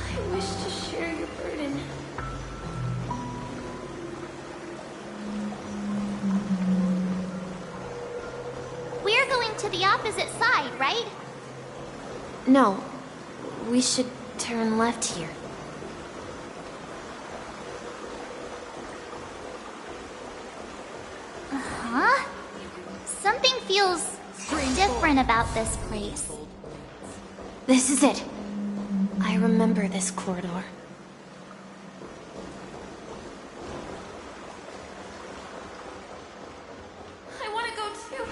K: I wish to share your burden.
A: We're going to the opposite side, right?
K: No, we should turn left here.
A: Huh? Something feels different about this place.
K: This is it. I remember this corridor. I want to go too.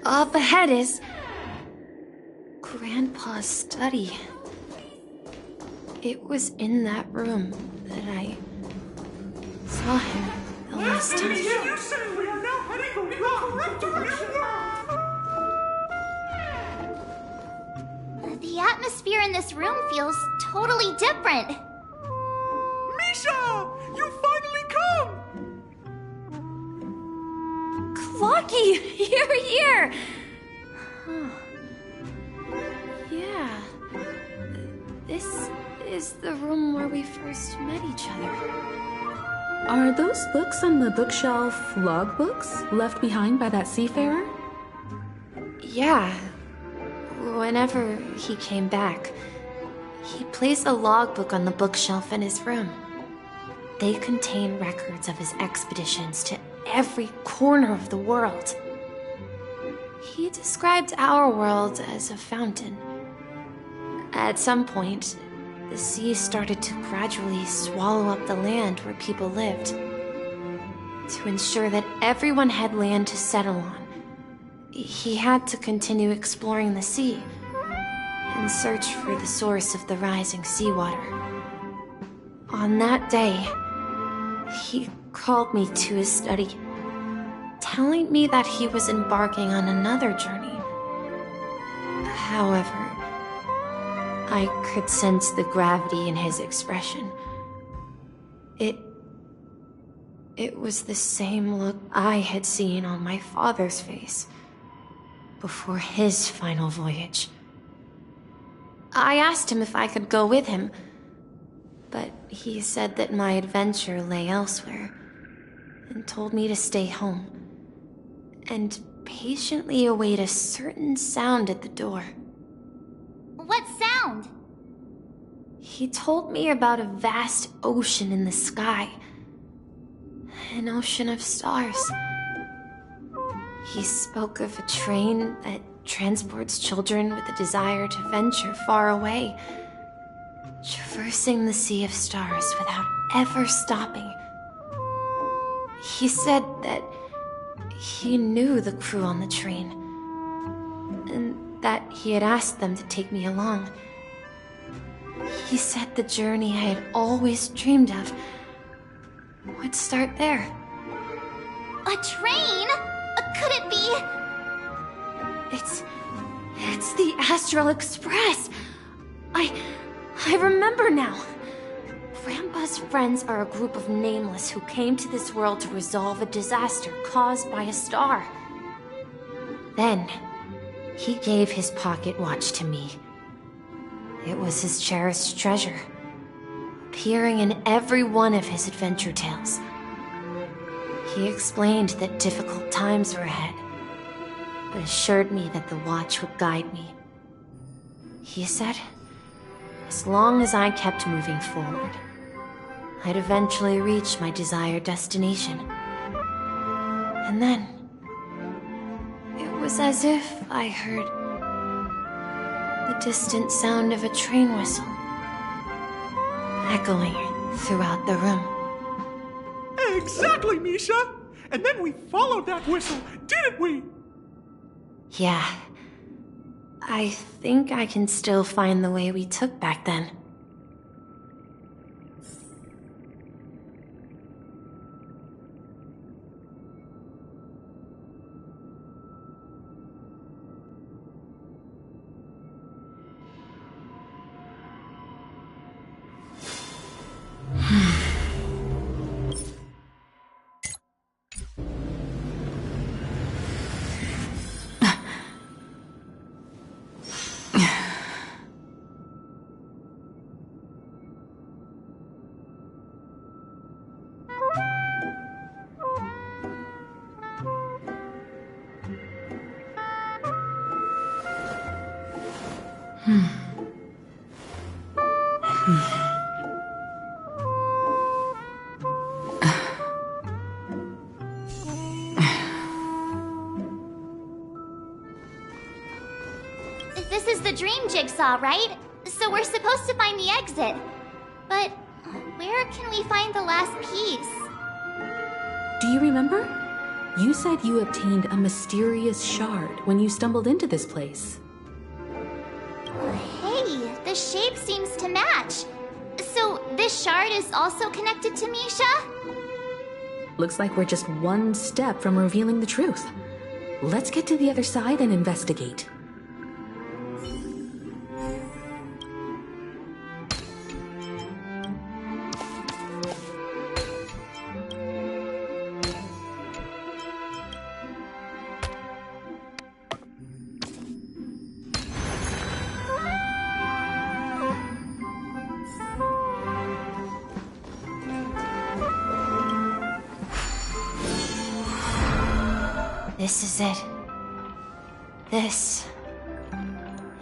K: Up ahead is Grandpa's study. It was in that room that I saw him the last time.
F: You say we are now heading in the correct direction.
A: The atmosphere in this room feels totally different.
F: Misha! You finally come!
K: Clocky! You're here! Huh. Yeah. This is the room where we first met each other.
B: Are those books on the bookshelf logbooks left behind by that seafarer?
K: Yeah. Whenever he came back, he placed a logbook on the bookshelf in his room. They contain records of his expeditions to every corner of the world. He described our world as a fountain. At some point, the sea started to gradually swallow up the land where people lived. To ensure that everyone had land to settle on, he had to continue exploring the sea and search for the source of the rising seawater. On that day, he called me to his study, telling me that he was embarking on another journey. However, I could sense the gravity in his expression. It was the same look I had seen on my father's face before his final voyage. I asked him if I could go with him, but he said that my adventure lay elsewhere and told me to stay home and patiently await a certain sound at the door.
A: What sound?
K: He told me about a vast ocean in the sky. An ocean of stars. He spoke of a train that transports children with a desire to venture far away, traversing the sea of stars without ever stopping. He said that he knew the crew on the train, and that he had asked them to take me along. He said the journey I had always dreamed of would start there.
A: A train? Could it be?
K: It's the Astral Express. I remember now. Grandpa's friends are a group of nameless who came to this world to resolve a disaster caused by a star. Then, he gave his pocket watch to me. It was his cherished treasure, appearing in every one of his adventure tales. He explained that difficult times were ahead, but assured me that the watch would guide me. He said, as long as I kept moving forward, I'd eventually reach my desired destination. And then, it was as if I heard the distant sound of a train whistle, echoing throughout the room.
F: Exactly, Misha! And then we followed that whistle, didn't we?
K: Yeah. I think I can still find the way we took back then.
A: This is the dream jigsaw, right? So we're supposed to find the exit. But where can we find the last piece?
B: Do you remember? You said you obtained a mysterious shard when you stumbled into this place.
A: Hey, the shape seems to match. So this shard is also connected to Misha?
B: Looks like we're just one step from revealing the truth. Let's get to the other side and investigate.
K: This is it. This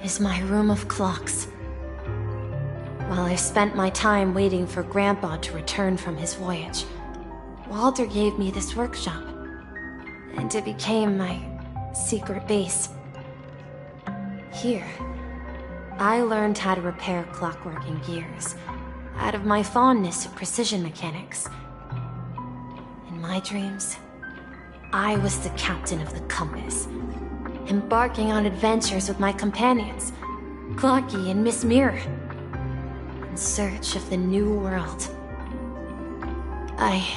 K: is my room of clocks. While I spent my time waiting for Grandpa to return from his voyage, Walter gave me this workshop, and it became my secret base. Here, I learned how to repair clockwork and gears out of my fondness of precision mechanics. In my dreams, I was the captain of the compass, embarking on adventures with my companions, Clocky and Miss Mirror, in search of the new world. I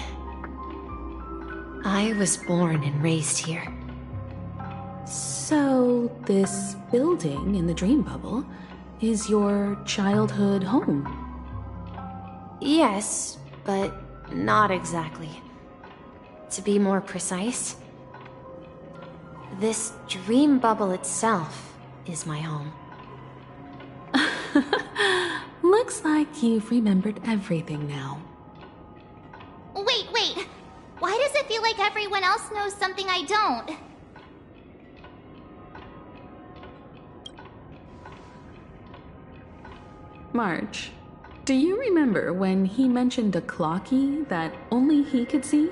K: was born and raised here.
B: So, this building in the dream bubble is your childhood home?
K: Yes, but not exactly. To be more precise, this dream bubble itself is my home.
B: Looks like you've remembered everything now.
A: Wait. Why does it feel like everyone else knows something I don't?
B: March, do you remember when he mentioned a clocky that only he could see?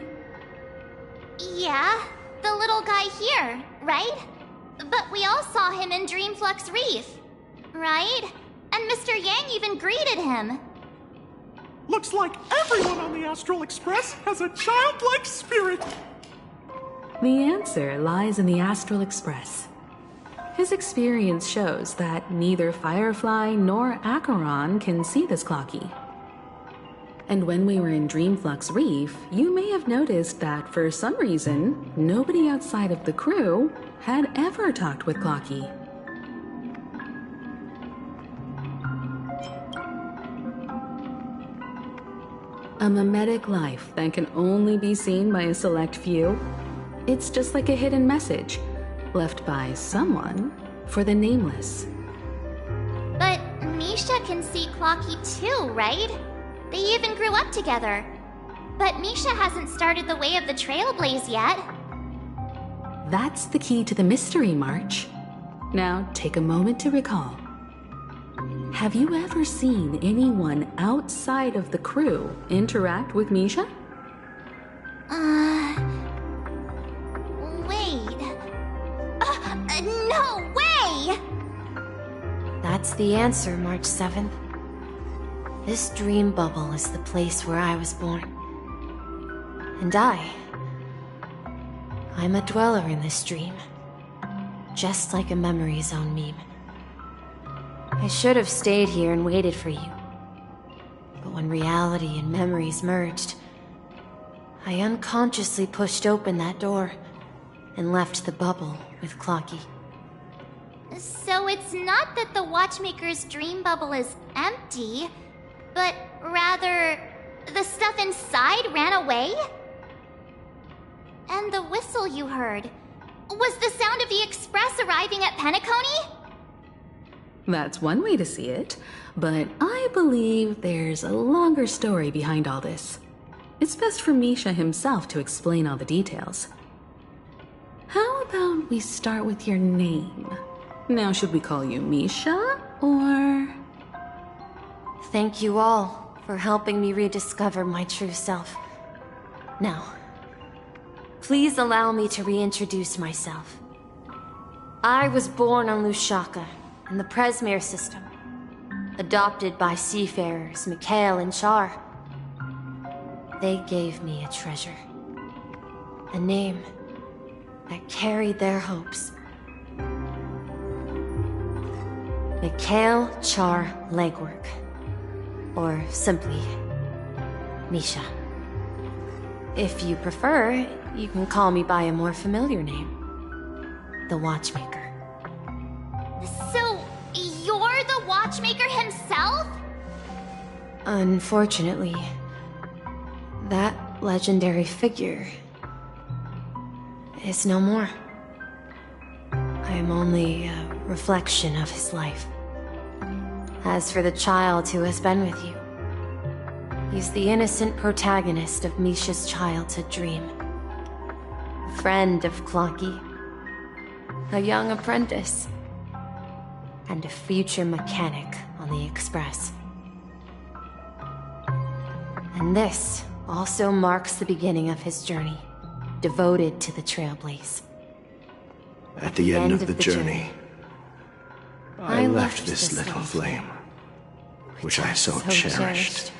A: Yeah, the little guy here, right? But we all saw him in Dreamflux Reef, right? And Mr. Yang even greeted him.
F: Looks like everyone on the Astral Express has a childlike spirit.
B: The answer lies in the Astral Express. His experience shows that neither Firefly nor Acheron can see this clocky. And when we were in Dreamflux Reef, you may have noticed that for some reason, nobody outside of the crew had ever talked with Clocky. A mimetic life that can only be seen by a select few. It's just like a hidden message, left by someone for the nameless.
A: But Misha can see Clocky too, right? They even grew up together. But Misha hasn't started the way of the Trailblaze yet.
B: That's the key to the mystery, March. Now take a moment to recall. Have you ever seen anyone outside of the crew interact with Misha?
A: Wait. No way!
K: That's the answer, March 7th. This dream bubble is the place where I was born. And I'm a dweller in this dream. Just like a memory zone meme. I should have stayed here and waited for you. But when reality and memories merged, I unconsciously pushed open that door and left the bubble with Clocky.
A: So it's not that the Watchmaker's dream bubble is empty, but rather the stuff inside ran away? And the whistle you heard was the sound of the Express arriving at Penacony?
B: That's one way to see it, but I believe there's a longer story behind all this. It's best for Misha himself to explain all the details. How about we start with your name? Now, should we call you Misha, or...
K: thank you all for helping me rediscover my true self. Now, please allow me to reintroduce myself. I was born on Lushaka, in the Presmere system, adopted by seafarers Mikhail and Char. They gave me a treasure, a name that carried their hopes. Mikhail Char Legwork, or simply Misha. If you prefer, you can call me by a more familiar name, the Watchmaker.
A: So, you're the Watchmaker himself?
K: Unfortunately, that legendary figure is no more. I am only a reflection of his life. As for the child who has been with you, he's the innocent protagonist of Misha's childhood dream. A friend of Clonky, a young apprentice, and a future mechanic on the Express. And this also marks the beginning of his journey, devoted to the Trailblaze.
E: At the end of the journey, I left this little flame, which I so cherished,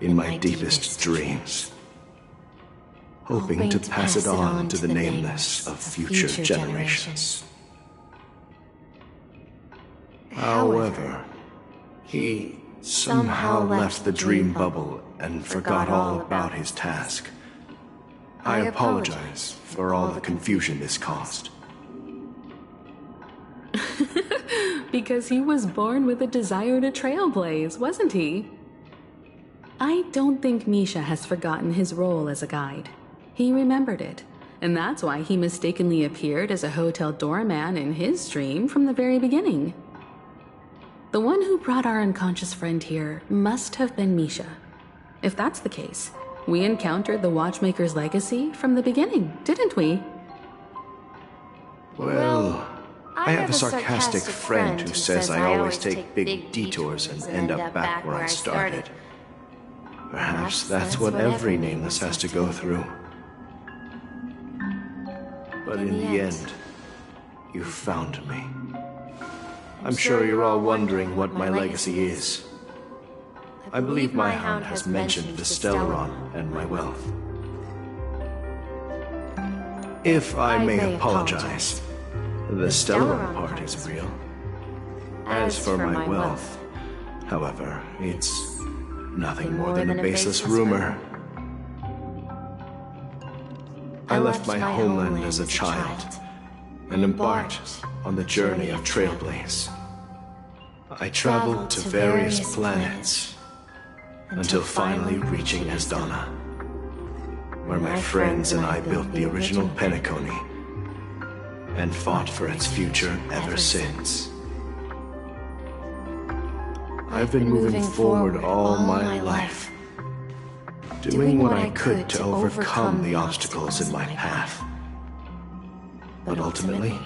E: in my deepest dreams, hoping to pass it on to the nameless of future generations. However, he somehow left the dream bubble and forgot all about his task. I apologize for all the confusion this caused.
B: Because he was born with a desire to trailblaze, wasn't he? I don't think Misha has forgotten his role as a guide. He remembered it, and that's why he mistakenly appeared as a hotel doorman in his dream from the very beginning. The one who brought our unconscious friend here must have been Misha. If that's the case, we encountered the Watchmaker's legacy from the beginning, didn't we?
E: Well, I have a sarcastic friend who says I always take big detours and end up back where I started. Perhaps that's what every nameless has to go through. But in the end, you found me. I'm sure you're all wondering what my legacy is. I believe my hound has mentioned the Stellaron and my wealth. If I may apologize, the Stellaron part is real. As for my wealth, however, it's nothing more than a baseless rumor. I left my homeland as a child and embarked on the journey of Trailblaze. I traveled to various planets until finally reaching Asdana, where my friends and I built the original Penacony and fought for its future ever since. I've been moving forward all my life, doing what I could to overcome the obstacles in my path. But ultimately,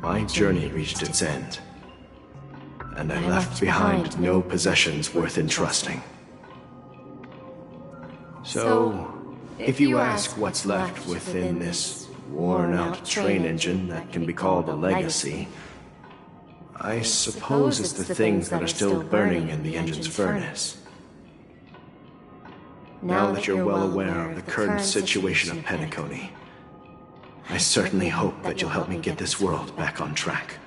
E: my journey reached its end, and I left behind no possessions worth entrusting. So, if you ask what's left within this worn-out train engine that can be called a legacy, I suppose it's the things that are still burning in the engine's furnace. Now that you're well aware of the current situation of Penacony, I certainly hope that you'll help me get this world back on track.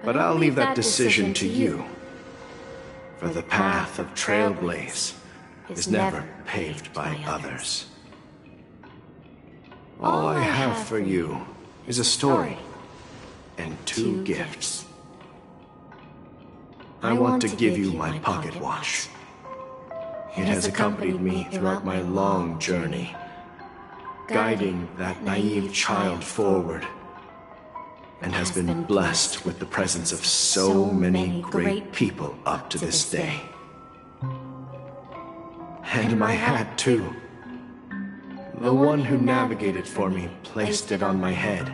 E: But I'll leave that decision to you, for the path of Trailblaze is never paved by others. All I have for you is a story and 2 gifts. I want to give you my pocket watch. It has accompanied me throughout my long journey, guiding that naive child forward, and has been blessed with the presence of so many great people up to this day. And my hat, too. The one who navigated for me placed it on my head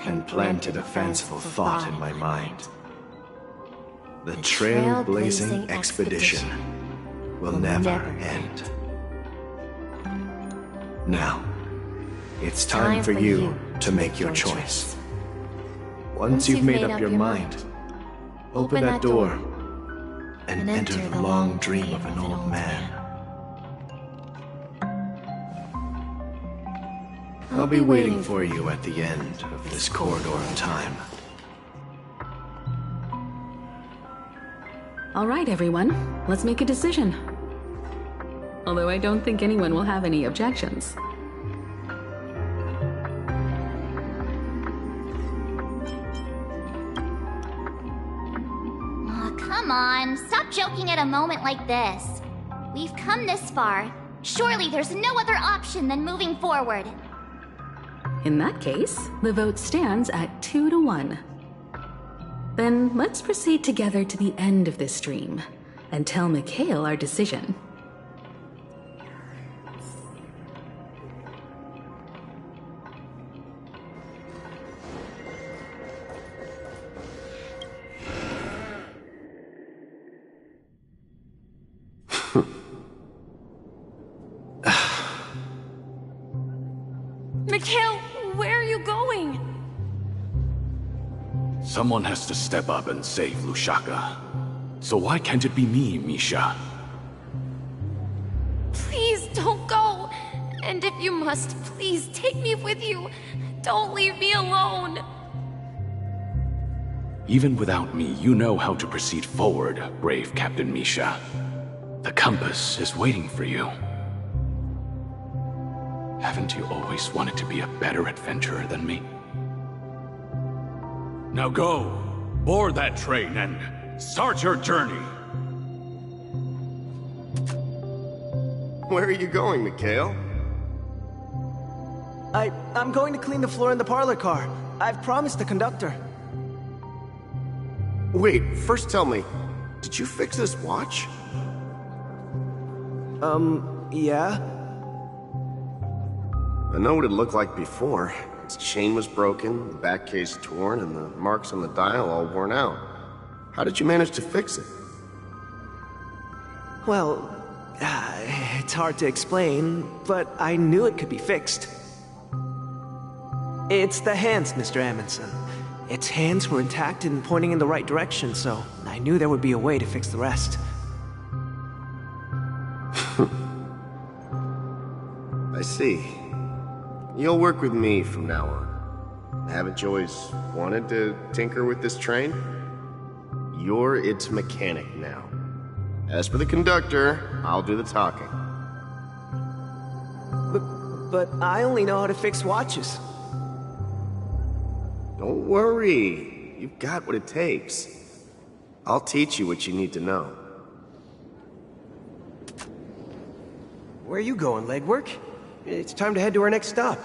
E: and planted a fanciful thought in my mind.
O: The Trailblazing expedition will never end. Now, it's time for you to make your choice. Once you've made up your mind, open that door and enter the long dream of an old man. I'll be waiting for you at the end of this corridor of time.
B: All right, everyone. Let's make a decision. Although I don't think anyone will have any objections.
A: Oh, come on. Stop joking at a moment like this. We've come this far. Surely there's no other option than moving forward.
B: In that case, the vote stands at 2-1. Then let's proceed together to the end of this stream and tell Mikhail our decision.
K: Mikhail, where are you going?
H: Someone has to step up and save Lushaka. So why can't it be me, Misha?
K: Please don't go. And if you must, please take me with you. Don't leave me alone.
H: Even without me, you know how to proceed forward, brave Captain Misha. The compass is waiting for you. Haven't you always wanted to be a better adventurer than me? Now go, board that train and start your journey.
D: Where are you going, Mikhail?
N: I'm going to clean the floor in the parlor car. I've promised the conductor.
D: Wait, first tell me, did you fix this watch?
N: Yeah?
D: I know what it looked like before. Its chain was broken, the back case torn, and the marks on the dial all worn out. How did you manage to fix it?
N: Well, it's hard to explain, but I knew it could be fixed. It's the hands, Mr. Amundsen. Its hands were intact and pointing in the right direction, so I knew there would be a way to fix the rest.
D: I see. You'll work with me from now on. Haven't you always wanted to tinker with this train? You're its mechanic now. As for the conductor, I'll do the talking.
N: But I only know how to fix watches.
D: Don't worry. You've got what it takes. I'll teach you what you need to know.
N: Where are you going, legwork? It's time to head to our next stop.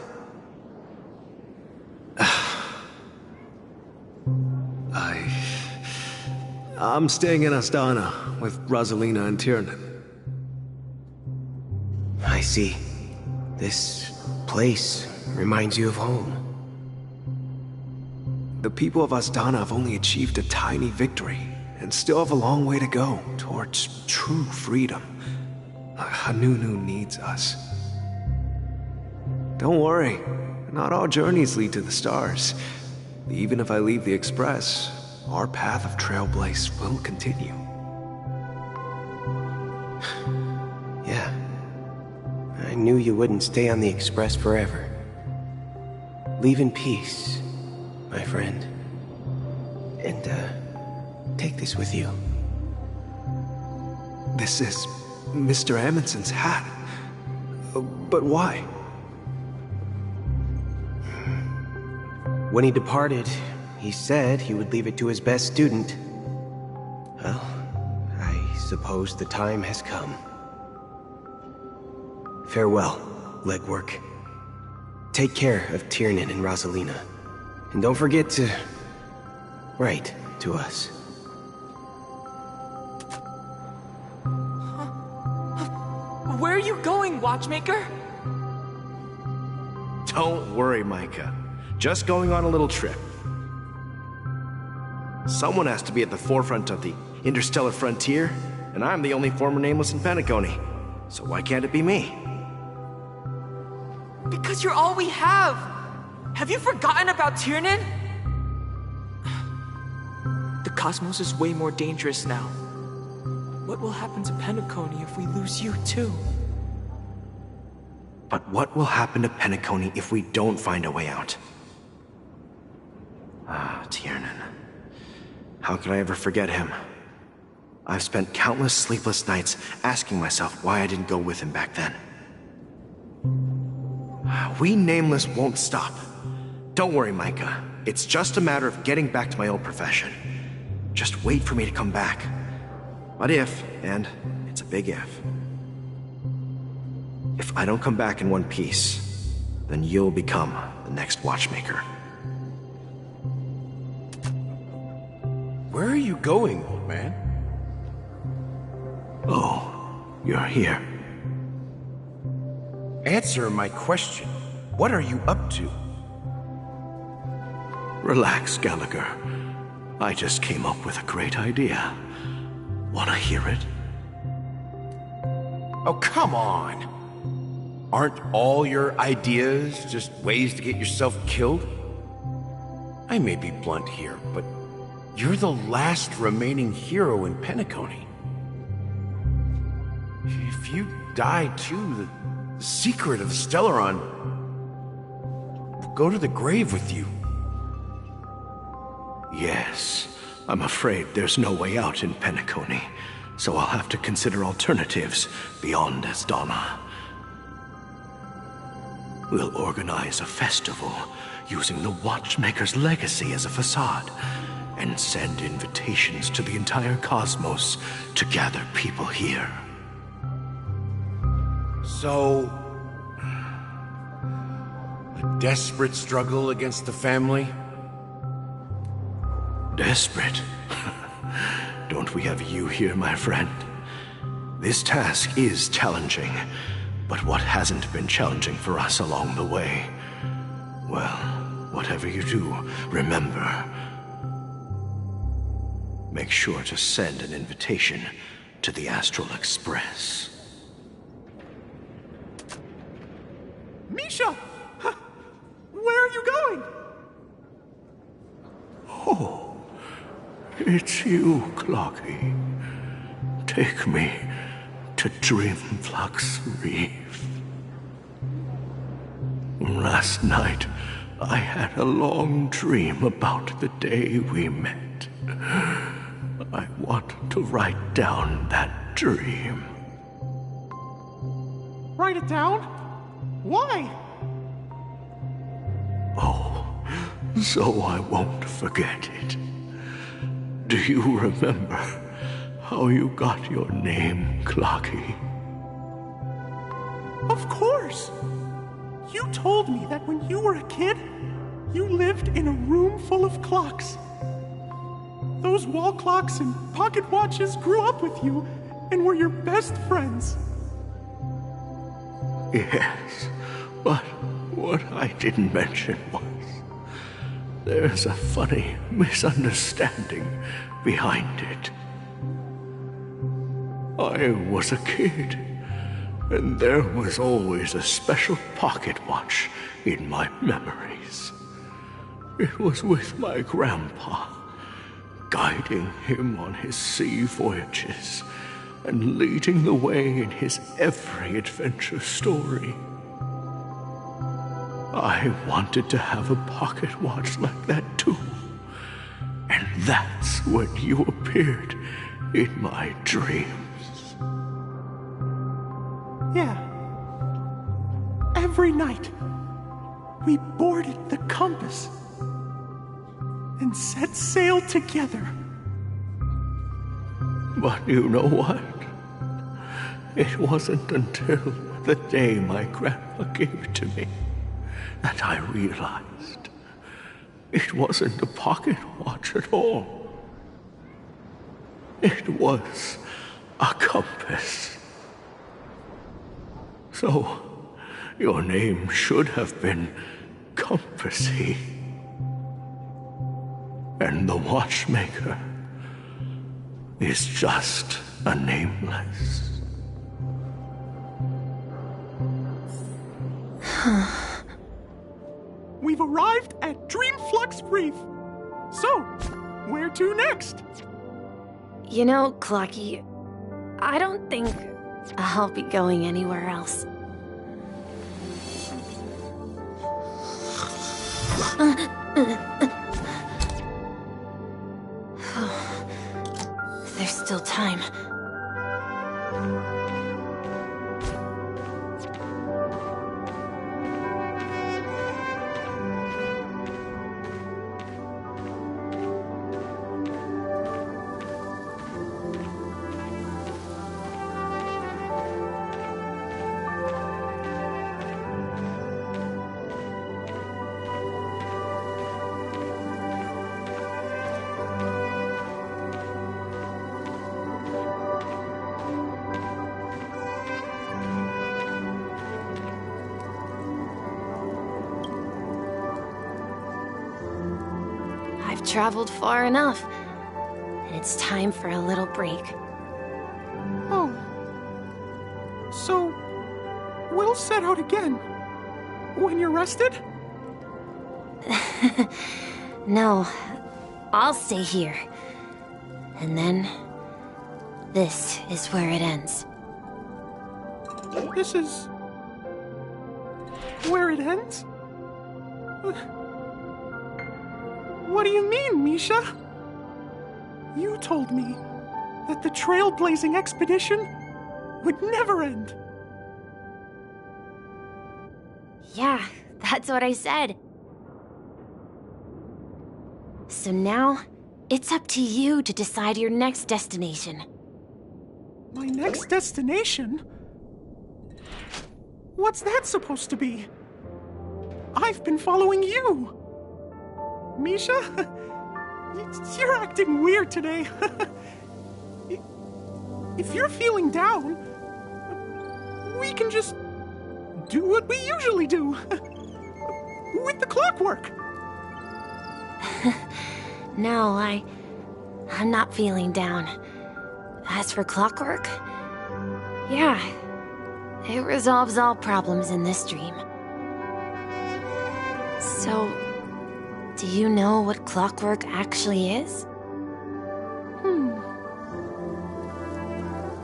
E: I'm staying in Astana with Rosalina and Tiernan.
N: I see. This place reminds you of home.
E: The people of Astana have only achieved a tiny victory and still have a long way to go towards true freedom. Hanunu needs us. Don't worry, not all journeys lead to the stars. Even if I leave the Express, our path of Trailblaze will continue.
N: Yeah. I knew you wouldn't stay on the Express forever. Leave in peace, my friend. And, take this with you.
E: This is Mr. Amundsen's hat. But why?
N: When he departed, he said he would leave it to his best student. Well, I suppose the time has come. Farewell, legwork. Take care of Tiernan and Rosalina. And don't forget to write to us.
V: Where are you going, Watchmaker?
E: Don't worry, Micah. Just going on a little trip.
G: Someone has to be at the forefront of the interstellar frontier, and I'm the only former nameless in Penacony. So why can't it be me?
V: Because you're all we have! Have you forgotten about Tiernan? The cosmos is way more dangerous now. What will happen to Penacony if we lose you too?
G: But what will happen to Penacony if we don't find a way out? Ah, Tiernan. How could I ever forget him? I've spent countless sleepless nights asking myself why I didn't go with him back then. We Nameless won't stop. Don't worry, Micah. It's just a matter of getting back to my old profession. Just wait for me to come back. But if, and it's a big if I don't come back in one piece, then you'll become the next watchmaker.
E: Where are you going, old man?
G: Oh, you're here.
E: Answer my question. What are you up to?
G: Relax, Gallagher. I just came up with a great idea. Wanna hear it?
E: Oh, come on. Aren't all your ideas just ways to get yourself killed? I may be blunt here, but you're the last remaining hero in Penacony. If you die too, the secret of Stellaron will go to the grave with you.
G: Yes, I'm afraid there's no way out in Penacony, so I'll have to consider alternatives beyond Asdana. We'll organize a festival using the Watchmaker's legacy as a facade, and send invitations to the entire cosmos to gather people here.
E: So, a desperate struggle against the family?
G: Desperate? Don't we have you here, my friend? This task is challenging, but what hasn't been challenging for us along the way? Well, whatever you do, remember, make sure to send an invitation to the Astral Express.
F: Misha! Where are you going?
G: Oh, it's you, Clocky. Take me to Dreamflux Reef. Last night, I had a long dream about the day we met. I want to write down that dream.
F: Write it down? Why?
G: Oh, so I won't forget it. Do you remember how you got your name, Clocky?
F: Of course! You told me that when you were a kid, you lived in a room full of clocks. Those wall clocks and pocket watches grew up with you and were your best friends.
G: Yes, but what I didn't mention was there's a funny misunderstanding behind it. I was a kid, and there was always a special pocket watch in my memories. It was with my grandpa, guiding him on his sea voyages and leading the way in his every adventure story. I wanted to have a pocket watch like that too. And that's when you appeared in my dreams.
F: Yeah. Every night, we boarded the compass and set sail together.
G: But you know what? It wasn't until the day my grandpa gave it to me that I realized it wasn't a pocket watch at all. It was a compass. So, your name should have been Compassy. And the Watchmaker is just a nameless.
F: We've arrived at Dreamflux Reef. So, where to next?
K: You know, Clocky, I don't think I'll be going anywhere else. There's still time. I've traveled far enough, and it's time for a little break.
F: Oh. So, we'll set out again. When you're rested?
K: No, I'll stay here. And then, this is where it ends.
F: This is... where it ends? What do you mean, Misha? You told me that the trailblazing expedition would never end.
K: Yeah, that's what I said. So now, it's up to you to decide your next destination.
F: My next destination? What's that supposed to be? I've been following you. Misha? You're acting weird today. If you're feeling down, we can just do what we usually do. With the clockwork.
K: No, I'm not feeling down. As for clockwork, yeah, it resolves all problems in this dream. So, do you know what clockwork actually is?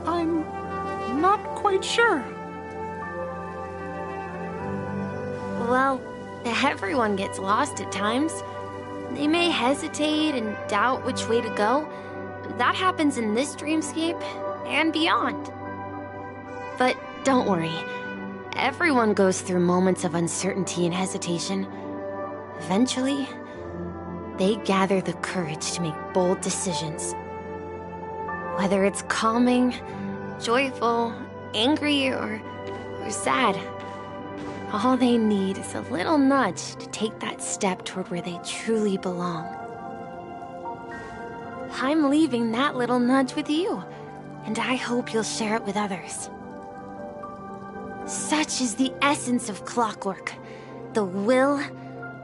F: I'm not quite sure.
K: Well, everyone gets lost at times. They may hesitate and doubt which way to go. That happens in this dreamscape and beyond. But don't worry. Everyone goes through moments of uncertainty and hesitation. Eventually, they gather the courage to make bold decisions. Whether it's calming, joyful, angry, or sad, all they need is a little nudge to take that step toward where they truly belong. I'm leaving that little nudge with you, and I hope you'll share it with others. Such is the essence of clockwork, the will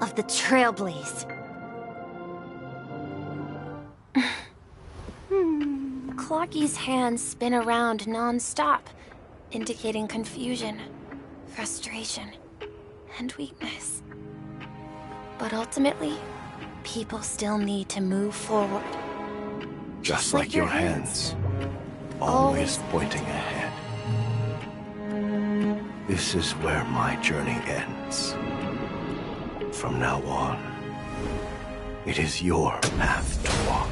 K: of the Trailblaze. Clocky's hands spin around non-stop, indicating confusion, frustration, and weakness. But ultimately, people still need to move forward.
E: Just like your hands, always pointing ahead. This is where my journey ends. From now on, it is your path to walk.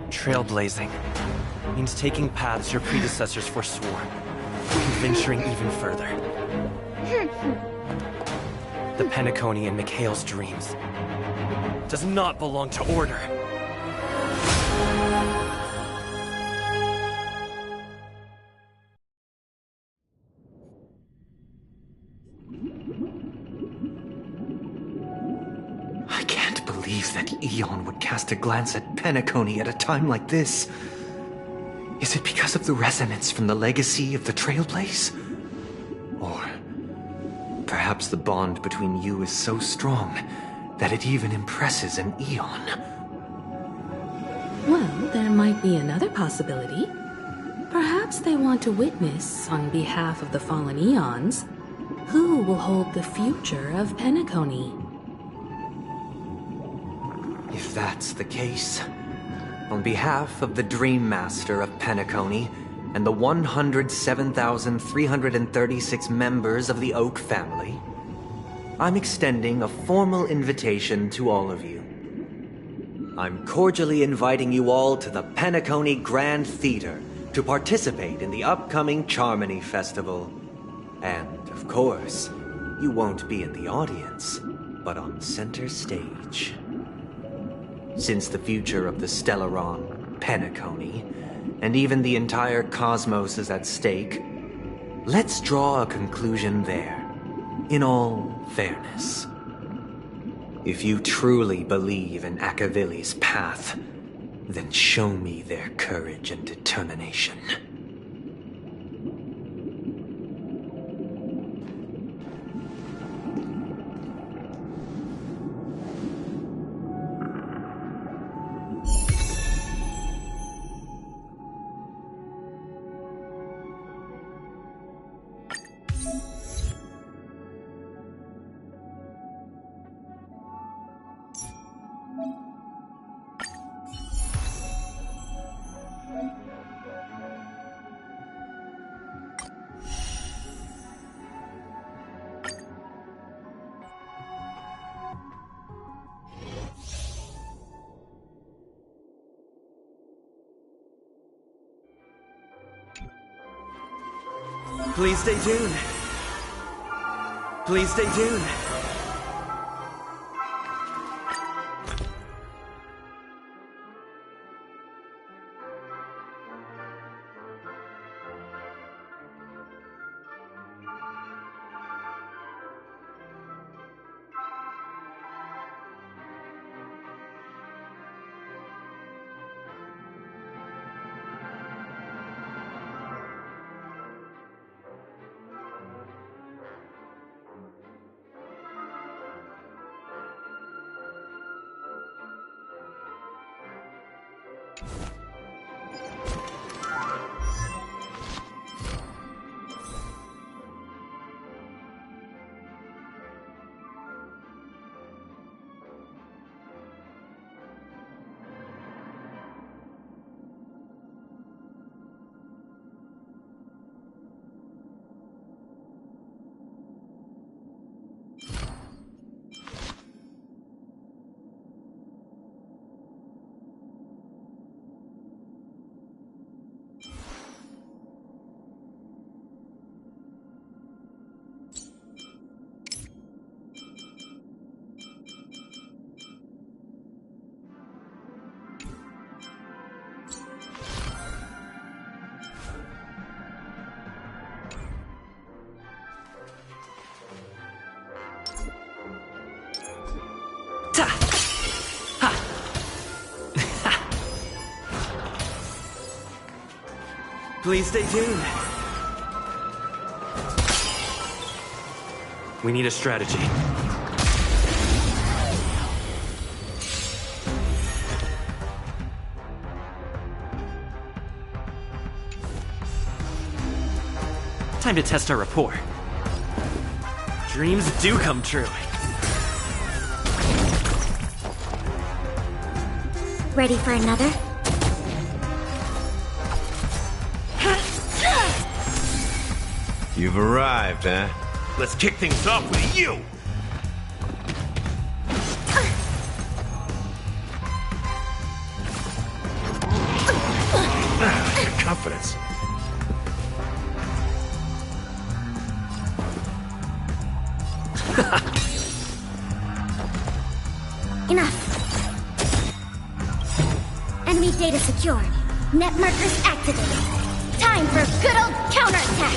J: Trailblazing means taking paths your predecessors forswore, and venturing even further. The Penacony in Mikhail's dreams does not belong to Order.
O: I can't believe that Eon would cast a glance at Penacony at a time like this. Is it because of the resonance from the legacy of the Trailblaze? Or perhaps the bond between you is so strong that it even impresses an Eon.
B: Well, there might be another possibility. Perhaps they want to witness, on behalf of the fallen Eons, who will hold the future of Penacony.
O: If that's the case, on behalf of the Dream Master of Penacony and the 107,336 members of the Oak family, I'm extending a formal invitation to all of you. I'm cordially inviting you all to the Penacony Grand Theater to participate in the upcoming Charmony Festival. And, of course, you won't be in the audience, but on center stage. Since the future of the Stellaron, Penacony, and even the entire cosmos is at stake, let's draw a conclusion there, in all fairness. If you truly believe in Akavili's path, then show me their courage and determination.
J: Please stay tuned. Please stay tuned. Please stay tuned. We need a strategy. Time to test our rapport. Dreams do come true.
A: Ready for another?
E: You've arrived, huh?
D: Let's kick things off with you!
E: Your confidence.
A: Enough. Enemy data secured. Net markers activated. Time for a good old counterattack.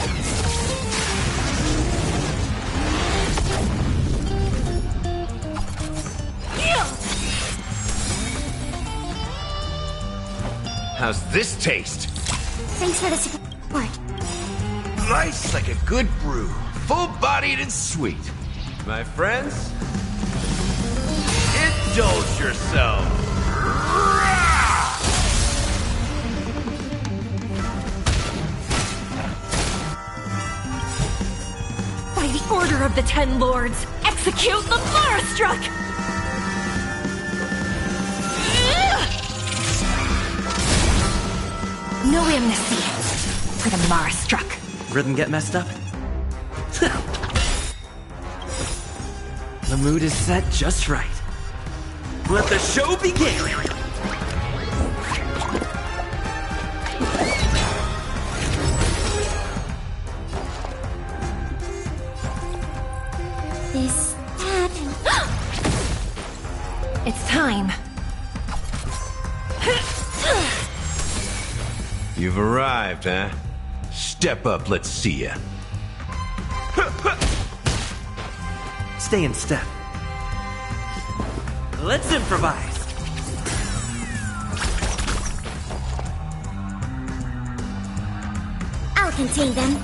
E: How's this taste?
A: Thanks for the support.
E: Nice like a good brew. Full-bodied and sweet. My friends,
C: Indulge yourself.
T: By the order of the Ten Lords, execute the Marastruck! No amnesty for the Marastruck.
J: Rhythm get messed up? The mood is set just right. Let the show begin!
T: This happened. It's time.
C: You've arrived, huh? Step up, let's see ya.
J: Stay in step. Let's improvise.
A: I'll contain them.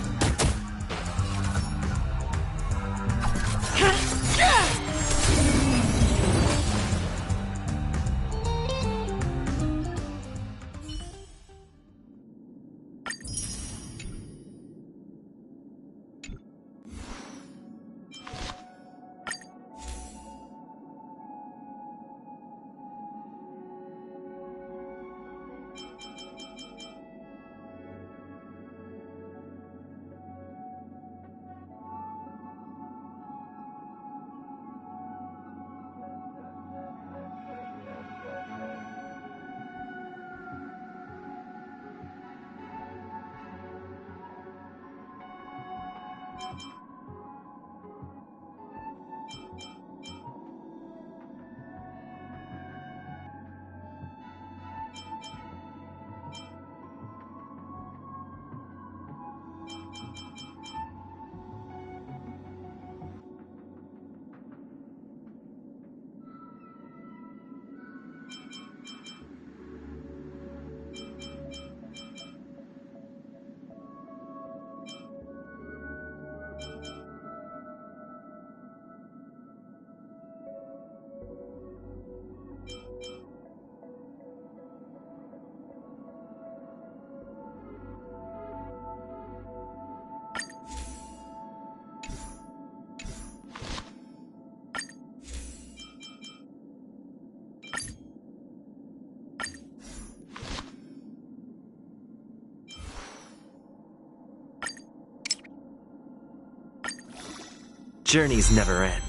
J: Journeys never end.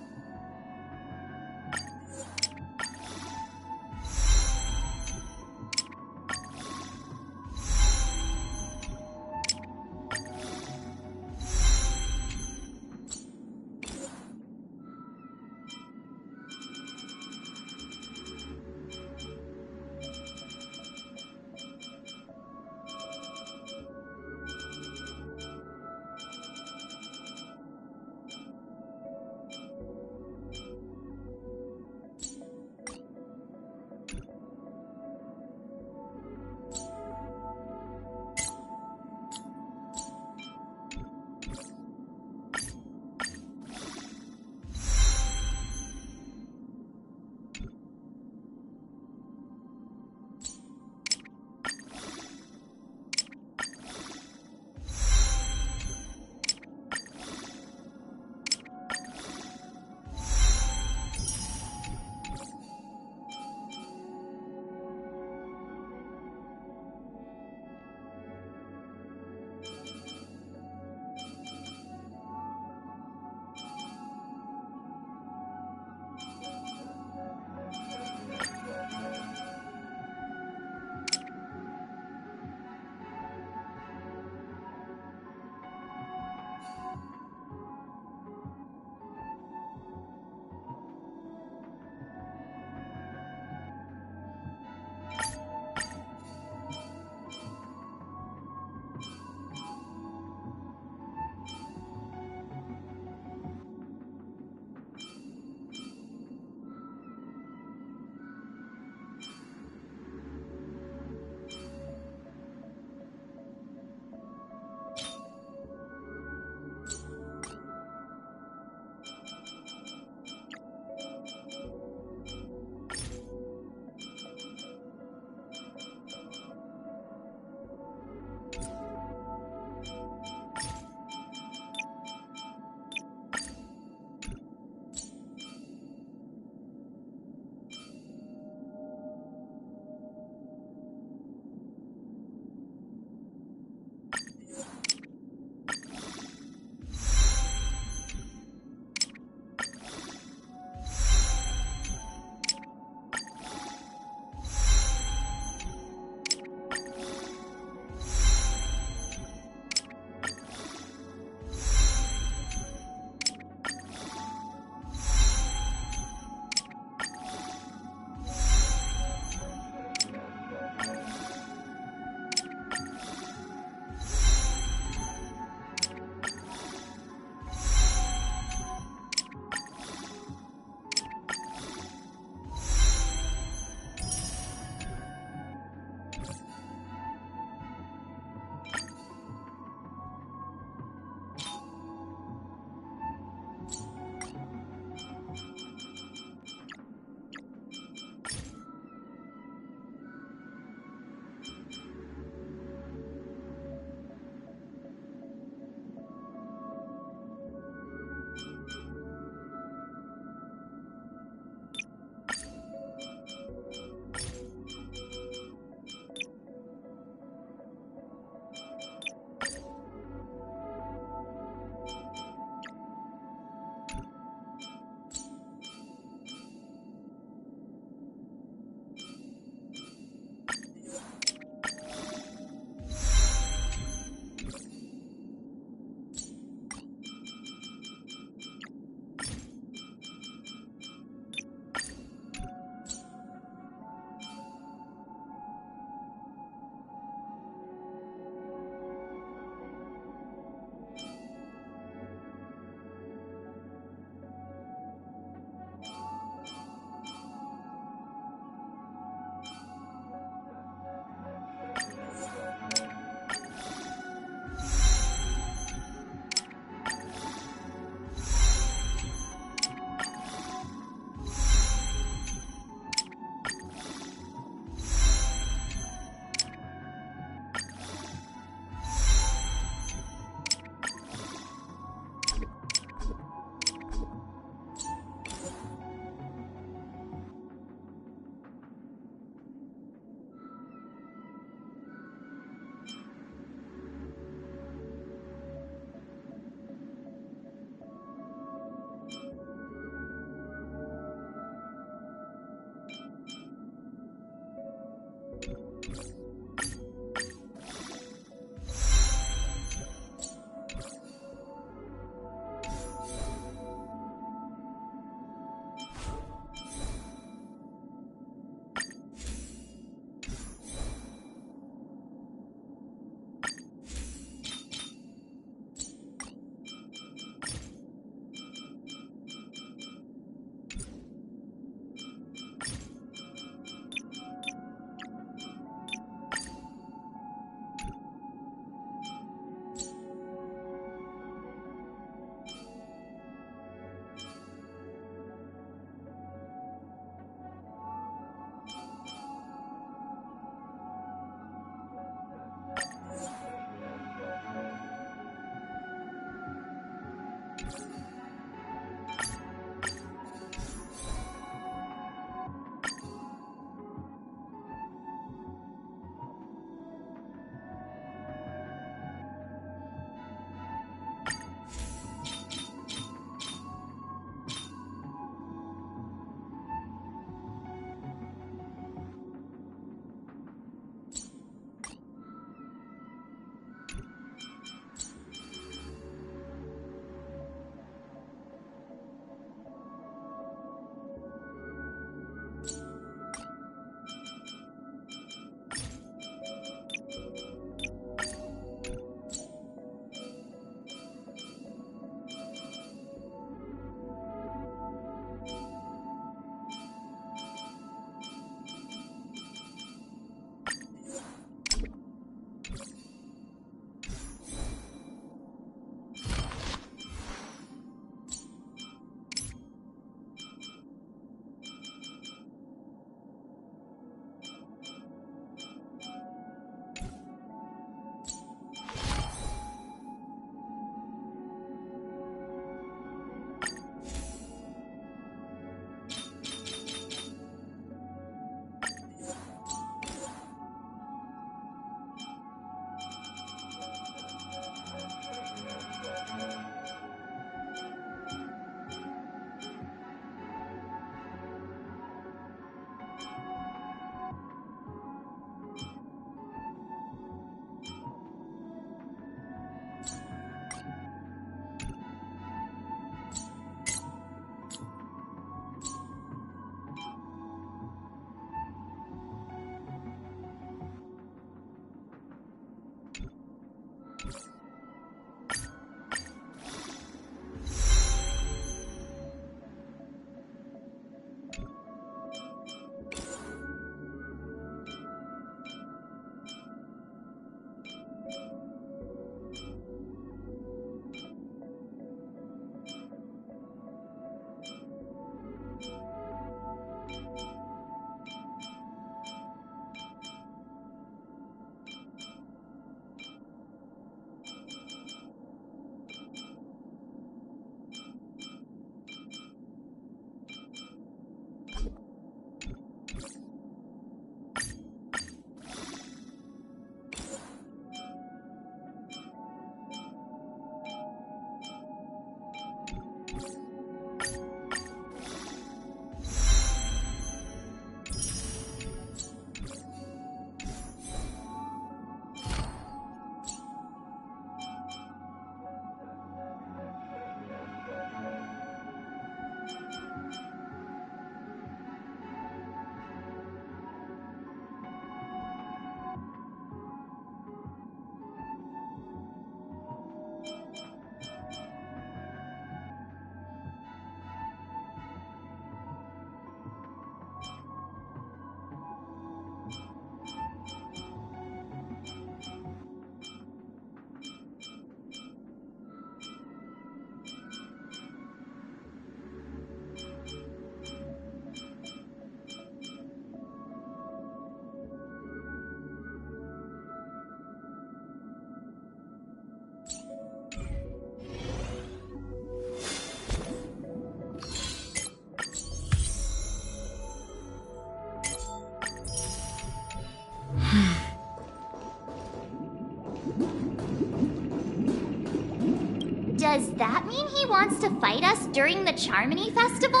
A: Does that mean he wants to fight us during the Charmony Festival?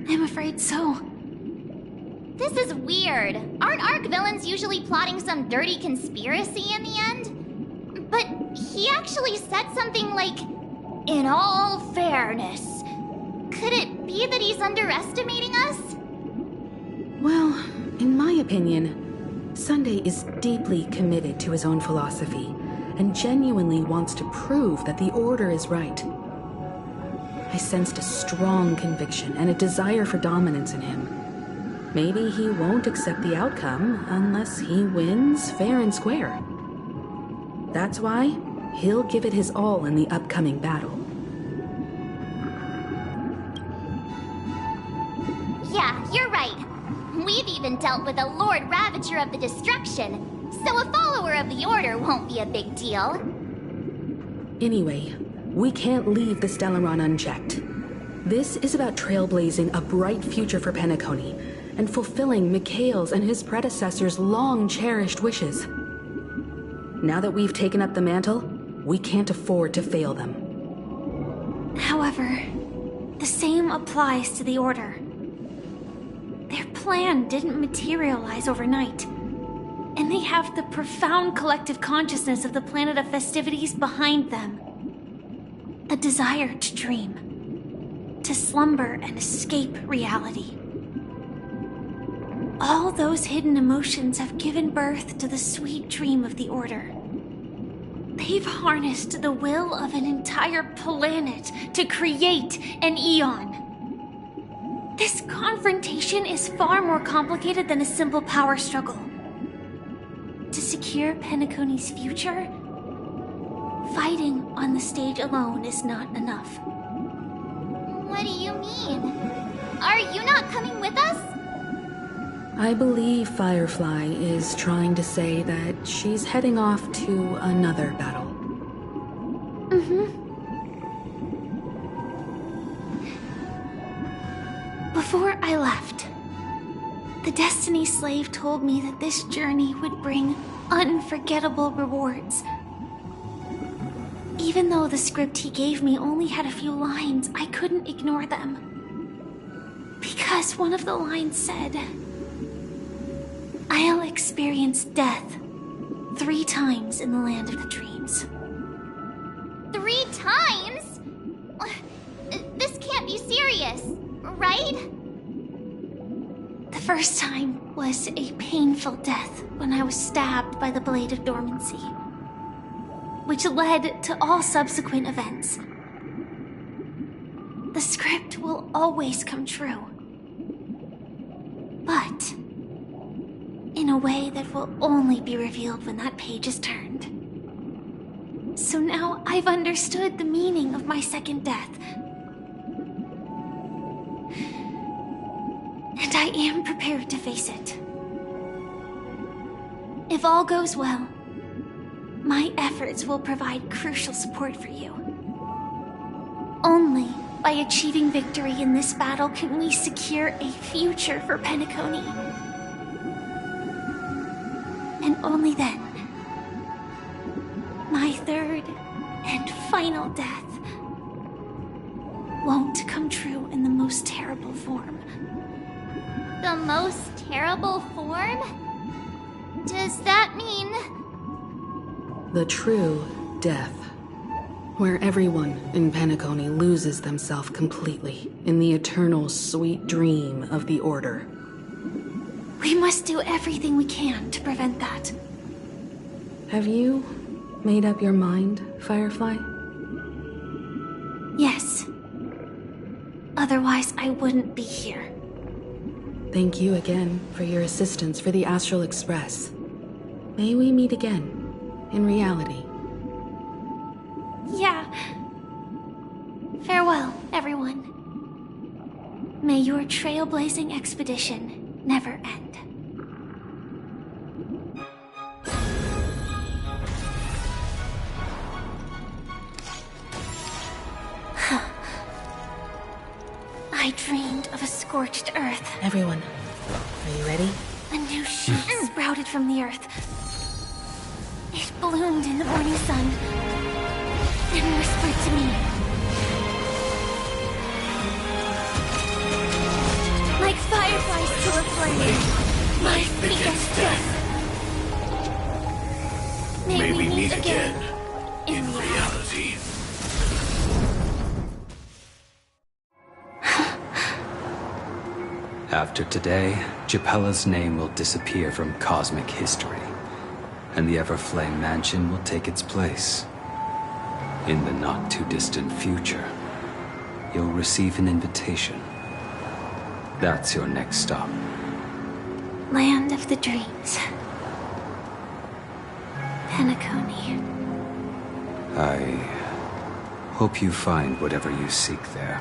M: I'm afraid so.
A: This is weird. Aren't Arc villains usually plotting some dirty conspiracy in the end? But he actually said something like, "In all fairness." Could it be that he's underestimating us?
B: Well, in my opinion, Sunday is deeply committed to his own philosophy and genuinely wants to prove that the Order is right. I sensed a strong conviction and a desire for dominance in him. Maybe he won't accept the outcome unless he wins fair and square. That's why he'll give it his all in the upcoming battle.
A: Yeah, you're right. We've even dealt with a Lord Ravager of the Destruction, so a follower of the Order won't be a big deal.
B: Anyway, We can't leave the Stellaron unchecked. This is about trailblazing a bright future for Penacony and fulfilling Mikhail's and his predecessors' long-cherished wishes. Now that we've taken up the mantle, we can't afford to fail them.
M: However, the same applies to the Order. Their plan didn't materialize overnight, and they have the profound collective consciousness of the planet of festivities behind them. A desire to dream, to slumber and escape reality. All those hidden emotions have given birth to the sweet dream of the Order. They've harnessed the will of an entire planet to create an Eon. This confrontation is far more complicated than a simple power struggle. To secure Penacony's future, fighting on the stage alone is not enough.
A: What do you mean? Are you not coming with us?
B: I believe Firefly is trying to say that she's heading off to another battle.
M: Before I left, the Destiny Slave told me that this journey would bring unforgettable rewards. Even though the script he gave me only had a few lines, I couldn't ignore them. Because one of the lines said, "I'll experience death 3 times in the land of the dreams."
A: 3 times? This can't be serious, right?
M: The first time was a painful death when I was stabbed by the Blade of Dormancy, which led to all subsequent events. The script will always come true, but in a way that will only be revealed when that page is turned. So now I've understood the meaning of my second death. And I am prepared to face it. If all goes well, my efforts will provide crucial support for you. Only by achieving victory in this battle can we secure a future for Penacony. And only then, my third and final death won't come true in the most terrible form.
A: The most terrible form? Does that mean...
B: The true death. Where everyone in Penacony loses themselves completely in the eternal sweet dream of the Order.
M: We must do everything we can to prevent that.
B: Have you made up your mind, Firefly?
M: Yes. Otherwise, I wouldn't be here.
B: Thank you again for your assistance for the Astral Express. May we meet again, in reality.
M: Yeah. Farewell, everyone. May your trailblazing expedition never end. I dreamed of a scorched earth.
B: Everyone, are you ready?
M: A new shoot sprouted from the earth. It bloomed in the morning sun and whispered to me. Like fireflies to a flame, my biggest death. May we meet again in reality.
H: After today, Japella's name will disappear from cosmic history, and the Everflame Mansion will take its place. In the not-too-distant future, you'll receive an invitation. That's your next stop.
M: Land of the Dreams. Penacony.
H: I hope you find whatever you seek there.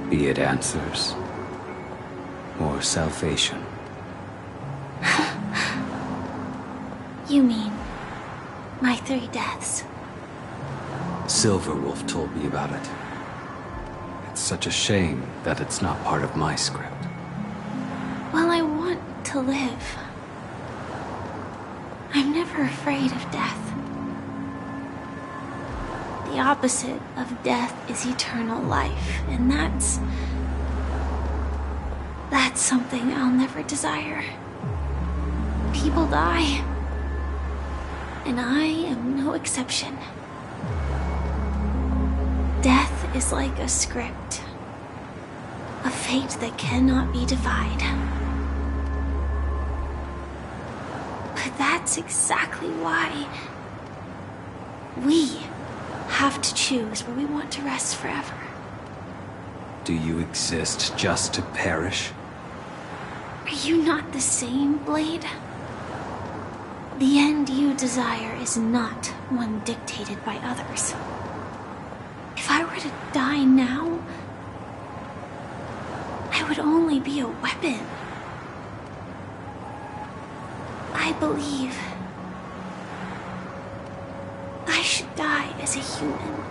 H: Be it answers or salvation.
M: You mean my 3 deaths?
H: Silverwolf told me about it. It's such a shame that it's not part of my script.
M: Well, I want to live. I'm never afraid of death. The opposite of death is eternal life, and that's something I'll never desire. People die, and I am no exception. Death is like a script, a fate that cannot be defied. But that's exactly why we have to choose where we want to rest forever.
H: Do you exist just to perish?
M: Are you not the same, Blade? The end you desire is not one dictated by others. If I were to die now, I would only be a weapon. I believe I should die as a human.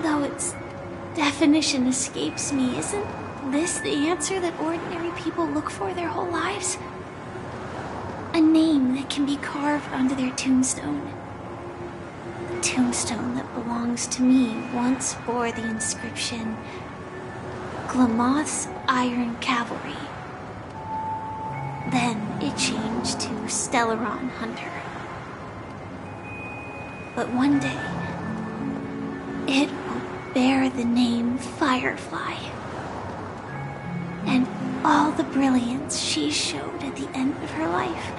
M: Though its definition escapes me, isn't this the answer that ordinary people look for their whole lives? A name that can be carved onto their tombstone. The tombstone that belongs to me once bore the inscription, Glamoth's Iron Cavalry. Then it changed to Stellaron Hunter. But one day, it will bear the name Firefly. And all the brilliance she showed at the end of her life.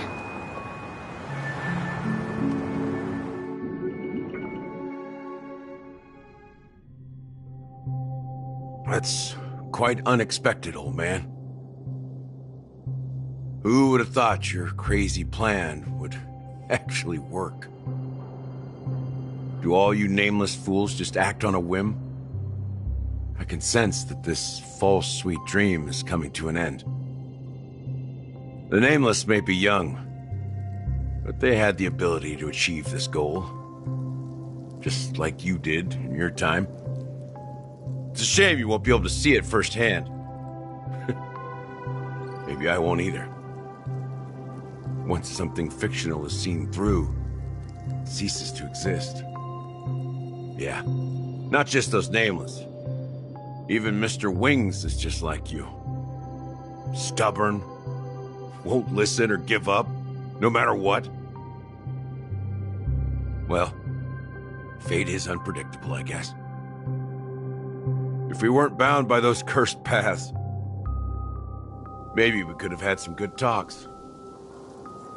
E: That's quite unexpected, old man. Who would have thought your crazy plan would actually work? Do all you nameless fools just act on a whim? I can sense that this false sweet dream is coming to an end. The Nameless may be young, but they had the ability to achieve this goal. Just like you did in your time. It's a shame you won't be able to see it firsthand. Maybe I won't either. Once something fictional is seen through, it ceases to exist. Yeah, not just those Nameless. Even Mr. Wings is just like you. Stubborn, won't listen or give up, no matter what. Well, fate is unpredictable, I guess. If we weren't bound by those cursed paths, maybe we could have had some good talks.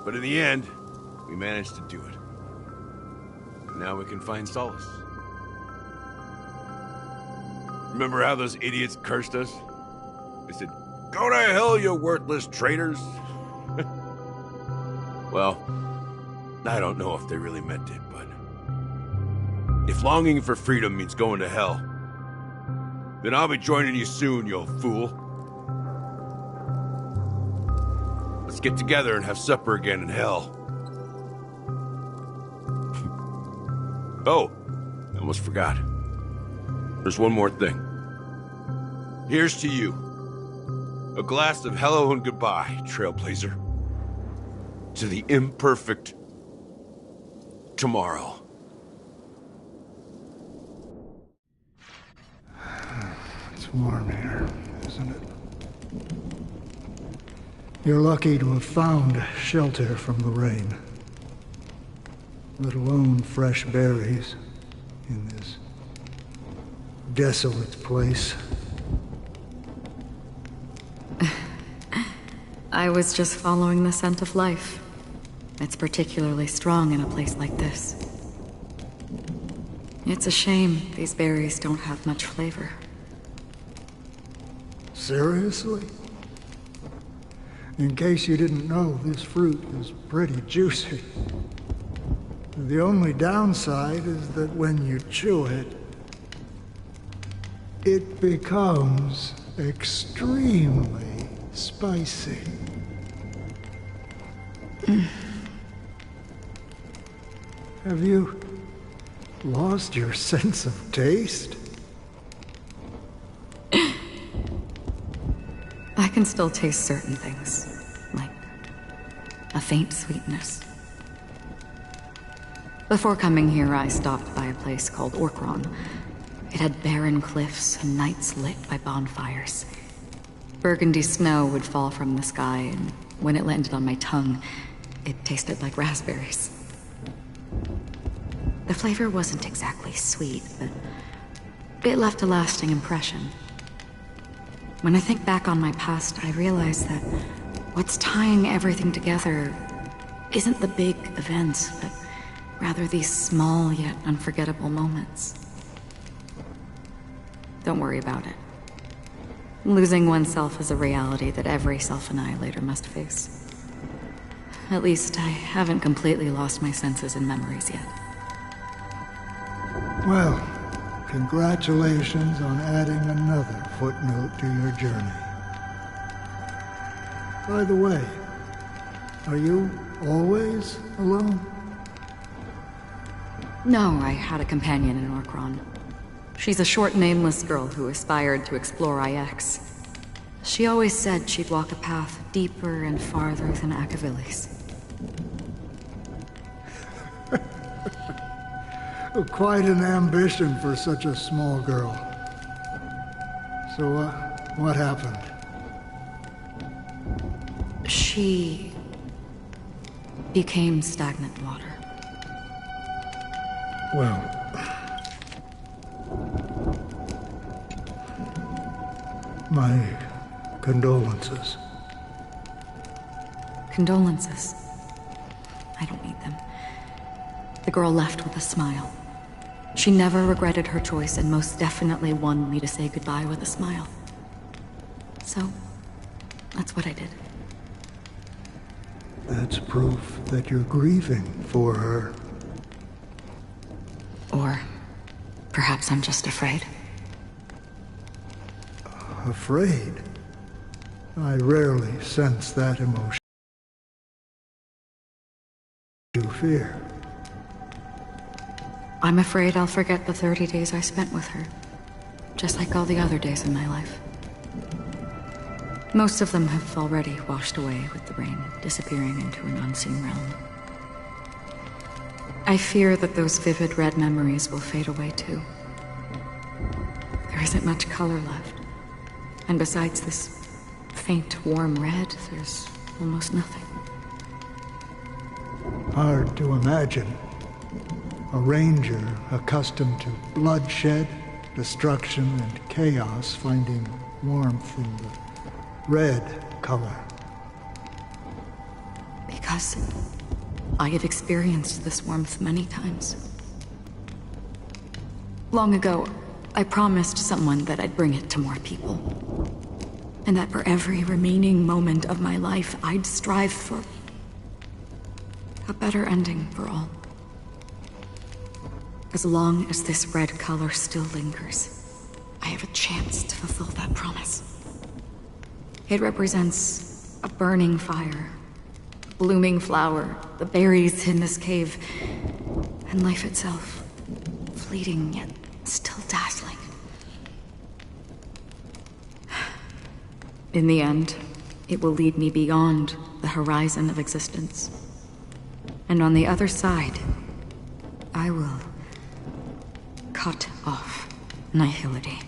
E: But in the end, we managed to do it. And now we can find solace. Remember how those idiots cursed us? They said, "Go to hell, you worthless traitors." Well, I don't know if they really meant it, but if longing for freedom means going to hell, then I'll be joining you soon, you fool. Let's get together and have supper again in hell. Oh, I almost forgot. There's one more thing. Here's to you. A glass of hello and goodbye, Trailblazer. To the imperfect tomorrow.
I: It's warm here, isn't it? You're lucky to have found shelter from the rain. Let alone fresh berries in this desolate place.
L: I was just following the scent of life. It's particularly strong in a place like this. It's a shame these berries don't have much flavor.
I: Seriously? In case you didn't know, this fruit is pretty juicy. The only downside is that when you chew it, it becomes extremely spicy. Have you lost your sense of taste?
L: I can still taste certain things, like a faint sweetness. Before coming here, I stopped by a place called Orkron. It had barren cliffs and nights lit by bonfires. Burgundy snow would fall from the sky, and when it landed on my tongue, it tasted like raspberries. The flavor wasn't exactly sweet, but it left a lasting impression. When I think back on my past, I realize that what's tying everything together isn't the big events, but rather these small yet unforgettable moments. Don't worry about it. Losing oneself is a reality that every self-annihilator must face. At least, I haven't completely lost my senses and memories yet.
I: Well, congratulations on adding another footnote to your journey. By the way, are you always alone?
L: No, I had a companion in Orkron. She's a short, nameless girl who aspired to explore IX. She always said she'd walk a path deeper and farther than Akavilis.
I: Quite an ambition for such a small girl. So, what happened?
L: She became stagnant water.
I: Well, my condolences.
L: Condolences. I don't need them. The girl left with a smile. She never regretted her choice and most definitely wanted me to say goodbye with a smile. So, that's what I did.
I: That's proof that you're grieving for her.
L: Or perhaps I'm just afraid.
I: Afraid? I rarely sense that emotion. You fear.
L: I'm afraid I'll forget the 30 days I spent with her, just like all the other days in my life. Most of them have already washed away with the rain, disappearing into an unseen realm. I fear that those vivid red memories will fade away too. There isn't much color left, and besides this faint, warm red, there's almost nothing.
I: Hard to imagine. A ranger accustomed to bloodshed, destruction, and chaos finding warmth in the red color.
L: Because I have experienced this warmth many times. Long ago, I promised someone that I'd bring it to more people. And that for every remaining moment of my life, I'd strive for a better ending for all. As long as this red color still lingers, I have a chance to fulfill that promise. It represents a burning fire, a blooming flower, the berries in this cave, and life itself, fleeting yet still dazzling. In the end, it will lead me beyond the horizon of existence. And on the other side, I will cut off nihility.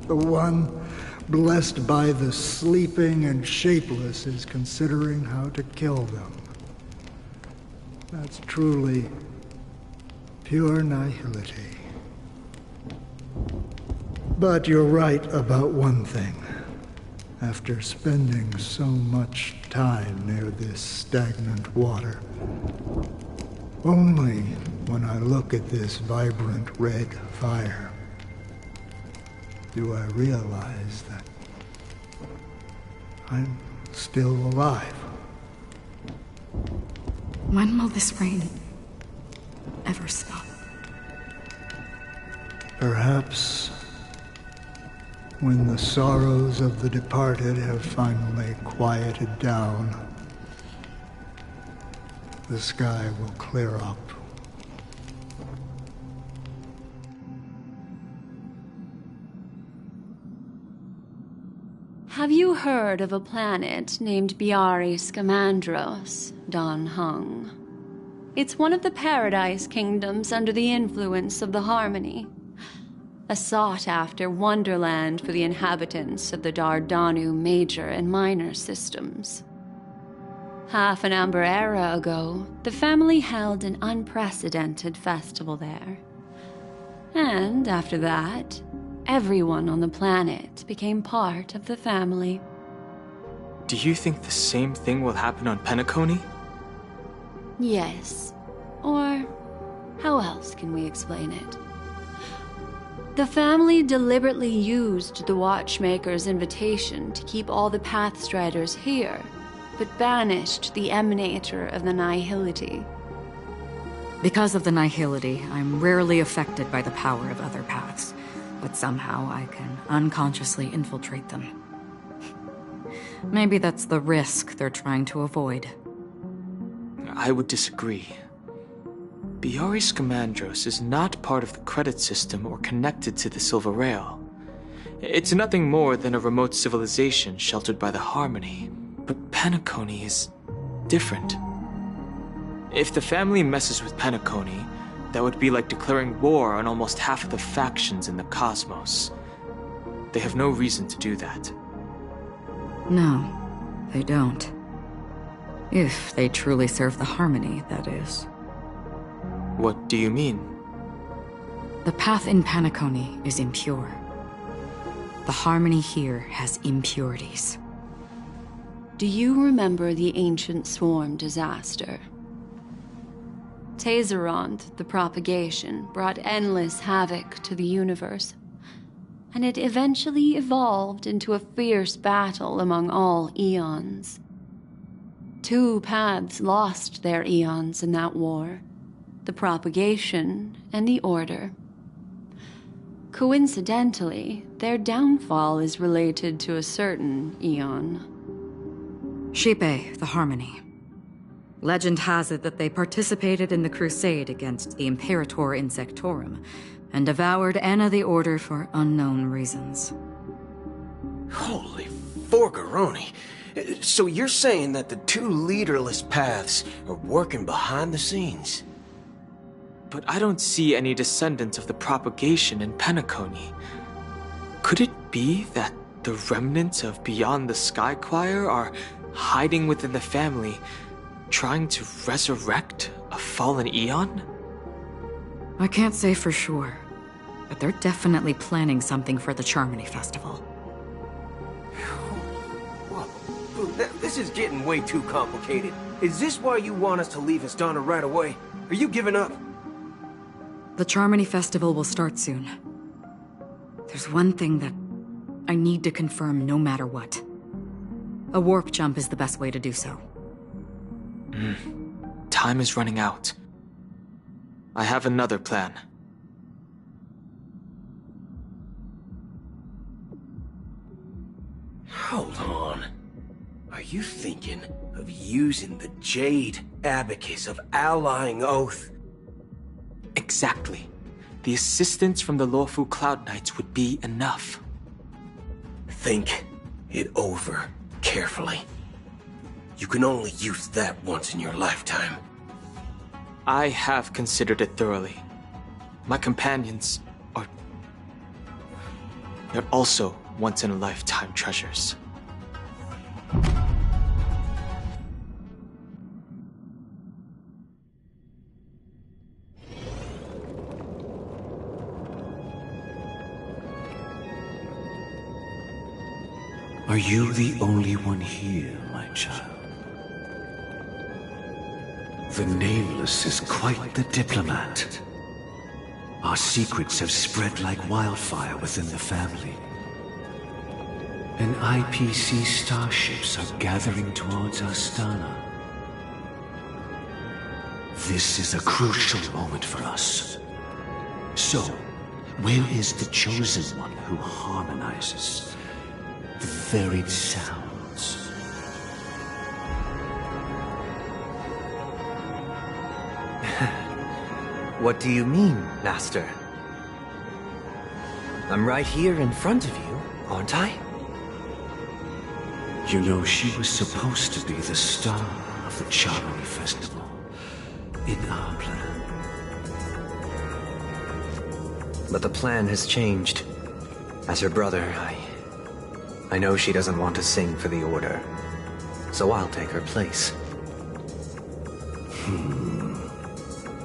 I: The one blessed by the sleeping and shapeless is considering how to kill them. That's truly pure nihility. But you're right about one thing. After spending so much time near this stagnant water, only when I look at this vibrant red fire do I realize that I'm still alive.
L: When will this rain ever stop?
I: Perhaps when the sorrows of the departed have finally quieted down. the sky will clear up.
S: Have you heard of a planet named Biari Scamandros, Don Hung? It's one of the Paradise Kingdoms under the influence of the Harmony. A sought-after wonderland for the inhabitants of the Dardanu Major and Minor systems. Half an Amber Era ago, the family held an unprecedented festival there. And after that, everyone on the planet became part of the family.
V: Do you think the same thing will happen on Penacony?
S: Yes. Or how else can we explain it? The family deliberately used the Watchmaker's invitation to keep all the Pathstriders here, but banished the Emanator of the Nihility.
L: Because of the Nihility, I'm rarely affected by the power of other paths, but somehow I can unconsciously infiltrate them. Maybe that's the risk they're trying to avoid.
V: I would disagree. Biari Scamandros is not part of the credit system or connected to the Silver Rail. It's nothing more than a remote civilization sheltered by the Harmony. But Penacony is different. If the family messes with Penacony, that would be like declaring war on almost half of the factions in the cosmos. They have no reason to do that.
L: No, they don't. If they truly serve the Harmony, that is.
V: What do you mean?
L: The path in Penacony is impure. The Harmony here has impurities.
S: Do you remember the Ancient Swarm disaster? Tazerond, the propagation, brought endless havoc to the universe, and it eventually evolved into a fierce battle among all eons. 2 paths lost their eons in that war, the propagation and the order. Coincidentally, their downfall is related to a certain eon.
L: Shipe, the Harmony. Legend has it that they participated in the crusade against the Imperator Insectorum, and devoured Anna the Order for unknown reasons.
N: Holy forgaroni. So you're saying that the 2 leaderless paths are working behind the scenes?
V: But I don't see any descendants of the propagation in Penacony. Could it be that the remnants of Beyond the Sky Choir are hiding within the family, trying to resurrect a fallen eon?
L: I can't say for sure, but they're definitely planning something for the Charmony Festival.
N: Whoa, this is getting way too complicated. Is this why you want us to leave Astana right away? Are you giving up?
L: The Charmony Festival will start soon. There's one thing that I need to confirm no matter what. A warp jump is the best way to do so.
V: Time is running out. I have another plan.
N: Hold on. Are you thinking of using the Jade Abacus of Allying Oath?
V: Exactly. The assistance from the Lawfu Cloud Knights would be enough.
N: Think it over carefully. You can only use that once in your lifetime.
V: I have considered it thoroughly. My companions are... they're also once-in-a-lifetime treasures.
E: Are you the only one here, my child? The Nameless is quite the diplomat. Our secrets have spread like wildfire within the family. And IPC starships are gathering towards Astana. This is a crucial moment for us. So, where is the Chosen One who harmonizes the varied sounds?
O: What do you mean, Master? I'm right here in front of you, aren't I?
E: You know, she was supposed to be the star of the Charmony Festival in our plan.
O: But the plan has changed. As her brother, I know she doesn't want to sing for the Order, so I'll take her place.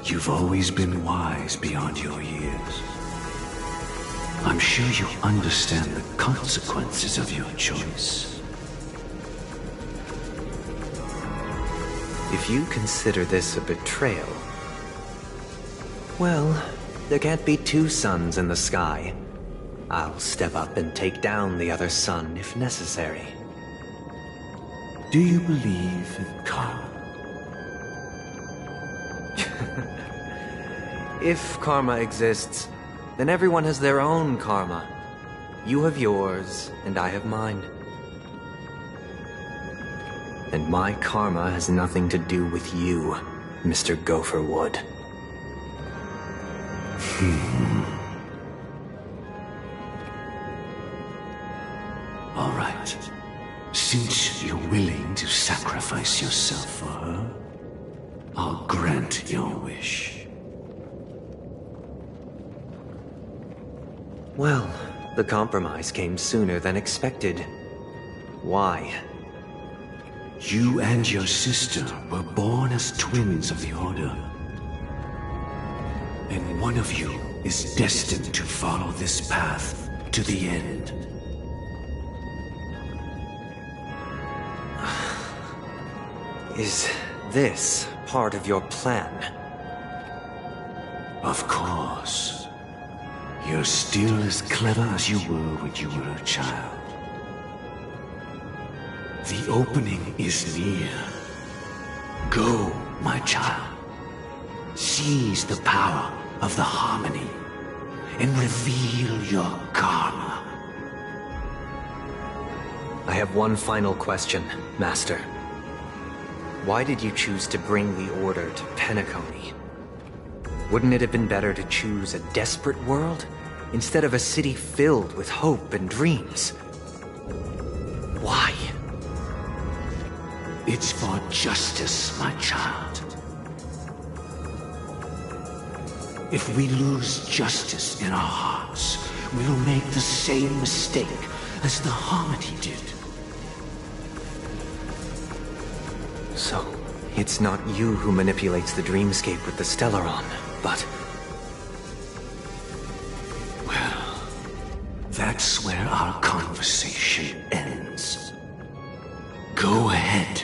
E: You've always been wise beyond your years. I'm sure you understand the consequences of your choice.
O: If you consider this a betrayal, well, there can't be two suns in the sky. I'll step up and take down the other sun if necessary.
E: Do you believe in karma?
O: If karma exists, then everyone has their own karma. You have yours, and I have mine. And my karma has nothing to do with you, Mr. Gopherwood.
E: All right. Since you're willing to sacrifice yourself for her, I'll grant your wish.
O: Well, the compromise came sooner than expected. Why?
E: You and your sister were born as twins of the Order. And one of you is destined to follow this path to the end.
O: Is this part of your plan?
E: Of course. You're still as clever as you were when you were a child. The opening is near. Go, my child. Seize the power of the harmony and reveal your karma.
O: I have one final question, Master. Why did you choose to bring the Order to Penacony? Wouldn't it have been better to choose a desperate world instead of a city filled with hope and dreams? Why?
E: It's for justice, my child. If we lose justice in our hearts, we'll make the same mistake as the Harmony did.
O: So, it's not you who manipulates the dreamscape with the Stellaron, but...
E: Well, that's where our conversation ends. Go ahead.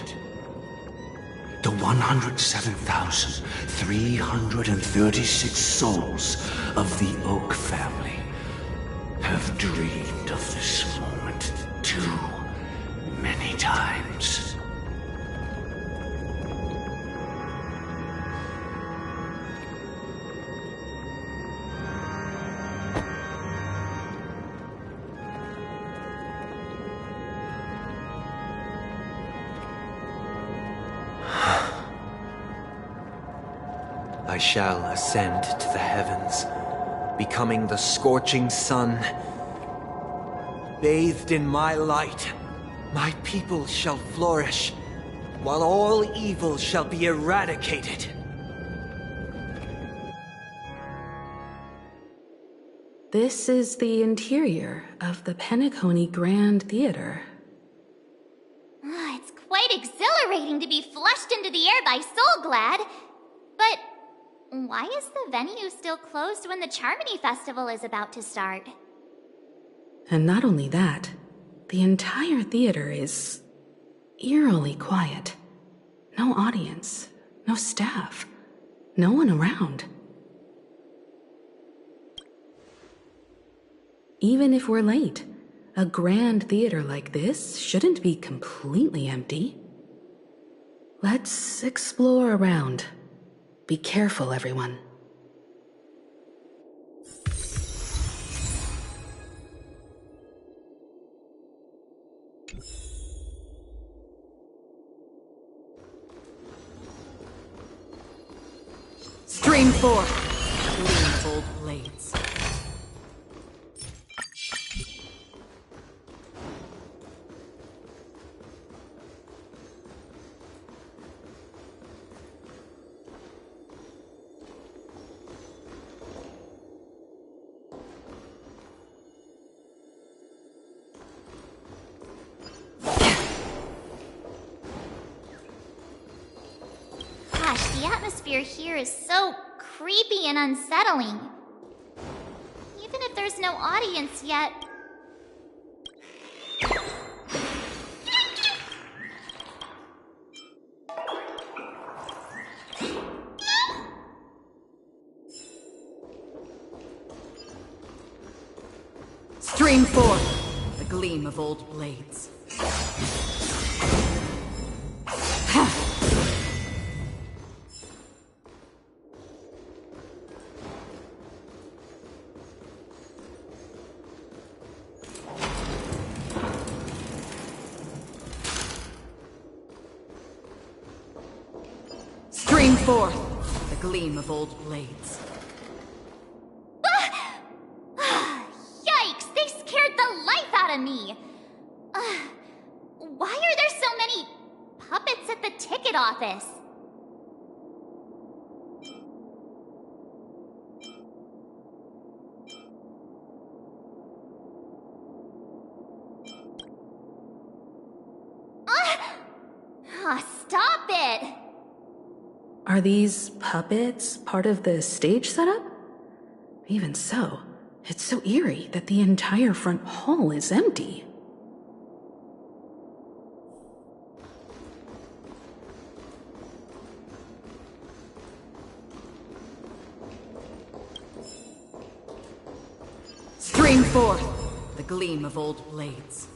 E: The 107,336 souls of the Oak family have dreamed of this moment too many times.
O: I shall ascend to the heavens, becoming the scorching sun. Bathed in my light, my people shall flourish, while all evil shall be eradicated.
B: This is the interior of the Penacony Grand Theater.
A: It's quite exhilarating to be flushed into the air by Soulglad. But why is the venue still closed when the Charmony Festival is about to start?
B: And not only that, the entire theater is eerily quiet. No audience, no staff, no one around. Even if we're late, a grand theater like this shouldn't be completely empty. Let's explore around. Be careful, everyone.
L: Stream 4, of old blades.
A: Gosh, the atmosphere here is so creepy and unsettling. Even if there's no audience yet.
L: Stream forth the gleam of old blades. Stream forth the gleam of old blades.
A: Yikes! They scared the life out of me! Why are there so many puppets at the ticket office? Stop it!
B: Are these puppets part of the stage setup? Even so, it's so eerie that the entire front hall is empty.
L: Stream forth the gleam of old blades.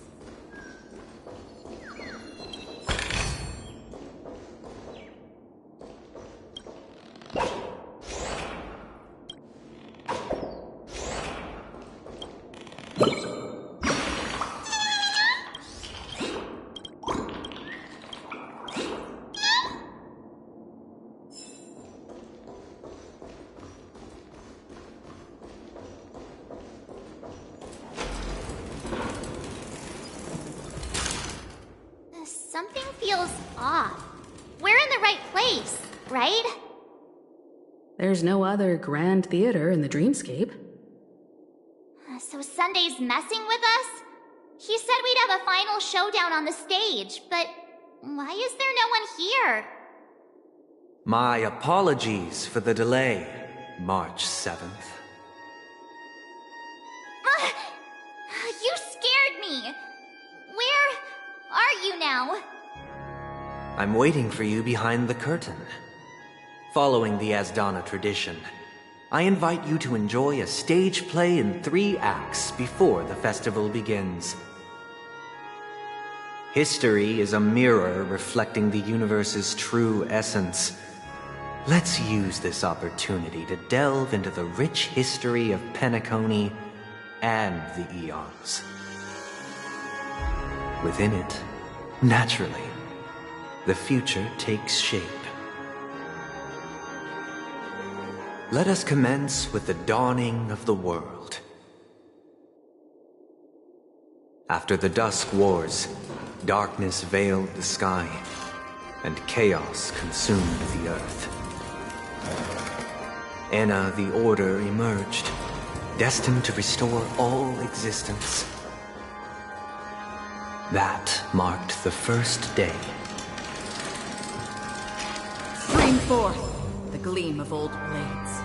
A: Something feels off. We're in the right place, right?
B: There's no other grand theater in the dreamscape.
A: So Sunday's messing with us? He said we'd have a final showdown on the stage, but why is there no one here?
O: My apologies for the delay, March 7th.
A: You scared me! Where are you now?
O: I'm waiting for you behind the curtain. Following the Asdana tradition, I invite you to enjoy a stage play in 3 acts before the festival begins. History is a mirror reflecting the universe's true essence. Let's use this opportunity to delve into the rich history of Penacony and the Eons. Within it, naturally, the future takes shape. Let us commence with the dawning of the world. After the Dusk Wars, darkness veiled the sky, and chaos consumed the earth. Enna the Order emerged, destined to restore all existence. That marked the first day.
L: Stream forth the gleam of old blades.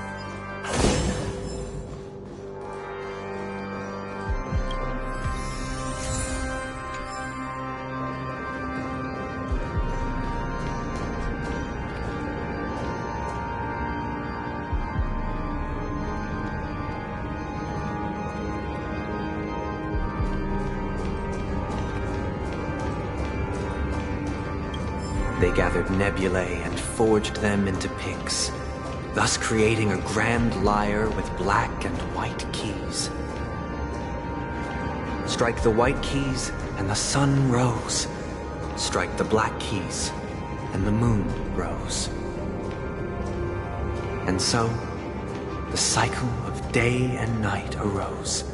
O: They gathered nebulae and forged them into pinks, thus creating a grand lyre with black and white keys. Strike the white keys, and the sun rose. Strike the black keys, and the moon rose. And so, the cycle of day and night arose.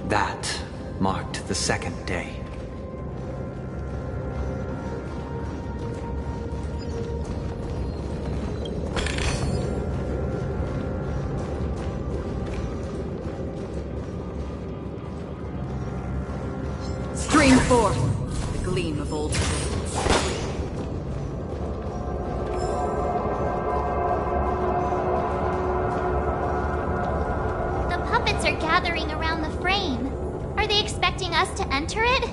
O: That marked the second day.
L: Stream forth the gleam of old blades.
A: The puppets are gathering around the frame. Are they expecting us to enter it?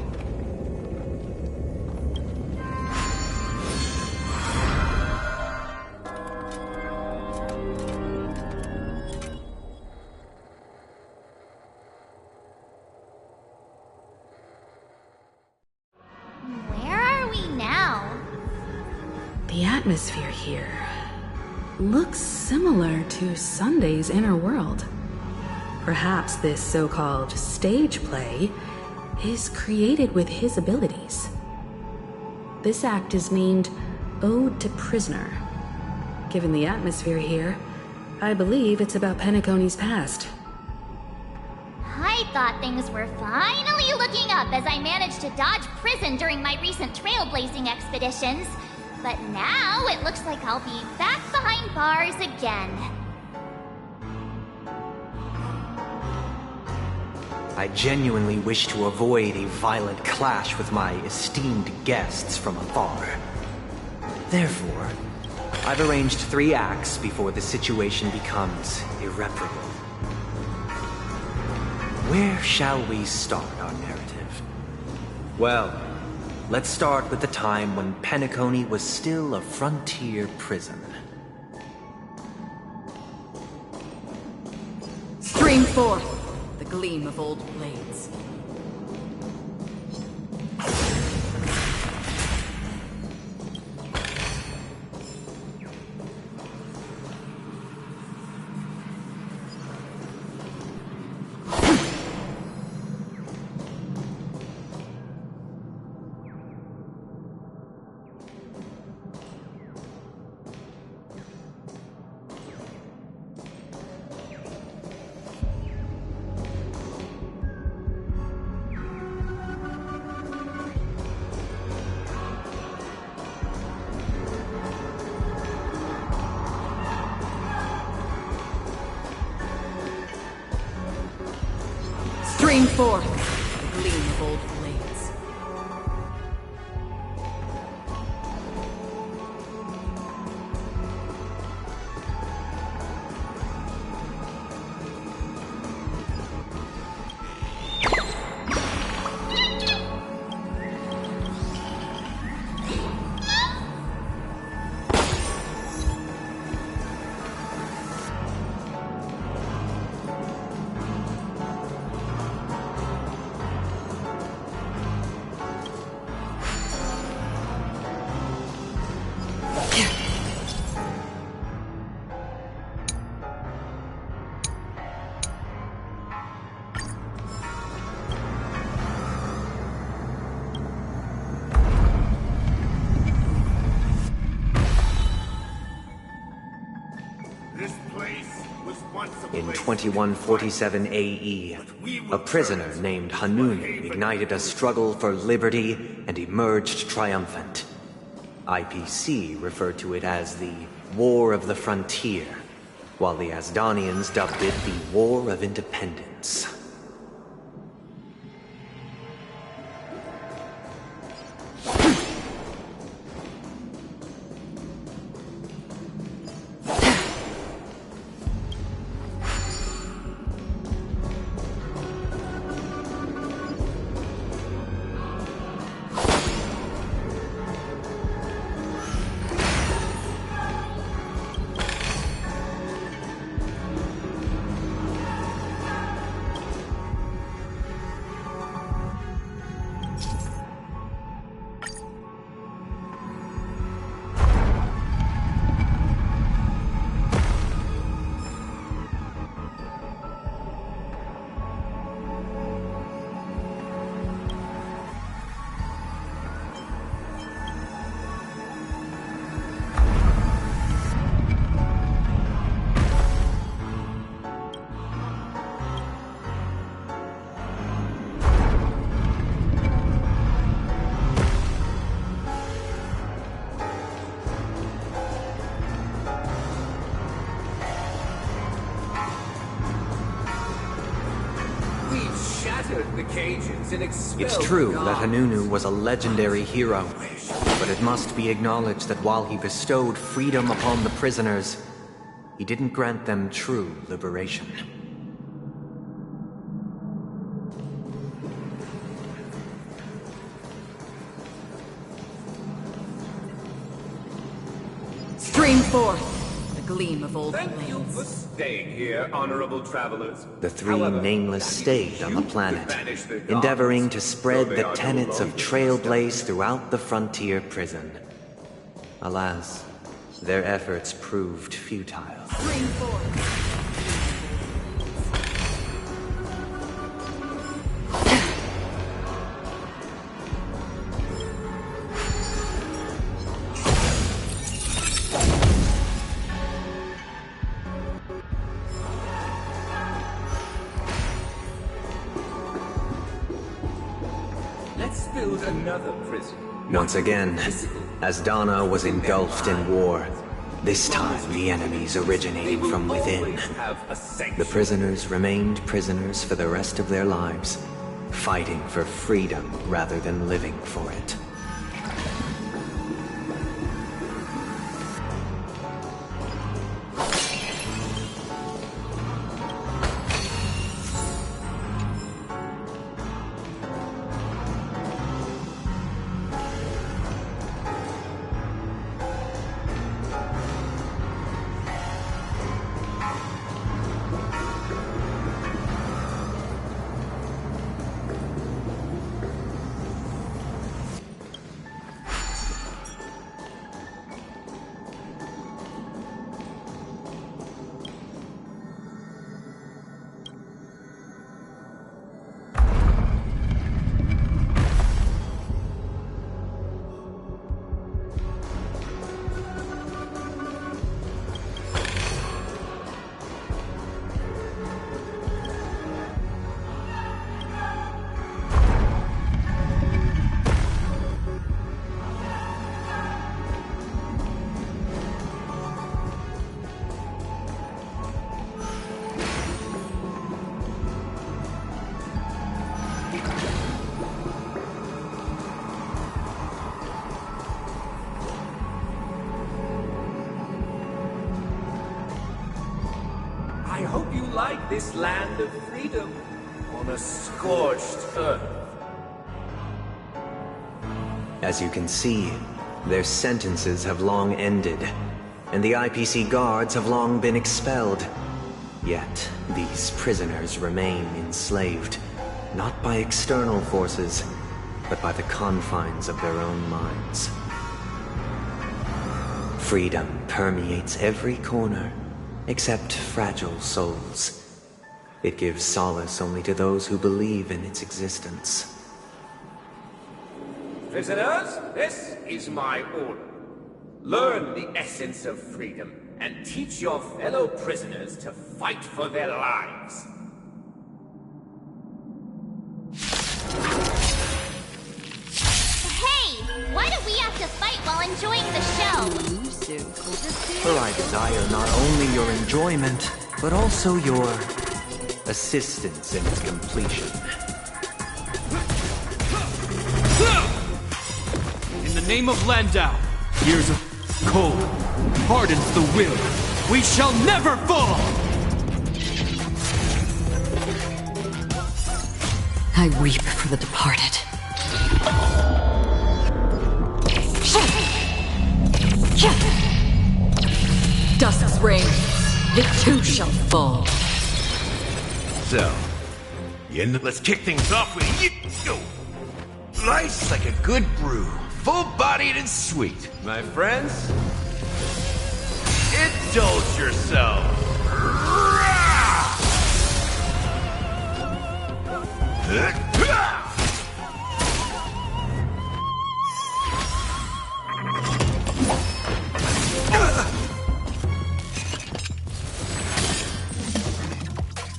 A: Where are we now?
B: The atmosphere here looks similar to Sunday's inner world. Perhaps this so-called stage play is created with his abilities. This act is named Ode to Prisoner. Given the atmosphere here, I believe it's about Penacony's past.
A: I thought things were finally looking up as I managed to dodge prison during my recent trailblazing expeditions. But now it looks like I'll be back behind bars again.
O: I genuinely wish to avoid a violent clash with my esteemed guests from afar. Therefore, I've arranged 3 acts before the situation becomes irreparable. Where shall we start our narrative? Well, let's start with the time when Penacony was still a frontier prison.
L: Stream forth the gleam of old blades. Stream forth the gleam of old blades.
O: In 2147 AE, a prisoner named Hanun ignited a struggle for liberty and emerged triumphant. IPC referred to it as the War of the Frontier, while the Asdanians dubbed it the War of Independence.
P: shattered the cages and expelled
O: It's true
P: the
O: that
P: guards.
O: Hanunu was a legendary hero, but it must be acknowledged that while he bestowed freedom upon the prisoners, he didn't grant them true liberation.
L: Stream forth the gleam of old
P: Thank you for staying here, honorable travelers.
O: The three
P: However,
O: nameless stayed on the planet,
P: banish the gods,
O: endeavoring to spread
P: so they
O: the
P: are no
O: tenets of
P: longer
O: Trailblaze throughout the frontier prison. Alas, their efforts proved futile.
L: Stream forth.
P: Let's build another prison.
O: Once again, as Dana was engulfed in war, this time the enemies originating from within. The prisoners remained prisoners for the rest of their lives, fighting for freedom rather than living for it.
P: I hope you like this land of freedom on a scorched earth.
O: As you can see, their sentences have long ended, and the IPC guards have long been expelled. Yet, these prisoners remain enslaved, not by external forces, but by the confines of their own minds. Freedom permeates every corner, except fragile souls. It gives solace only to those who believe in its existence.
P: Prisoners, this is my order. Learn the essence of freedom and teach your fellow prisoners to fight for their lives.
A: Hey! Why do we have to fight while enjoying the show?
O: For I desire not only your enjoyment, but also your assistance in its completion.
R: In the name of Landau, years of cold hardens the will. We shall never fall!
L: I weep for the departed. Dusk's reign, it too shall fall.
C: So, let's kick things off with you. Nice like a good brew, full-bodied and sweet. My friends, indulge yourselves.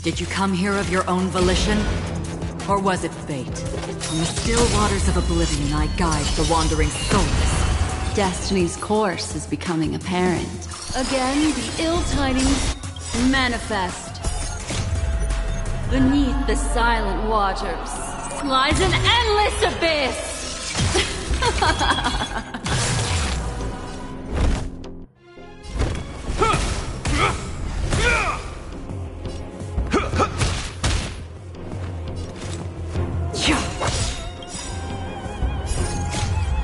L: Did you come here of your own volition? Or was it fate? From the still waters of oblivion I guide the wandering souls.
S: Destiny's course is becoming apparent. Again, the ill tidings manifest. Beneath the silent waters lies an endless abyss!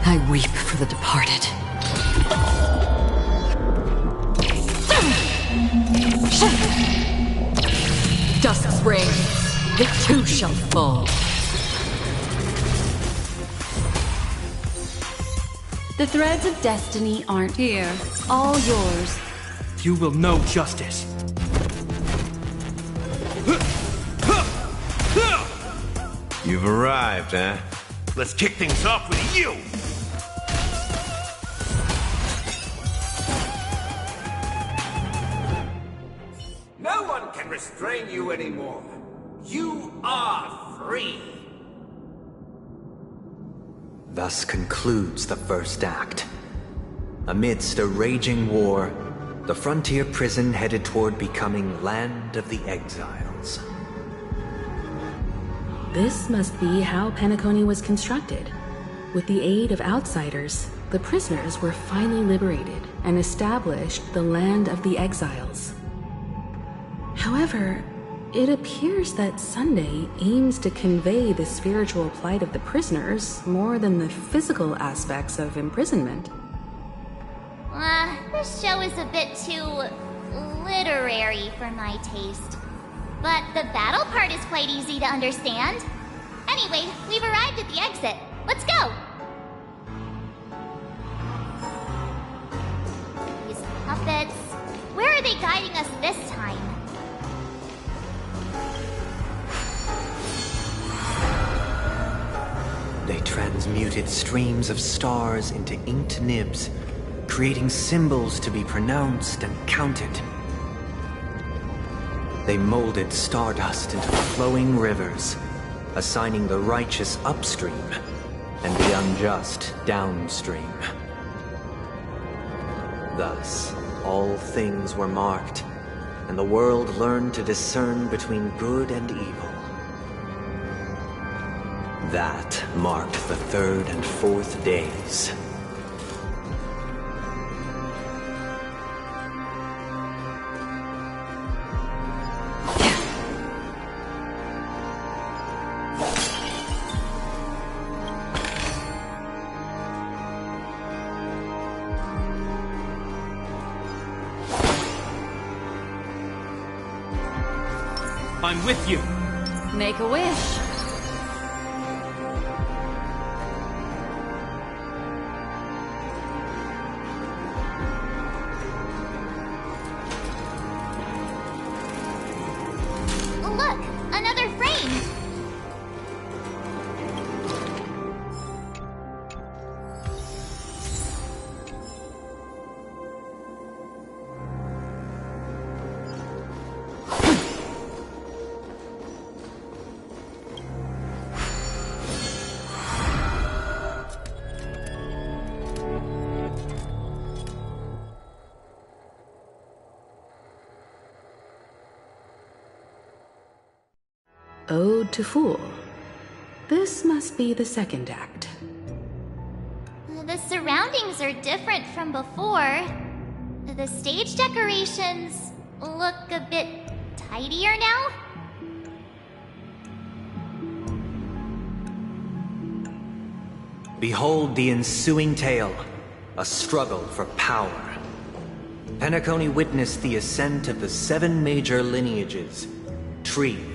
L: I weep for the departed. Dusk's reign, it too shall fall.
S: The threads of destiny aren't here. All yours.
R: You will know justice.
C: You've arrived, huh? Let's kick things off with you!
P: No one can restrain you anymore. You are free.
O: Thus concludes the first act. Amidst a raging war, the frontier prison headed toward becoming Land of the Exiles.
B: This must be how Penacony was constructed. With the aid of outsiders, the prisoners were finally liberated and established the Land of the Exiles. However, it appears that Sunday aims to convey the spiritual plight of the prisoners more than the physical aspects of imprisonment.
A: This show is a bit too literary for my taste. But the battle part is quite easy to understand. Anyway, we've arrived at the exit. Let's go! These puppets... Where are they guiding us this time?
O: They transmuted streams of stars into inked nibs, creating symbols to be pronounced and counted. They molded stardust into flowing rivers, assigning the righteous upstream and the unjust downstream. Thus, all things were marked, and the world learned to discern between good and evil. That marked the third and fourth days.
R: I'm with you.
S: Make a wish.
A: Look! Another frame!
B: Ode to Fool. This must be the second act.
A: The surroundings are different from before. The stage decorations look a bit tidier now.
O: Behold the ensuing tale, a struggle for power. Penacony witnessed the ascent of the 7 major lineages: tree,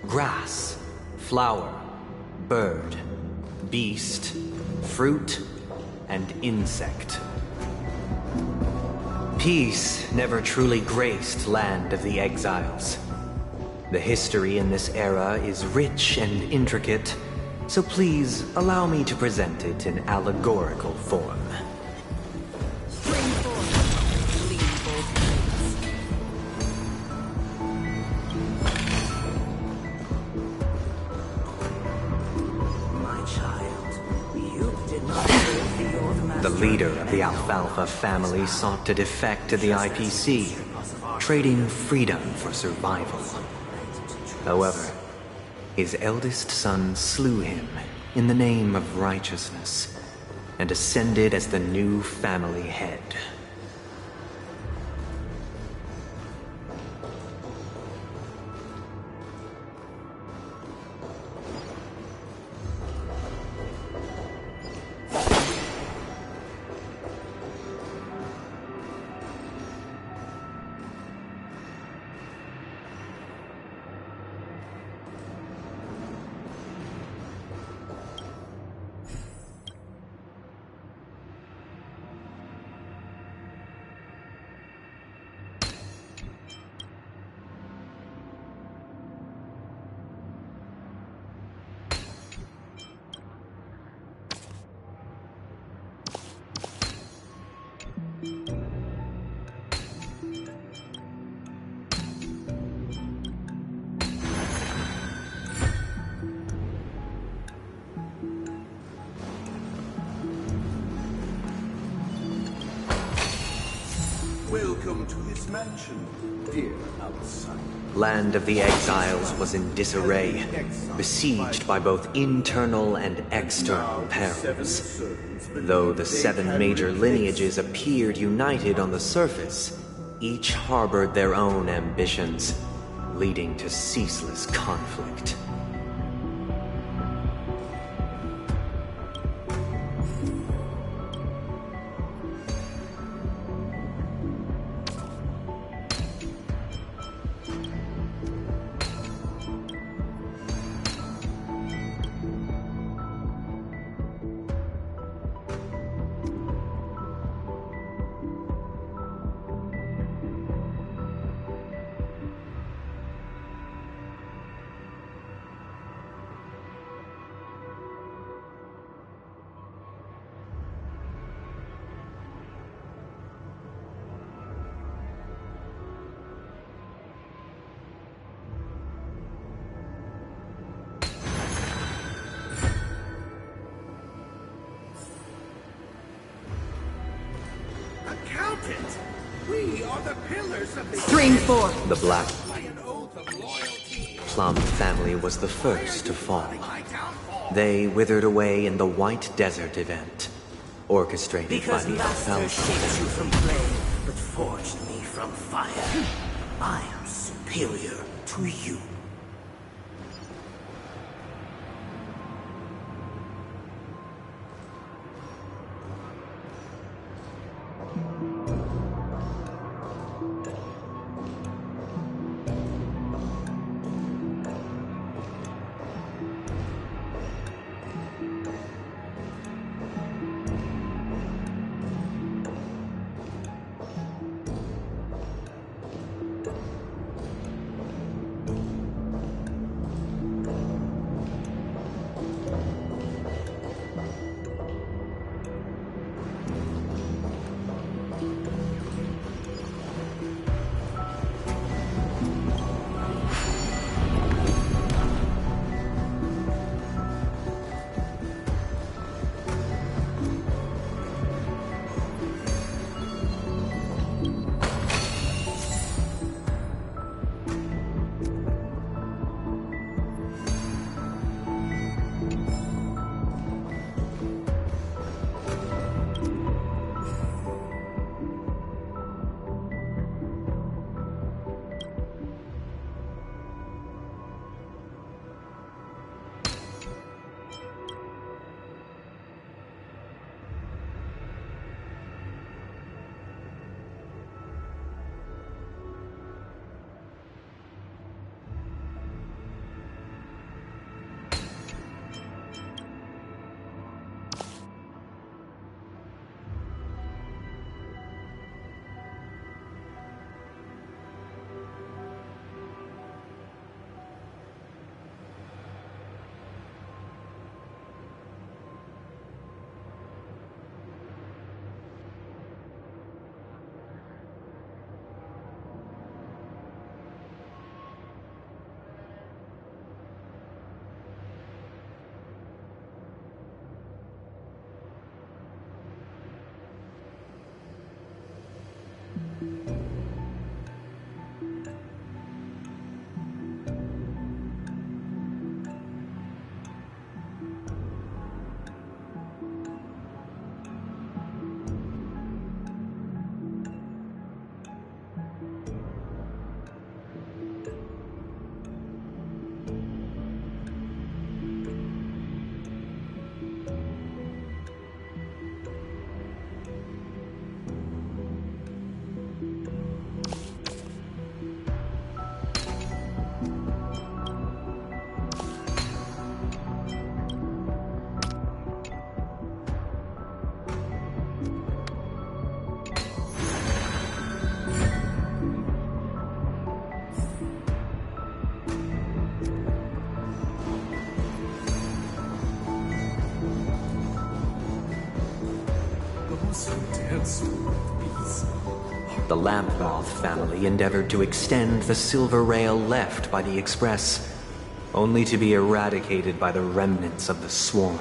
O: grass, flower, bird, beast, fruit, and insect. Peace never truly graced Land of the Exiles. The history in this era is rich and intricate, so please allow me to present it in allegorical form. The leader of the Alfalfa family sought to defect to the IPC, trading freedom for survival. However, his eldest son slew him in the name of righteousness and ascended as the new family head.
C: Welcome to this mansion, dear outsider.
O: Land of the Exiles was in disarray, besieged by both internal and external perils. Though the 7 major lineages appeared united on the surface, each harbored their own ambitions, leading to ceaseless conflict.
C: Accountant! We are the pillars of the...
B: Stream 4.
O: The Black Plum family was the first to fall. They withered away in the White Desert event, orchestrated
Q: Because
O: by the
Q: Master
O: Alpha
Q: shaped you from
O: family.
Q: clay, but forged me from fire. I am superior to you.
O: The Lampmoth family endeavored to extend the silver rail left by the Express, only to be eradicated by the remnants of the Swarm,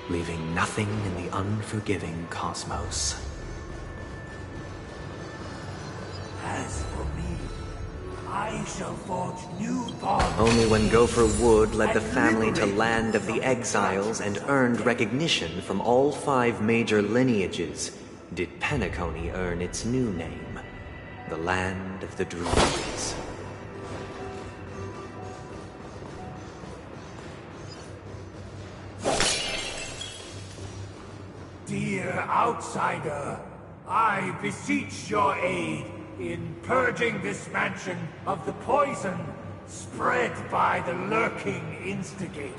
O: leaving nothing in the unforgiving cosmos.
Q: As for me, I shall forge new bonds.
O: Only when Gopher Wood led the family to Land of the Exiles and earned recognition from all 5 major lineages did Penacony earn its new name, the Land of the Dreams.
P: Dear outsider, I beseech your aid in purging this mansion of the poison spread by the lurking instigators.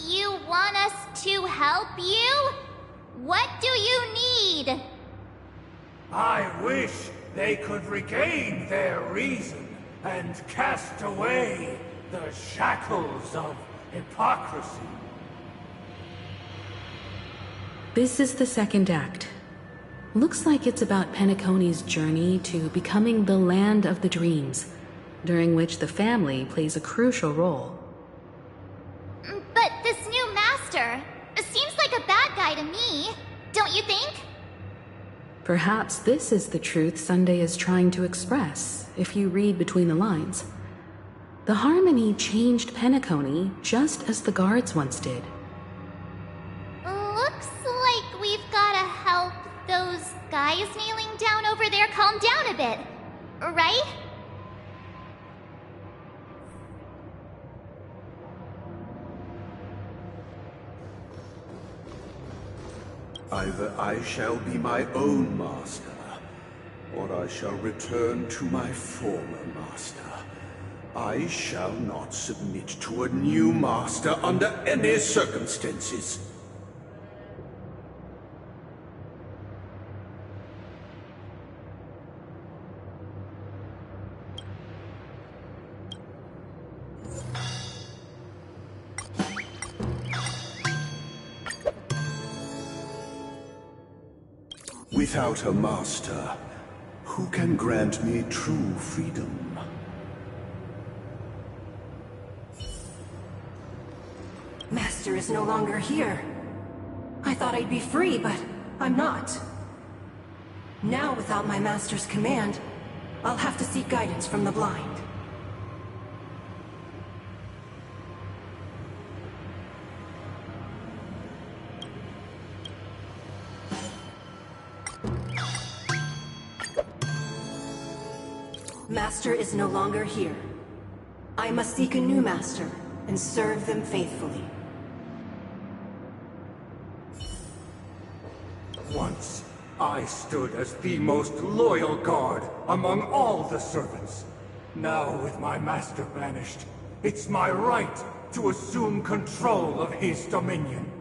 A: You want us to help you? What do you need?
P: I wish they could regain their reason and cast away the shackles of hypocrisy.
B: This is the second act. Looks like it's about Penacony's journey to becoming the Land of the Dreams, during which the family plays a crucial role.
A: But this new master seems like a bad guy to me, don't you think?
B: Perhaps this is the truth Sunday is trying to express, if you read between the lines. The Harmony changed Penacony just as the guards once did.
A: Looks like we've gotta help those guys kneeling down over there calm down a bit, right?
G: Either I shall be my own master, or I shall return to my former master. I shall not submit to a new master under any circumstances. Without a master, who can grant me true freedom?
U: Master is no longer here. I thought I'd be free, but I'm not. Now, without my master's command, I'll have to seek guidance from the blind. Master is no longer here. I must seek a new master and serve them faithfully.
P: Once, I stood as the most loyal guard among all the servants. Now, with my master banished, it's my right to assume control of his dominion.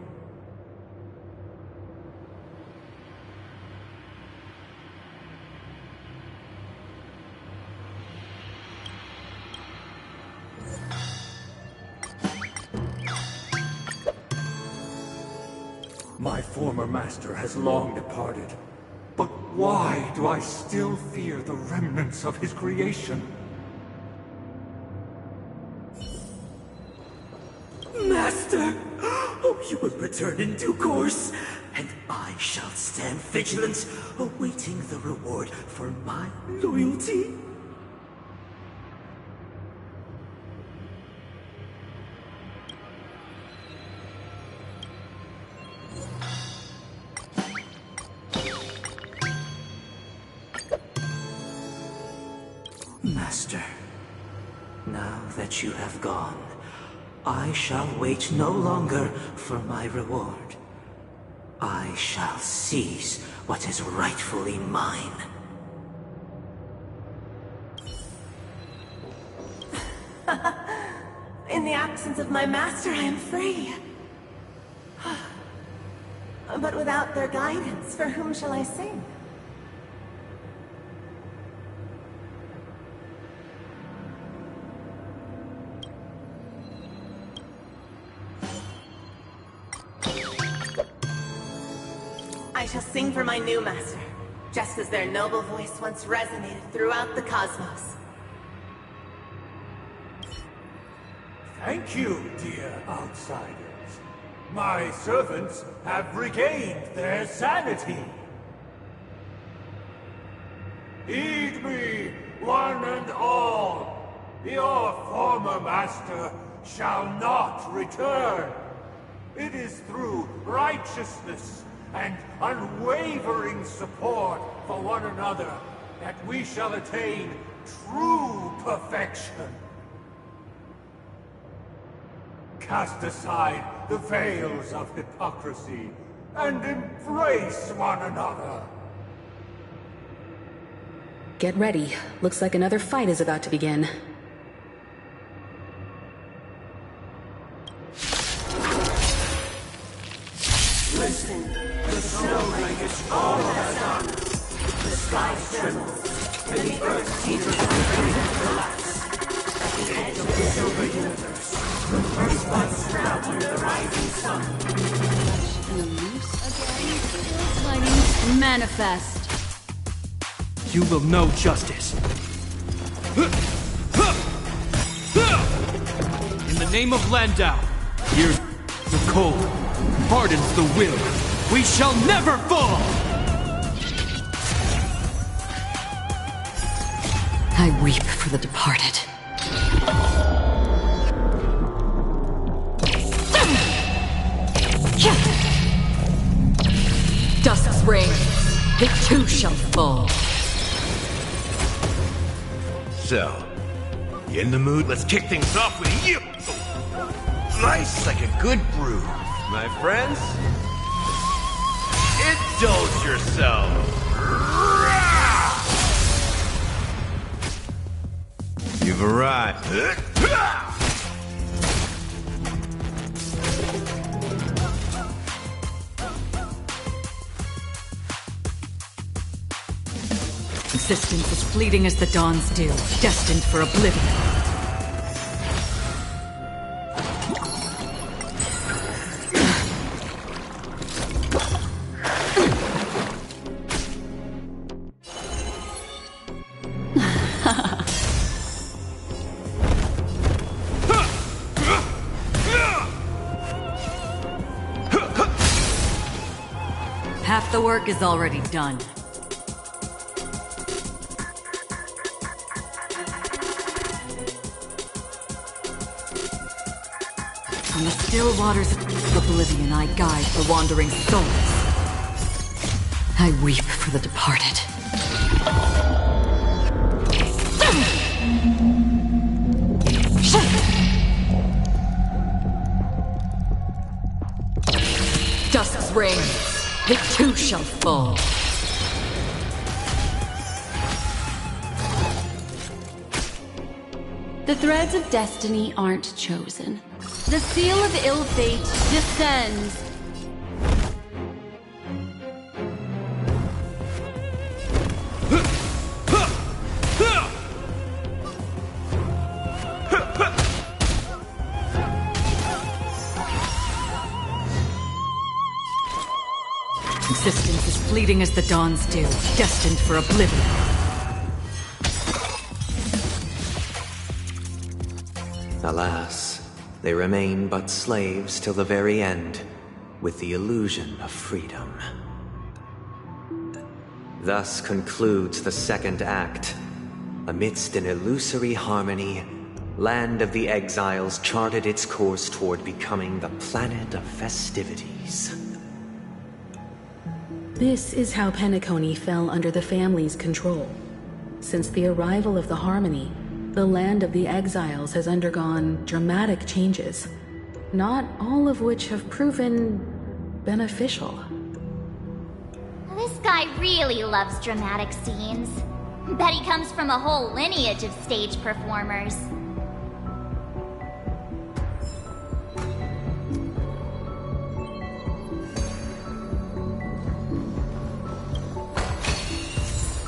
P: My former master has long departed, but why do I still fear the remnants of his creation?
Q: Master! Oh, you will return in due course, and I shall stand vigilant, awaiting the reward for my loyalty. Master, now that you have gone, I shall wait no longer for my reward. I shall seize what is rightfully mine.
U: In the absence of my master, I am free. But without their guidance, for whom shall I sing?
F: I shall sing for my new master, just as their noble voice once resonated throughout the cosmos.
P: Thank you, dear outsiders. My servants have regained their sanity. Heed me, one and all. Your former master shall not return. It is through righteousness and unwavering support for one another that we shall attain true perfection. Cast aside the veils of hypocrisy and embrace one another.
B: Get ready. Looks like another fight is about to begin.
Q: Listen, the snow blankets all has done. The sky trembles, and the earth teeters on the collapse. At the edge of the silver universe, the first buds sprout under the rising sun.
S: Tidings manifest.
R: You will know justice. In the name of Landau, here's the cold, hardens the will. We shall never fall!
L: I weep for the departed. Dusk's reign, it too shall fall.
C: So, you in the mood? Let's kick things off with you! Nice like a good brew, my friends. Indulge yourself. You've arrived.
L: Existence is fleeting as the dawn's dew, destined for oblivion. Half the work is already done. On the still waters of oblivion, I guide the wandering souls. I weep for the departed. Dusk's reign, it too shall fall.
S: The threads of destiny aren't chosen. The seal of ill fate descends.
L: Existence is fleeting as the dawn's dew, destined for oblivion.
O: Alas, they remain but slaves till the very end, with the illusion of freedom. Thus concludes the second act. Amidst an illusory harmony, Land of the Exiles charted its course toward becoming the planet of festivities.
B: This is how Penacony fell under the family's control. Since the arrival of the Harmony, the Land of the Exiles has undergone dramatic changes, not all of which have proven beneficial.
A: This guy really loves dramatic scenes. Bet he comes from a whole lineage of stage performers.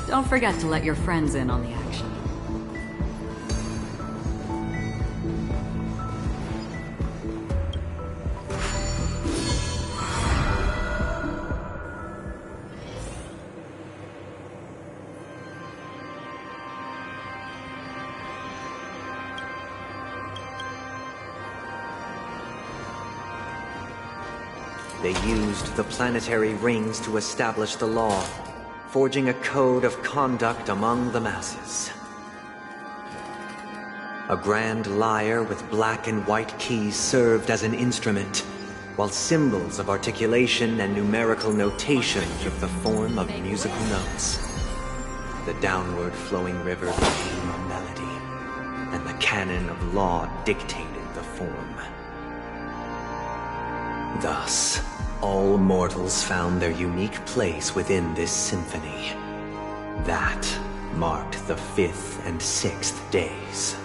L: Don't forget to let your friends in on the action.
O: they used the planetary rings to establish the law, forging a code of conduct among the masses. A grand lyre with black and white keys served as an instrument, while symbols of articulation and numerical notation took the form of musical notes. The downward flowing river became a melody, and the canon of law dictated the form. Thus, all mortals found their unique place within this symphony. That marked the 5th and 6th days.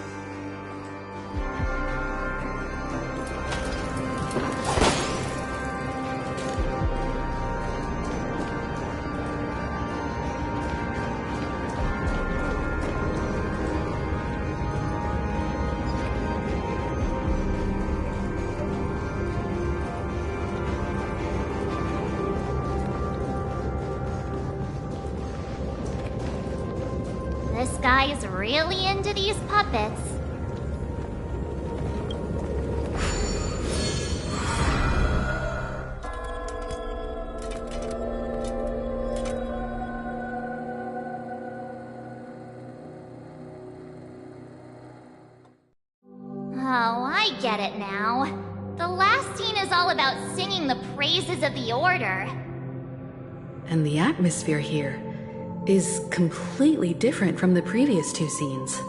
A: This guy is really into these puppets. Oh, I get it now. The last scene is all about singing the praises of the Order.
B: And the atmosphere here is completely different from the previous 2 scenes.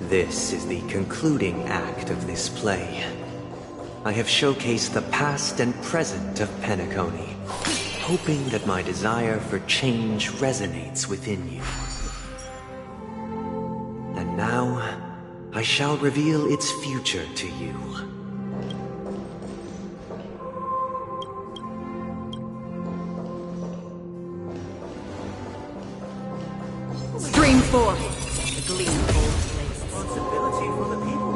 O: This is the concluding act of this play. I have showcased the past and present of Penacony, hoping that my desire for change resonates within you. And now, I shall reveal its future to you.
L: Stream forth, the gleamful
G: Responsibility for the people.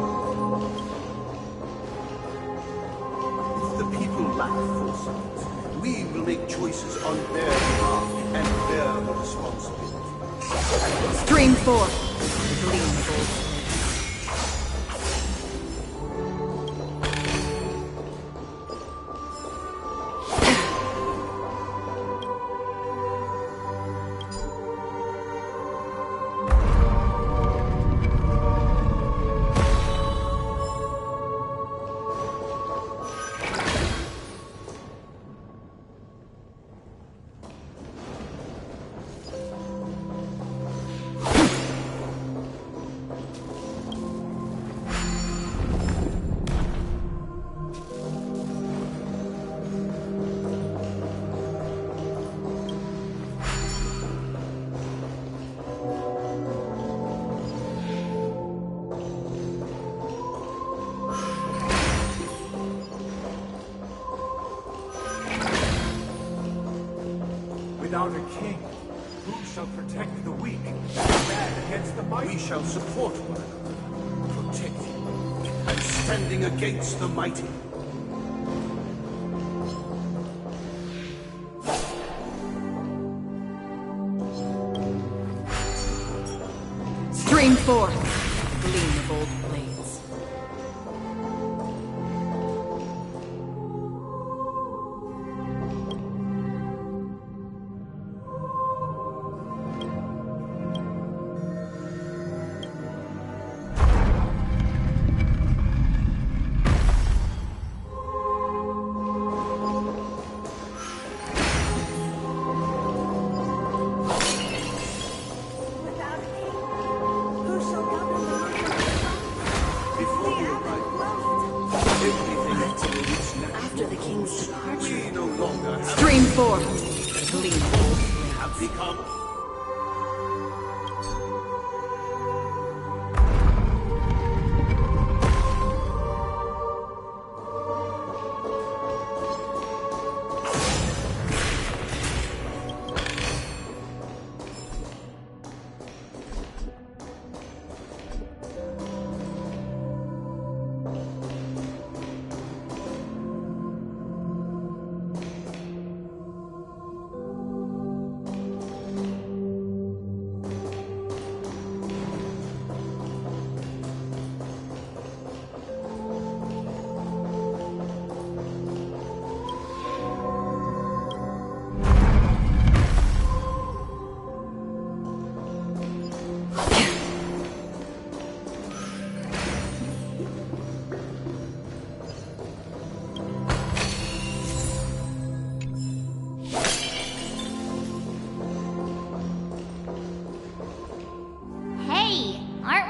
G: If the people lack foresight, we will make choices on their behalf and bear the responsibility.
L: Stream forth, the gleamful
P: Without a king, who shall protect the weak and stand against the mighty?
G: We shall support one another, protecting and standing against the mighty.
L: Stream forth, gleam of old blades.
U: After the king's departure,
G: We no longer have
L: Stream forth, gleam of old blades.
G: have become.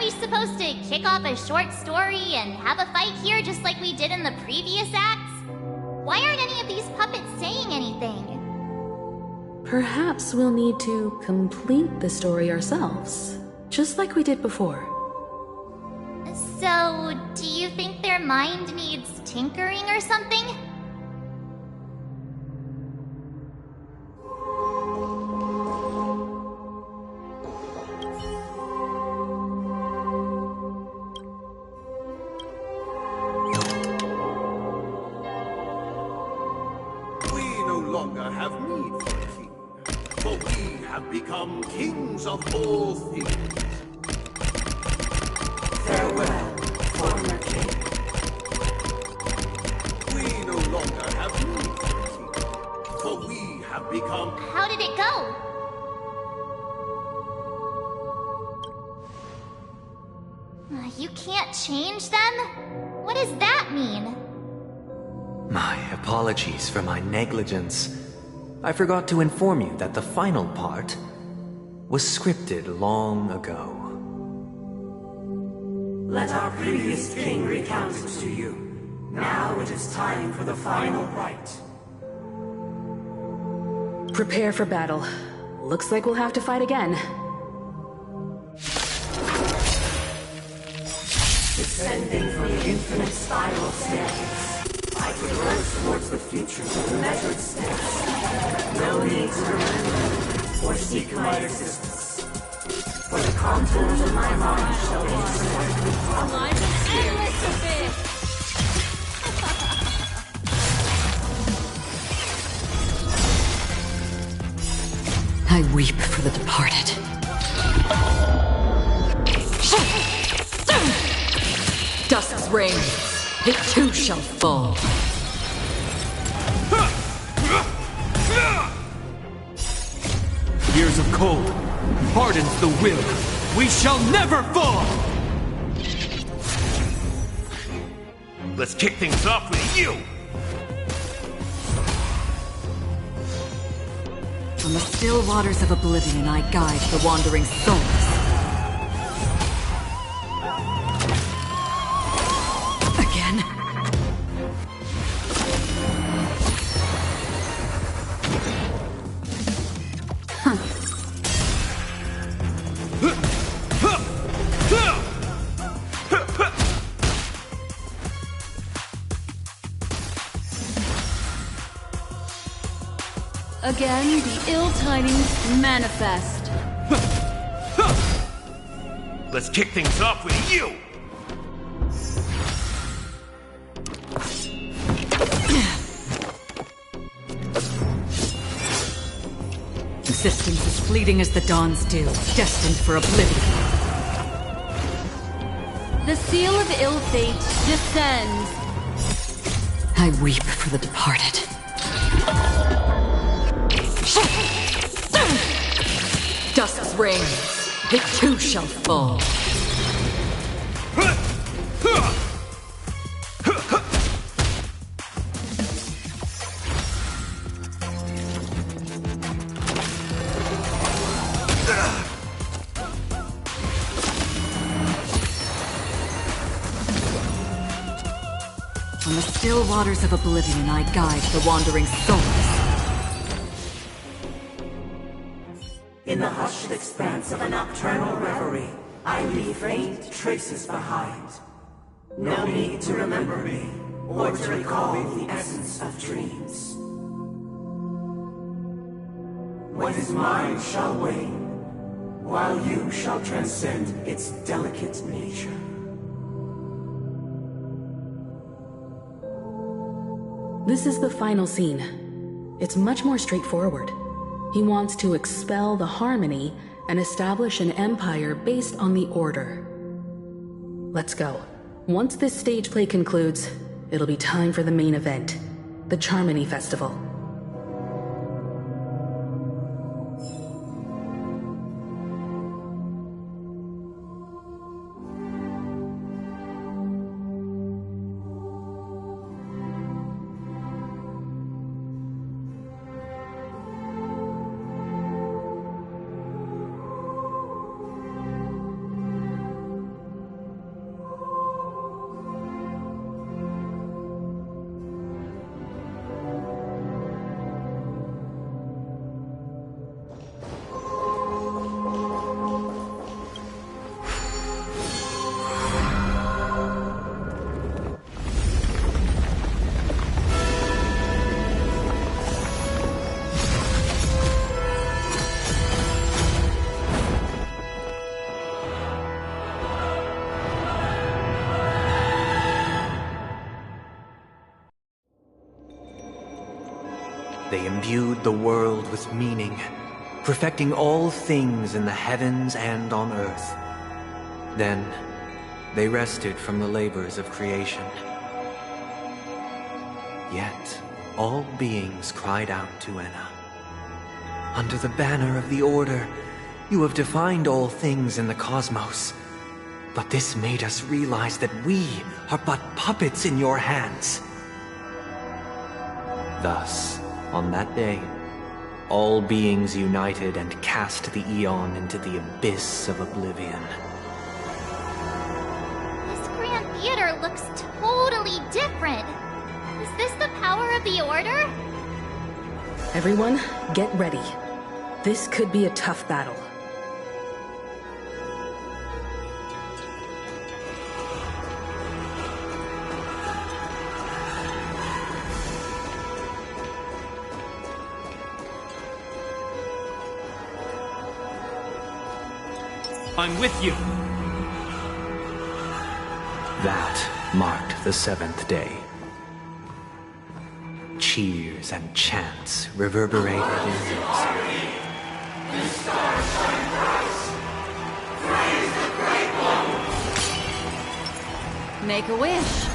D: we supposed to kick off a short story and have a fight here just like we did in the previous acts? Why aren't any of these puppets saying anything?
B: Perhaps we'll need to complete the story ourselves, just like we did before.
D: So, do you think their mind needs tinkering or something?
G: We no longer have need for a king, for we have become kings of all things.
Q: Farewell, former king.
G: We no longer have need for a king, for we have become...
D: How did it go? You can't change them? What does that mean?
O: My apologies for my negligence. I forgot to inform you that the final part was scripted long ago.
Q: Let our previous king recount it to you. Now it is time for the final rite.
B: Prepare for battle. Looks like we'll have to fight again.
Q: Descending from the infinite spiral staircase, I progress towards the future with measured steps. No need to remember or seek my existence. For the contours of my mind shall be
M: Life's an endless abyss!
L: I weep for the departed. Dusk's reign, it too shall fall.
R: Years of cold hardens the will. We shall never fall!
C: Let's kick things off with you!
L: From the still waters of oblivion, I guide the wandering souls. Again?
S: Again, the ill tidings manifest.
C: Let's kick things off with you!
L: Existence is fleeting as the dawn's dew, destined for oblivion.
S: The seal of ill fate descends.
L: I weep for the departed. Dusk's reign, it too shall fall. On the still waters of oblivion, I guide the wandering souls.
Q: In the hushed expanse of a nocturnal reverie, I leave faint traces behind. No need to remember me, or to recall the essence of dreams. What is mine shall wane, while you shall transcend its delicate nature.
B: This is the final scene. It's much more straightforward. He wants to expel the harmony and establish an empire based on the order. Let's go. Once this stage play concludes, it'll be time for the main event, the Charmony Festival.
O: they imbued the world with meaning, perfecting all things in the heavens and on earth. Then, they rested from the labors of creation. Yet, all beings cried out to Enna. Under the banner of the Order, you have defined all things in the cosmos. But this made us realize that we are but puppets in your hands. Thus, on that day, all beings united and cast the Eon into the abyss of oblivion.
D: This Grand Theater looks totally different. Is this the power of the Order?
B: Everyone, get ready. This could be a tough battle.
R: I'm with you.
O: That marked the 7th day. Cheers and chants reverberated in unison.
K: The stars shine bright. Praise the Great One.
S: Make a wish.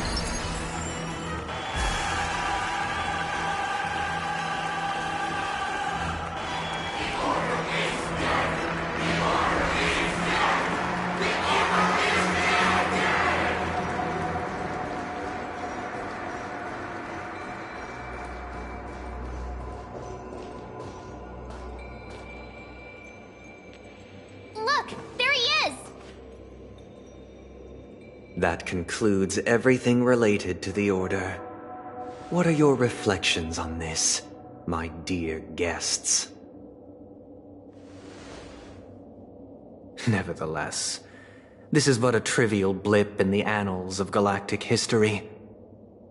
O: That concludes everything related to the Order. What are your reflections on this, my dear guests? Nevertheless, this is but a trivial blip in the annals of galactic history.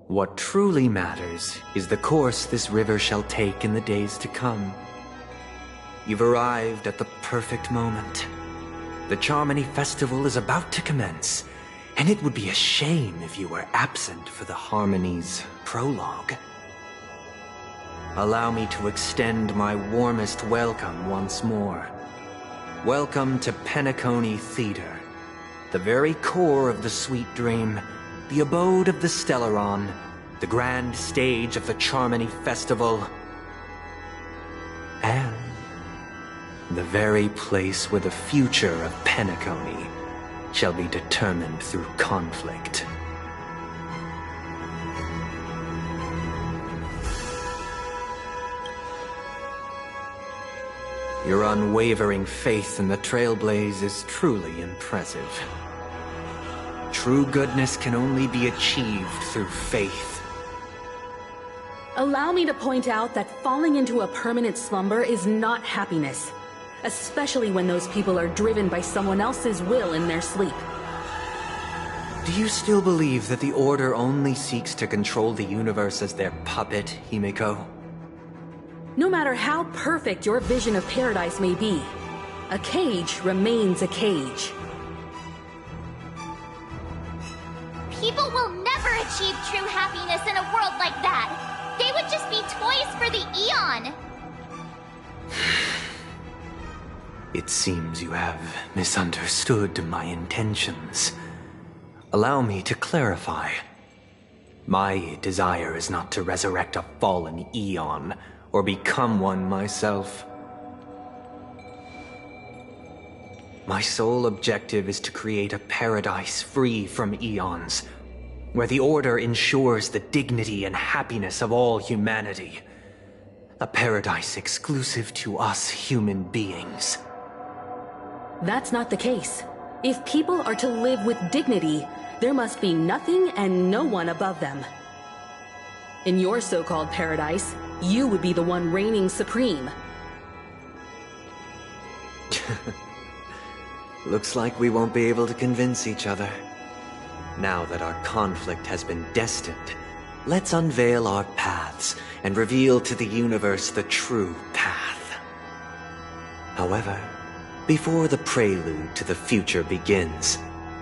O: What truly matters is the course this river shall take in the days to come. You've arrived at the perfect moment. The Charmony Festival is about to commence, and it would be a shame if you were absent for the Harmony's prologue. Allow me to extend my warmest welcome once more. Welcome to Penacony Theater, the very core of the Sweet Dream, the abode of the Stellaron, the grand stage of the Charmony Festival, and the very place where the future of Penacony shall be determined through conflict. Your unwavering faith in the Trailblaze is truly impressive. True goodness can only be achieved through faith.
B: Allow me to point out that falling into a permanent slumber is not happiness, especially when those people are driven by someone else's will in their sleep.
O: Do you still believe that the Order only seeks to control the universe as their puppet, Himiko?
B: No matter how perfect your vision of paradise may be, a cage remains a cage.
D: People will never achieve true happiness in a world like that. They would just be toys for the Eon.
O: It seems you have misunderstood my intentions. Allow me to clarify. My desire is not to resurrect a fallen Eon, or become one myself. My sole objective is to create a paradise free from Eons, where the Order ensures the dignity and happiness of all humanity. A paradise exclusive to us human beings.
B: That's not the case. If people are to live with dignity, there must be nothing and no one above them. In your so-called paradise, you would be the one reigning supreme.
O: Looks like we won't be able to convince each other. Now that our conflict has been destined, let's unveil our paths and reveal to the universe the true path. However, before the prelude to the future begins,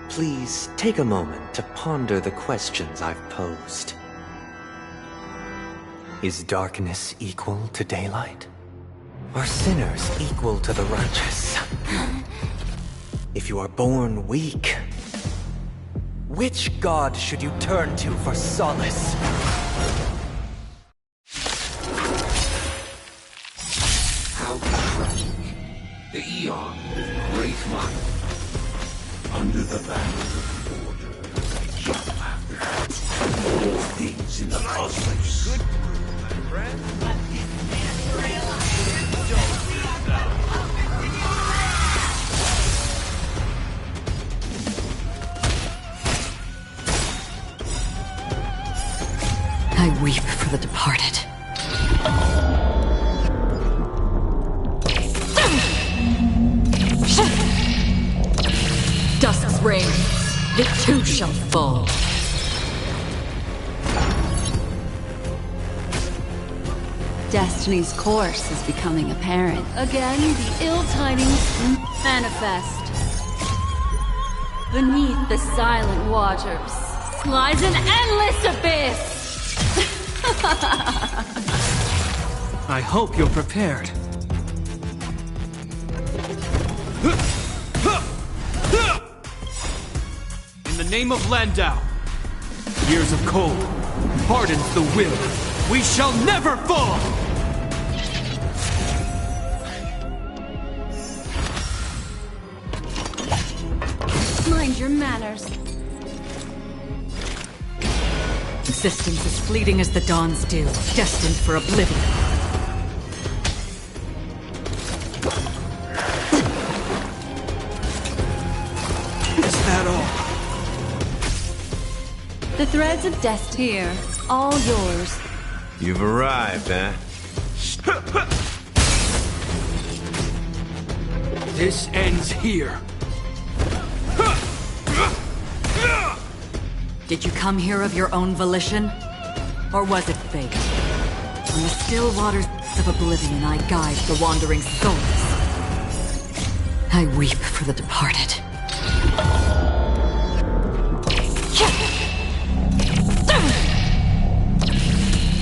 O: please take a moment to ponder the questions I've posed. Is darkness equal to daylight? Are sinners equal to the righteous? If you are born weak, which god should you turn to for solace?
G: How tragic. The Eon with great might. Under the banner of the Order, shall have the all things in the cosmos.
C: Good brew, my friend.
L: I weep for the departed. Dusk's reign, it too shall fall.
S: Destiny's course is becoming apparent. Again, the ill tidings manifest. Beneath the silent waters lies an endless abyss!
R: I hope you're prepared. In the name of Landau, years of cold hardens the will. We shall never fall!
S: Mind your manners.
L: Existence is fleeting as the dawn's dew, destined for oblivion.
R: Is that all?
S: The threads of destiny here, all yours.
C: You've arrived, huh?
R: This ends here.
L: Did you come here of your own volition? Or was it fate? On the still waters of oblivion I guide the wandering souls. I weep for the departed.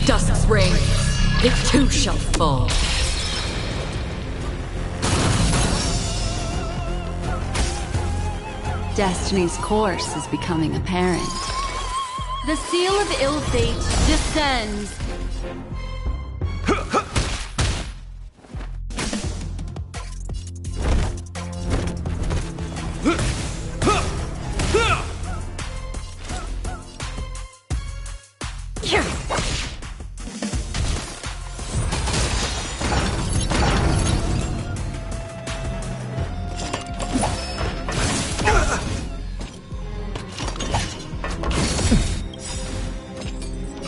L: Dusk's reign, it too shall fall.
S: Destiny's course is becoming apparent. The seal of ill fate descends.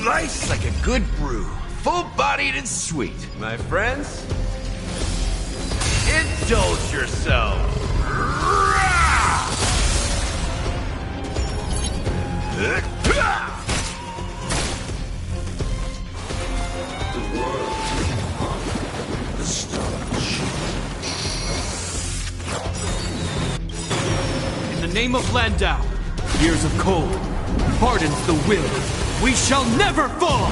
C: Life's like a good brew, full-bodied and sweet. My friends, indulge yourselves.
G: The world the stars.
R: In the name of Landau, years of cold hardens the will. We shall never fall!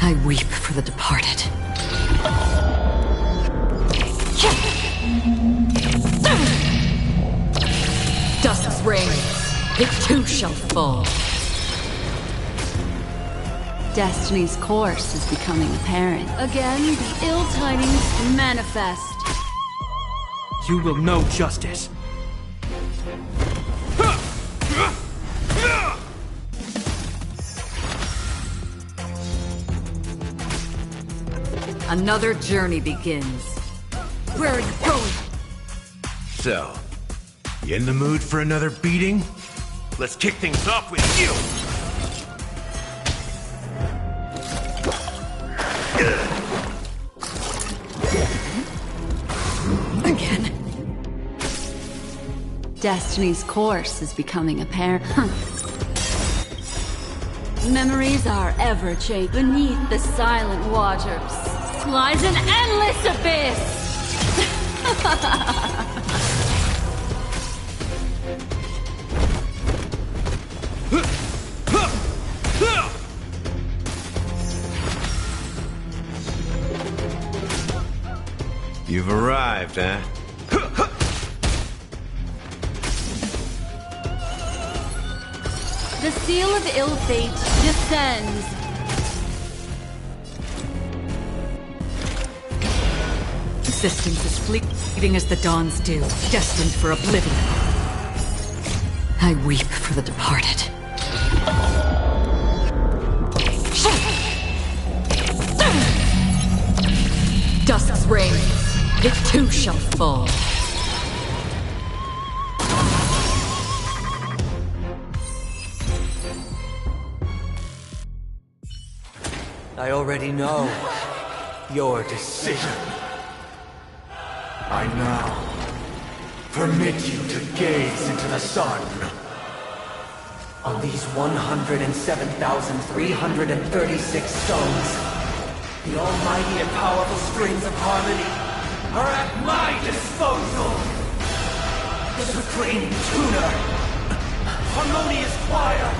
L: I weep for the departed. Dusk's reign, it too shall fall.
S: Destiny's course is becoming apparent. Again, the ill tidings manifest.
R: You will know justice.
L: Another journey begins. Where are you going?
C: So, you in the mood for another beating? Let's kick things off with you!
L: Again?
S: Destiny's course is becoming apparent. Memories are ever changing. Beneath the silent waters lies an endless abyss!
C: You've arrived, eh?
S: The seal of ill fate descends.
L: Existence is fleeting as the dawns do, destined for oblivion. I weep for the departed. Dusk's reign, it too shall fall.
O: I already know your decision.
P: I now permit you to gaze into the sun.
Q: On these 107,336 stones, the almighty and powerful strings of harmony are at my disposal! Supreme Tuner! Harmonious Choir!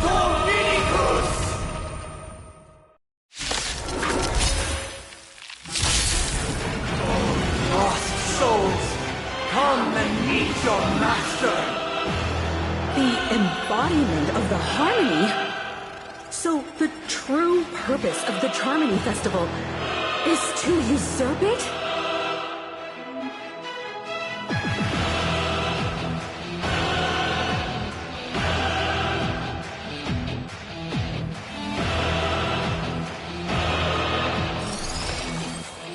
Q: Dominicus! Lost souls, come and meet your master!
J: The embodiment of the harmony? So the true purpose of the Charmony Festival is to usurp it?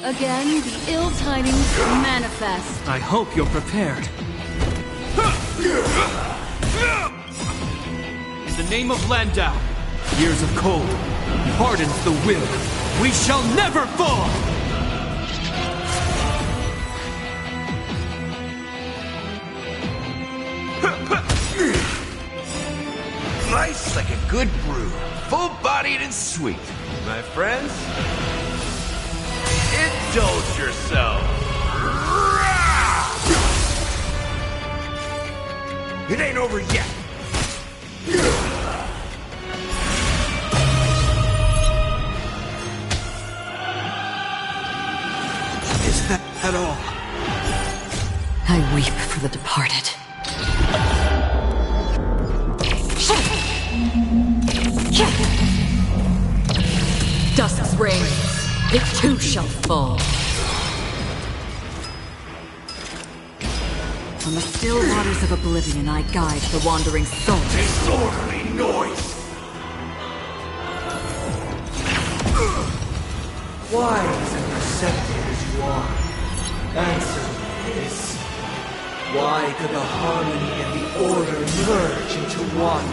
S: Again, the ill tidings manifest.
R: I hope you're prepared. In the name of Landau, years of cold, hardens the will. We shall never fall!
C: Nice like a good brew, full-bodied and sweet. My friends, indulge yourself. It ain't over yet.
O: Is that at all?
L: I weep for the departed. Dusk's reign, it too shall fall. On the still waters of oblivion, I guide the wandering soul.
P: Disorderly noise!
Q: Wise and perceptive as you are, answer me this. Why could the harmony and the order merge into one?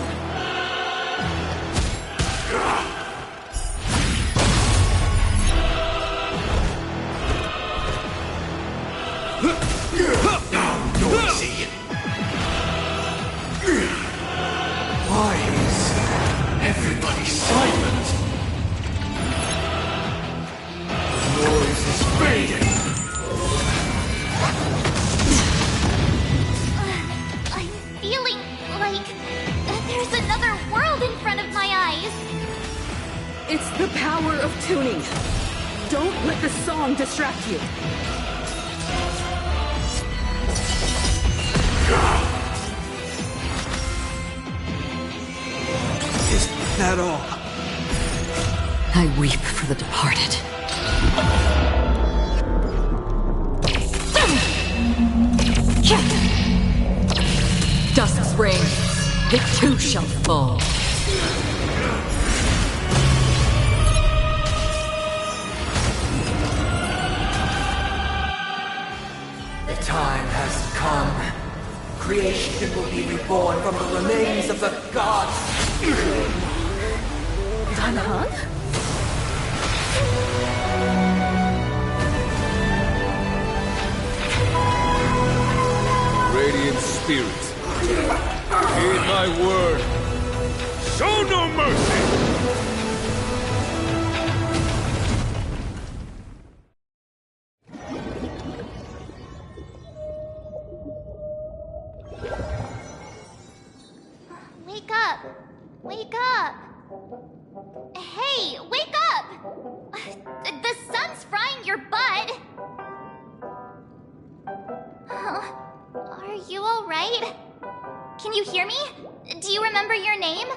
P: Noisy! Why is everybody silent? The noise is fading!
D: I'm feeling like there's another world in front of my eyes.
J: It's the power of tuning. Don't let the song distract you.
O: Is that all?
L: I weep for the departed. Dusk's reign, it too shall fall.
Q: The time has come. Creation will be reborn from the remains of the gods.
J: Danhan?
P: Radiant Spirit, heed my word. Show no mercy!
D: Hey, wake up! The sun's frying your butt! Are you alright? Can you hear me? Do you remember your name?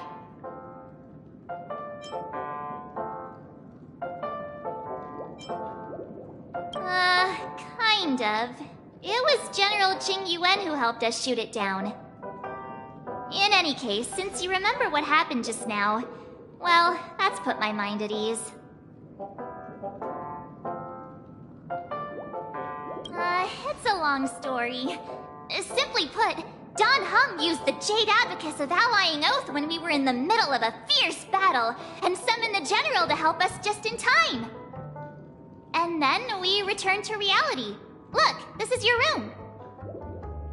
D: Kind of. It was General Qing Yuan who helped us shoot it down. In any case, since you remember what happened just now, well, that's put my mind at ease. It's a long story. Simply put, Don Hung used the Jade Abacus of Allying Oath when we were in the middle of a fierce battle, and summoned the General to help us just in time. And then we returned to reality. Look, this is your room.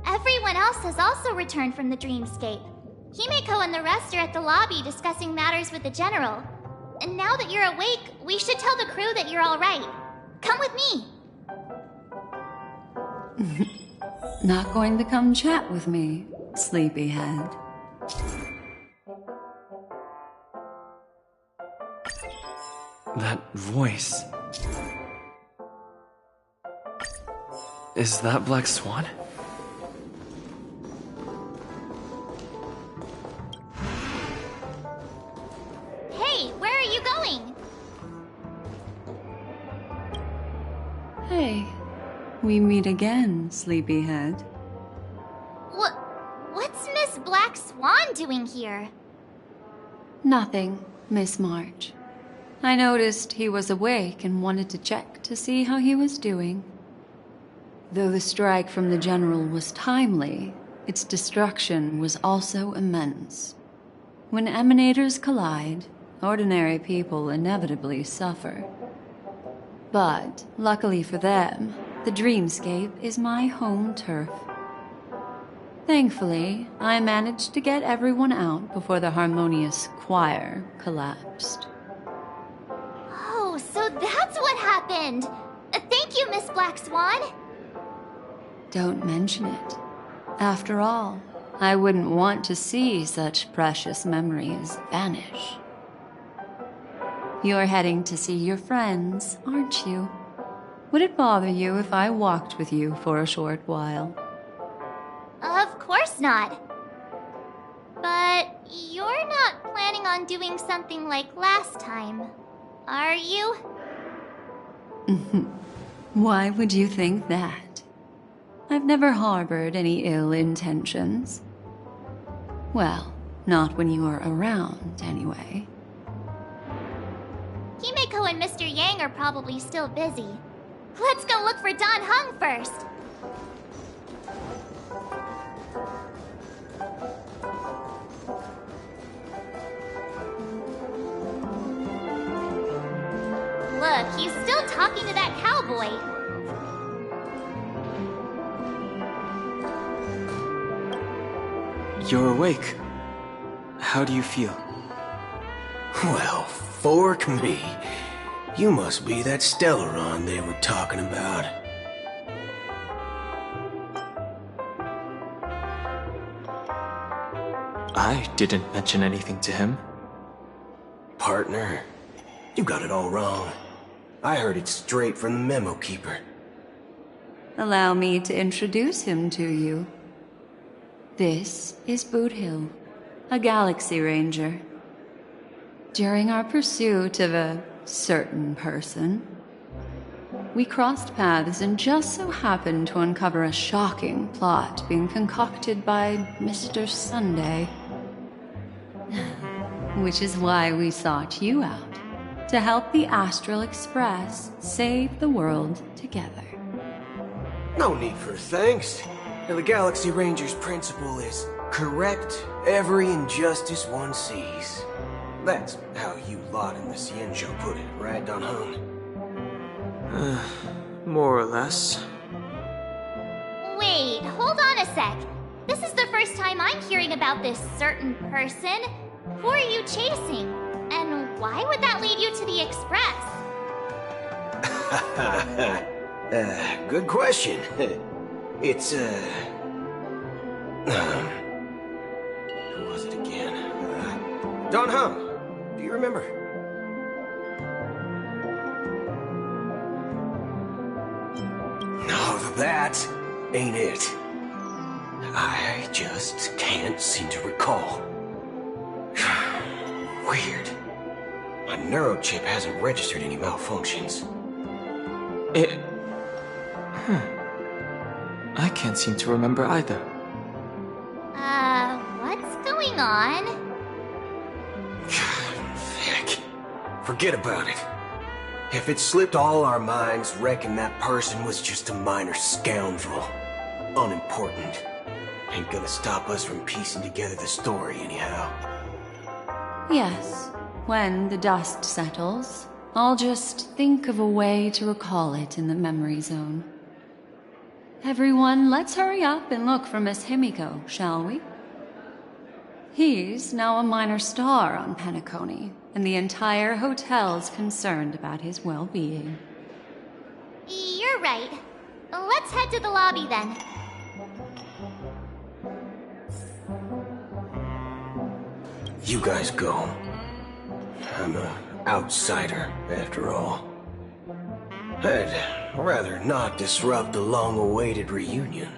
D: Everyone else has also returned from the dreamscape. Himeko and the rest are at the lobby discussing matters with the General. And now that you're awake, we should tell the crew that you're all right. Come with me.
S: Not going to come chat with me, sleepyhead.
H: That voice... Is that Black Swan?
D: Hey, where are you going?
S: Hey, we meet again, sleepyhead.
D: What's Miss Black Swan doing here?
S: Nothing, Miss March. I noticed he was awake and wanted to check to see how he was doing. Though the strike from the General was timely, its destruction was also immense. When emanators collide, ordinary people inevitably suffer. But, luckily for them, the dreamscape is my home turf. Thankfully, I managed to get everyone out before the harmonious choir collapsed.
D: Oh, so that's what happened! Thank you, Miss Black Swan!
S: Don't mention it. After all, I wouldn't want to see such precious memories vanish. You're heading to see your friends, aren't you? Would it bother you if I walked with you for a short while?
D: Of course not. But you're not planning on doing something like last time, are you?
S: Why would you think that? I've never harbored any ill intentions. Well, not when you are around, anyway.
D: Himeko and Mr. Yang are probably still busy. Let's go look for Don Hung first! Look, he's still talking to that cowboy.
V: You're awake. How do you feel?
N: Well, fork me. You must be that Stellaron they were talking about.
V: I didn't mention anything to him.
N: Partner, you got it all wrong. I heard it straight from the memo keeper.
S: Allow me to introduce him to you. This is Boot Hill, a Galaxy Ranger. During our pursuit of a certain person, we crossed paths and just so happened to uncover a shocking plot being concocted by Mr. Sunday. Which is why we sought you out, to help the Astral Express save the world together.
N: No need for thanks. The Galaxy Ranger's principle is correct every injustice one sees. That's how you lot in the Xianzhou put it, right, Don Hung?
V: More or less.
D: Wait, hold on a sec. This is the first time I'm hearing about this certain person. Who are you chasing? And why would that lead you to the Express?
N: Good question. It's, who was it again? Don Hung. Do you remember? No, that ain't it. I just can't seem to recall. Weird. My neurochip hasn't registered any malfunctions.
V: I can't seem to remember either.
D: What's going on?
N: Heck. Forget about it. If it slipped all our minds, reckon that person was just a minor scoundrel. Unimportant. Ain't gonna stop us from piecing together the story anyhow.
S: Yes, when the dust settles, I'll just think of a way to recall it in the memory zone. Everyone, let's hurry up and look for Miss Himiko, shall we? He's now a minor star on Penacony, and the entire hotel's concerned about his well-being.
D: You're right. Let's head to the lobby then.
N: You guys go. I'm an outsider, after all. I'd rather not disrupt the long-awaited reunion.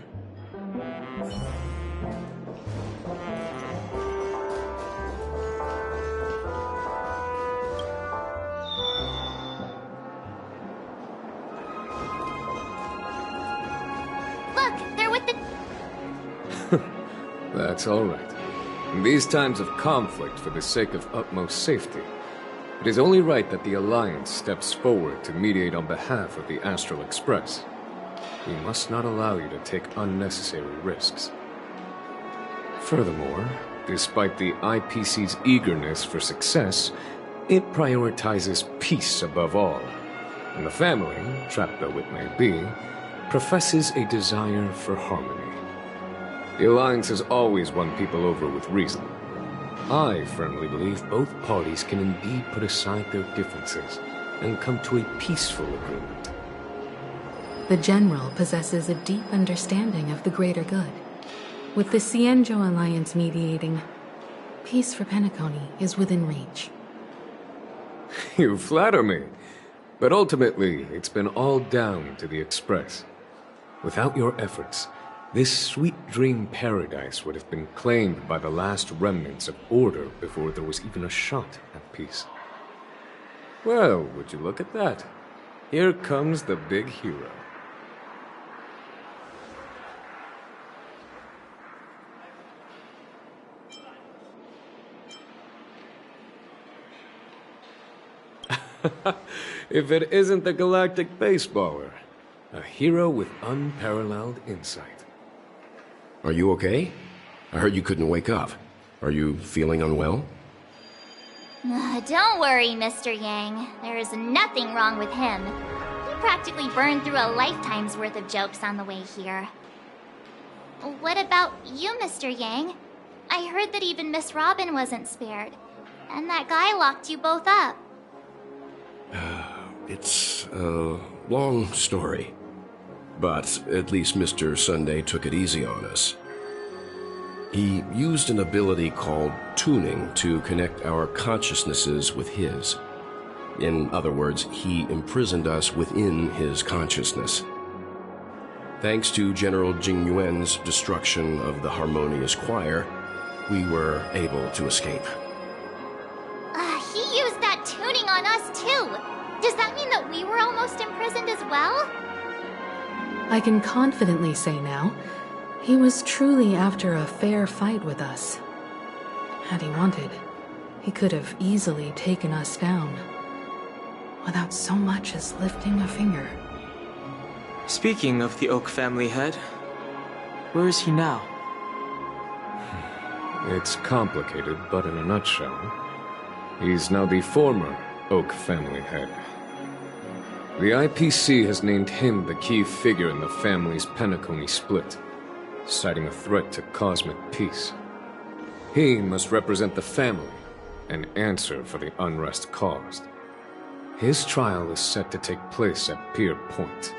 D: Look, they're with the...
I: That's all right. In these times of conflict for the sake of utmost safety, it is only right that the Alliance steps forward to mediate on behalf of the Astral Express. We must not allow you to take unnecessary risks. Furthermore, despite the IPC's eagerness for success, it prioritizes peace above all. And the family, trapped though it may be, professes a desire for harmony. The Alliance has always won people over with reason. I firmly believe both parties can indeed put aside their differences and come to a peaceful agreement.
B: The General possesses a deep understanding of the greater good. With the Cienjo Alliance mediating, peace for Penacony is within reach.
I: You flatter me. But ultimately, it's been all down to the Express. Without your efforts, this sweet dream paradise would have been claimed by the last remnants of order before there was even a shot at peace. Well, would you look at that? Here comes the big hero. If it isn't the galactic baseballer, a hero with unparalleled insight.
T: Are you okay? I heard you couldn't wake up. Are you feeling unwell?
D: Don't worry, Mr. Yang. There is nothing wrong with him. He practically burned through a lifetime's worth of jokes on the way here. What about you, Mr. Yang? I heard that even Miss Robin wasn't spared. And that guy locked you both up.
T: It's a long story. But at least Mr. Sunday took it easy on us. He used an ability called tuning to connect our consciousnesses with his. In other words, he imprisoned us within his consciousness. Thanks to General Jing Yuan's destruction of the Harmonious Choir, we were able to escape.
D: He used that tuning on us too. Does that mean that we were almost imprisoned as well?
B: I can confidently say now, he was truly after a fair fight with us. Had he wanted, he could have easily taken us down, without so much as lifting a finger.
V: Speaking of the Oak family head, where is he now?
I: It's complicated, but in a nutshell, he's now the former Oak family head. The IPC has named him the key figure in the family's Penacony split, citing a threat to cosmic peace. He must represent the family and answer for the unrest caused. His trial is set to take place at Pier Point.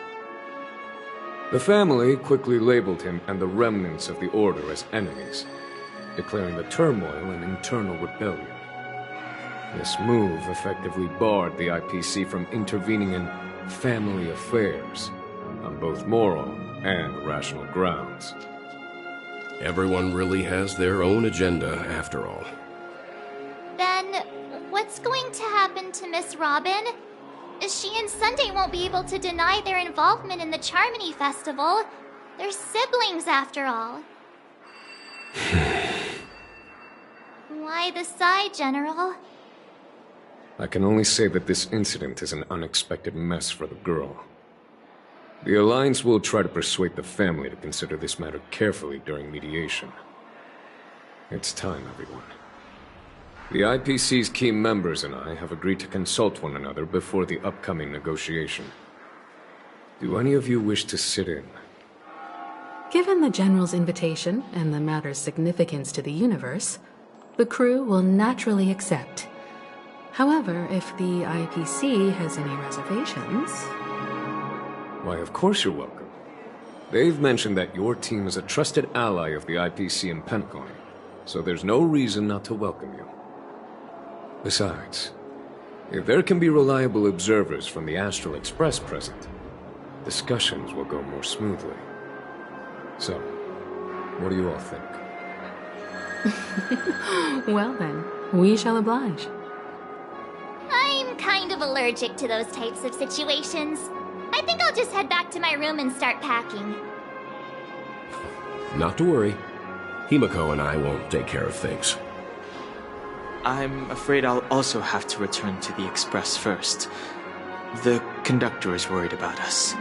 I: The family quickly labeled him and the remnants of the Order as enemies, declaring the turmoil an internal rebellion. This move effectively barred the IPC from intervening in family affairs on both moral and rational grounds.
T: Everyone really has their own agenda, after all.
D: Then, what's going to happen to Miss Robin? She and Sunday won't be able to deny their involvement in the Charmony Festival. They're siblings, after all. Why the sigh, General?
I: I can only say that this incident is an unexpected mess for the girl. The Alliance will try to persuade the family to consider this matter carefully during mediation. It's time, everyone. The IPC's key members and I have agreed to consult one another before the upcoming negotiation. Do any of you wish to sit in?
B: Given the General's invitation and the matter's significance to the universe, the crew will naturally accept. However, if the IPC has any reservations...
I: Why, of course you're welcome. They've mentioned that your team is a trusted ally of the IPC in Penacony, so there's no reason not to welcome you. Besides, if there can be reliable observers from the Astral Express present, discussions will go more smoothly. So, what do you all think?
B: Well then, we shall oblige.
D: I'm kind of allergic to those types of situations. I think I'll just head back to my room and start packing.
T: Not to worry. Himiko and I will take care of things.
V: I'm afraid I'll also have to return to the Express first. The conductor is worried about us.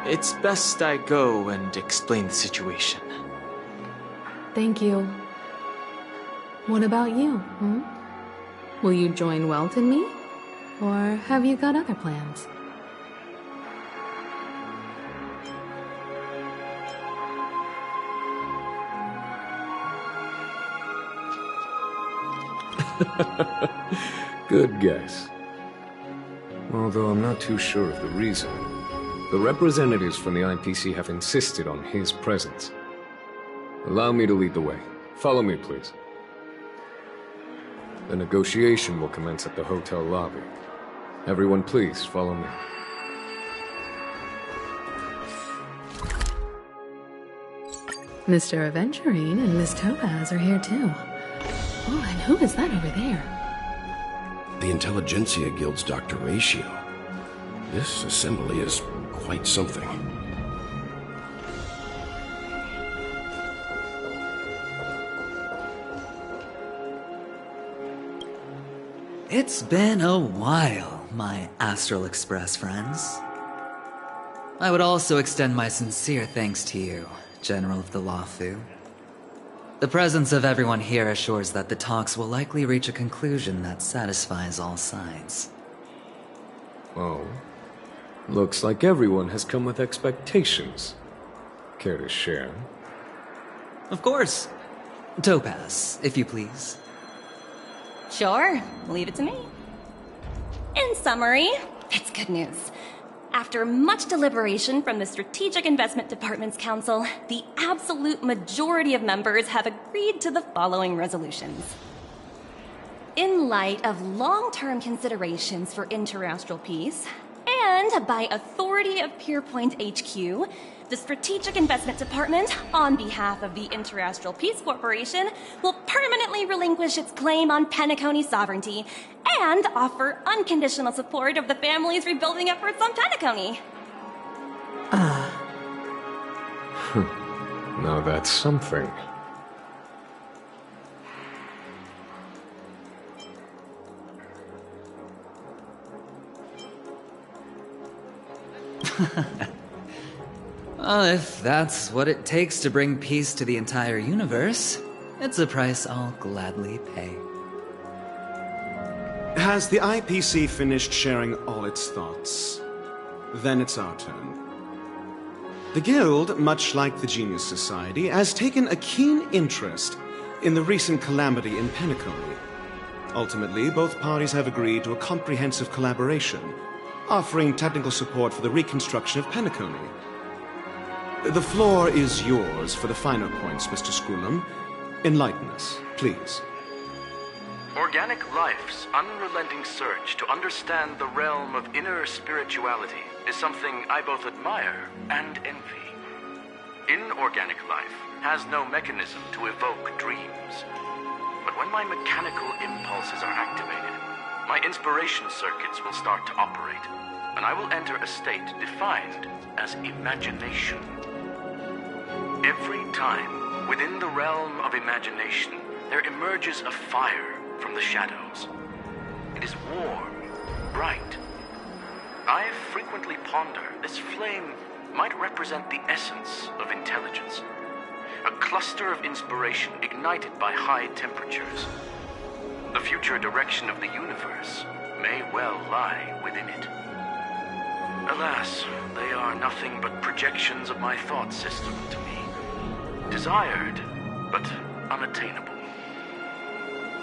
V: It's best I go and explain the situation.
B: Thank you. What about you, Will you join Welt and me? Or have you got other plans?
I: Good guess. Although I'm not too sure of the reason. The representatives from the IPC have insisted on his presence. Allow me to lead the way. Follow me, please. The negotiation will commence at the hotel lobby. Everyone, please, follow me.
B: Mr. Aventurine and Miss Topaz are here too. Oh, and who is that over there?
T: The Intelligentsia Guild's Dr. Ratio. This assembly is quite something.
E: It's been a while, my Astral Express friends. I would also extend my sincere thanks to you, General of the Lawfu. The presence of everyone here assures that the talks will likely reach a conclusion that satisfies all sides.
I: Oh. Looks like everyone has come with expectations. Care to share?
E: Of course. Topaz, if you please.
F: Sure, leave it to me. In summary, it's good news. After much deliberation from the Strategic Investment Department's Council, the absolute majority of members have agreed to the following resolutions. In light of long-term considerations for interastral peace, and by authority of Pierpoint HQ, the Strategic Investment Department, on behalf of the Interastral Peace Corporation, will permanently relinquish its claim on Penacony sovereignty and offer unconditional support of the family's rebuilding efforts on Penacony.
I: Now that's something.
E: Well, if that's what it takes to bring peace to the entire universe, it's a price I'll gladly pay.
W: Has the IPC finished sharing all its thoughts? Then it's our turn. The Guild, much like the Genius Society, has taken a keen interest in the recent calamity in Penacony. Ultimately, both parties have agreed to a comprehensive collaboration, offering technical support for the reconstruction of Penacony. The floor is yours for the finer points, Mr. Skrulum. Enlighten us, please.
A: Organic life's unrelenting search to understand the realm of inner spirituality is something I both admire and envy. Inorganic life has no mechanism to evoke dreams. But when my mechanical impulses are activated, my inspiration circuits will start to operate, and I will enter a state defined as imagination. Every time, within the realm of imagination, there emerges a fire from the shadows. It is warm, bright. I frequently ponder this flame might represent the essence of intelligence. A cluster of inspiration ignited by high temperatures. The future direction of the universe may well lie within it. Alas, they are nothing but projections of my thought system to me. Desired, but unattainable.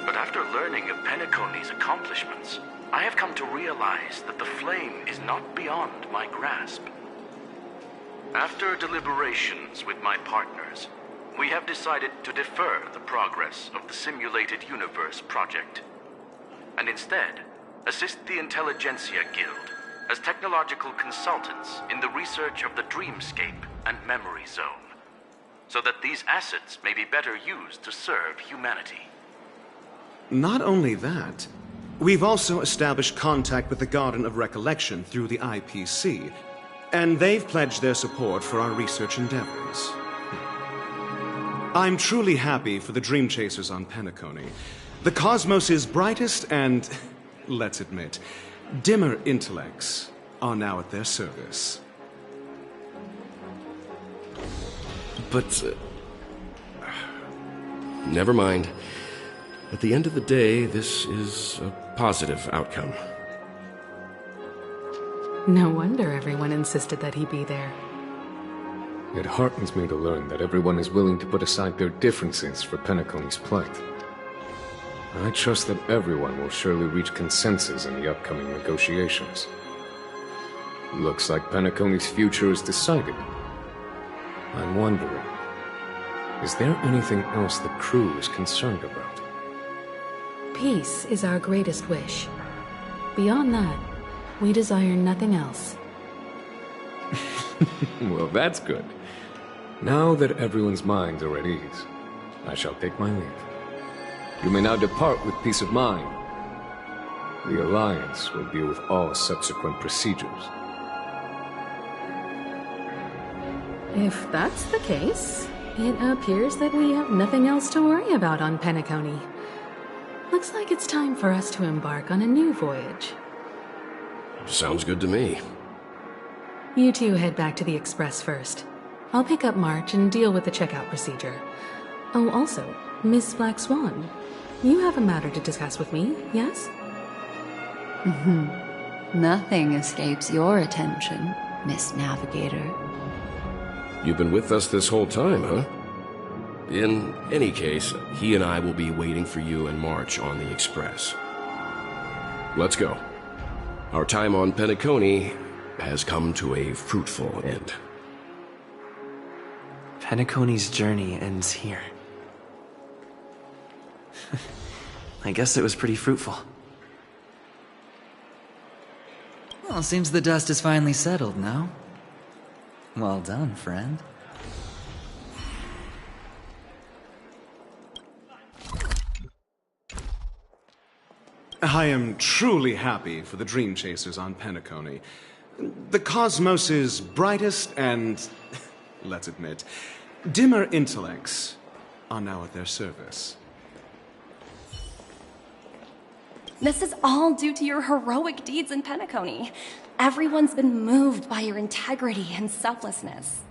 A: But after learning of Penacony's accomplishments, I have come to realize that the flame is not beyond my grasp. After deliberations with my partners, we have decided to defer the progress of the Simulated Universe project, and instead assist the Intelligentsia Guild as technological consultants in the research of the Dreamscape and Memory Zone, so that these assets may be better used to serve humanity.
W: Not only that, we've also established contact with the Garden of Recollection through the IPC, and they've pledged their support for our research endeavors. I'm truly happy for the Dream Chasers on Penacony. The cosmos' brightest and, let's admit, dimmer intellects are now at their service.
T: But, never mind. At the end of the day, this is a positive outcome.
B: No wonder everyone insisted that he be there.
I: It heartens me to learn that everyone is willing to put aside their differences for Penacony's plight. I trust that everyone will surely reach consensus in the upcoming negotiations. Looks like Penacony's future is decided. I'm wondering, is there anything else the crew is concerned about?
B: Peace is our greatest wish. Beyond that, we desire nothing else.
I: Well, that's good. Now that everyone's minds are at ease, I shall take my leave. You may now depart with peace of mind. The Alliance will deal with all subsequent procedures.
B: If that's the case, it appears that we have nothing else to worry about on Penacony. Looks like it's time for us to embark on a new voyage.
T: Sounds good to me.
B: You two head back to the Express first. I'll pick up March and deal with the checkout procedure. Oh, also, Miss Black Swan, you have a matter to discuss with me, yes?
S: Nothing escapes your attention, Miss Navigator.
T: You've been with us this whole time, huh? In any case, he and I will be waiting for you and March on the Express. Let's go. Our time on Penacony has come to a fruitful end.
O: Penacony's journey ends here. I guess it was pretty fruitful.
E: Well, seems the dust is finally settled now. Well done, friend.
W: I am truly happy for the Dream Chasers on Penacony. The cosmos' brightest and, let's admit, dimmer intellects are now at their service.
F: This is all due to your heroic deeds in Penacony. Everyone's been moved by your integrity and selflessness.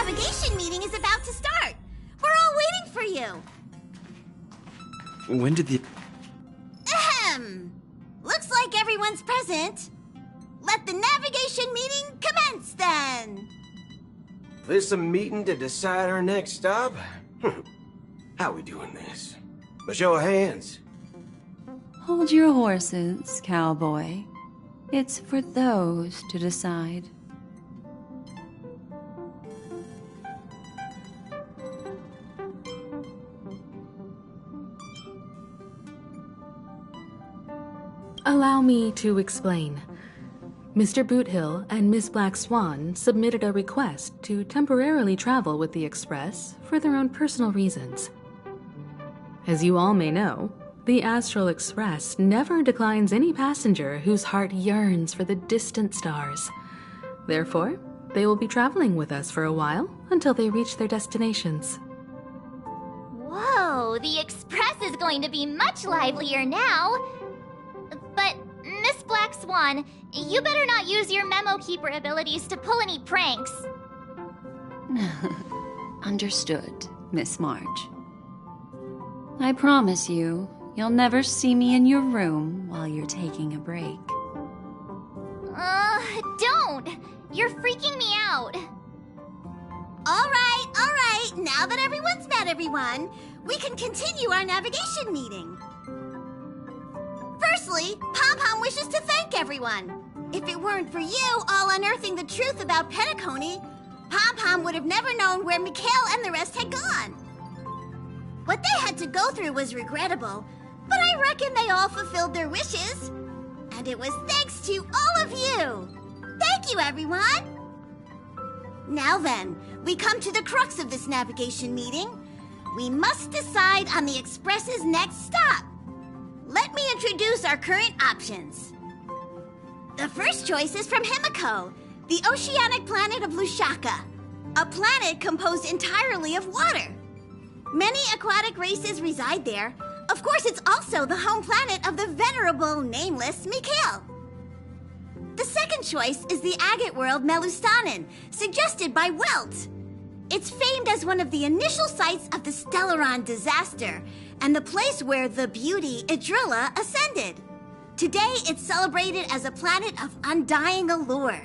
K: navigation meeting is about to start. We're all waiting for you.
H: When did the...
K: Ahem. Looks like everyone's present. Let the navigation meeting commence then.
N: This a meeting to decide our next stop? How we doing this? A show of hands.
S: Hold your horses, cowboy. It's for those to decide.
B: Allow me to explain. Mr. Boothill and Miss Black Swan submitted a request to temporarily travel with the Express for their own personal reasons. As you all may know, the Astral Express never declines any passenger whose heart yearns for the distant stars. Therefore, they will be traveling with us for a while until they reach their destinations.
D: Whoa, the Express is going to be much livelier now. But, Miss Black Swan, you better not use your Memo Keeper abilities to pull any pranks.
S: Understood, Miss March. I promise you, you'll never see me in your room while you're taking a break.
D: Don't! You're freaking me out.
K: All right. Now that everyone's met everyone, we can continue our navigation meeting. Firstly, Pom-Pom wishes to thank everyone. If it weren't for you all unearthing the truth about Penacony, Pom-Pom would have never known where Mikhail and the rest had gone. What they had to go through was regrettable, but I reckon they all fulfilled their wishes. And it was thanks to all of you. Thank you, everyone. Now then, we come to the crux of this navigation meeting. We must decide on the Express's next stop. Let me introduce our current options. The first choice is from Himiko, the oceanic planet of Lushaka, a planet composed entirely of water. Many aquatic races reside there. Of course, it's also the home planet of the venerable, nameless Mikhail. The second choice is the agate world Melustanen, suggested by Welt. It's famed as one of the initial sites of the Stellaron disaster, and the place where the beauty Idrilla ascended. Today, it's celebrated as a planet of undying allure.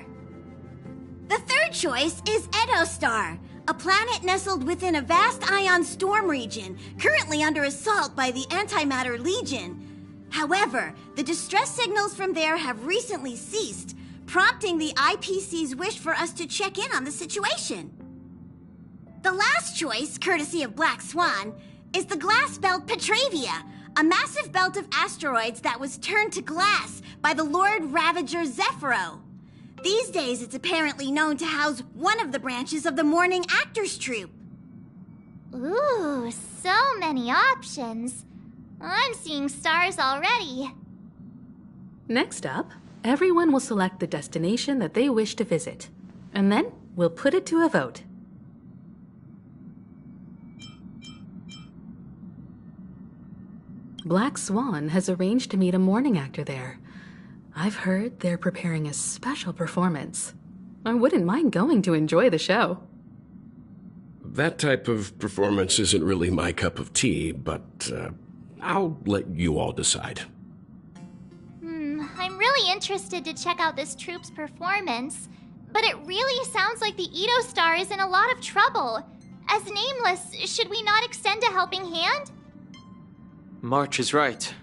K: The third choice is Edostar, a planet nestled within a vast ion storm region, currently under assault by the Antimatter Legion. However, the distress signals from there have recently ceased, prompting the IPC's wish for us to check in on the situation. The last choice, courtesy of Black Swan, is the glass belt Petravia, a massive belt of asteroids that was turned to glass by the Lord Ravager Zephyro. These days, it's apparently known to house one of the branches of the Morning Actors Troupe.
D: Ooh, so many options. I'm seeing stars already.
B: Next up, everyone will select the destination that they wish to visit, and then we'll put it to a vote. Black Swan has arranged to meet a morning actor there. I've heard they're preparing a special performance. I wouldn't mind going to enjoy the show.
T: That type of performance isn't really my cup of tea, but I'll let you all decide.
D: I'm really interested to check out this troupe's performance, but it really sounds like the Edo Star is in a lot of trouble. As Nameless, should we not extend a helping hand?
V: March is right.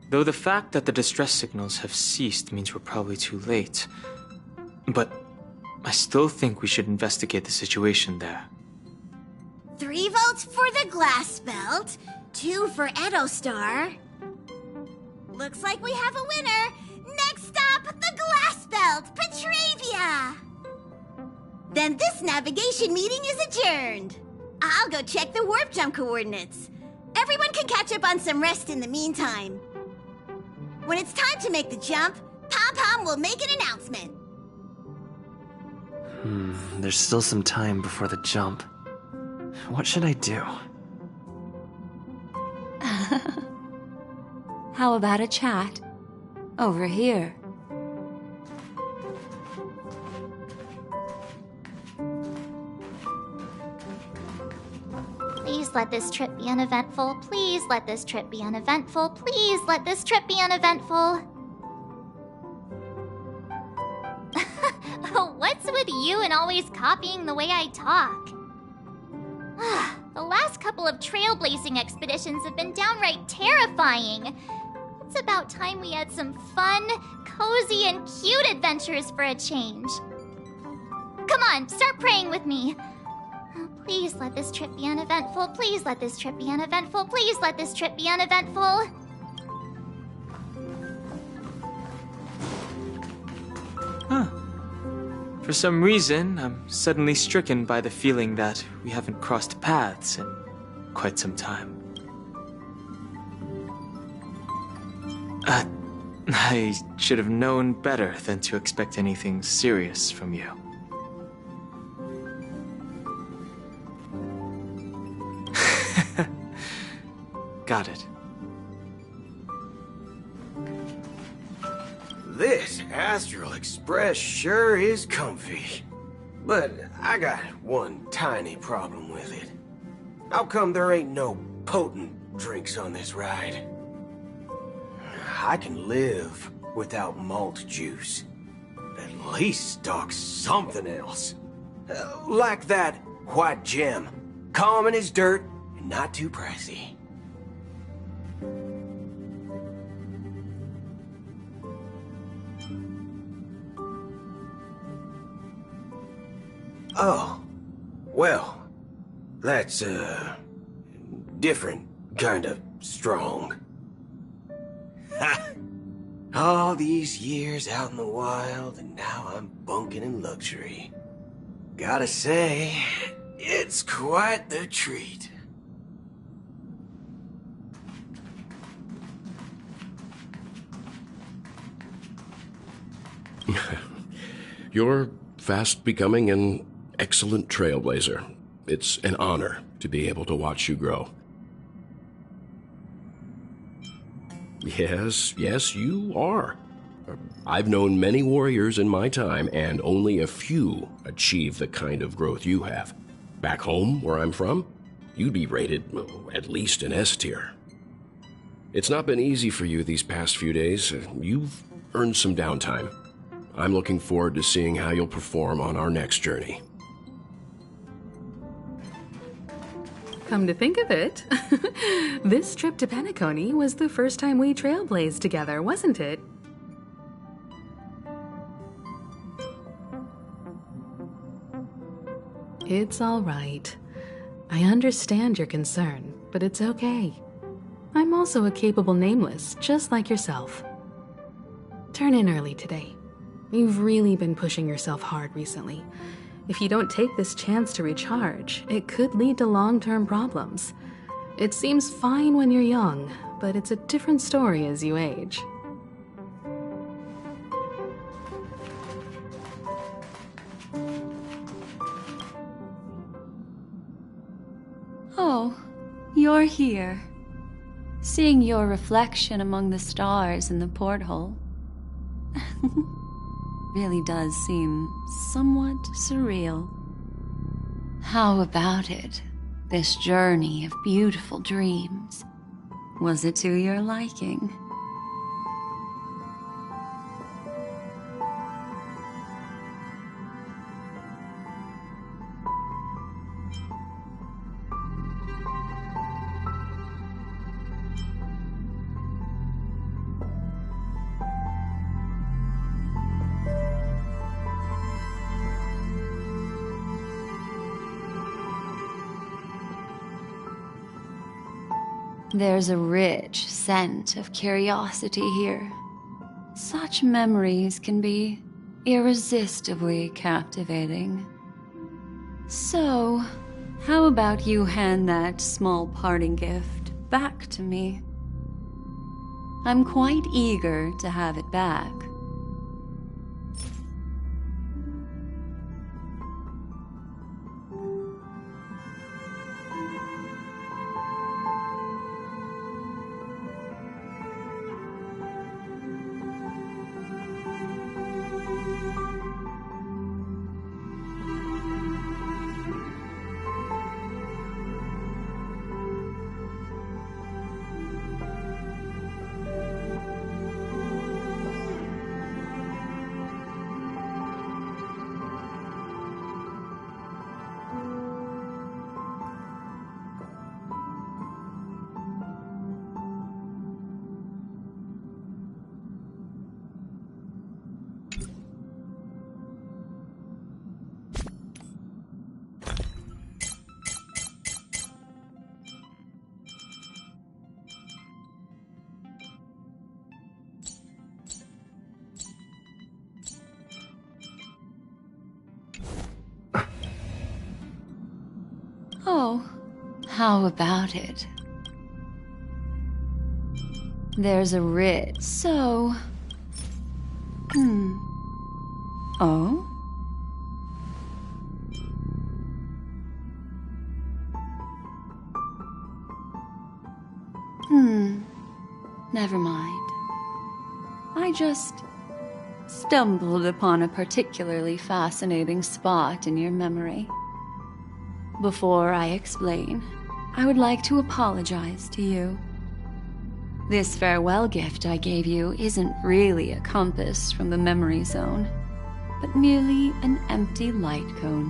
V: Though the fact that the distress signals have ceased means we're probably too late. But I still think we should investigate the situation there.
K: 3 votes for the glass belt, 2 for Edostar. Looks like we have a winner. Next stop, the glass belt, Petravia. Then this navigation meeting is adjourned. I'll go check the warp jump coordinates. Everyone can catch up on some rest in the meantime. When it's time to make the jump, Pom-Pom will make an announcement.
H: There's still some time before the jump. What should I do?
S: How about a chat? Over here.
D: let this trip be uneventful. Please let this trip be uneventful. Please let this trip be uneventful. What's with you and always copying the way I talk? The last couple of trailblazing expeditions have been downright terrifying. It's about time we had some fun, cozy, and cute adventures for a change. Come on, start praying with me. Please let this trip be uneventful. Please let this trip be uneventful. Please let this trip be uneventful.
V: Huh. For some reason, I'm suddenly stricken by the feeling that we haven't crossed paths in quite some time. I should have known better than to expect anything serious from you. Got it.
N: This Astral Express sure is comfy. But I got one tiny problem with it. How come there ain't no potent drinks on this ride? I can live without malt juice. At least stock something else. Like that white gem. Calm as dirt and not too pricey. Oh, well, that's, different kind of strong. Ha! All these years out in the wild, and now I'm bunking in luxury. Gotta say, it's quite the treat.
T: You're fast becoming an excellent trailblazer. It's an honor to be able to watch you grow. Yes, you are. I've known many warriors in my time, and only a few achieve the kind of growth you have. Back home, where I'm from, you'd be rated at least an S tier. It's not been easy for you these past few days. You've earned some downtime. I'm looking forward to seeing how you'll perform on our next journey.
B: Come to think of it, this trip to Penacony was the first time we trailblazed together, wasn't it? It's all right. I understand your concern, but it's okay. I'm also a capable nameless, just like yourself. Turn in early today. You've really been pushing yourself hard recently. If you don't take this chance to recharge, it could lead to long-term problems. It seems fine when you're young, but it's a different story as you age.
S: Oh, you're here. Seeing your reflection among the stars in the porthole really does seem somewhat surreal. How about it? This journey of beautiful dreams. Was it to your liking? There's a rich scent of curiosity here. Such memories can be irresistibly captivating. So, how about you hand that small parting gift back to me? I'm quite eager to have it back. Oh, how about it? There's a writ, so... Oh? Never mind. I just stumbled upon a particularly fascinating spot in your memory. Before I explain, I would like to apologize to you. This farewell gift I gave you isn't really a compass from the memory zone, but merely an empty light cone.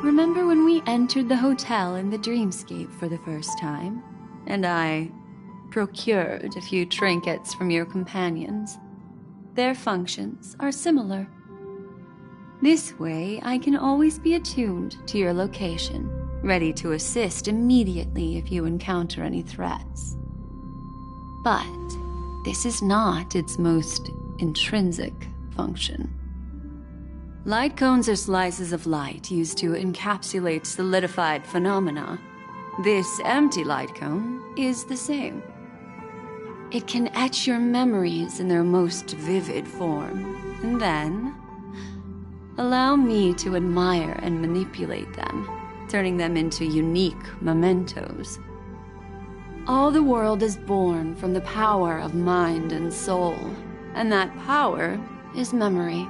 S: Remember when we entered the hotel in the dreamscape for the first time, and I procured a few trinkets from your companions? Their functions are similar. This way, I can always be attuned to your location, ready to assist immediately if you encounter any threats. But this is not its most intrinsic function. Light cones are slices of light used to encapsulate solidified phenomena. This empty light cone is the same. It can etch your memories in their most vivid form, and then allow me to admire and manipulate them, turning them into unique mementos. All the world is born from the power of mind and soul, and that power is memory.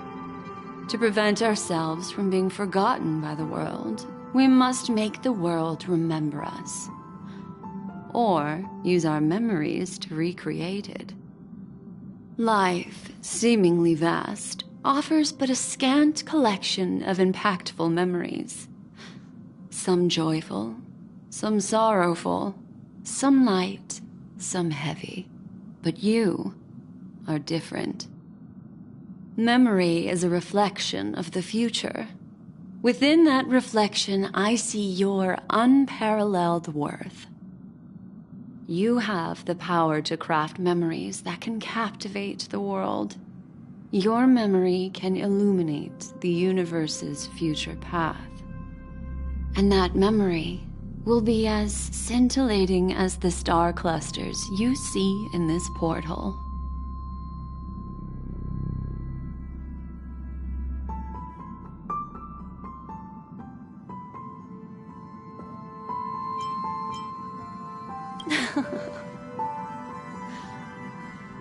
S: To prevent ourselves from being forgotten by the world, we must make the world remember us, or use our memories to recreate it. Life, seemingly vast, offers but a scant collection of impactful memories. Some joyful, some sorrowful, some light, some heavy. But you are different. Memory is a reflection of the future. Within that reflection, I see your unparalleled worth. You have the power to craft memories that can captivate the world. Your memory can illuminate the universe's future path. And that memory will be as scintillating as the star clusters you see in this portal.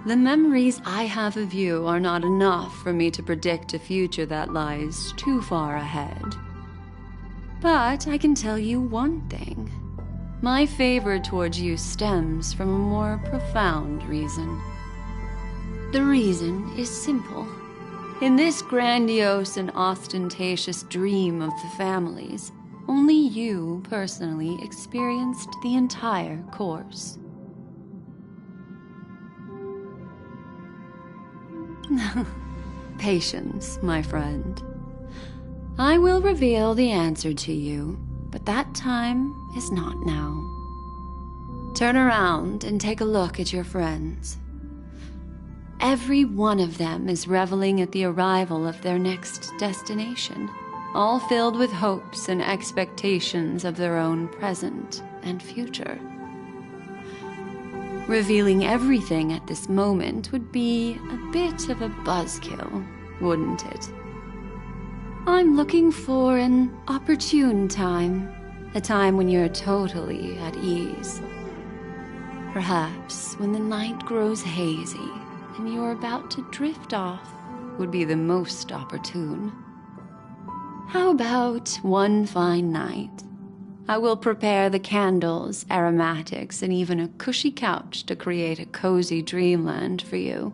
S: The memories I have of you are not enough for me to predict a future that lies too far ahead. But I can tell you one thing. My favor towards you stems from a more profound reason. The reason is simple. In this grandiose and ostentatious dream of the families, only you personally experienced the entire course. Patience, my friend. I will reveal the answer to you, but that time is not now. Turn around and take a look at your friends. Every one of them is reveling at the arrival of their next destination, all filled with hopes and expectations of their own present and future. Revealing everything at this moment would be a bit of a buzzkill, wouldn't it? I'm looking for an opportune time, a time when you're totally at ease. Perhaps when the night grows hazy and you're about to drift off would be the most opportune. How about one fine night? I will prepare the candles, aromatics, and even a cushy couch to create a cozy dreamland for you.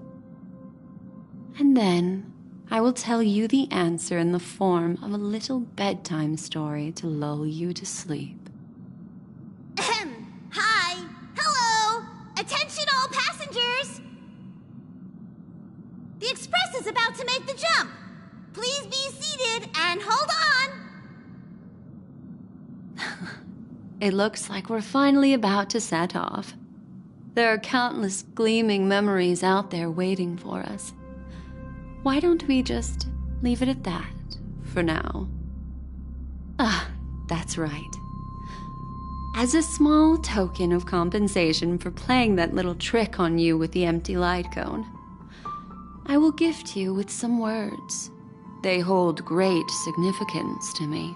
S: And then I will tell you the answer in the form of a little bedtime story to lull you to sleep.
K: Hi! Hello! Attention all passengers! The express is about to make the jump. Please be seated and hold on!
S: It looks like we're finally about to set off. There are countless gleaming memories out there waiting for us. Why don't we just leave it at that for now? Ah, that's right. As a small token of compensation for playing that little trick on you with the empty light cone, I will gift you with some words. They hold great significance to me.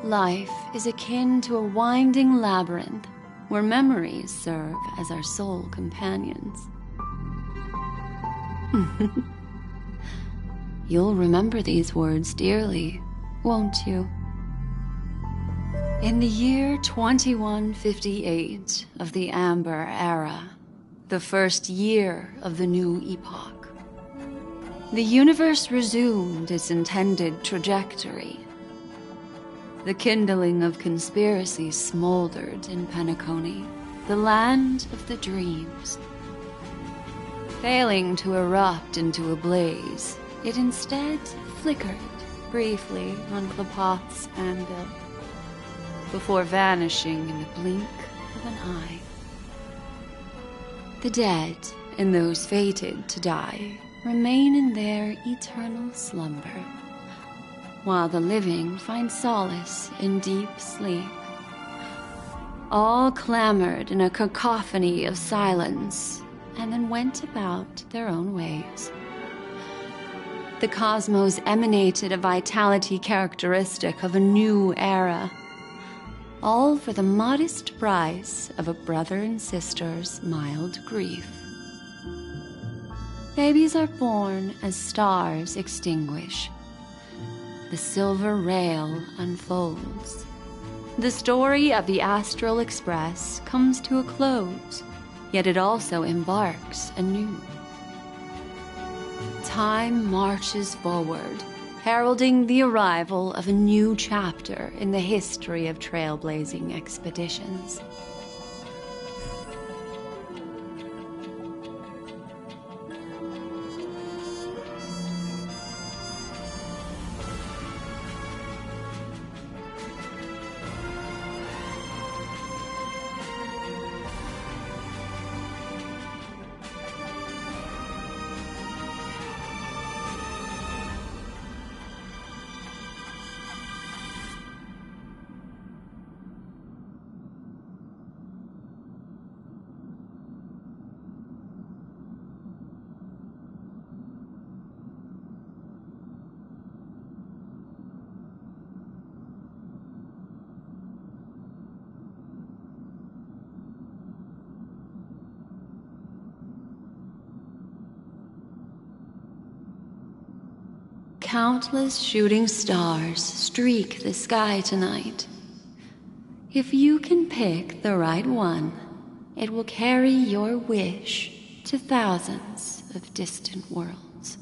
S: Life is akin to a winding labyrinth where memories serve as our sole companions. You'll remember these words dearly, won't you? In the year 2158 of the Amber Era, the first year of the new epoch, the universe resumed its intended trajectory. The kindling of conspiracy smoldered in Penacony, the land of the dreams. Failing to erupt into a blaze, it instead flickered briefly on Klapoth's anvil, before vanishing in the blink of an eye. The dead and those fated to die remain in their eternal slumber, while the living find solace in deep sleep. All clamored in a cacophony of silence, and then went about their own ways. The cosmos emanated a vitality characteristic of a new era, all for the modest price of a brother and sister's mild grief. Babies are born as stars extinguish. The silver rail unfolds. The story of the Astral Express comes to a close, yet it also embarks anew. Time marches forward, heralding the arrival of a new chapter in the history of trailblazing expeditions. Countless shooting stars streak the sky tonight. If you can pick the right one, it will carry your wish to thousands of distant worlds.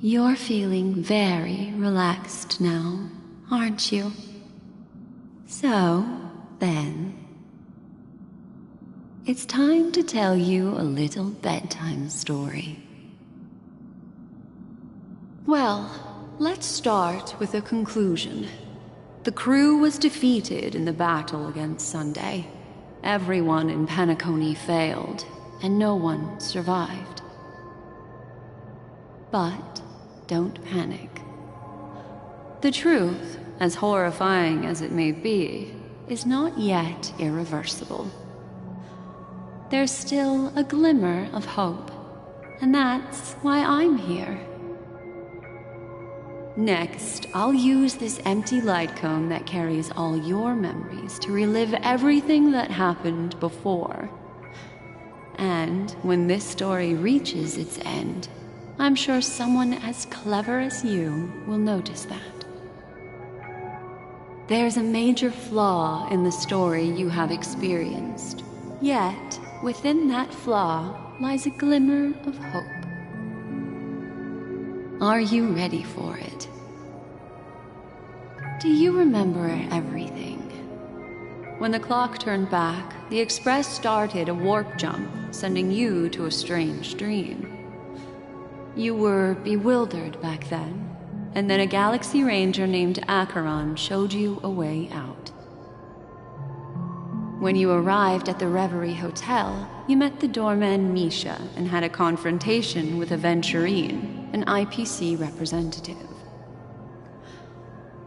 S: You're feeling very relaxed now, aren't you? So, then, it's time to tell you a little bedtime story. Well, let's start with a conclusion. The crew was defeated in the battle against Sunday. Everyone in Penacony failed, and no one survived. But don't panic. The truth, as horrifying as it may be, is not yet irreversible. There's still a glimmer of hope, and that's why I'm here. Next, I'll use this empty light cone that carries all your memories to relive everything that happened before. And when this story reaches its end, I'm sure someone as clever as you will notice that. There's a major flaw in the story you have experienced, yet within that flaw lies a glimmer of hope. Are you ready for it? Do you remember everything? When the clock turned back, the Express started a warp jump, sending you to a strange dream. You were bewildered back then, and then a Galaxy Ranger named Acheron showed you a way out. When you arrived at the Reverie Hotel, you met the doorman Misha and had a confrontation with Aventurine, an IPC representative.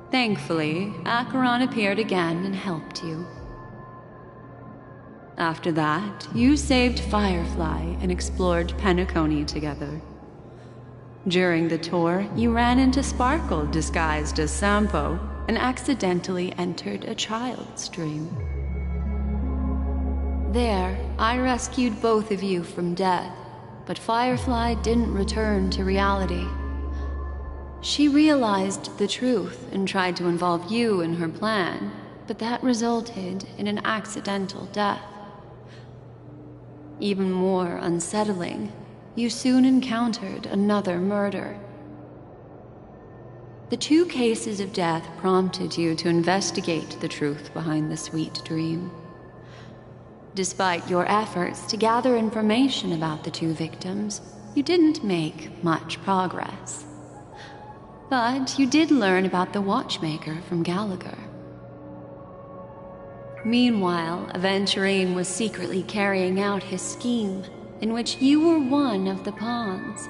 S: Thankfully, Acheron appeared again and helped you. After that, you saved Firefly and explored Penacony together. During the tour, you ran into Sparkle disguised as Sampo and accidentally entered a child's dream. There, I rescued both of you from death, but Firefly didn't return to reality. She realized the truth and tried to involve you in her plan, but that resulted in an accidental death. Even more unsettling, you soon encountered another murder. The 2 cases of death prompted you to investigate the truth behind the sweet dream. Despite your efforts to gather information about the 2 victims, you didn't make much progress. But you did learn about the watchmaker from Gallagher. Meanwhile, Aventurine was secretly carrying out his scheme, in which you were one of the pawns.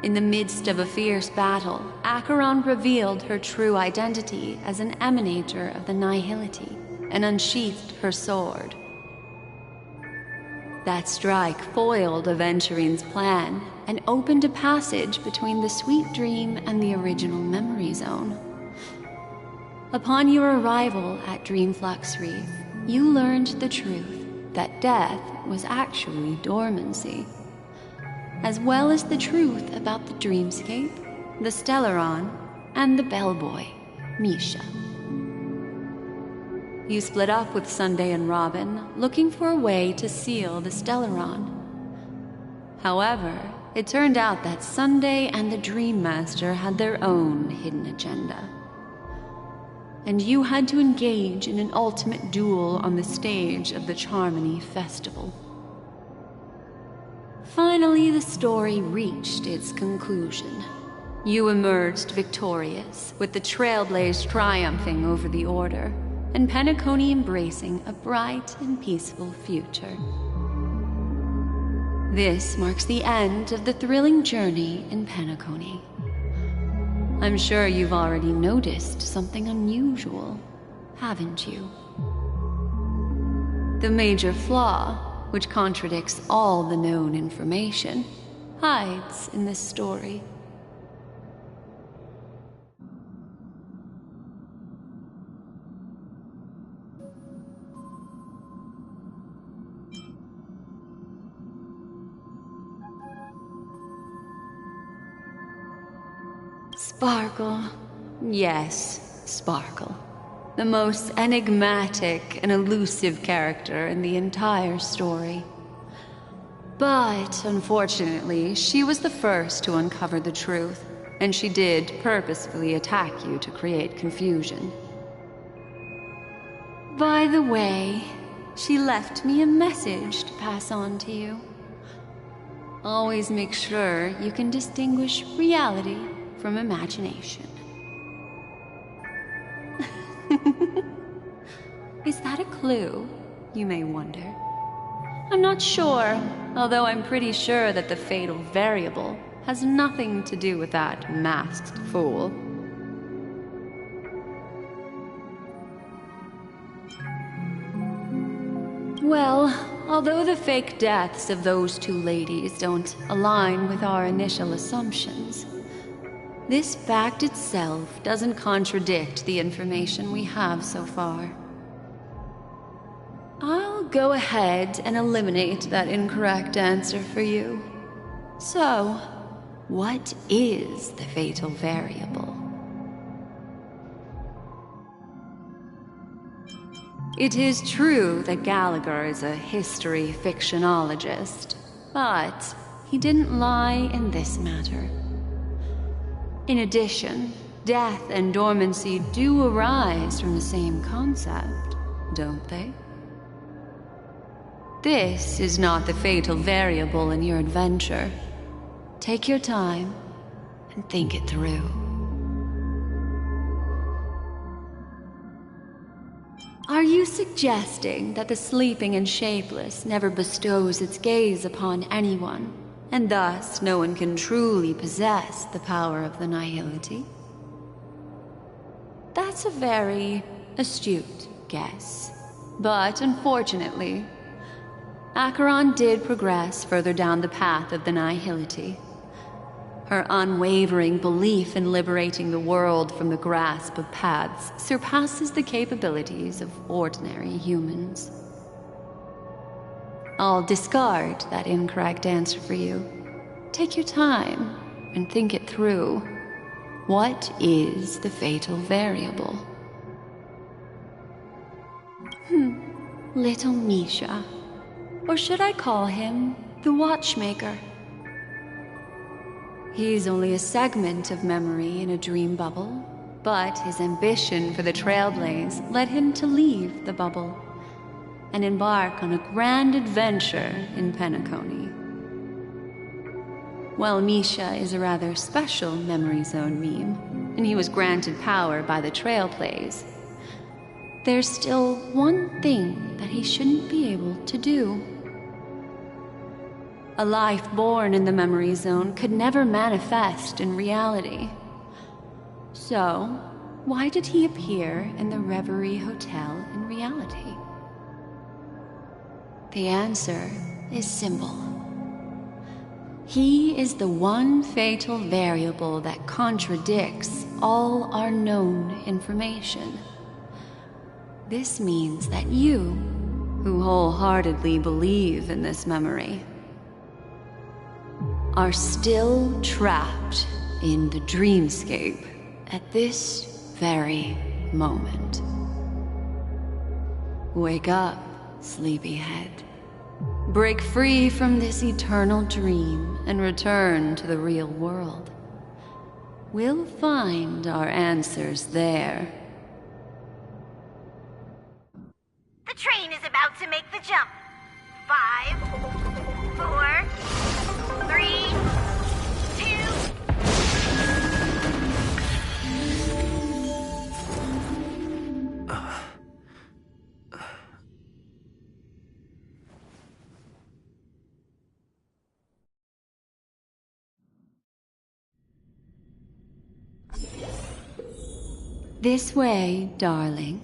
S: In the midst of a fierce battle, Acheron revealed her true identity as an emanator of the Nihility and unsheathed her sword. That strike foiled Aventurine's plan and opened a passage between the sweet dream and the original memory zone. Upon your arrival at Dreamflux Reef, you learned the truth that death was actually dormancy, as well as the truth about the dreamscape, the Stellaron, and the bellboy, Misha. You split up with Sunday and Robin, looking for a way to seal the Stellaron. However, it turned out that Sunday and the Dream Master had their own hidden agenda. And you had to engage in an ultimate duel on the stage of the Charmony Festival. Finally, the story reached its conclusion. You emerged victorious, with the Trailblazer triumphing over the Order, and Penacony embracing a bright and peaceful future. This marks the end of the thrilling journey in Penacony. I'm sure you've already noticed something unusual, haven't you? The major flaw, which contradicts all the known information, hides in this story. Sparkle. Yes, Sparkle. The most enigmatic and elusive character in the entire story. But, unfortunately, she was the first to uncover the truth, and she did purposefully attack you to create confusion. By the way, she left me a message to pass on to you. Always make sure you can distinguish reality from imagination. Is that a clue, you may wonder? I'm not sure, although I'm pretty sure that the fatal variable has nothing to do with that masked fool. Well, although the fake deaths of those 2 ladies don't align with our initial assumptions, this fact itself doesn't contradict the information we have so far. I'll go ahead and eliminate that incorrect answer for you. So, what is the fatal variable? It is true that Gallagher is a history fictionologist, but he didn't lie in this matter. In addition, death and dormancy do arise from the same concept, don't they? This is not the fatal variable in your adventure. Take your time and think it through. Are you suggesting that the sleeping and shapeless never bestows its gaze upon anyone, and thus, no one can truly possess the power of the Nihility? That's a very astute guess. But unfortunately, Acheron did progress further down the path of the nihility. Her unwavering belief in liberating the world from the grasp of paths surpasses the capabilities of ordinary humans. I'll discard that incorrect answer for you. Take your time and think it through. What is the fatal variable? Little Misha. Or should I call him the Watchmaker? He's only a segment of memory in a dream bubble, but his ambition for the Trailblaze led him to leave the bubble and embark on a grand adventure in Penacony. While Misha is a rather special memory zone meme, and he was granted power by the Trailblaze, there's still one thing that he shouldn't be able to do. A life born in the memory zone could never manifest in reality. So, why did he appear in the Reverie Hotel in reality? The answer is simple. He is the one fatal variable that contradicts all our known information. This means that you, who wholeheartedly believe in this memory, are still trapped in the dreamscape at this very moment. Wake up, sleepyhead. Break free from this eternal dream and return to the real world. We'll find our answers there.
K: The train is about to make the jump. 5, 4, 3, 2.
S: This way, darling.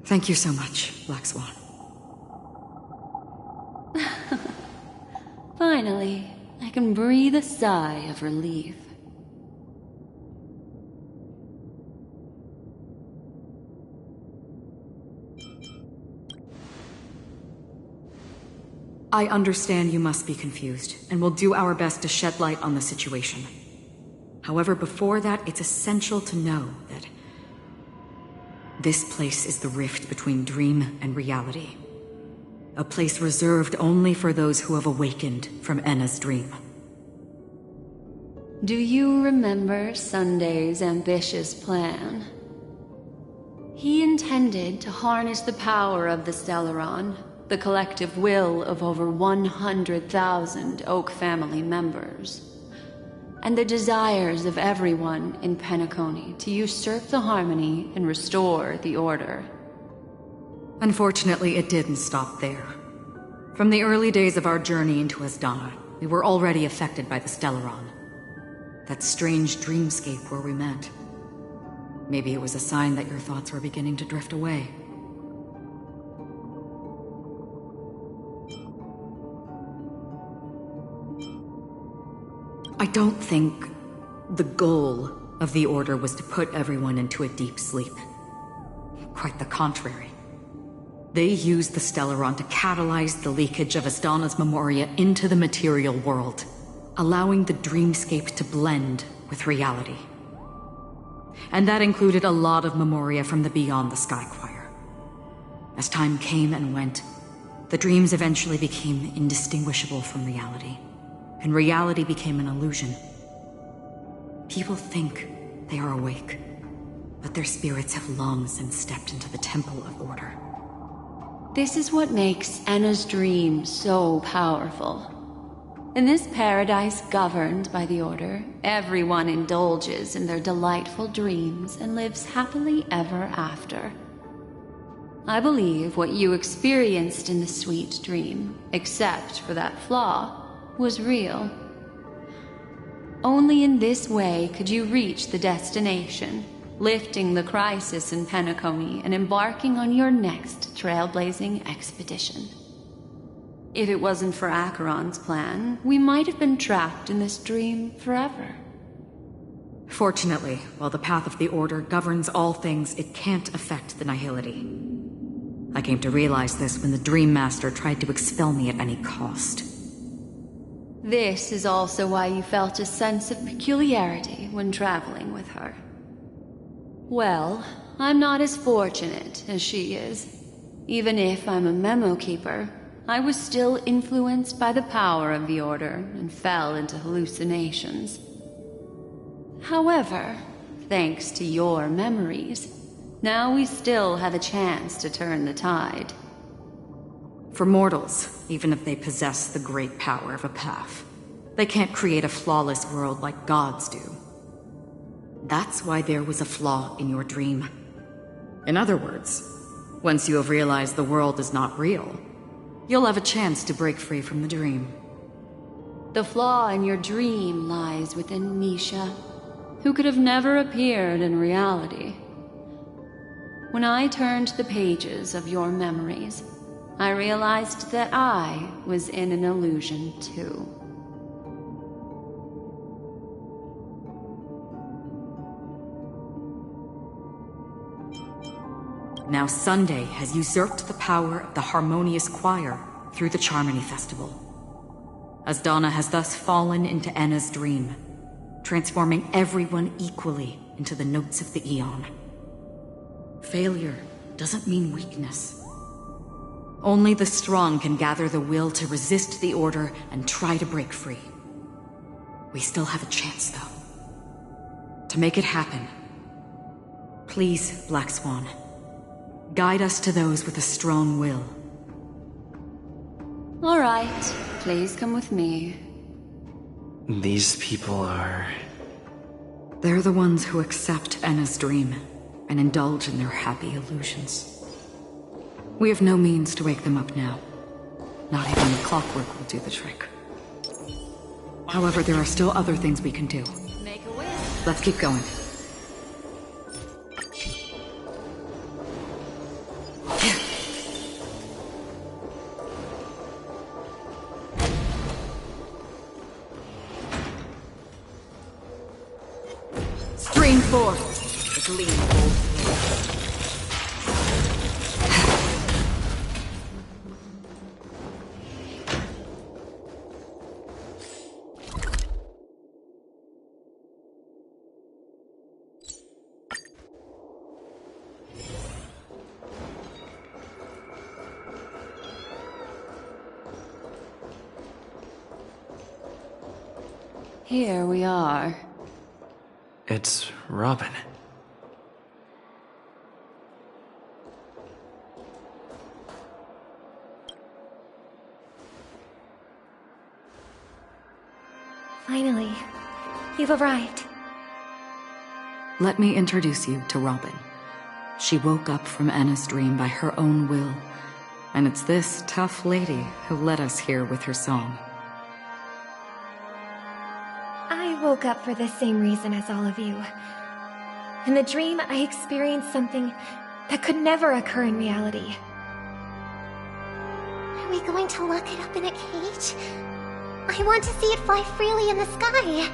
L: Thank you so much, Black Swan.
S: Finally, I can breathe a sigh of relief.
L: I understand you must be confused, and will do our best to shed light on the situation. However, before that, it's essential to know that this place is the rift between dream and reality. A place reserved only for those who have awakened from Enna's dream.
S: Do you remember Sunday's ambitious plan? He intended to harness the power of the Stellaron, the collective will of over 100,000 Oak family members, and the desires of everyone in Penacony to usurp the harmony and restore the order.
L: Unfortunately, it didn't stop there. From the early days of our journey into Asdana, we were already affected by the Stellaron. That strange dreamscape where we met. Maybe it was a sign that your thoughts were beginning to drift away. I don't think the goal of the Order was to put everyone into a deep sleep. Quite the contrary. They used the Stellaron to catalyze the leakage of Asdana's Memoria into the material world, allowing the dreamscape to blend with reality. And that included a lot of Memoria from the Beyond the Sky Choir. As time came and went, the dreams eventually became indistinguishable from reality, and reality became an illusion. People think they are awake, but their spirits have long since stepped into the Temple of Order.
S: This is what makes Enna's dream so powerful. In this paradise governed by the Order, everyone indulges in their delightful dreams and lives happily ever after. I believe what you experienced in the sweet dream, except for that flaw, was real. Only in this way could you reach the destination, lifting the crisis in Penacony and embarking on your next trailblazing expedition. If it wasn't for Acheron's plan, we might have been trapped in this dream forever.
L: Fortunately, while the path of the Order governs all things, it can't affect the Nihility. I came to realize this when the Dream Master tried to expel me at any cost.
S: This is also why you felt a sense of peculiarity when traveling with her. Well, I'm not as fortunate as she is. Even if I'm a memo keeper, I was still influenced by the power of the Order and fell into hallucinations. However, thanks to your memories, now we still have a chance to turn the tide.
L: For mortals, even if they possess the great power of a path, they can't create a flawless world like gods do. That's why there was a flaw in your dream. In other words, once you have realized the world is not real, you'll have a chance to break free from the dream.
S: The flaw in your dream lies within Misha, who could have never appeared in reality. When I turned the pages of your memories, I realized that I was in an illusion too.
L: Now Sunday has usurped the power of the Harmonious Choir through the Charmony Festival. Asdana has thus fallen into Enna's dream, transforming everyone equally into the notes of the Eon. Failure doesn't mean weakness. Only the strong can gather the will to resist the Order and try to break free. We still have a chance, though. To make it happen, please, Black Swan, guide us to those with a strong will.
S: All right, please come with me.
H: These people are...
L: They're the ones who accept Enna's dream and indulge in their happy illusions. We have no means to wake them up now. Not even the clockwork will do the trick. However, there are still other things we can do.
S: Make a wish.
L: Let's keep going. Bring forth the gleam of old flame.
S: Here we are.
H: It's Robin.
G: Finally, you've arrived.
L: Let me introduce you to Robin. She woke up from Anna's dream by her own will, and it's this tough lady who led us here with her song.
G: I woke up for the same reason as all of you. In the dream, I experienced something that could never occur in reality.
D: Are we going to lock it up in a cage? I want to see it fly freely in the sky.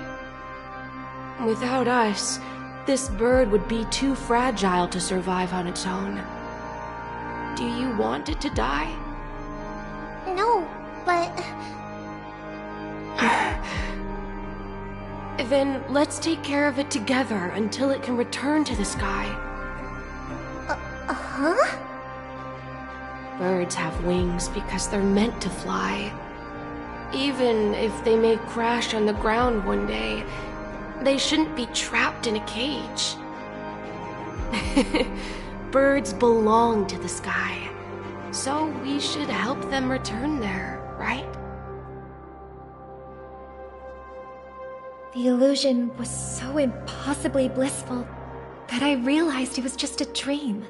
M: Without us, this bird would be too fragile to survive on its own. Do you want it to die?
D: No, but...
M: Then let's take care of it together until it can return to the sky.
D: Huh?
M: Birds have wings because they're meant to fly. Even if they may crash on the ground one day, they shouldn't be trapped in a cage. Birds belong to the sky, so we should help them return there, right?
G: The illusion was so impossibly blissful that I realized it was just a dream.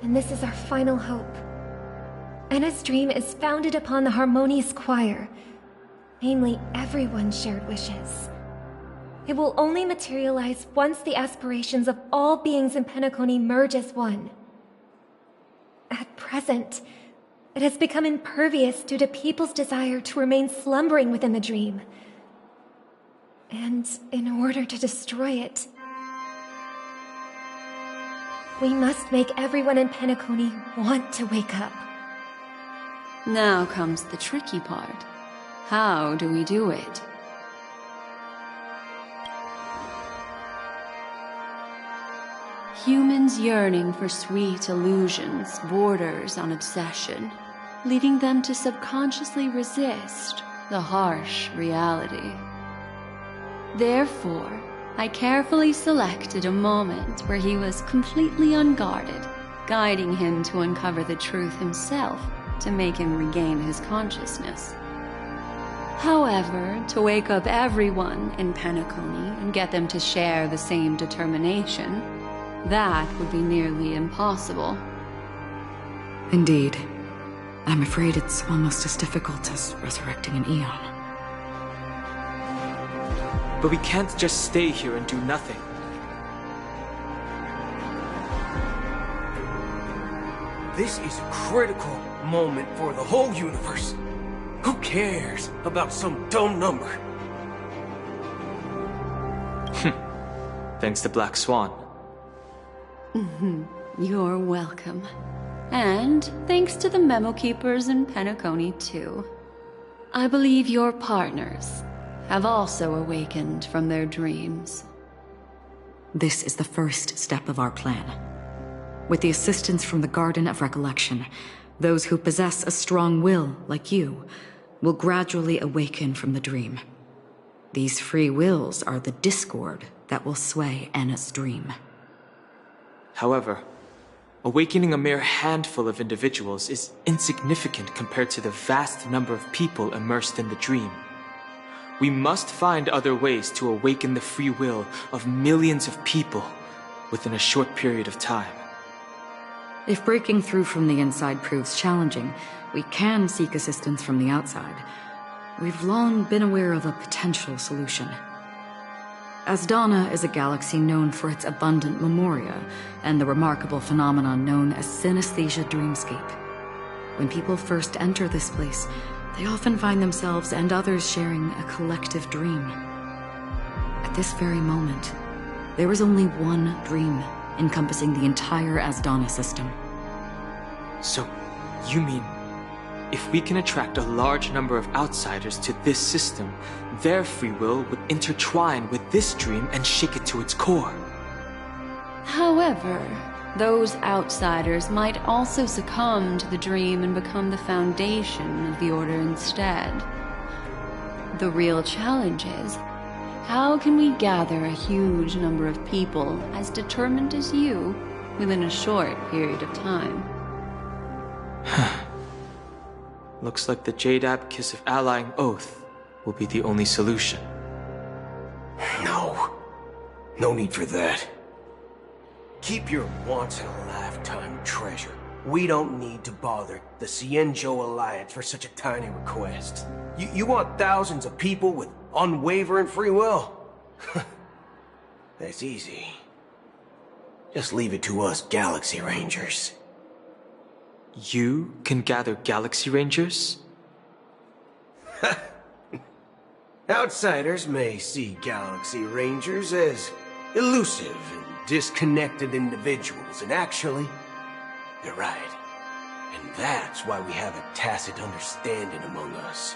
G: And this is our final hope. Anna's dream is founded upon the harmonious choir, namely everyone's shared wishes. It will only materialize once the aspirations of all beings in Penacony merge as one. At present, it has become impervious due to people's desire to remain slumbering within the dream. And in order to destroy it, we must make everyone in Penacony want to wake up.
S: Now comes the tricky part. How do we do it? Humans yearning for sweet illusions borders on obsession, leading them to subconsciously resist the harsh reality. Therefore, I carefully selected a moment where he was completely unguarded, guiding him to uncover the truth himself to make him regain his consciousness. However, to wake up everyone in Penacony and get them to share the same determination, that would be nearly impossible.
L: Indeed. I'm afraid it's almost as difficult as resurrecting an Eon.
V: But we can't just stay here and do nothing.
C: This is a critical moment for the whole universe. Who cares about some dumb number?
V: Thanks to Black Swan.
S: You're welcome. And thanks to the Memo Keepers in Penacony, too. I believe your partners have also awakened from their dreams.
L: This is the first step of our plan. With the assistance from the Garden of Recollection, those who possess a strong will, like you, will gradually awaken from the dream. These free wills are the discord that will sway Anna's dream.
V: However, awakening a mere handful of individuals is insignificant compared to the vast number of people immersed in the dream. We must find other ways to awaken the free will of millions of people within a short period of time.
L: If breaking through from the inside proves challenging, we can seek assistance from the outside. We've long been aware of a potential solution. Asdana is a galaxy known for its abundant memoria and the remarkable phenomenon known as synesthesia dreamscape. When people first enter this place, they often find themselves and others sharing a collective dream. At this very moment,
B: There is only one dream, encompassing the entire Asdana system.
V: So, you mean, if we can attract a large number of outsiders to this system, their free will would intertwine with this dream and shake it to its core?
S: However, those outsiders might also succumb to the dream and become the foundation of the Order instead. The real challenge is, how can we gather a huge number of people as determined as you within a short period of time?
V: Looks like the Jade Abacus of Allying Oath will be the only solution.
N: No. No need for that. Keep your once-in-a-lifetime treasure. We don't need to bother the Cienjo Alliance for such a tiny request. You want thousands of people with unwavering free will? That's easy. Just leave it to us Galaxy Rangers.
V: You can gather Galaxy Rangers?
N: Outsiders may see Galaxy Rangers as elusive and disconnected individuals, and actually, they're right. And that's why we have a tacit understanding among us.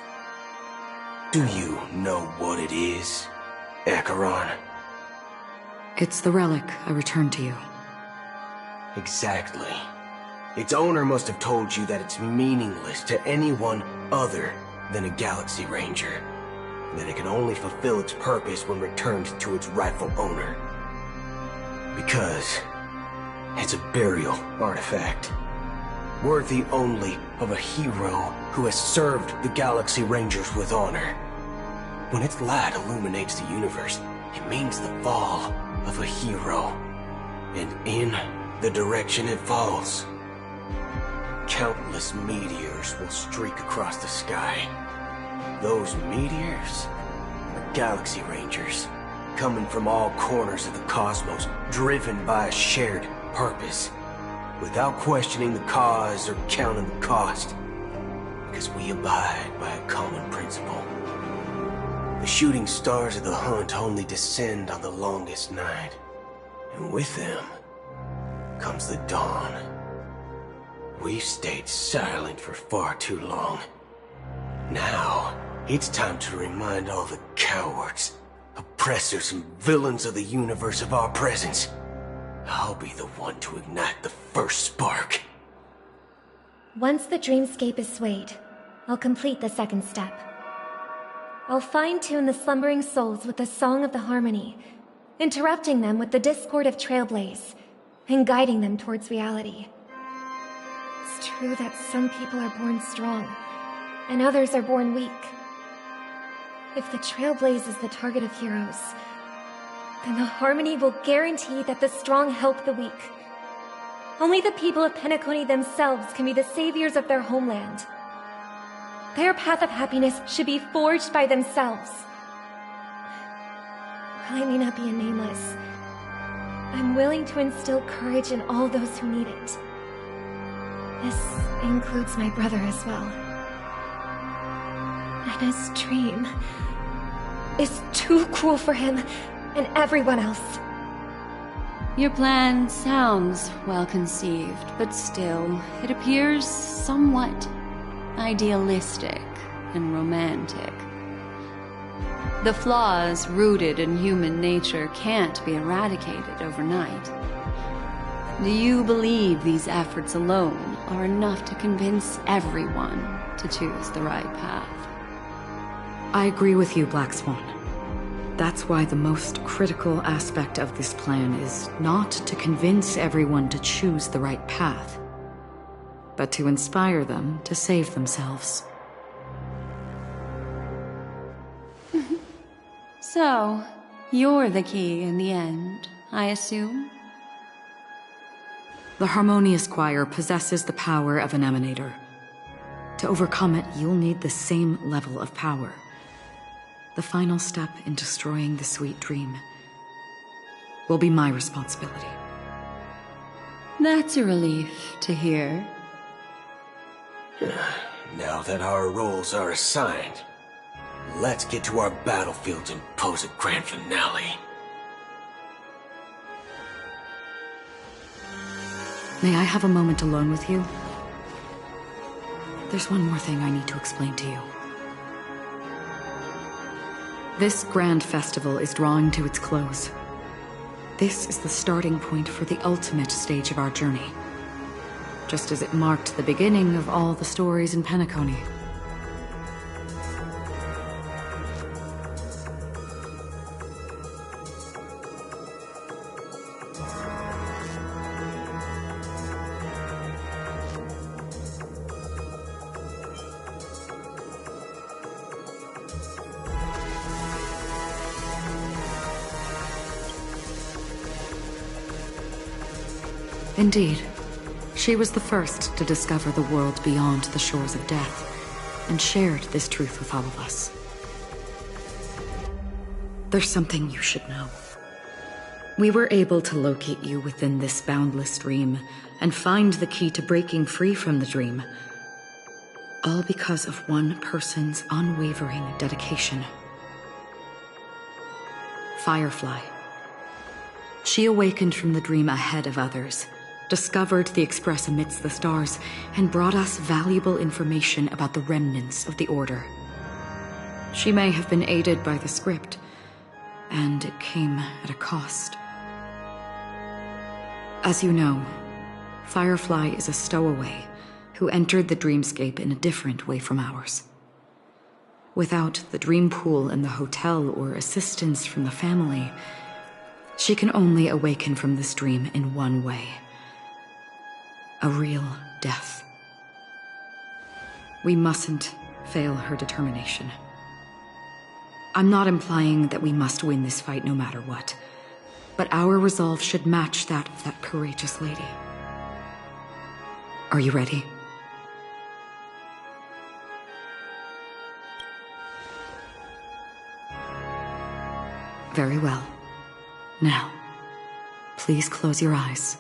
N: Do you know what it is, Acheron?
B: It's the relic I returned to you.
N: Exactly. Its owner must have told you that it's meaningless to anyone other than a Galaxy Ranger, and that it can only fulfill its purpose when returned to its rightful owner. Because it's a burial artifact, worthy only of a hero who has served the Galaxy Rangers with honor. When its light illuminates the universe, it means the fall of a hero, and in the direction it falls, countless meteors will streak across the sky. Those meteors are Galaxy Rangers, coming from all corners of the cosmos, driven by a shared purpose, without questioning the cause or counting the cost, because we abide by a common principle. The shooting stars of the hunt only descend on the longest night, and with them comes the dawn. We've stayed silent for far too long. Now, it's time to remind all the cowards, oppressors and villains of the universe of our presence. I'll be the one to ignite the first spark.
G: Once the dreamscape is swayed, I'll complete the second step. I'll fine-tune the slumbering souls with the Song of the Harmony, interrupting them with the discord of Trailblaze, and guiding them towards reality. It's true that some people are born strong, and others are born weak. If the Trailblaze is the target of heroes, then the Harmony will guarantee that the strong help the weak. Only the people of Penacony themselves can be the saviors of their homeland. Their path of happiness should be forged by themselves. While I may not be a nameless, I'm willing to instill courage in all those who need it. This includes my brother as well. And his dream is too cruel for him and everyone else.
S: Your plan sounds well conceived, but still, it appears somewhat idealistic and romantic. The flaws rooted in human nature can't be eradicated overnight. Do you believe these efforts alone are enough to convince everyone to choose the right path?
B: I agree with you, Black Swan. That's why the most critical aspect of this plan is not to convince everyone to choose the right path, but to inspire them to save themselves.
S: So, you're the key in the end, I assume?
B: The Harmonious Choir possesses the power of an emanator. To overcome it, you'll need the same level of power. The final step in destroying the sweet dream will be my responsibility.
S: That's a relief to hear.
N: Now that our roles are assigned, let's get to our battlefields and pose a grand finale.
L: May I have a moment alone with you? There's one more thing I need to explain to you. This grand festival is drawing to its close. This is the starting point for the ultimate stage of our journey. Just as it marked the beginning of all the stories in Penacony. Indeed. She was the first to discover the world beyond the shores of death, and shared this truth with all of us. There's something you should know. We were able to locate you within this boundless dream, and find the key to breaking free from the dream. All because of one person's unwavering dedication. Firefly. She awakened from the dream ahead of others, discovered the Express amidst the stars, and brought us valuable information about the remnants of the Order. She may have been aided by the script, and it came at a cost. As you know, Firefly is a stowaway who entered the dreamscape in a different way from ours. Without the dream pool in the hotel or assistance from the family, she can only awaken from this dream in one way. A real death. We mustn't fail her determination. I'm not implying that we must win this fight no matter what, but our resolve should match that of that courageous lady. Are you ready? Very well. Now, please close your eyes.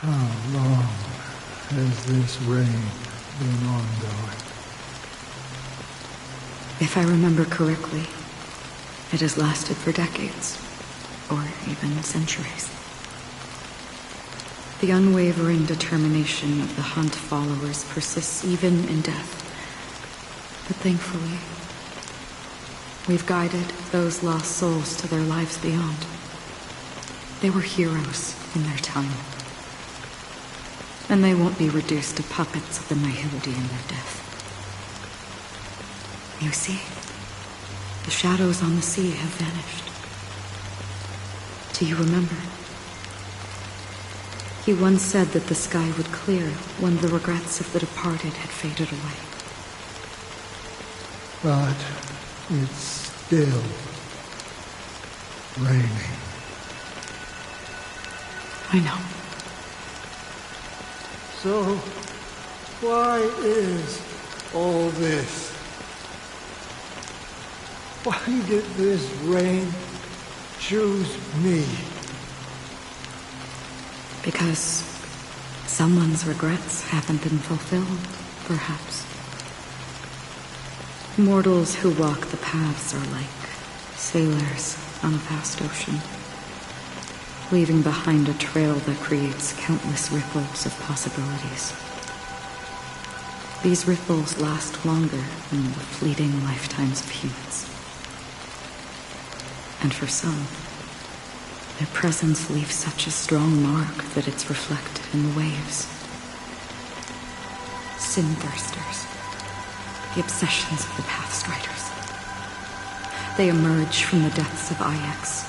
Q: How long has this reign been ongoing?
L: If I remember correctly, it has lasted for decades, or even centuries. The unwavering determination of the Hunt followers persists even in death. But thankfully, we've guided those lost souls to their lives beyond. They were heroes in their time. And they won't be reduced to puppets of the Nihility in their death. You see, the shadows on the sea have vanished. Do you remember? He once said that the sky would clear when the regrets of the departed had faded away.
Q: But it's still raining.
L: I know.
Q: So, why is all this? Why did this rain choose me?
L: Because someone's regrets haven't been fulfilled, perhaps. Mortals who walk the paths are like sailors on a vast ocean, leaving behind a trail that creates countless ripples of possibilities. These ripples last longer than the fleeting lifetimes of humans. And for some, their presence leaves such a strong mark that it's reflected in the waves. Sin-thirsters, the obsessions of the Pathstriders. They emerge from the depths of Ix,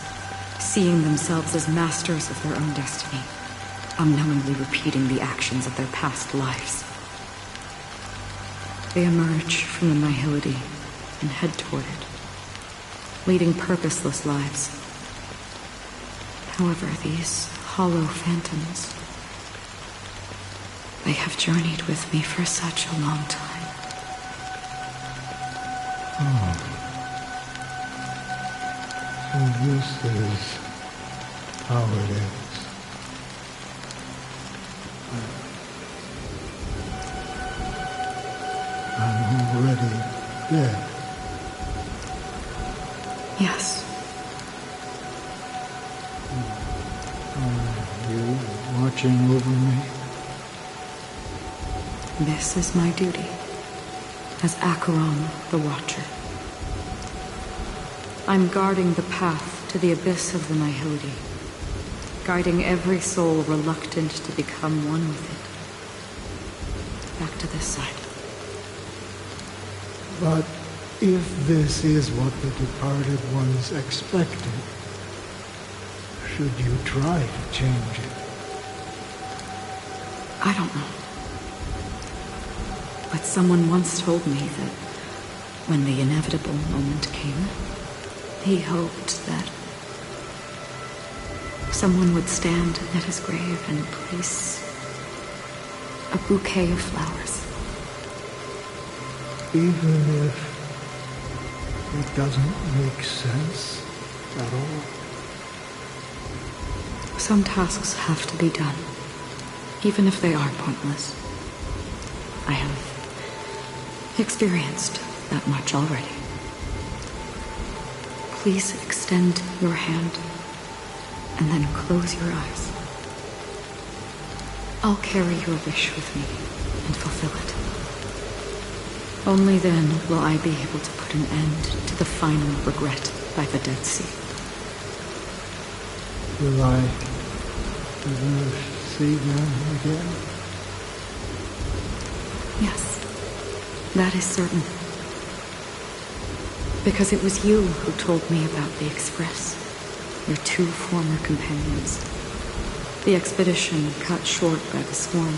L: seeing themselves as masters of their own destiny, unknowingly repeating the actions of their past lives. They emerge from the nihility and head toward it, leading purposeless lives. However, these hollow phantoms, they have journeyed with me for such a long time.
Q: Oh. So this is how it is. I'm already dead.
L: Yes.
Q: Are you watching over me?
L: This is my duty as Acheron the Watcher. I'm guarding the path to the abyss of the nihility, guiding every soul reluctant to become one with it. Back to this side.
Q: But if this is what the departed ones expected, should you try to change it?
L: I don't know. But someone once told me that when the inevitable moment came, he hoped that someone would stand at his grave and place a bouquet of flowers.
Q: Even if it doesn't make sense at all?
L: Some tasks have to be done, even if they are pointless. I have experienced that much already. Please extend your hand and then close your eyes. I'll carry your wish with me and fulfill it. Only then will I be able to put an end to the final regret by the Dead Sea.
Q: Will I ever see them again?
L: Yes, that is certain. Because it was you who told me about the Express, your two former companions. The expedition cut short by the swarm.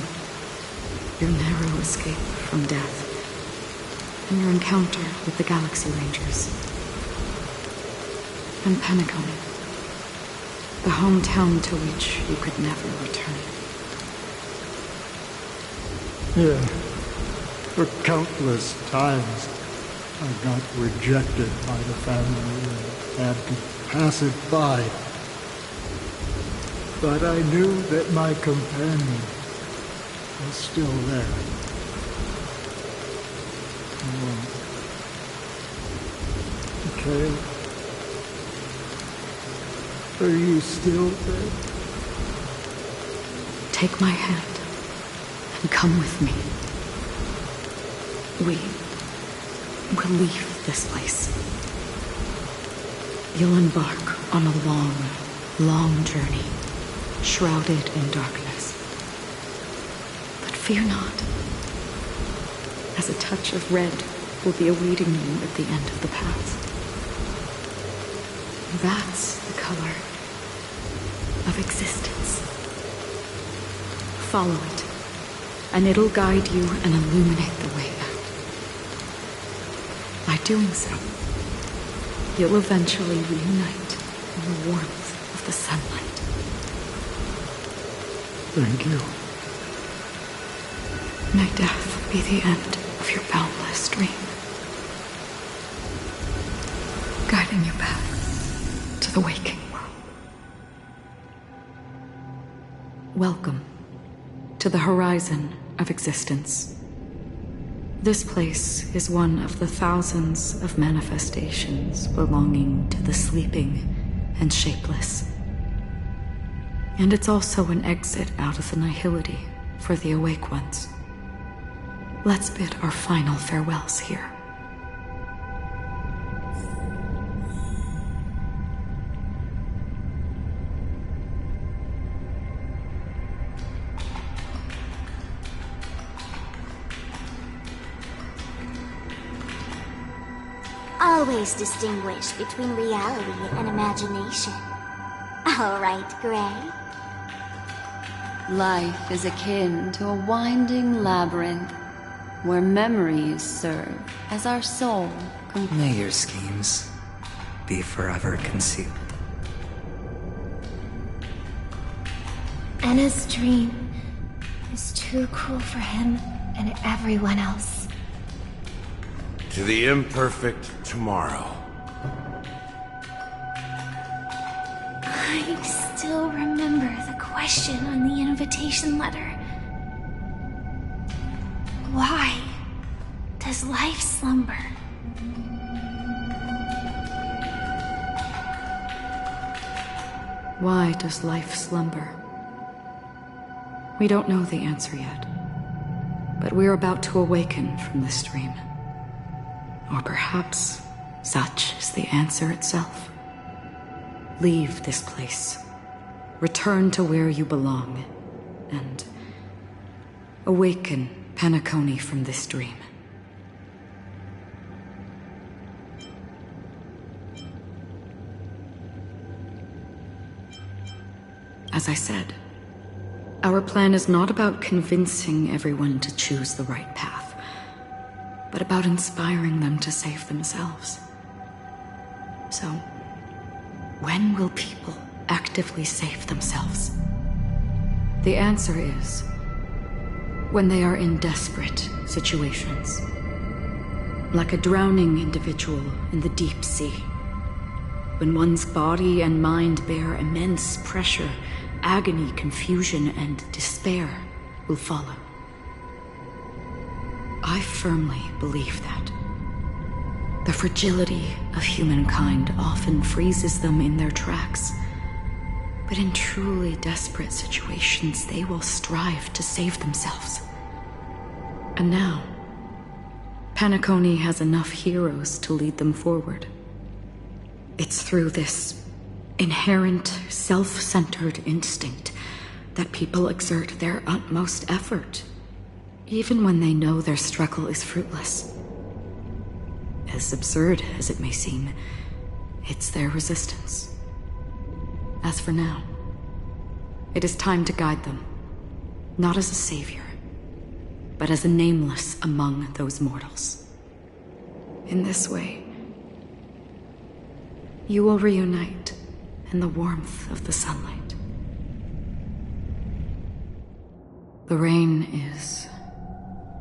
L: Your narrow escape from death. And your encounter with the Galaxy Rangers. And Penacony. The hometown to which you could never return.
Q: Yeah. For countless times, I got rejected by the family and had to pass it by. But I knew that my companion was still there. Okay. Are you still there?
L: Take my hand and come with me. We'll leave this place. You'll embark on a long, long journey, shrouded in darkness. But fear not, as a touch of red will be awaiting you at the end of the path. That's the color of existence. Follow it, and it'll guide you and illuminate the way out. By doing so, you'll eventually reunite in the warmth of the sunlight.
Q: Thank you.
L: May death be the end of your boundless dream, guiding you back to the waking world. Welcome to the horizon of existence. This place is one of the thousands of manifestations belonging to the sleeping and shapeless. And it's also an exit out of the nihility for the awake ones. Let's bid our final farewells here.
D: Always distinguish between reality and imagination. All right, Gray.
S: Life is akin to a winding labyrinth, where memories serve as our soul.
E: May your schemes be forever concealed.
G: Anna's dream is too cruel for him and everyone else.
C: To the imperfect tomorrow.
G: I still remember the question on the invitation letter. Why does life slumber?
L: Why does life slumber? We don't know the answer yet, but we're about to awaken from this dream. Or perhaps such is the answer itself. Leave this place. Return to where you belong. And awaken Penacony from this dream. As I said, our plan is not about convincing everyone to choose the right path, but about inspiring them to save themselves. So, when will people actively save themselves? The answer is when they are in desperate situations. Like a drowning individual in the deep sea. When one's body and mind bear immense pressure, agony, confusion, and despair will follow. I firmly believe that. The fragility of humankind often freezes them in their tracks. But in truly desperate situations, they will strive to save themselves. And now, Penacony has enough heroes to lead them forward. It's through this inherent, self-centered instinct that people exert their utmost effort, even when they know their struggle is fruitless. As absurd as it may seem, it's their resistance. As for now, it is time to guide them, not as a savior, but as a nameless among those mortals. In this way, you will reunite in the warmth of the sunlight. The rain is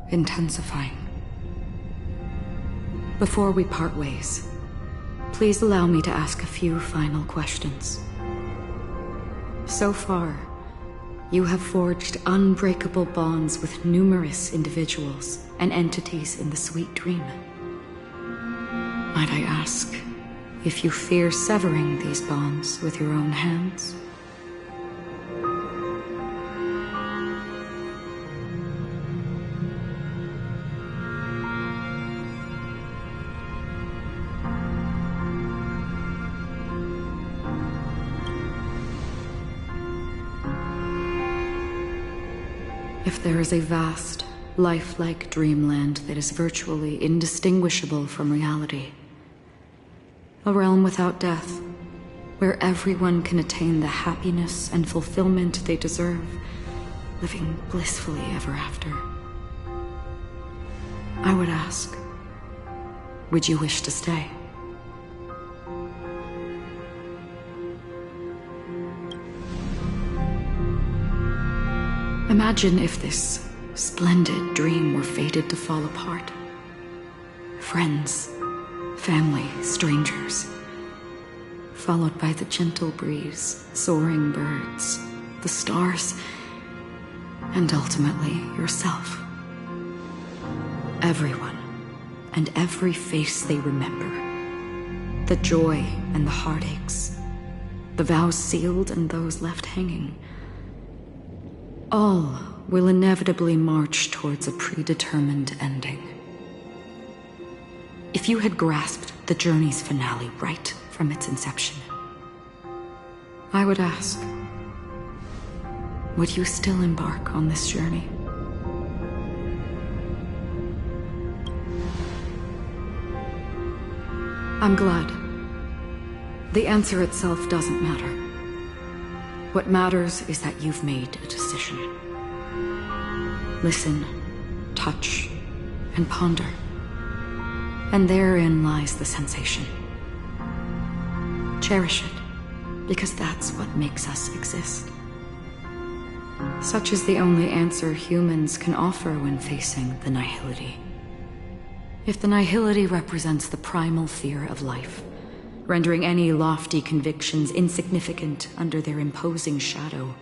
L: intensifying. Before we part ways, please allow me to ask a few final questions. So far, you have forged unbreakable bonds with numerous individuals and entities in the Sweet Dream. Might I ask if you fear severing these bonds with your own hands? If there is a vast, lifelike dreamland that is virtually indistinguishable from reality, a realm without death, where everyone can attain the happiness and fulfillment they deserve, living blissfully ever after, I would ask, would you wish to stay? Imagine if this splendid dream were fated to fall apart. Friends, family, strangers, followed by the gentle breeze, soaring birds, the stars, and ultimately yourself. Everyone, and every face they remember. The joy and the heartaches, the vows sealed and those left hanging. All will inevitably march towards a predetermined ending. If you had grasped the journey's finale right from its inception, I would ask, would you still embark on this journey? I'm glad. The answer itself doesn't matter. What matters is that you've made a decision. Listen, touch, and ponder. And therein lies the sensation. Cherish it, because that's what makes us exist. Such is the only answer humans can offer when facing the nihility. If the nihility represents the primal fear of life, rendering any lofty convictions insignificant under their imposing shadow,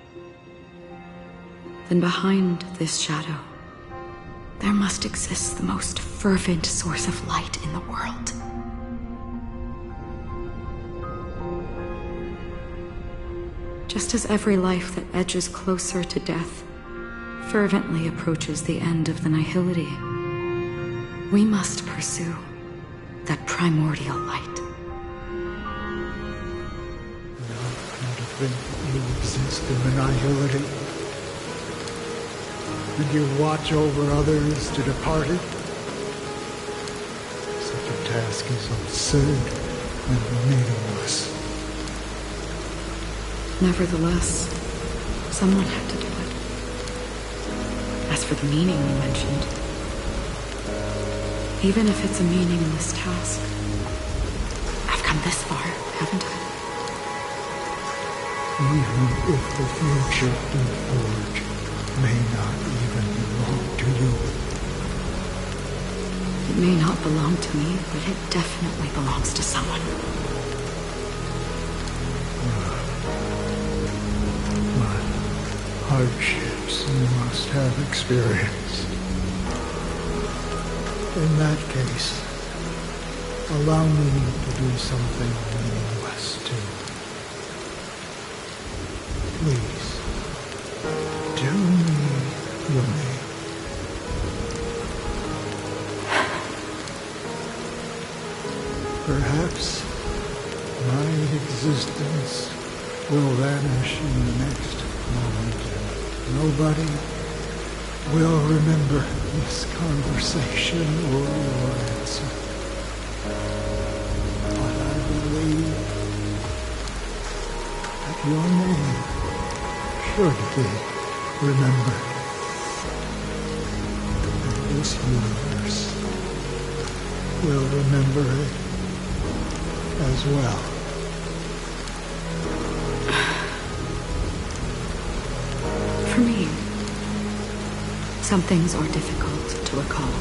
L: then behind this shadow, there must exist the most fervent source of light in the world. Just as every life that edges closer to death fervently approaches the end of the nihility, we must pursue that primordial light.
Q: Not to think that you exist in the nihility, and you watch over others to depart it. Such a task is absurd and meaningless.
L: Nevertheless, someone had to do it. As for the meaning you mentioned, even if it's a meaningless task, I've come this far, haven't I?
Q: Even if the future you forge may not even belong to you.
L: It may not belong to me, but it definitely belongs to someone.
Q: Hardships you must have experienced. In that case, allow me to do something meaningless too. Please, tell me your name. Perhaps my existence will vanish in the next moment. Nobody will remember this conversation or your answer. But I believe that your name should be remembered. And this universe will remember it as well.
L: For me, some things are difficult to recall,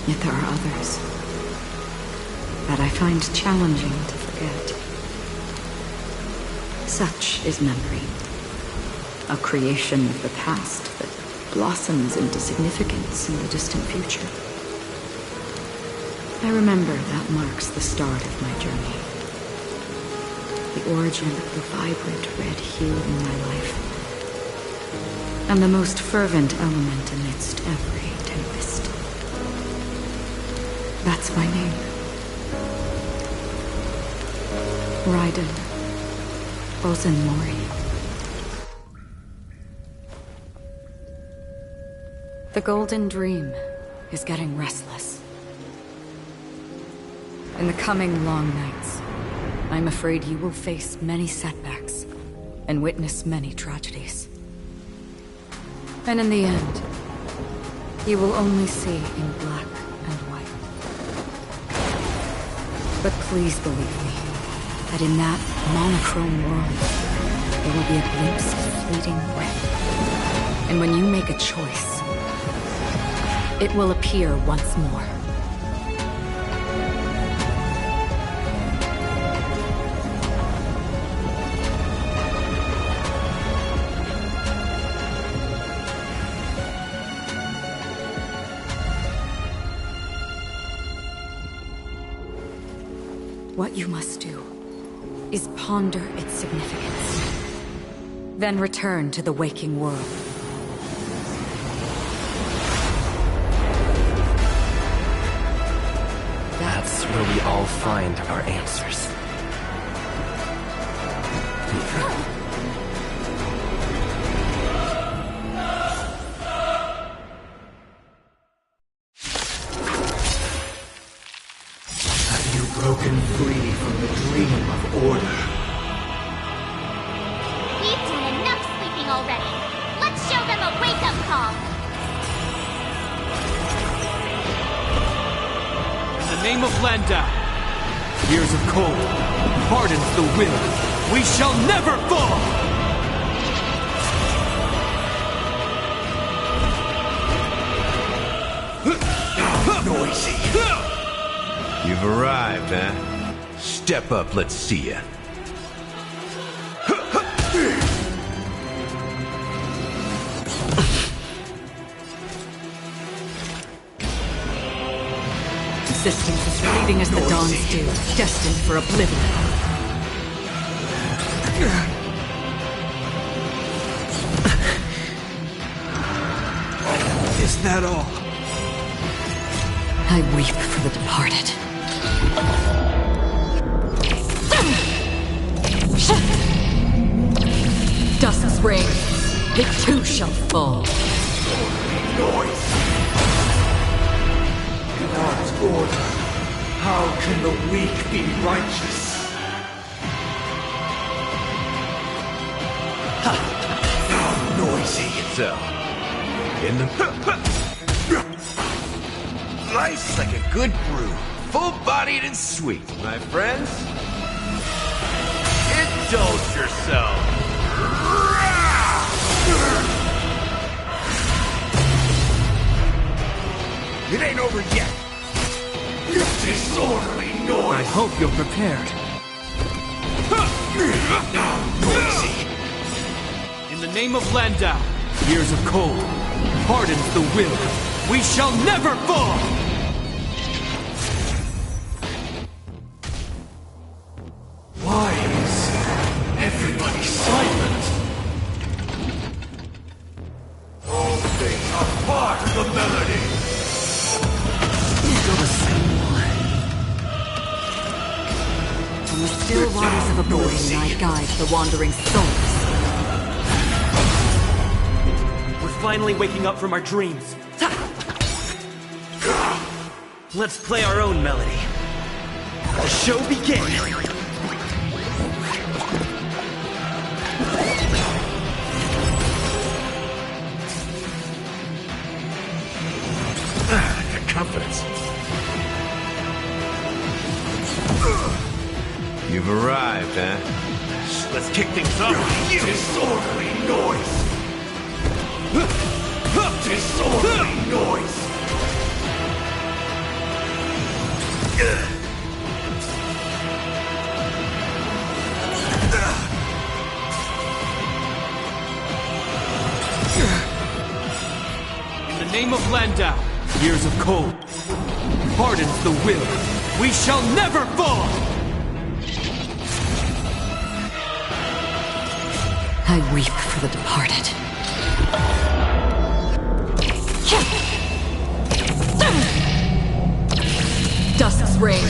L: yet there are others that I find challenging to forget. Such is memory, a creation of the past that blossoms into significance in the distant future. I remember that marks the start of my journey, the origin of the vibrant red hue in my life, and the most fervent element amidst every tempest. That's my name. Raiden Ozenmori. The Golden Dream is getting restless. In the coming long nights, I'm afraid you will face many setbacks and witness many tragedies. And in the end, you will only see in black and white. But please believe me, that in that monochrome world, there will be a glimpse of fleeting red. And when you make a choice, it will appear once more. What you must do is ponder its significance, then return to the waking world.
H: where we all find our answers.
P: Have you broken free from the dream of order?
D: We've done enough sleeping already. Let's show them a wake-up call.
V: In the name of Landau, years of cold hardens the will. We shall never fall!
C: Noisy. You've arrived, huh? Step up, let's see ya.
B: Resistance is fleeting as the dawn's dew, destined for oblivion.
V: Is that all?
L: I weep for the departed. Dusk's reign, it too shall fall.
P: Noise! God's order. How can the weak be righteous?
C: How noisy. So, in the... Life's like a good brew, full-bodied and sweet. My friends, indulge yourself. It ain't over yet.
P: Disorderly noise!
V: I hope you're prepared.
C: Noisy.
V: In the name of Landau, years of cold hardens the will. We shall never fall!
P: Why is everybody silent? All things are part of the melody.
V: Still the same one.
L: From the still waters of oblivion I guide the wandering souls.
H: We're finally waking up from our dreams. Let's play our own melody. The show begins.
C: The confidence. You've arrived, huh? Let's kick things off with you.
P: Disorderly noise! Disorderly noise!
V: In the name of Landau, years of cold hardens the will. We shall never fall!
L: I weep for the departed. Dusk's reign,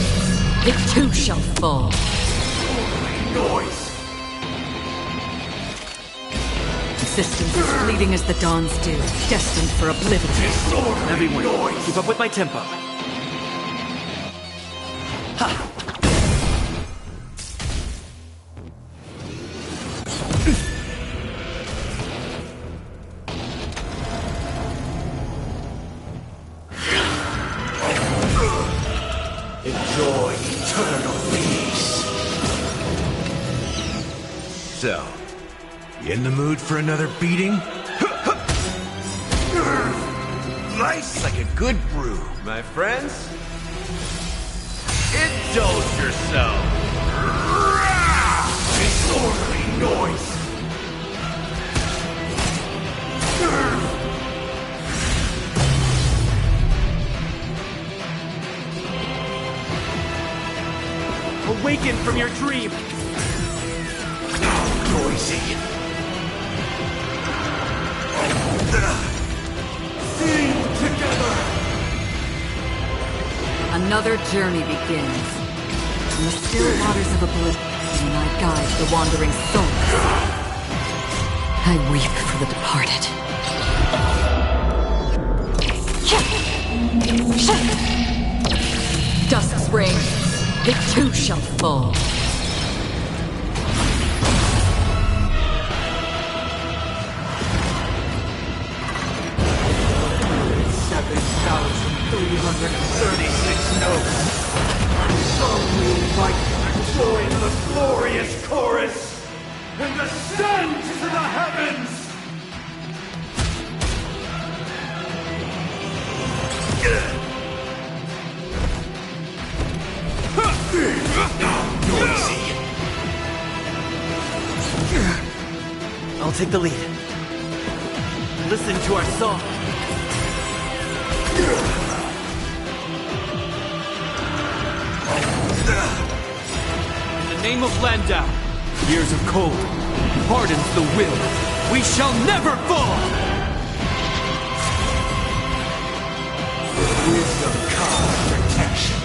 L: it too shall fall.
P: Noise!
B: Resistance is fleeting as the dawn's dew, destined for oblivion.
P: Disorderly
H: Everyone,
P: noise!
H: keep up with my tempo. Ha!
P: Enjoy eternal peace.
C: So, you in the mood for another beating? Life's like a good brew, my friends. Indulge yourself.
P: Disorderly noise!
H: Awaken from your dream.
P: Noisy! Sing together!
B: A
L: Another journey begins. In the still waters of oblivion, I guide the wandering souls. I weep for the departed. Dusk's reign, it too shall fall.
P: 7,336 notes. Sung we might join the glorious chorus and ascend to the heavens!
H: I'll take the lead. Listen to our song.
V: In the name of Landau, years of cold hardens the will. We shall never fall!
P: Wisdom comes protection.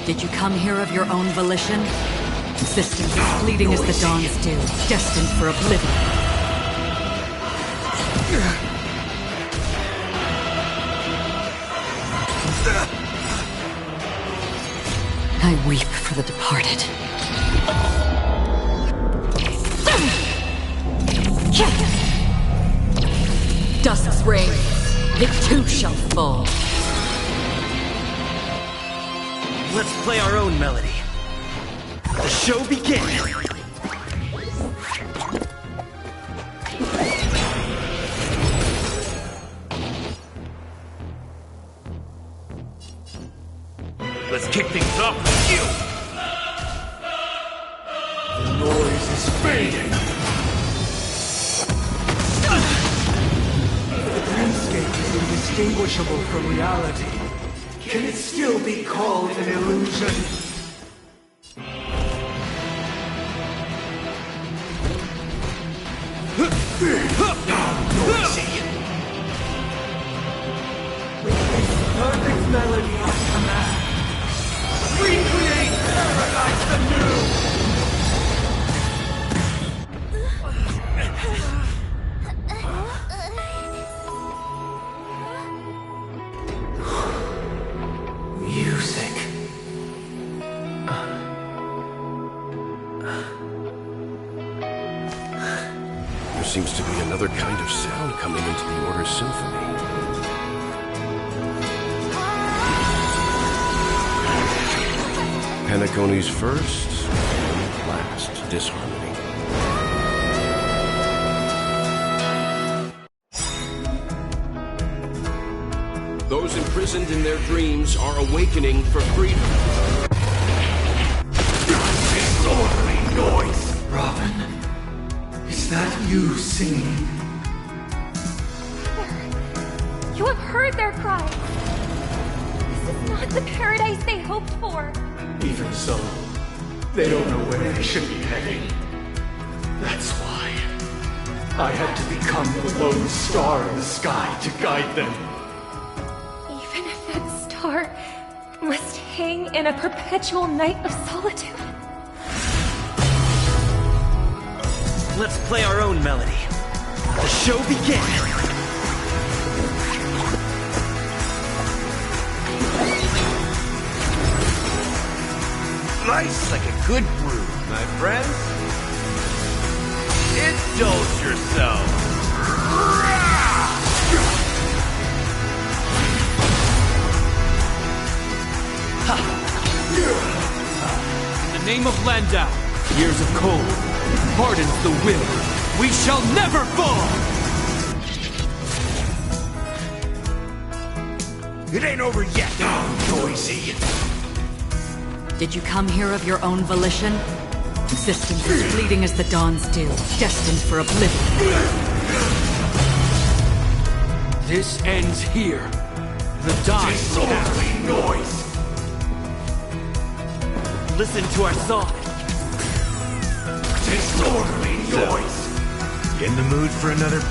L: Did you come here of your own volition? Existence as fleeting as the dawn's dew, destined for oblivion. I weep for the departed. Dusk's reign, it too shall fall.
H: Let's play our own melody. The show begins!
C: Let's kick things off with you!
P: The noise is fading! The dreamscape is indistinguishable from reality. Can it still be called an illusion? Perfect melody on command. Recreate paradise anew!
C: Music.
T: There seems to be another kind of sound coming into the Order's symphony. Penacony's first and last disharmony. Those imprisoned in their dreams are awakening for freedom.
P: Disorderly noise! Robin, is that you singing?
G: You have heard their cry. This is not the paradise they hoped for.
P: Even so, they don't know where they should be heading. That's why I had to become the lone star in the sky to guide them.
G: Even if that star must hang in a perpetual night of solitude.
H: Let's play our own melody. The show begins!
C: Nice like a good brew, my friends. Indulge yourself.
V: In the name of Landau, years of cold hardens the will. We shall never fall!
C: It ain't over yet. Noisy.
L: Did you come here of your own volition? Existence as fleeting as the dawn's dew, destined for oblivion.
V: This ends here. The dying.
P: Disorderly noise!
H: Listen to our song.
P: Disorderly noise!
C: In the mood for another...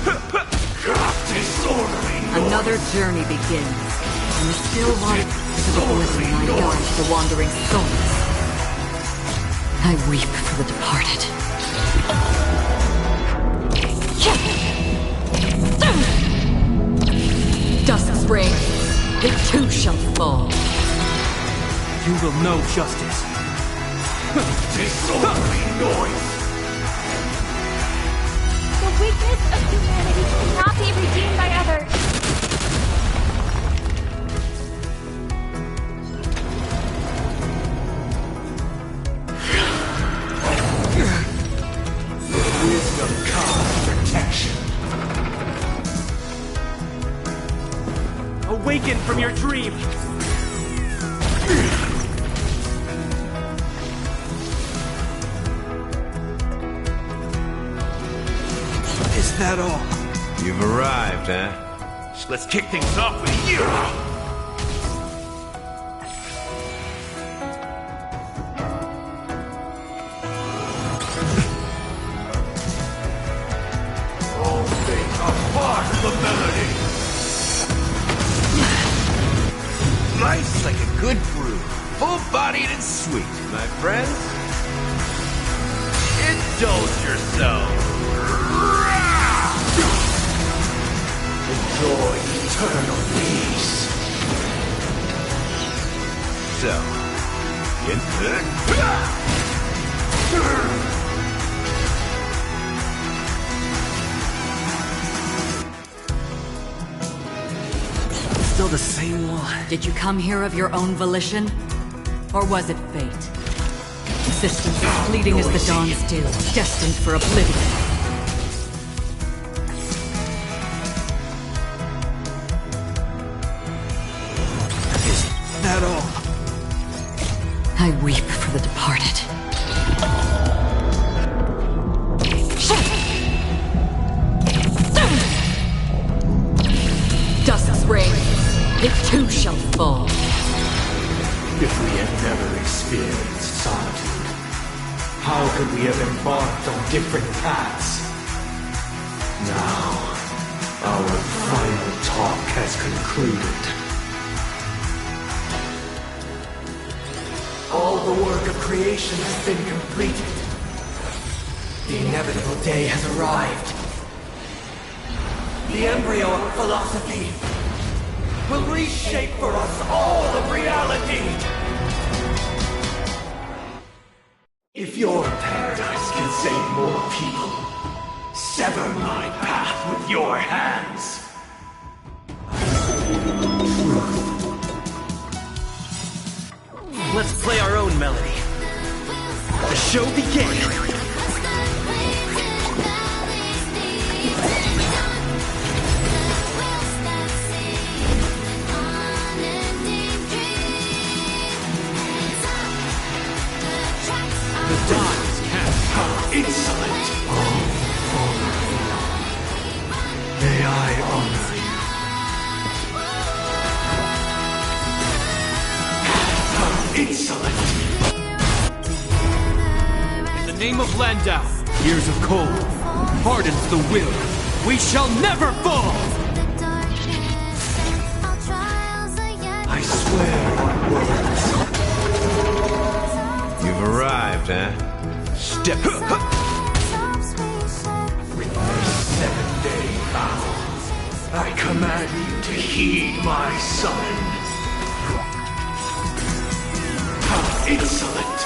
P: Disorderly
J: Another journey begins, and the still life to the glittering eye guide to the wandering souls. I weep for the departed. Dusk reigns, it too shall fall.
R: You will know justice.
P: Disorderly noise!
D: The weakness of humanity cannot be redeemed by others.
P: Wisdom comes protection.
R: Awaken from your dream!
C: Is that all? You've arrived, huh? So let's kick things off with you!
P: All things are part of the melody.
C: Life's like a good brew, full-bodied and sweet, my friends. Indulge yourself.
P: Enjoy eternal peace.
C: So,
J: Still the same one. Did you come here of your own volition? Or was it fate? Existence as fleeting as the dawn's dew, destined for oblivion.
C: Is that all?
J: I weep for the departed. Dusk's reign, it too shall fall.
P: If we had never experienced solitude, how could we have embarked on different paths? Now, our final talk has concluded. All the work of creation has been completed. The inevitable day has arrived. The embryo of philosophy will reshape for us all of reality. If your paradise can save more people, sever my path with your hands.
R: Let's play our own melody. The show begins!
P: The dice can't come insolent. May I honor you? Insolent!
R: In the name of Landau, years of cold, hardens the will. We shall never fall!
P: I swear on words.
C: You've arrived, huh? Step.
P: With my 7-day vow, I command you to heed my summon. Insolent!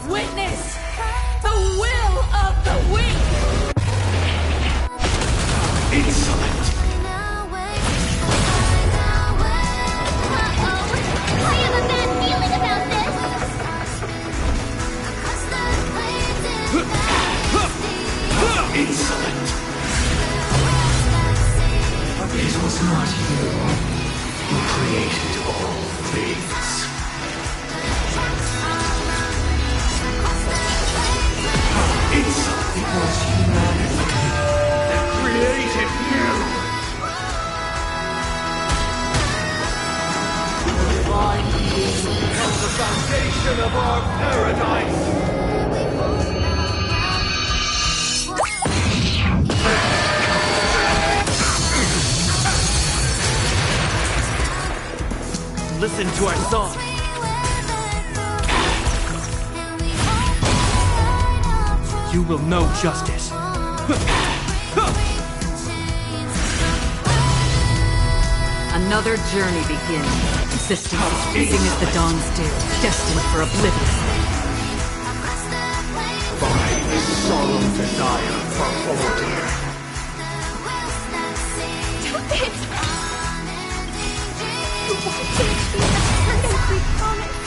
J: Witness the will of the weak!
P: Insolent!
D: I have a bad feeling about this.
P: Insolent! It was not you who created all things. Insolent! It was humanity that created you! The divine being becomes the foundation of our paradise!
R: Listen to our song. You will know justice.
J: Another journey begins. Existence as fleeting as the dawn's dew, destined for oblivion.
P: By the solemn desire for order.
G: Stop it! You won't change the independence we promised.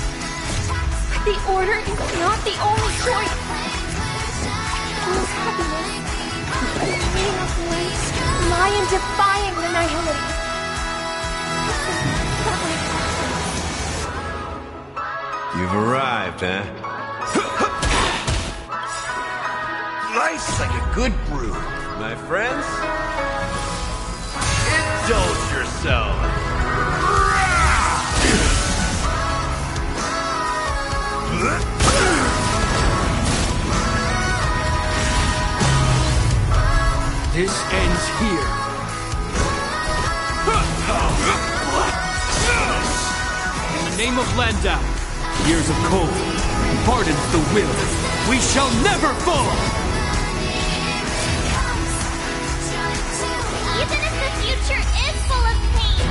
G: But the order is not the only choice. Choose happiness. Freeing up light, lie in defying the nihility.
C: You've arrived, huh? Life's like a good brew, my friends. Indulge yourself.
R: This ends here. In the name of Landau, years of cold, hardens the will. We shall never fall!
D: Even if the future is full of pain,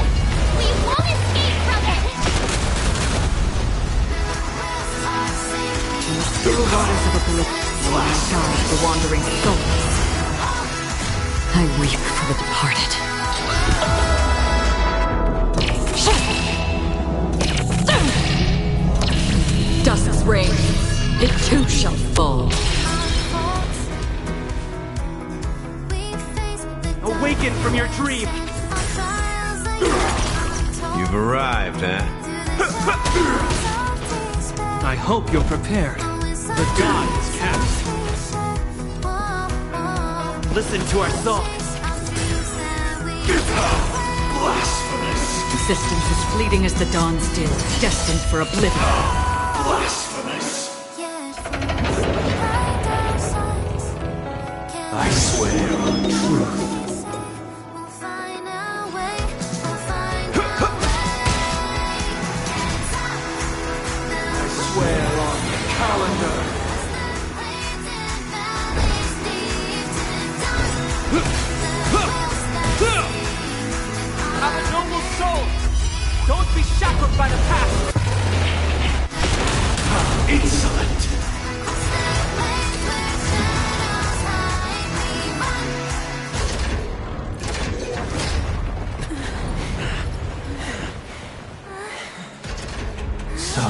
D: we won't escape from it!
J: In the still waters of oblivion, flash shines the wandering souls. I weep for the departed. Dusk's reign, it too shall fall.
R: Awaken from your dream!
C: You've arrived, huh?
R: I hope you're prepared. The god is cast. Listen to our song.
J: Blasphemous! Existence as fleeting as the dawn's dew, destined for oblivion.
P: Blasphemous! I swear on truth. I swear on the calendar.
R: Have a noble soul! Don't be shackled by the past!
P: How insolent! So,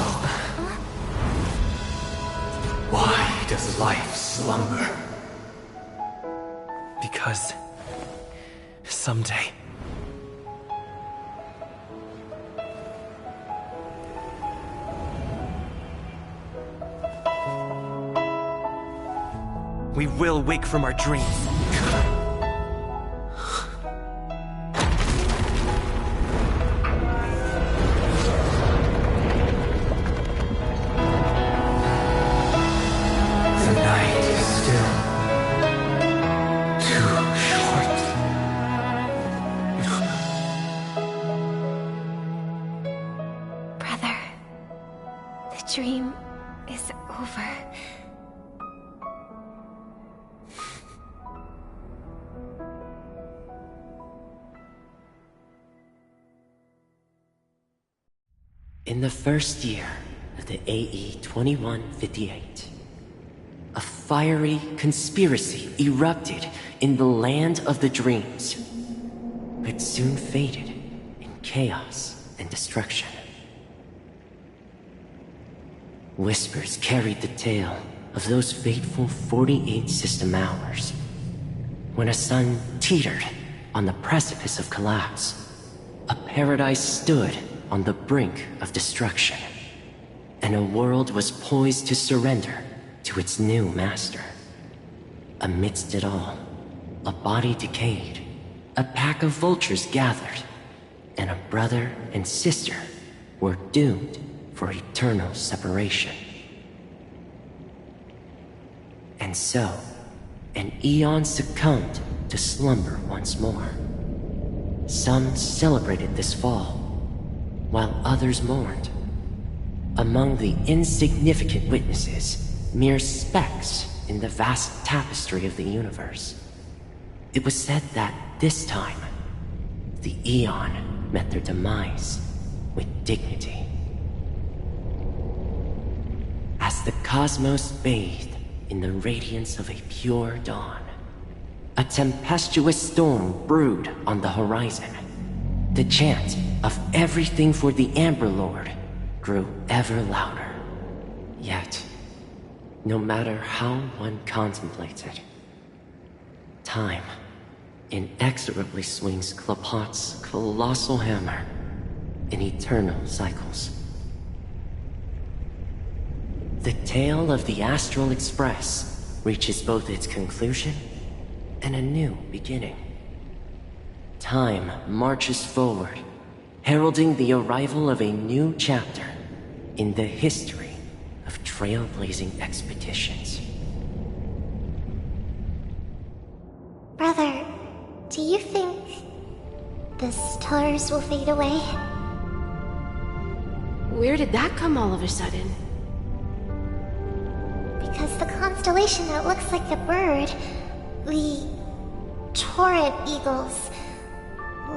P: why does life slumber?
H: Because someday we will wake from our dreams.
P: The night is still too short.
G: Brother, the dream is over.
A: In the first year of the AE 2158, a fiery conspiracy erupted in the land of the dreams, but soon faded in chaos and destruction. Whispers carried the tale of those fateful 48 system hours, when a sun teetered on the precipice of collapse. A paradise stood on the brink of destruction, and a world was poised to surrender to its new master. Amidst it all, a body decayed, a pack of vultures gathered, and a brother and sister were doomed for eternal separation. And so, an eon succumbed to slumber once more. Some celebrated this fall, while others mourned. Among the insignificant witnesses, mere specks in the vast tapestry of the universe, it was said that this time, the Eon met their demise with dignity. As the cosmos bathed in the radiance of a pure dawn, a tempestuous storm brewed on the horizon. The chant of everything for the Amber Lord grew ever louder. Yet, no matter how one contemplates it, time inexorably swings Klapot's colossal hammer in eternal cycles. The tale of the Astral Express reaches both its conclusion and a new beginning. Time marches forward, heralding the arrival of a new chapter in the history of trailblazing expeditions.
D: Brother, do you think the stars will fade away?
M: Where did that come all of a sudden?
D: Because the constellation that looks like a bird, the Torrent Eagles,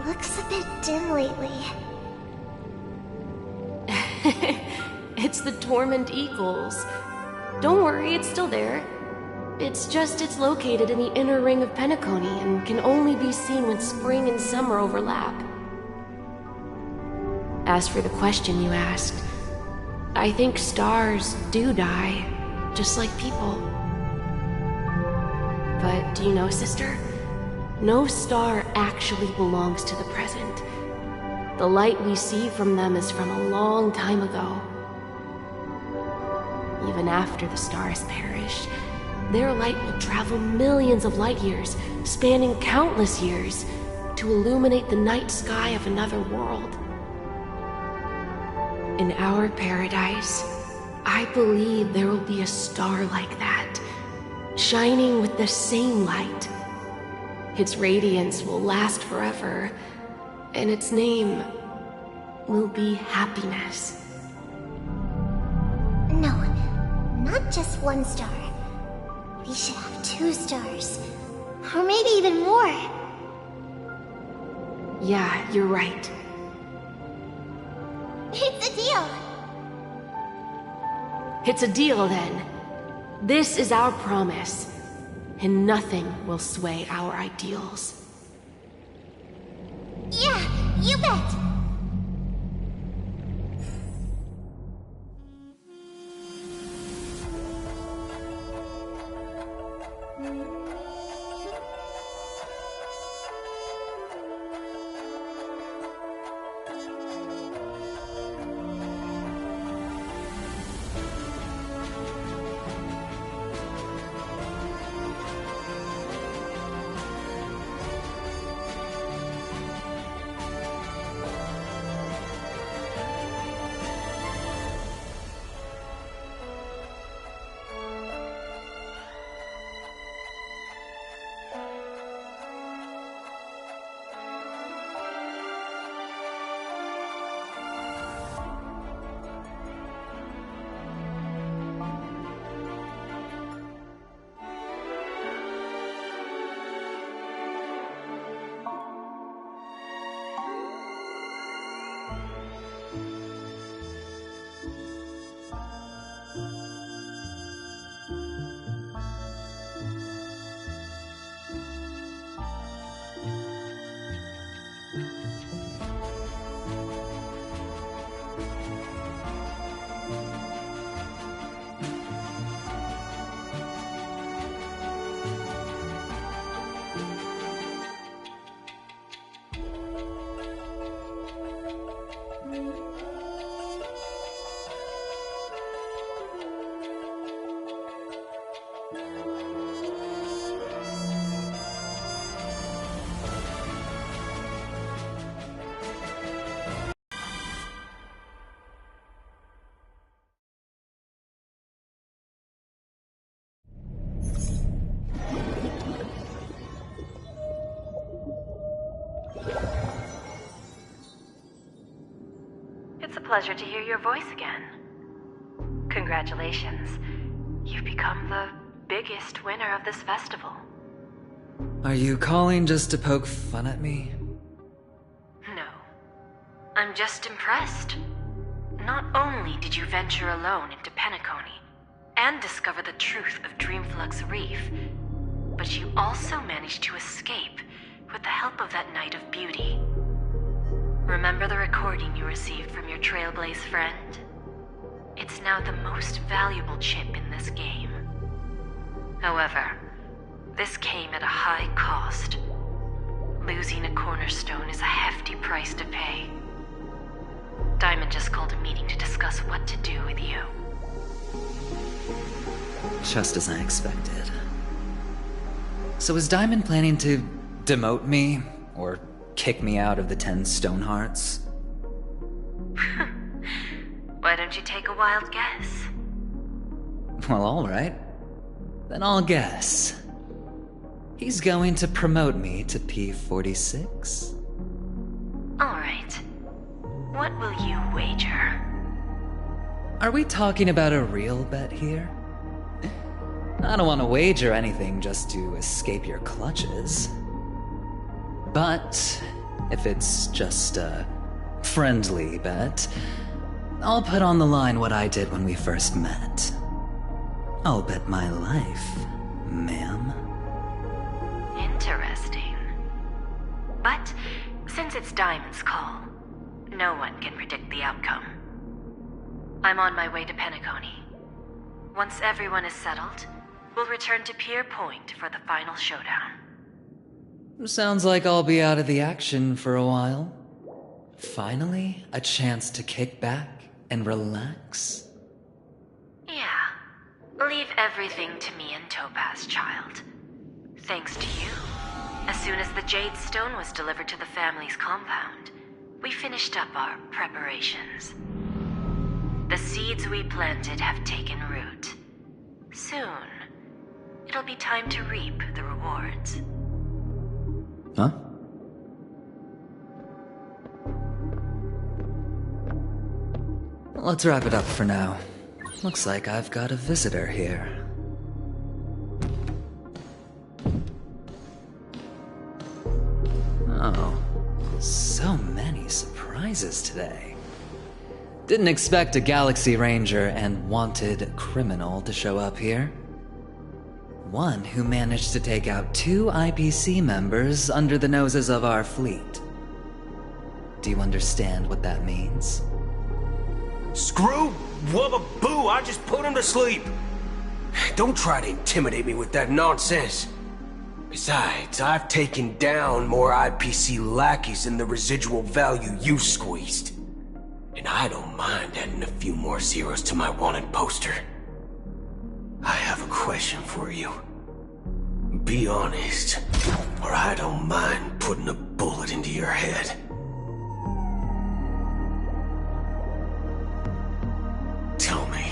D: looks a bit dim lately.
M: It's the Torment Eagles. Don't worry, it's still there. It's located in the inner ring of Penacony and can only be seen when spring and summer overlap. As for the question you asked, I think stars do die, just like people. But do you know, sister? No star actually belongs to the present. The light we see from them is from a long time ago. Even after the stars perish, their light will travel millions of light years, spanning countless years, to illuminate the night sky of another world. In our paradise, I believe there will be a star like that, shining with the same light. Its radiance will last forever, and its name will be happiness.
D: No, not just one star. We should have 2 stars. Or maybe even more.
M: Yeah, you're right.
D: It's a deal.
M: It's a deal, then. This is our promise, and nothing will sway our ideals.
D: Yeah, you bet.
I: Pleasure to hear your voice again. Congratulations. You've become the biggest winner of this festival.
E: Are you calling just to poke fun at me?
I: No. I'm just impressed. Not only did you venture alone into Penacony and discover the truth of Dreamflux Reef, but you also managed to escape with the help of that Knight of Beauty. Remember the recording you received from your Trailblaze friend? It's now the most valuable chip in this game. However, this came at a high cost. Losing a cornerstone is a hefty price to pay. Diamond just called a meeting to discuss what to do with you.
E: Just as I expected. So is Diamond planning to demote me, or kick me out of the 10 Stonehearts?
I: Why don't you take a wild guess?
E: Well, alright. Then I'll guess. He's going to promote me to P46?
I: Alright. What will you wager?
E: Are we talking about a real bet here? I don't want to wager anything just to escape your clutches. But if it's just a friendly bet, I'll put on the line what I did when we first met. I'll bet my life, ma'am.
I: Interesting. But since it's Diamond's call, no one can predict the outcome. I'm on my way to Penacony. Once everyone is settled, we'll return to Pier Point for the final showdown.
E: Sounds like I'll be out of the action for a while. Finally, a chance to kick back and relax.
I: Yeah. Leave everything to me and Topaz, child. Thanks to you, as soon as the Jade Stone was delivered to the family's compound, we finished up our preparations. The seeds we planted have taken root. Soon, it'll be time to reap the rewards.
E: Huh? Let's wrap it up for now. Looks like I've got a visitor here. Oh, so many surprises today. Didn't expect a Galaxy Ranger and wanted criminal to show up here. One who managed to take out 2 IPC members under the noses of our fleet. Do you understand what that means?
C: Screw wubba boo, I just put him to sleep. Don't try to intimidate me with that nonsense. Besides, I've taken down more IPC lackeys than the residual value you squeezed. And I don't mind adding a few more zeros to my wanted poster. I have a question for you. Be honest, or I don't mind putting a bullet into your head. Tell me,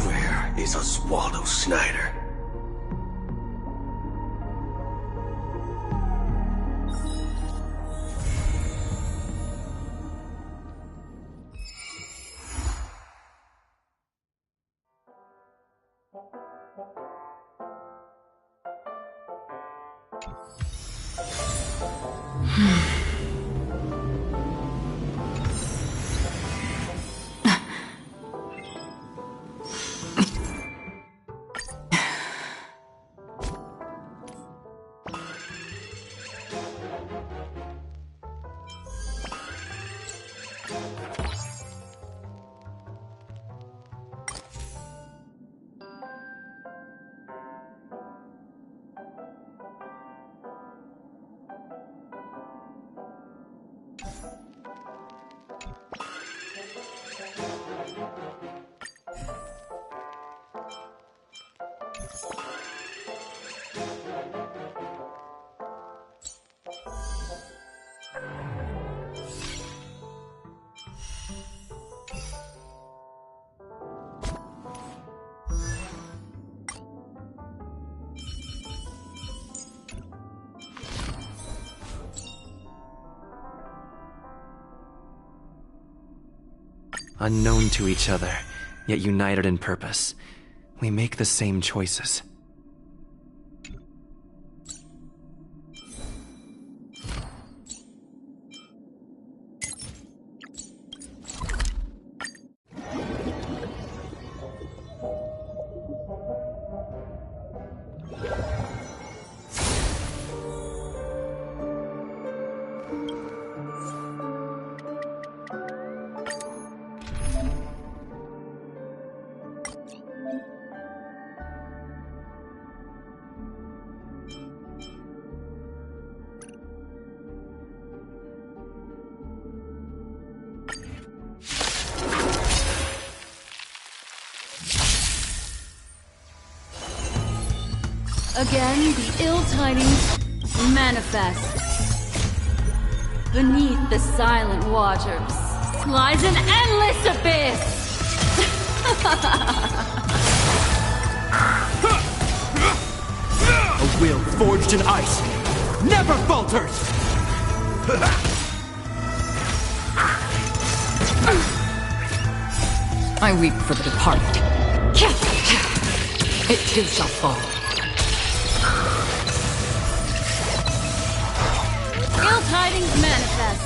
C: where is Oswaldo Snyder?
H: Unknown to each other, yet united in purpose. We make the same choices.
S: Again, the ill tidings manifest. Beneath the silent waters lies an endless abyss.
R: A will forged in ice never falters!
J: I weep for the departed. It too shall fall.
S: Ill tidings manifest.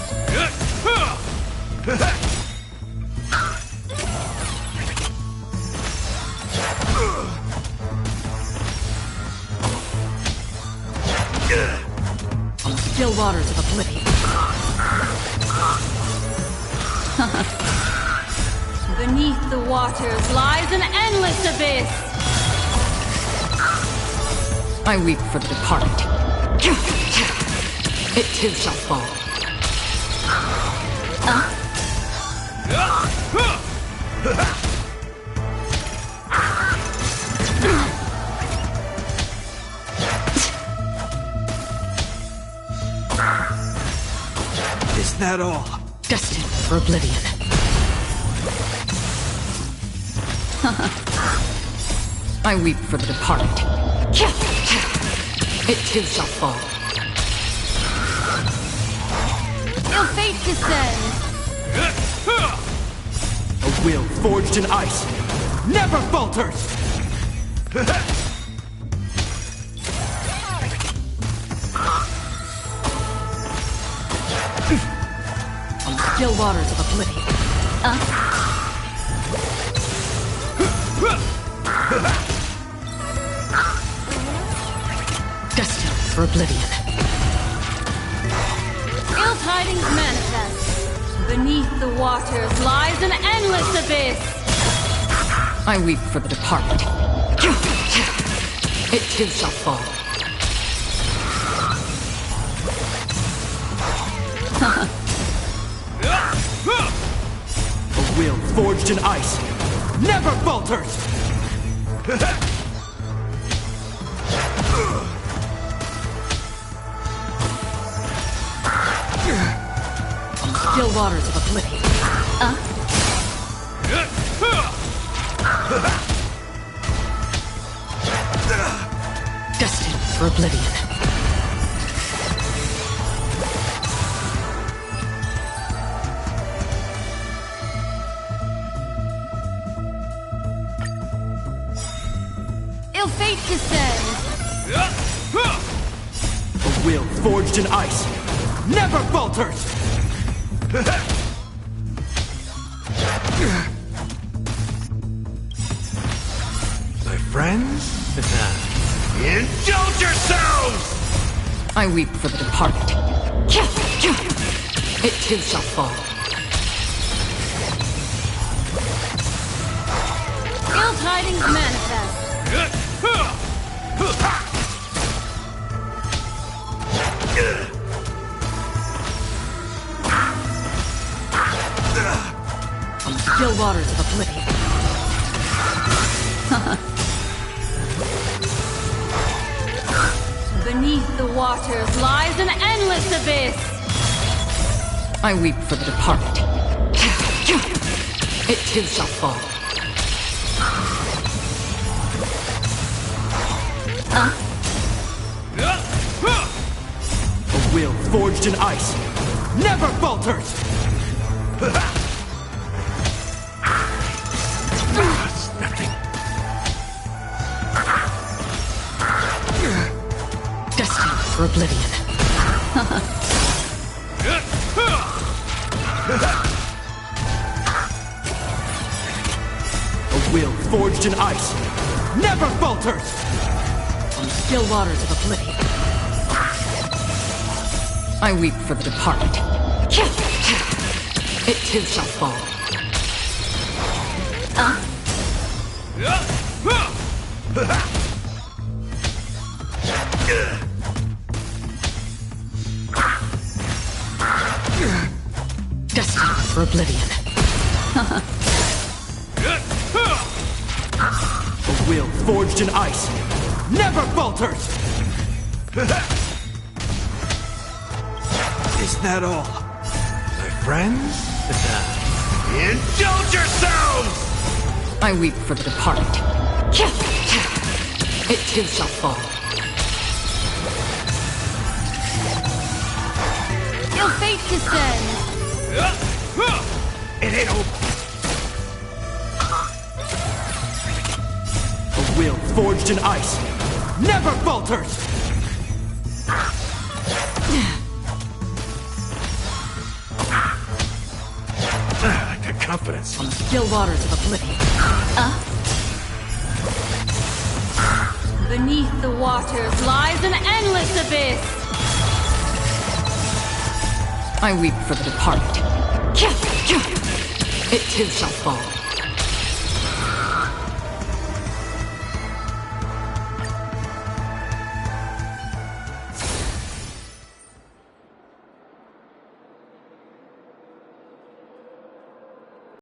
J: On the still waters of oblivion.
S: Beneath the waters lies an endless abyss.
J: I weep for the departed. It too shall fall.
R: Is that all?
J: Destined for oblivion. I weep for the departed. It too shall fall.
S: Ill fate descends.
R: A will forged in ice never falters!
J: On the still waters of oblivion. Destined for oblivion.
S: Ill tidings manifest. Beneath the waters lies an endless abyss.
J: I weep for the departed. It too shall fall.
R: A will forged in ice never falters!
J: On the still waters of oblivion. Destined for oblivion.
S: Ill fate descends.
R: A will forged in ice never falters!
P: My friends? Indulge yourselves!
J: I weep for the departed. It too shall fall.
S: Ill tidings manifest.
J: On the still waters of oblivion.
S: Beneath the waters lies an endless abyss.
J: I weep for the departed. It too shall fall.
R: A will forged in ice never falters! will forged in ice never falters!
J: On the still waters of oblivion, I weep for the departed. It too shall fall. Destined for oblivion.
R: A will forged in ice never falters!
C: Is that all? My friends? Indulge yourselves!
J: I weep for the departed. It too shall fall.
K: Your fate descends.
C: It ain't over.
R: A will forged in ice never falters!
C: The confidence.
J: On the still waters of oblivion.
F: Beneath the waters lies an endless abyss!
J: I weep for the departed. It too shall fall.